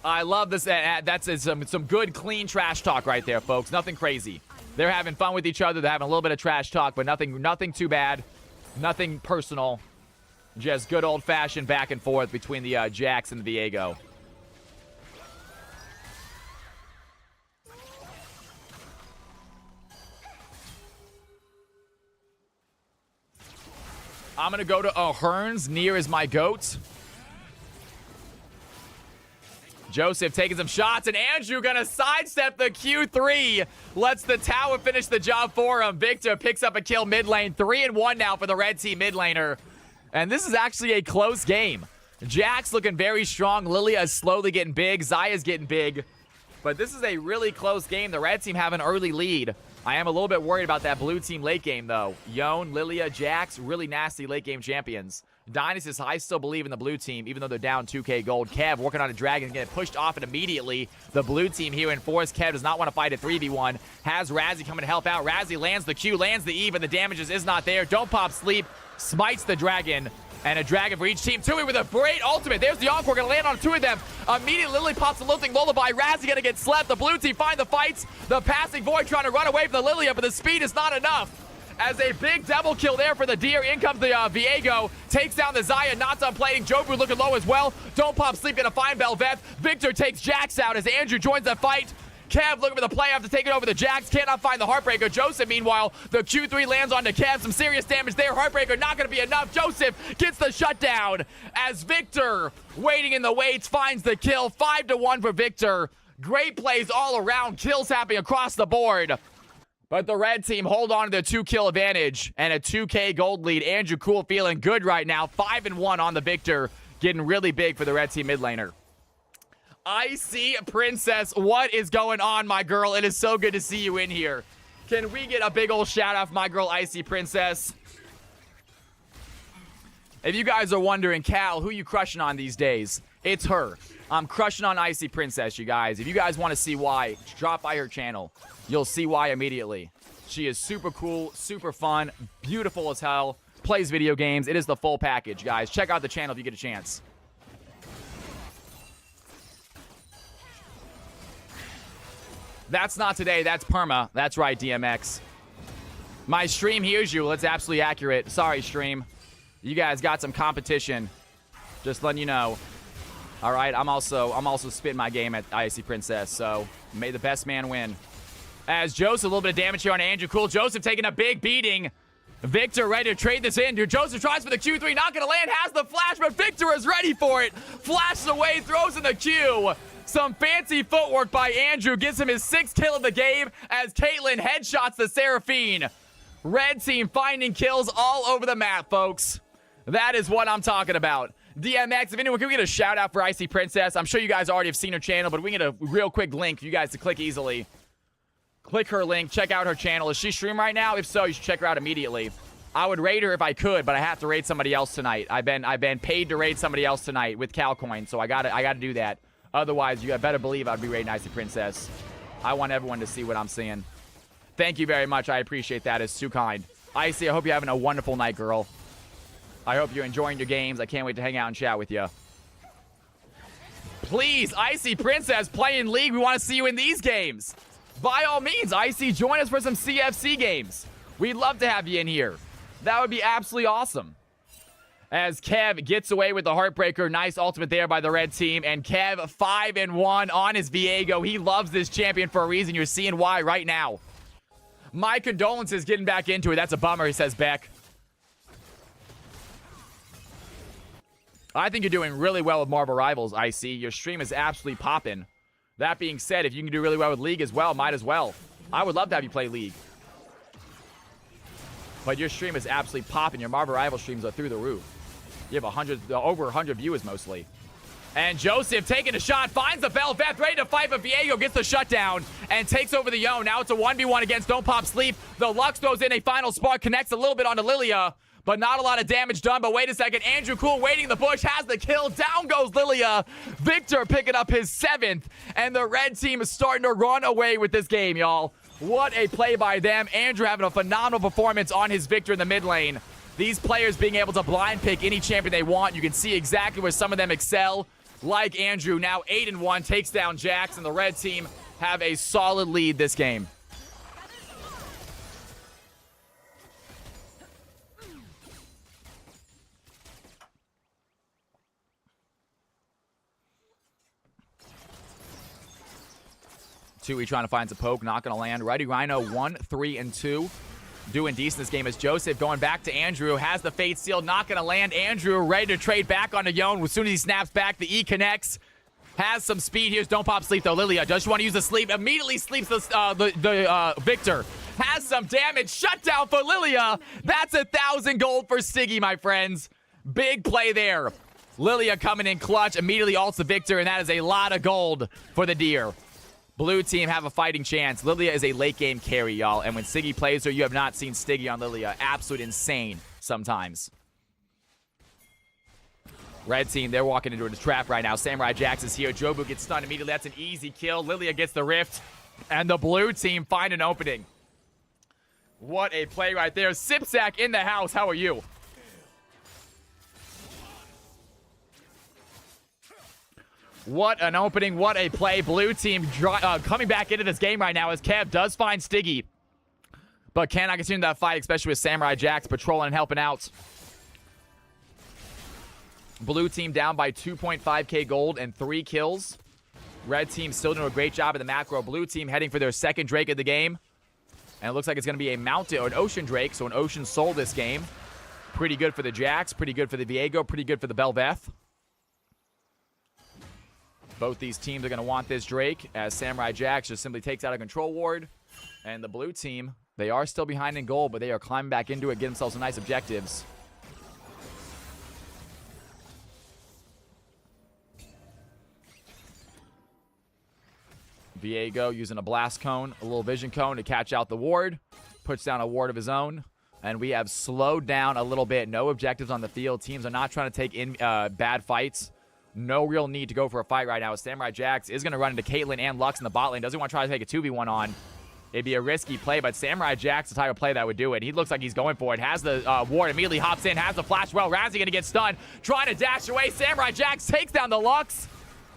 I love this. That's some good, clean trash talk right there, folks. Nothing crazy. They're having fun with each other. They're having a little bit of trash talk, but nothing too bad. Nothing personal. Just good old-fashioned back and forth between the Jax and the Viego. I'm going to go to Hearns. Near is my goat. Joseph taking some shots, and Andrew going to sidestep the Q3. Lets the tower finish the job for him. Victor picks up a kill mid lane. 3-1 now for the red team mid laner. And this is actually a close game. Jax looking very strong. Lilia is slowly getting big. Zaya's getting big. But this is a really close game. The red team have an early lead. I am a little bit worried about that blue team late game, though. Yone, Lilia, Jax, really nasty late game champions. Dynasis, I still believe in the blue team, even though they're down 2k gold. Kev working on a dragon, getting pushed off it immediately. The blue team here in force. Kev does not want to fight a 3v1. Has Razzie coming to help out. Razzie lands the Q, lands the E, but the damages is not there. Don't pop sleep. Smites the dragon. And a dragon for each team. Tues with a great ultimate. There's the encore. Going to land on two of them. Immediately, Lily pops the lilting lullaby. Razzie going to get slept. The blue team find the fights. The passing void trying to run away from the Lilia, but the speed is not enough. As a big double kill there for the deer. In comes the Viego. Takes down the Zaya. Not done playing. Jobu looking low as well. Don't pop sleep. Going to find Belveth. Victor takes Jax out as Andrew joins the fight. Kev looking for the play after taking over the Jax. Cannot find the Heartbreaker. Joseph, meanwhile, the Q3 lands onto Kev. Some serious damage there. Heartbreaker not going to be enough. Joseph gets the shutdown as Victor, waiting in the waits, finds the kill. 5-1 for Victor. Great plays all around. Kills happening across the board. But the red team hold on to their 2-kill advantage and a 2k gold lead. Andrew Cool feeling good right now. 5-1 on the Victor. Getting really big for the red team mid laner. Icy Princess, what is going on, my girl? It is so good to see you in here. Can we get a big old shout out for my girl, Icy Princess? If you guys are wondering, Cal, who you crushing on these days? It's her. I'm crushing on Icy Princess, you guys. If you guys want to see why, drop by her channel. You'll see why immediately. She is super cool, super fun, beautiful as hell, plays video games. It is the full package, guys. Check out the channel if you get a chance. That's not today. That's perma. That's right, DMX. My stream hears you. That's absolutely accurate. Sorry, stream. You guys got some competition. Just letting you know. All right, I'm also spitting my game at Icy Princess, so may the best man win. As Joseph, a little bit of damage here on Andrew. Cool. Joseph taking a big beating. Victor ready to trade this in. Dude, Joseph tries for the Q3. Not going to land. Has the flash, but Victor is ready for it. Flashes away. Throws in the Q. Some fancy footwork by Andrew. Gives him his 6th kill of the game as Caitlyn headshots the Seraphine. Red team finding kills all over the map, folks. That is what I'm talking about. DMX, if anyone can we get a shout out for Icy Princess? I'm sure you guys already have seen her channel, but we can get a real quick link for you guys to click easily. Click her link, check out her channel. Is she streaming right now? If so, you should check her out immediately. I would raid her if I could, but I have to raid somebody else tonight. I've been paid to raid somebody else tonight with Calcoin, so I gotta do that. Otherwise, you better believe I'd be raiding Icy Princess. I want everyone to see what I'm seeing. Thank you very much. I appreciate that. It's too kind. Icy, I hope you're having a wonderful night, girl. I hope you're enjoying your games. I can't wait to hang out and chat with you. Please, Icy Princess, play in League. We want to see you in these games. By all means, Icy, join us for some CFC games. We'd love to have you in here. That would be absolutely awesome. As Kev gets away with the Heartbreaker. Nice ultimate there by the red team. And Kev, 5-1 on his Viego. He loves this champion for a reason. You're seeing why right now. My condolences getting back into it. That's a bummer, he says Beck. I think you're doing really well with Marvel Rivals, Icy. Your stream is absolutely popping. That being said, if you can do really well with League as well, might as well. I would love to have you play League. But your stream is absolutely popping. Your Marvel Rivals streams are through the roof. You have over 100 viewers mostly. And Joseph taking a shot, finds the Belveth, ready to fight, but Viego gets the shutdown and takes over the Yone. Now it's a 1v1 against Don't Pop Sleep. The Lux throws in a final spark, connects a little bit onto Lilia, but not a lot of damage done. But wait a second, Andrew Cool waiting in the bush, has the kill. Down goes Lilia. Victor picking up his 7th, and the red team is starting to run away with this game, y'all. What a play by them. Andrew having a phenomenal performance on his Victor in the mid lane. These players being able to blind pick any champion they want. You can see exactly where some of them excel. Like Andrew, now 8-1, takes down Jax, and the red team have a solid lead this game. Tues trying to find some poke, not going to land. Ready Rhino 1, 3, and 2. Doing decent this game as Joseph going back to Andrew. Has the Fate Seal, not going to land. Andrew ready to trade back onto Yone. As soon as he snaps back, the E connects. Has some speed here. Don't pop sleep though. Lilia does want to use the sleep. Immediately sleeps the Victor. Has some damage. Shutdown for Lilia. That's 1,000 gold for Siggy, my friends. Big play there. Lilia coming in clutch. Immediately ults the Victor, and that is a lot of gold for the deer. Blue team have a fighting chance. Lilia is a late game carry, y'all. And when Siggy plays her, you have not seen Stiggy on Lilia. Absolute insane sometimes. Red team, they're walking into a trap right now. Samurai Jax is here. Jobu gets stunned immediately. That's an easy kill. Lilia gets the rift. And the blue team find an opening. What a play right there. Sipsack in the house. How are you? What an opening. What a play. Blue team coming back into this game right now as Kev does find Stiggy. But cannot continue that fight, especially with Samurai Jax patrolling and helping out. Blue team down by 2.5k gold and 3 kills. Red team still doing a great job in the macro. Blue team heading for their 2nd Drake of the game. And it looks like it's going to be a mountain or an Ocean Drake. So an Ocean Soul this game. Pretty good for the Jax. Pretty good for the Viego. Pretty good for the Belveth. Both these teams are going to want this Drake as Samurai Jax just simply takes out a control ward. And the blue team, they are still behind in gold, but they are climbing back into it, getting themselves some nice objectives. Viego using a blast cone, a little vision cone to catch out the ward. Puts down a ward of his own. And we have slowed down a little bit. No objectives on the field. Teams are not trying to take in bad fights. No real need to go for a fight right now. Samurai Jax is going to run into Caitlyn and Lux in the bot lane. Doesn't want to try to take a 2v1 on. it'd be a risky play, but Samurai Jack's the type of play that would do it. He looks like he's going for it. Has the ward, immediately hops in, has the flash well. Razzie gonna get stunned, trying to dash away. Samurai Jax takes down the Lux.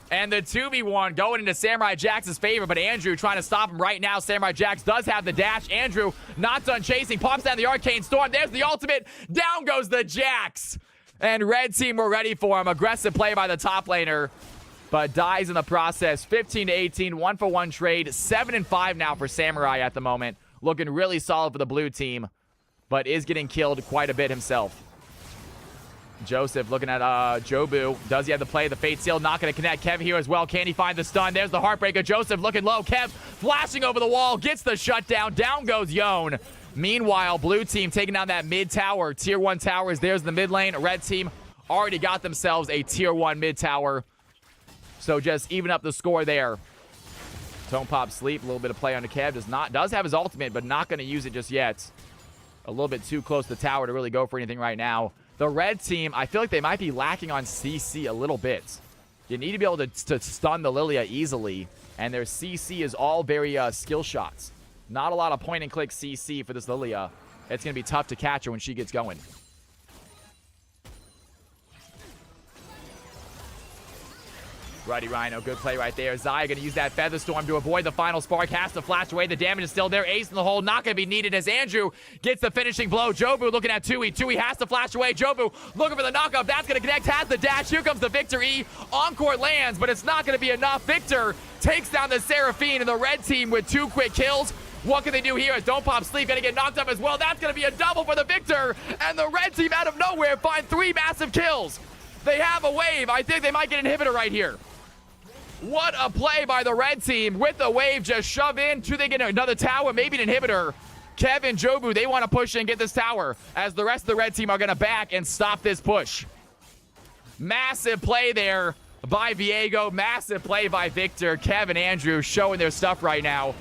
And the 2v1 going into Samurai Jax's favor, but Andrew trying to stop him right now. Samurai Jax does have the dash. Andrew not done chasing, pops down the Arcane Storm. There's the ultimate. Down goes the Jax. And red team were ready for him. Aggressive play by the top laner, but dies in the process. 15-18, 1-for-1 trade. 7-5 now for Samurai at the moment. Looking really solid for the blue team, but is getting killed quite a bit himself. Joseph looking at Jobu. Does he have the play? The Fate Seal not going to connect. Kev here as well. Can he find the stun? There's the Heartbreaker. Joseph looking low. Kev flashing over the wall. Gets the shutdown. Down goes Yone. Meanwhile, blue team taking down that mid tower. Tier 1 towers. There's the mid lane. Red team already got themselves a tier 1 mid tower. So just even up the score there. Tone Pop sleep. A little bit of play on the Kev. Does have his ultimate, but not going to use it just yet. A little bit too close to the tower to really go for anything right now. The red team, I feel like they might be lacking on CC a little bit. You need to be able to stun the Lilia easily, and their CC is all very skill shots. Not a lot of point-and-click CC for this Lilia. It's going to be tough to catch her when she gets going. Ruddy Rhino, good play right there. Zaya going to use that Feather Storm to avoid the final spark. Has to flash away. The damage is still there. Ace in the hole, not going to be needed as Andrew gets the finishing blow. Jobu looking at Tui. Tui has to flash away. Jobu looking for the knockup. That's going to connect. Has the dash. Here comes the Victor E. Encore lands, but it's not going to be enough. Victor takes down the Seraphine and the red team with 2 quick kills. What can they do here as Don't Pop Sleep going to get knocked up as well? That's going to be a double for the Victor, and the red team out of nowhere find 3 massive kills. They have a wave. I think they might get an inhibitor right here. What a play by the red team with the wave. Just shove in. Do they get another tower? Maybe an inhibitor. Kevin, Jobu, they want to push and get this tower as the rest of the red team are going to back and stop this push. Massive play there by Viego. Massive play by Victor. Kevin, Andrew showing their stuff right now.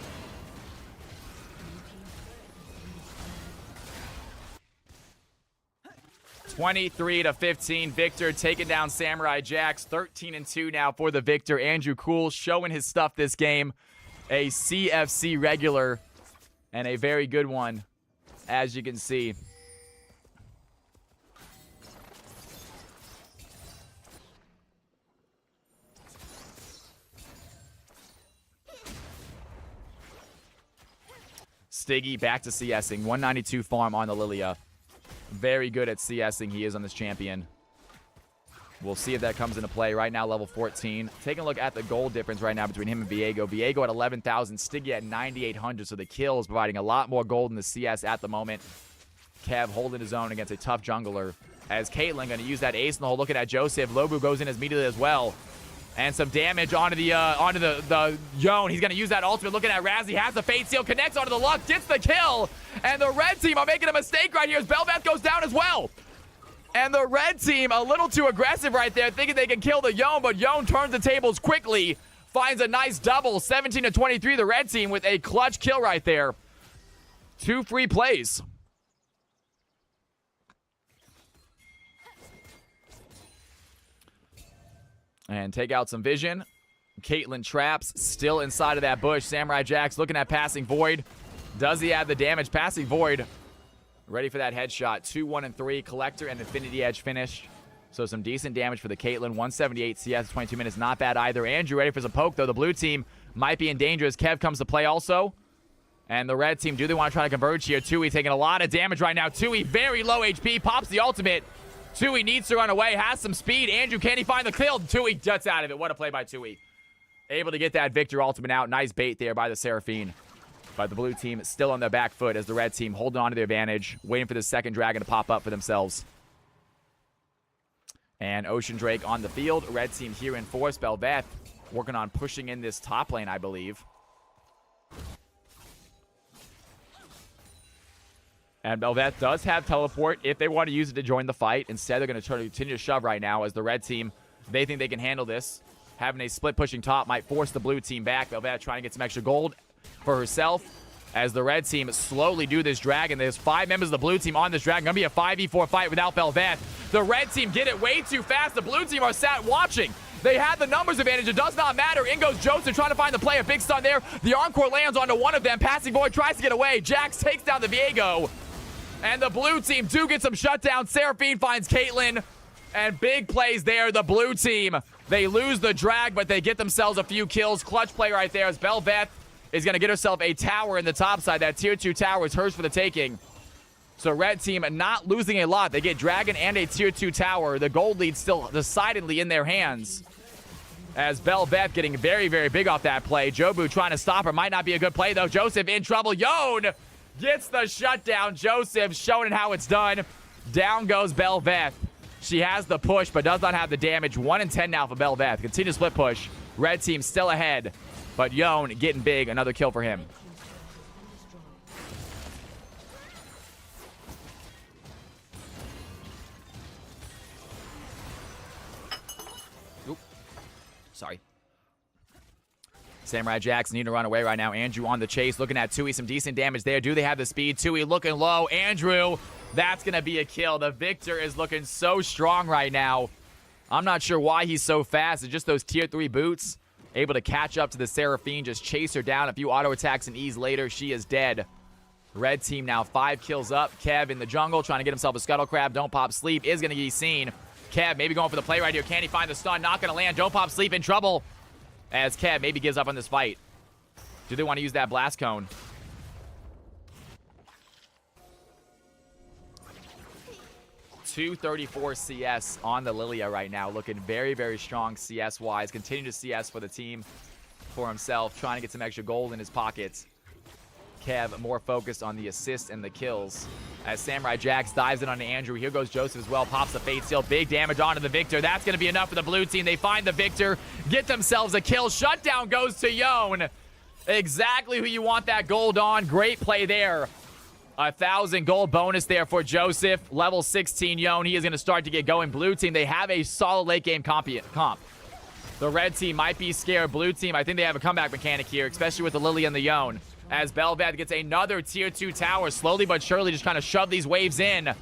(23-15), Victor taking down Samurai Jax. 13-2 now for the Victor. Andrew Cool showing his stuff this game. A CFC regular and a very good one, as you can see. Stiggy back to CSing. 192 farm on the Lilia. Very good at CSing he is on this champion. We'll see if that comes into play. Right now, level 14. Taking a look at the gold difference right now between him and Viego. Viego at 11,000. Stiggy at 9,800. So the kill is providing a lot more gold in the CS at the moment. Kev holding his own against a tough jungler. As Caitlyn going to use that ace in the hole. Looking at Joseph. Lobu goes in immediately as well. And some damage onto the Yone. He's going to use that ultimate. Looking at Razzie. Has the Fate Seal. Connects onto the Luck. Gets the kill. And the red team are making a mistake right here as Bel'Veth goes down as well. And the red team a little too aggressive right there, thinking they can kill the Yone, but Yone turns the tables quickly. Finds a nice double. 17-23, the red team with a clutch kill right there. 2 free plays. And take out some vision. Caitlyn traps still inside of that bush. Samurai Jax looking at Passing Void. Does he have the damage? Passing Void ready for that headshot. 2-1-3. Collector and Infinity Edge finish. So some decent damage for the Caitlyn. 178 CS, 22 minutes. Not bad either. Andrew ready for some poke, though. The blue team might be in danger as Kev comes to play also. And the red team, do they want to try to converge here? Tui taking a lot of damage right now. Tui very low HP. Pops the ultimate. Tui needs to run away. Has some speed. Andrew, can he find the kill? Tui juts out of it. What a play by Tui. Able to get that Victor ultimate out. Nice bait there by the Seraphine. But the blue team still on their back foot as the red team holding on to their advantage. Waiting for the second dragon to pop up for themselves. And Ocean Drake on the field. Red team here in force. Bel'Veth working on pushing in this top lane, I believe. And Bel'Veth does have teleport if they want to use it to join the fight. Instead, they're going to try to continue to shove right now as the red team, they think they can handle this. Having a split pushing top might force the blue team back. Bel'Veth trying to get some extra gold for herself as the red team slowly do this dragon. There's 5 members of the blue team on this dragon. Going to be a 5v4 fight without Bel'Veth. The red team get it way too fast. The blue team are sat watching They had the numbers advantage. It does not matter. In goes Joseph trying to find the play. A big stun there. The Encore lands onto one of them. Passing Void tries to get away. Jax takes down the Viego. And the blue team do get some shutdown. Seraphine finds Caitlyn. And big plays there. The blue team, they lose the drag, but they get themselves a few kills. Clutch play right there as Bel'Veth is going to get herself a tower in the top side. That tier 2 tower is hers for the taking. So red team not losing a lot. They get dragon and a tier 2 tower. The gold lead still decidedly in their hands. As Bel'Veth getting very, very big off that play. Jobu trying to stop her. Might not be a good play, though. Joseph in trouble. Yone gets the shutdown. Joseph showing how it's done. Down goes Bel'Veth. She has the push, but does not have the damage. 1 in 10 now for Bel'Veth. Continue split push. Red team still ahead. But Yone getting big. Another kill for him. Oop. Sorry. Samurai Jax need to run away right now. Andrew on the chase. Looking at Tues. Some decent damage there. Do they have the speed? Tues looking low. Andrew, that's going to be a kill. The Victor is looking so strong right now. I'm not sure why he's so fast. It's just those tier 3 boots. Able to catch up to the Seraphine. Just chase her down. A few auto attacks and ease later. She is dead. Red team now 5 kills up. Kev in the jungle trying to get himself a Scuttle Crab. Don't pop sleep. Is going to be seen. Kev maybe going for the play right here. Can he find the stun? Not going to land. Don't pop sleep. In trouble. As Kev maybe gives up on this fight. Do they want to use that blast cone? .234 CS on the Lilia right now. Looking very, very strong CS-wise. Continue to CS for the team. For himself. Trying to get some extra gold in his pockets. Kev more focused on the assists and the kills. As Samurai Jax dives in on Andrew. Here goes Joseph as well. Pops the Fate Seal. Big damage onto the Victor. That's going to be enough for the blue team. They find the Victor. Get themselves a kill. Shutdown goes to Yone. Exactly who you want that gold on. Great play there. 1,000 gold bonus there for Joseph. Level 16 Yone. He is going to start to get going. Blue team, they have a solid late game comp. The red team might be scared. Blue team, I think they have a comeback mechanic here, especially with the Lily and the Yone. As Bel'Veth gets another tier 2 tower. Slowly but surely just kind of shove these waves in.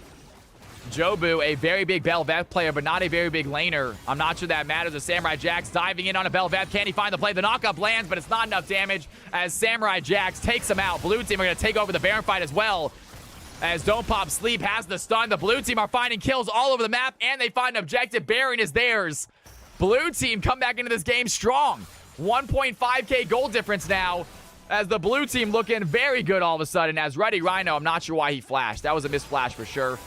Jobu, a very big Bel'Veth player, but not a very big laner. I'm not sure that matters. As Samurai Jax diving in on a Bel'Veth. Can he find the play? The knockup lands, but it's not enough damage as Samurai Jax takes him out. Blue team are going to take over the Baron fight as well. As Don't Pop Sleep has the stun. The blue team are finding kills all over the map, and they find an objective. Baron is theirs. Blue team come back into this game strong. 1.5k gold difference now. As the blue team looking very good all of a sudden. As Ready Rhino, I'm not sure why he flashed. That was a missed flash for sure.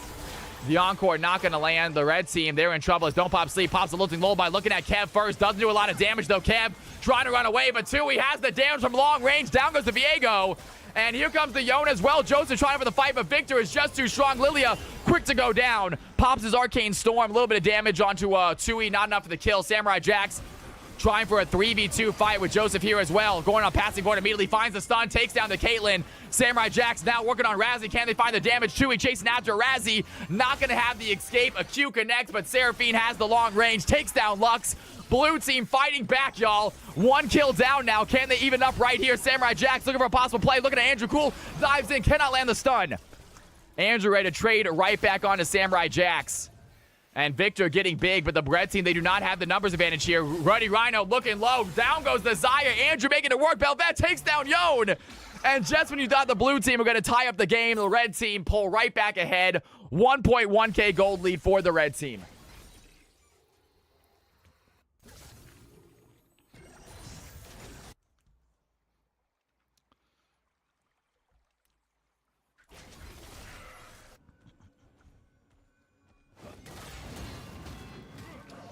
The Encore not going to land. The red team, they're in trouble as Don't Pop Sleep pops a looting lullaby. Looking at Kev first. Doesn't do a lot of damage though. Kev trying to run away, but Tues has the damage from long range. Down goes the Viego. And here comes the Yone as well. Joseph trying for the fight, but Victor is just too strong. Lilia quick to go down. Pops his Arcane Storm. A little bit of damage onto Tues. Not enough for the kill. Samurai Jax trying for a 3v2 fight with Joseph here as well. Going on passing board immediately. Finds the stun. Takes down the Caitlyn. Samurai Jax now working on Razzie. Can they find the damage? Tues chasing after Razzie. Not going to have the escape. A Q connects, but Seraphine has the long range. Takes down Lux. Blue team fighting back, y'all. 1 kill down now. Can they even up right here? Samurai Jax looking for a possible play. Looking at Andrew Cool. Dives in. Cannot land the stun. Andrew ready to trade right back onto Samurai Jax. And Victor getting big, but the red team, they do not have the numbers advantage here. Ruddy Rhino looking low. Down goes the Zaya. Andrew making it work. Bel'Veth takes down Yone. And just when you thought the blue team were going to tie up the game, the red team pull right back ahead. 1.1k gold lead for the red team.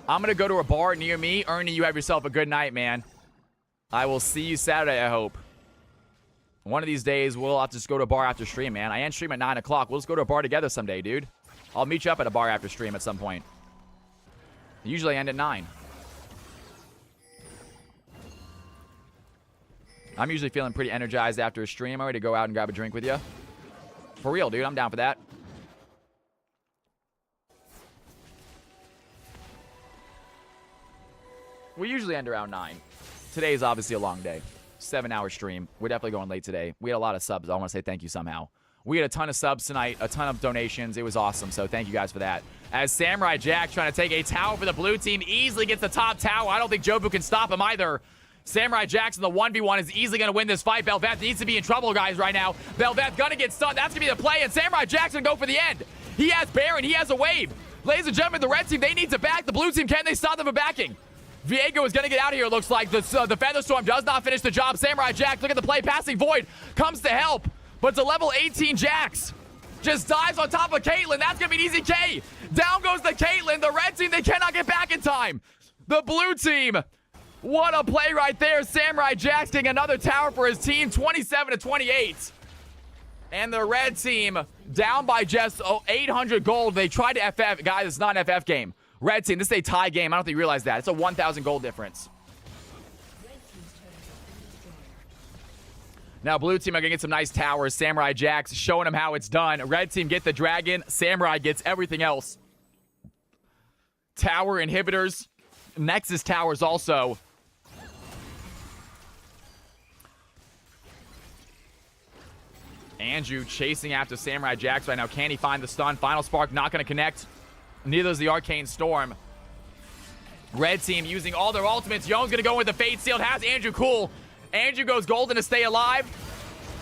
I'm going to go to a bar near me. Ernie, you have yourself a good night, man. I will see you Saturday, I hope. One of these days, we'll have to just go to a bar after stream, man. I end stream at 9 o'clock. We'll just go to a bar together someday, dude. I'll meet you up at a bar after stream at some point. Usually I end at 9. I'm usually feeling pretty energized after a stream. I'm ready to go out and grab a drink with you. For real, dude. I'm down for that. We usually end around 9. Today is obviously a long day. 7-hour stream. We're definitely going late today. We had a lot of subs. I want to say thank you somehow. We had a ton of subs tonight, a ton of donations. It was awesome, so thank you guys for that. As Samurai Jack trying to take a tower for the blue team, easily gets the top tower. I don't think Jobu can stop him either. Samurai Jackson, the 1v1, is easily going to win this fight. Bel'Veth needs to be in trouble, guys, right now. Bel'Veth going to get stunned. That's going to be the play, and Samurai Jackson go for the end. He has Baron. He has a wave. Ladies and gentlemen, the red team, they need to back. The blue team, can they stop them from backing? Viego is going to get out of here, it looks like. The Featherstorm does not finish the job. Samurai Jack, look at the play. Passing Void comes to help, but it's a level 18 Jax. Just dives on top of Caitlyn. That's going to be an easy K. Down goes the Caitlyn. The red team, they cannot get back in time. The blue team, what a play right there. Samurai Jack's getting another tower for his team, 27-28. And the red team down by just 800 gold. They tried to FF. Guys, it's not an FF game. Red team, this is a tie game. I don't think you realize that. It's a 1,000 gold difference. Now, blue team are going to get some nice towers. Samurai Jack's showing them how it's done. Red team get the dragon. Samurai gets everything else. Tower inhibitors. Nexus towers also. Andrew chasing after Samurai Jax right now. Can he find the stun? Final Spark not going to connect. Neither is the Arcane Storm. Red team using all their ultimates. Yone's going to go with the Fate Sealed. Has Andrew cool. Andrew goes golden to stay alive.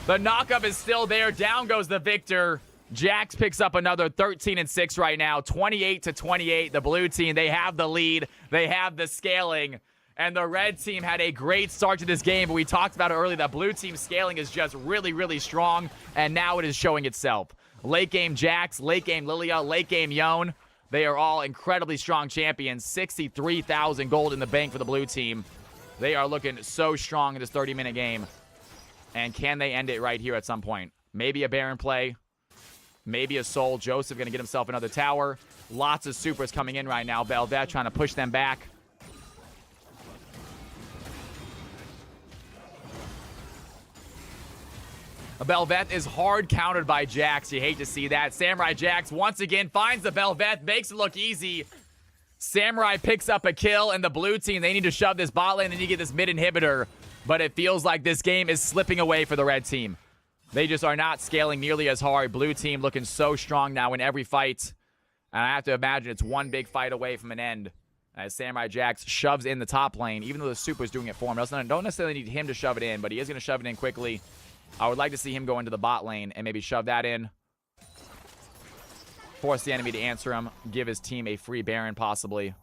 The knockup is still there. Down goes the Victor. Jax picks up another 13-6 right now. 28-28. The blue team, they have the lead. They have the scaling. And the red team had a great start to this game, but we talked about it earlier. That blue team scaling is just really, really strong, and now it is showing itself. Late game Jax, late game Lilia, late game Yone. They are all incredibly strong champions. 63,000 gold in the bank for the blue team. They are looking so strong in this 30-minute game. And can they end it right here at some point? Maybe a Baron play. Maybe a Soul. Joseph going to get himself another tower. Lots of supers coming in right now. Bel'Veth trying to push them back. Bel'Veth is hard countered by Jax. You hate to see that. Samurai Jax once again finds the Bel'Veth, makes it look easy. Samurai picks up a kill, and the blue team, they need to shove this bot lane. They need to get this mid inhibitor, but it feels like this game is slipping away for the red team. They just are not scaling nearly as hard. Blue team looking so strong now in every fight. And I have to imagine it's one big fight away from an end as Samurai Jax shoves in the top lane, even though the Super's doing it for him. Don't necessarily need him to shove it in, but he is going to shove it in quickly. I would like to see him go into the bot lane and maybe shove that in. Force the enemy to answer him. Give his team a free Baron, possibly.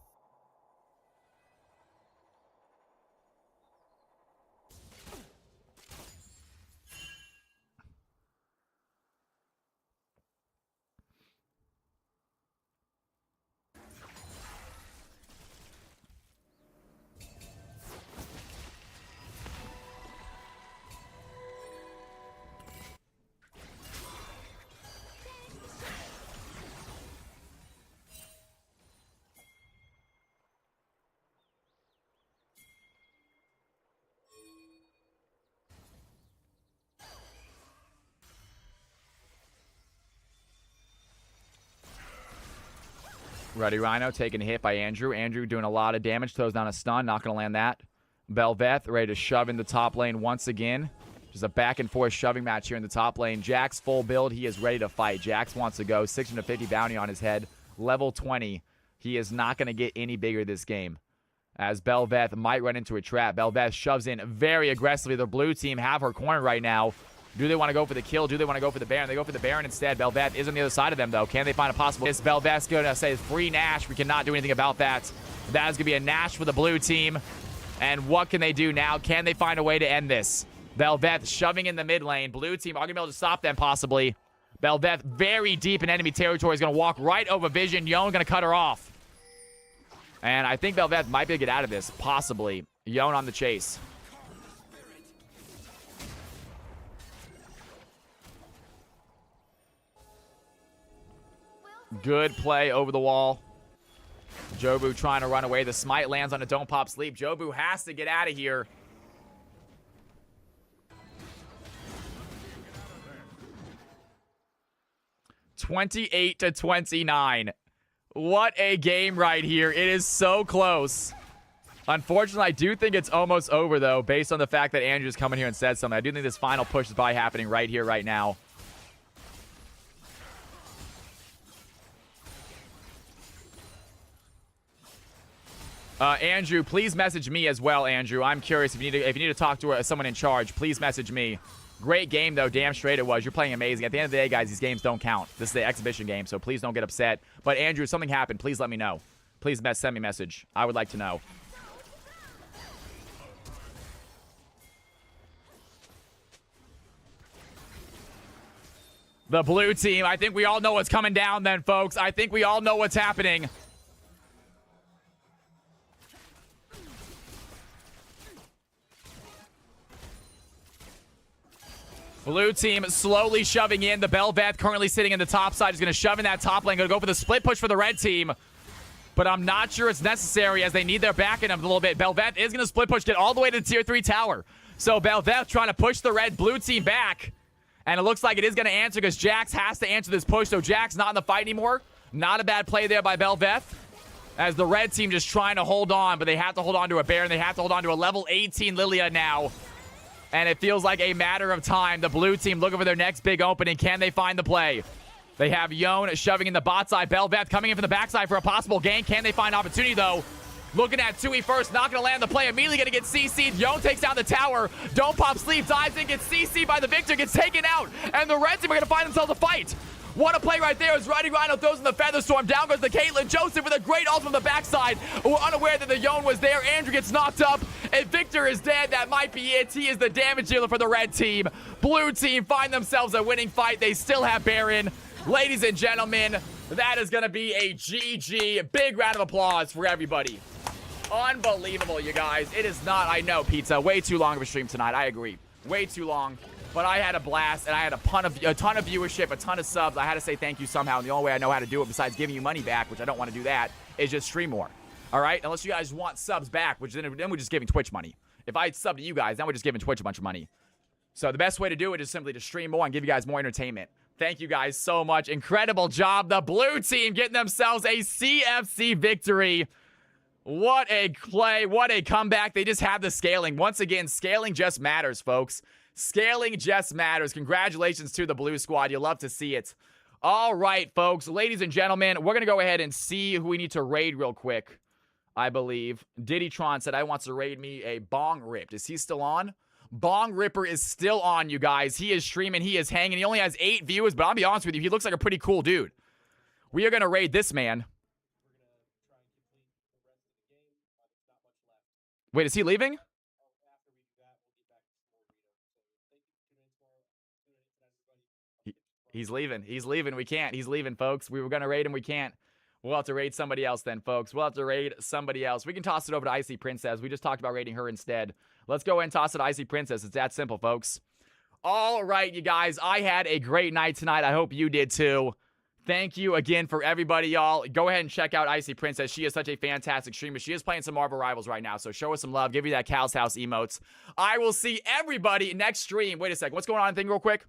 Ruddy Rhino taking a hit by Andrew. Andrew doing a lot of damage. Throws down a stun. Not going to land that. Bel'Veth ready to shove in the top lane once again. Just a back and forth shoving match here in the top lane. Jax full build. He is ready to fight. Jax wants to go. 650 bounty on his head. Level 20. He is not going to get any bigger this game. As Bel'Veth might run into a trap. Bel'Veth shoves in very aggressively. The blue team have her cornered right now. Do they want to go for the kill? Do they want to go for the Baron? They go for the Baron instead. Bel'Veth is on the other side of them, though. Can they find a possible? This Bel'Veth's going to say free Nash. We cannot do anything about that. That is going to be a Nash for the blue team. And what can they do now? Can they find a way to end this? Bel'Veth shoving in the mid lane. Blue team are going to be able to stop them, possibly. Bel'Veth very deep in enemy territory. Is going to walk right over Vision. Yone going to cut her off. And I think Bel'Veth might be able to get out of this, possibly. Yone on the chase. Good play over the wall. Jobu trying to run away. The smite lands on a don't pop sleep. Jobu has to get out of here. (28-29). What a game right here. It is so close. Unfortunately, I do think it's almost over, though, based on the fact that Andrew's coming here and said something. I do think this final push is probably happening right here, right now. Andrew, please message me as well, Andrew. I'm curious if you need to talk to someone in charge, please message me. Great game, though. Damn straight it was. You're playing amazing. At the end of the day, guys, these games don't count. This is the exhibition game, so please don't get upset. But, Andrew, if something happened, please let me know. Please send me a message. I would like to know. The blue team, I think we all know what's coming down then, folks. I think we all know what's happening. Blue team slowly shoving in. The Bel'Veth currently sitting in the top side. Is going to shove in that top lane. Going to go for the split push for the red team. But I'm not sure it's necessary as they need their back in them a little bit. Bel'Veth is going to split push, get all the way to the tier 3 tower. So Bel'Veth trying to push the blue team back. And it looks like it is going to answer because Jax has to answer this push. So Jax not in the fight anymore. Not a bad play there by Bel'Veth. As the red team just trying to hold on. But they have to hold on to a Baron. They have to hold on to a level 18 Lilia now. And it feels like a matter of time. The blue team looking for their next big opening. Can they find the play? They have Yone shoving in the bot side. Bel'Veth coming in from the backside for a possible gank. Can they find opportunity, though? Looking at Tues first. Not going to land the play. Immediately going to get CC'd. Yone takes down the tower. Don't pop sleep. Dives in. Gets CC'd by the Victor. Gets taken out. And the red team are going to find themselves a fight. What a play right there as Riding Rhino throws in the Featherstorm. Down goes the Caitlyn. Joseph with a great ult from the backside. We're unaware that the Yone was there. Andrew gets knocked up. And Victor is dead. That might be it. He is the damage dealer for the red team. Blue team find themselves a winning fight. They still have Baron. Ladies and gentlemen, that is going to be a GG. Big round of applause for everybody. Unbelievable, you guys. It is not, I know, Pizza, way too long of a stream tonight. I agree. Way too long. But I had a blast, and I had a ton of viewership, a ton of subs. I had to say thank you somehow, and the only way I know how to do it besides giving you money back, which I don't want to do that, is just stream more. All right? Unless you guys want subs back, which then we're just giving Twitch money. If I sub to you guys, then we're just giving Twitch a bunch of money. So the best way to do it is simply to stream more and give you guys more entertainment. Thank you guys so much. Incredible job. The blue team getting themselves a CFC victory. What a play. What a comeback. They just have the scaling. Once again, scaling just matters, folks. Scaling just matters. Congratulations to the blue squad. You love to see it. All right, folks. Ladies and gentlemen, we're going to go ahead and see who we need to raid real quick, I believe. Diddytron said, I want to raid me a Bong Ripped. Is he still on? Bong Ripper is still on, you guys. He is streaming. He is hanging. He only has 8 viewers, but I'll be honest with you, he looks like a pretty cool dude. We are going to raid this man. Wait, is he leaving? He's leaving. He's leaving. We can't. He's leaving, folks. We were going to raid him. We can't. We'll have to raid somebody else then, folks. We'll have to raid somebody else. We can toss it over to Icy Princess. We just talked about raiding her instead. Let's go ahead and toss it to Icy Princess. It's that simple, folks. All right, you guys. I had a great night tonight. I hope you did too. Thank you again for everybody, y'all. Go ahead and check out Icy Princess. She is such a fantastic streamer. She is playing some Marvel Rivals right now, so show us some love. Give you that Cal's House emotes. I will see everybody next stream. Wait a sec. What's going on? Thing real quick.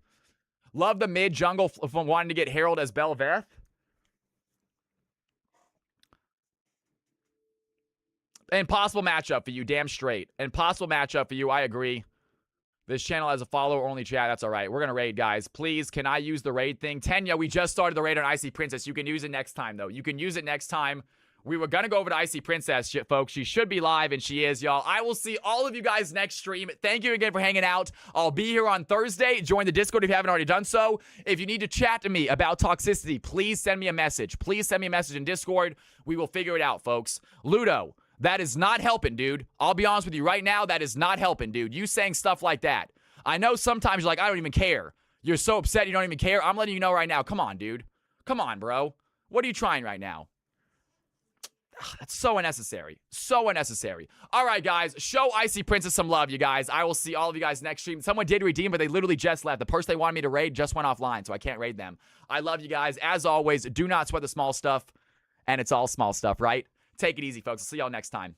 Love the mid jungle from wanting to get Herald as Bel'Veth. Impossible matchup for you, damn straight. Impossible matchup for you, I agree. This channel has a follower-only chat. That's all right. We're going to raid, guys. Please, can I use the raid thing? Tenya, we just started the raid on Icy Princess. You can use it next time, though. You can use it next time. We were going to go over to Icy Princess, folks. She should be live, and she is, y'all. I will see all of you guys next stream. Thank you again for hanging out. I'll be here on Thursday. Join the Discord if you haven't already done so. If you need to chat to me about toxicity, please send me a message. Please send me a message in Discord. We will figure it out, folks. Ludo, that is not helping, dude. I'll be honest with you right now. That is not helping, dude. You saying stuff like that. I know sometimes you're like, I don't even care. You're so upset you don't even care. I'm letting you know right now. Come on, dude. Come on, bro. What are you trying right now? That's so unnecessary. So unnecessary. All right, guys. Show Icy Princess some love, you guys. I will see all of you guys next stream. Someone did redeem, but they literally just left. The person they wanted me to raid just went offline, so I can't raid them. I love you guys. As always, do not sweat the small stuff. And it's all small stuff, right? Take it easy, folks. I'll see y'all next time.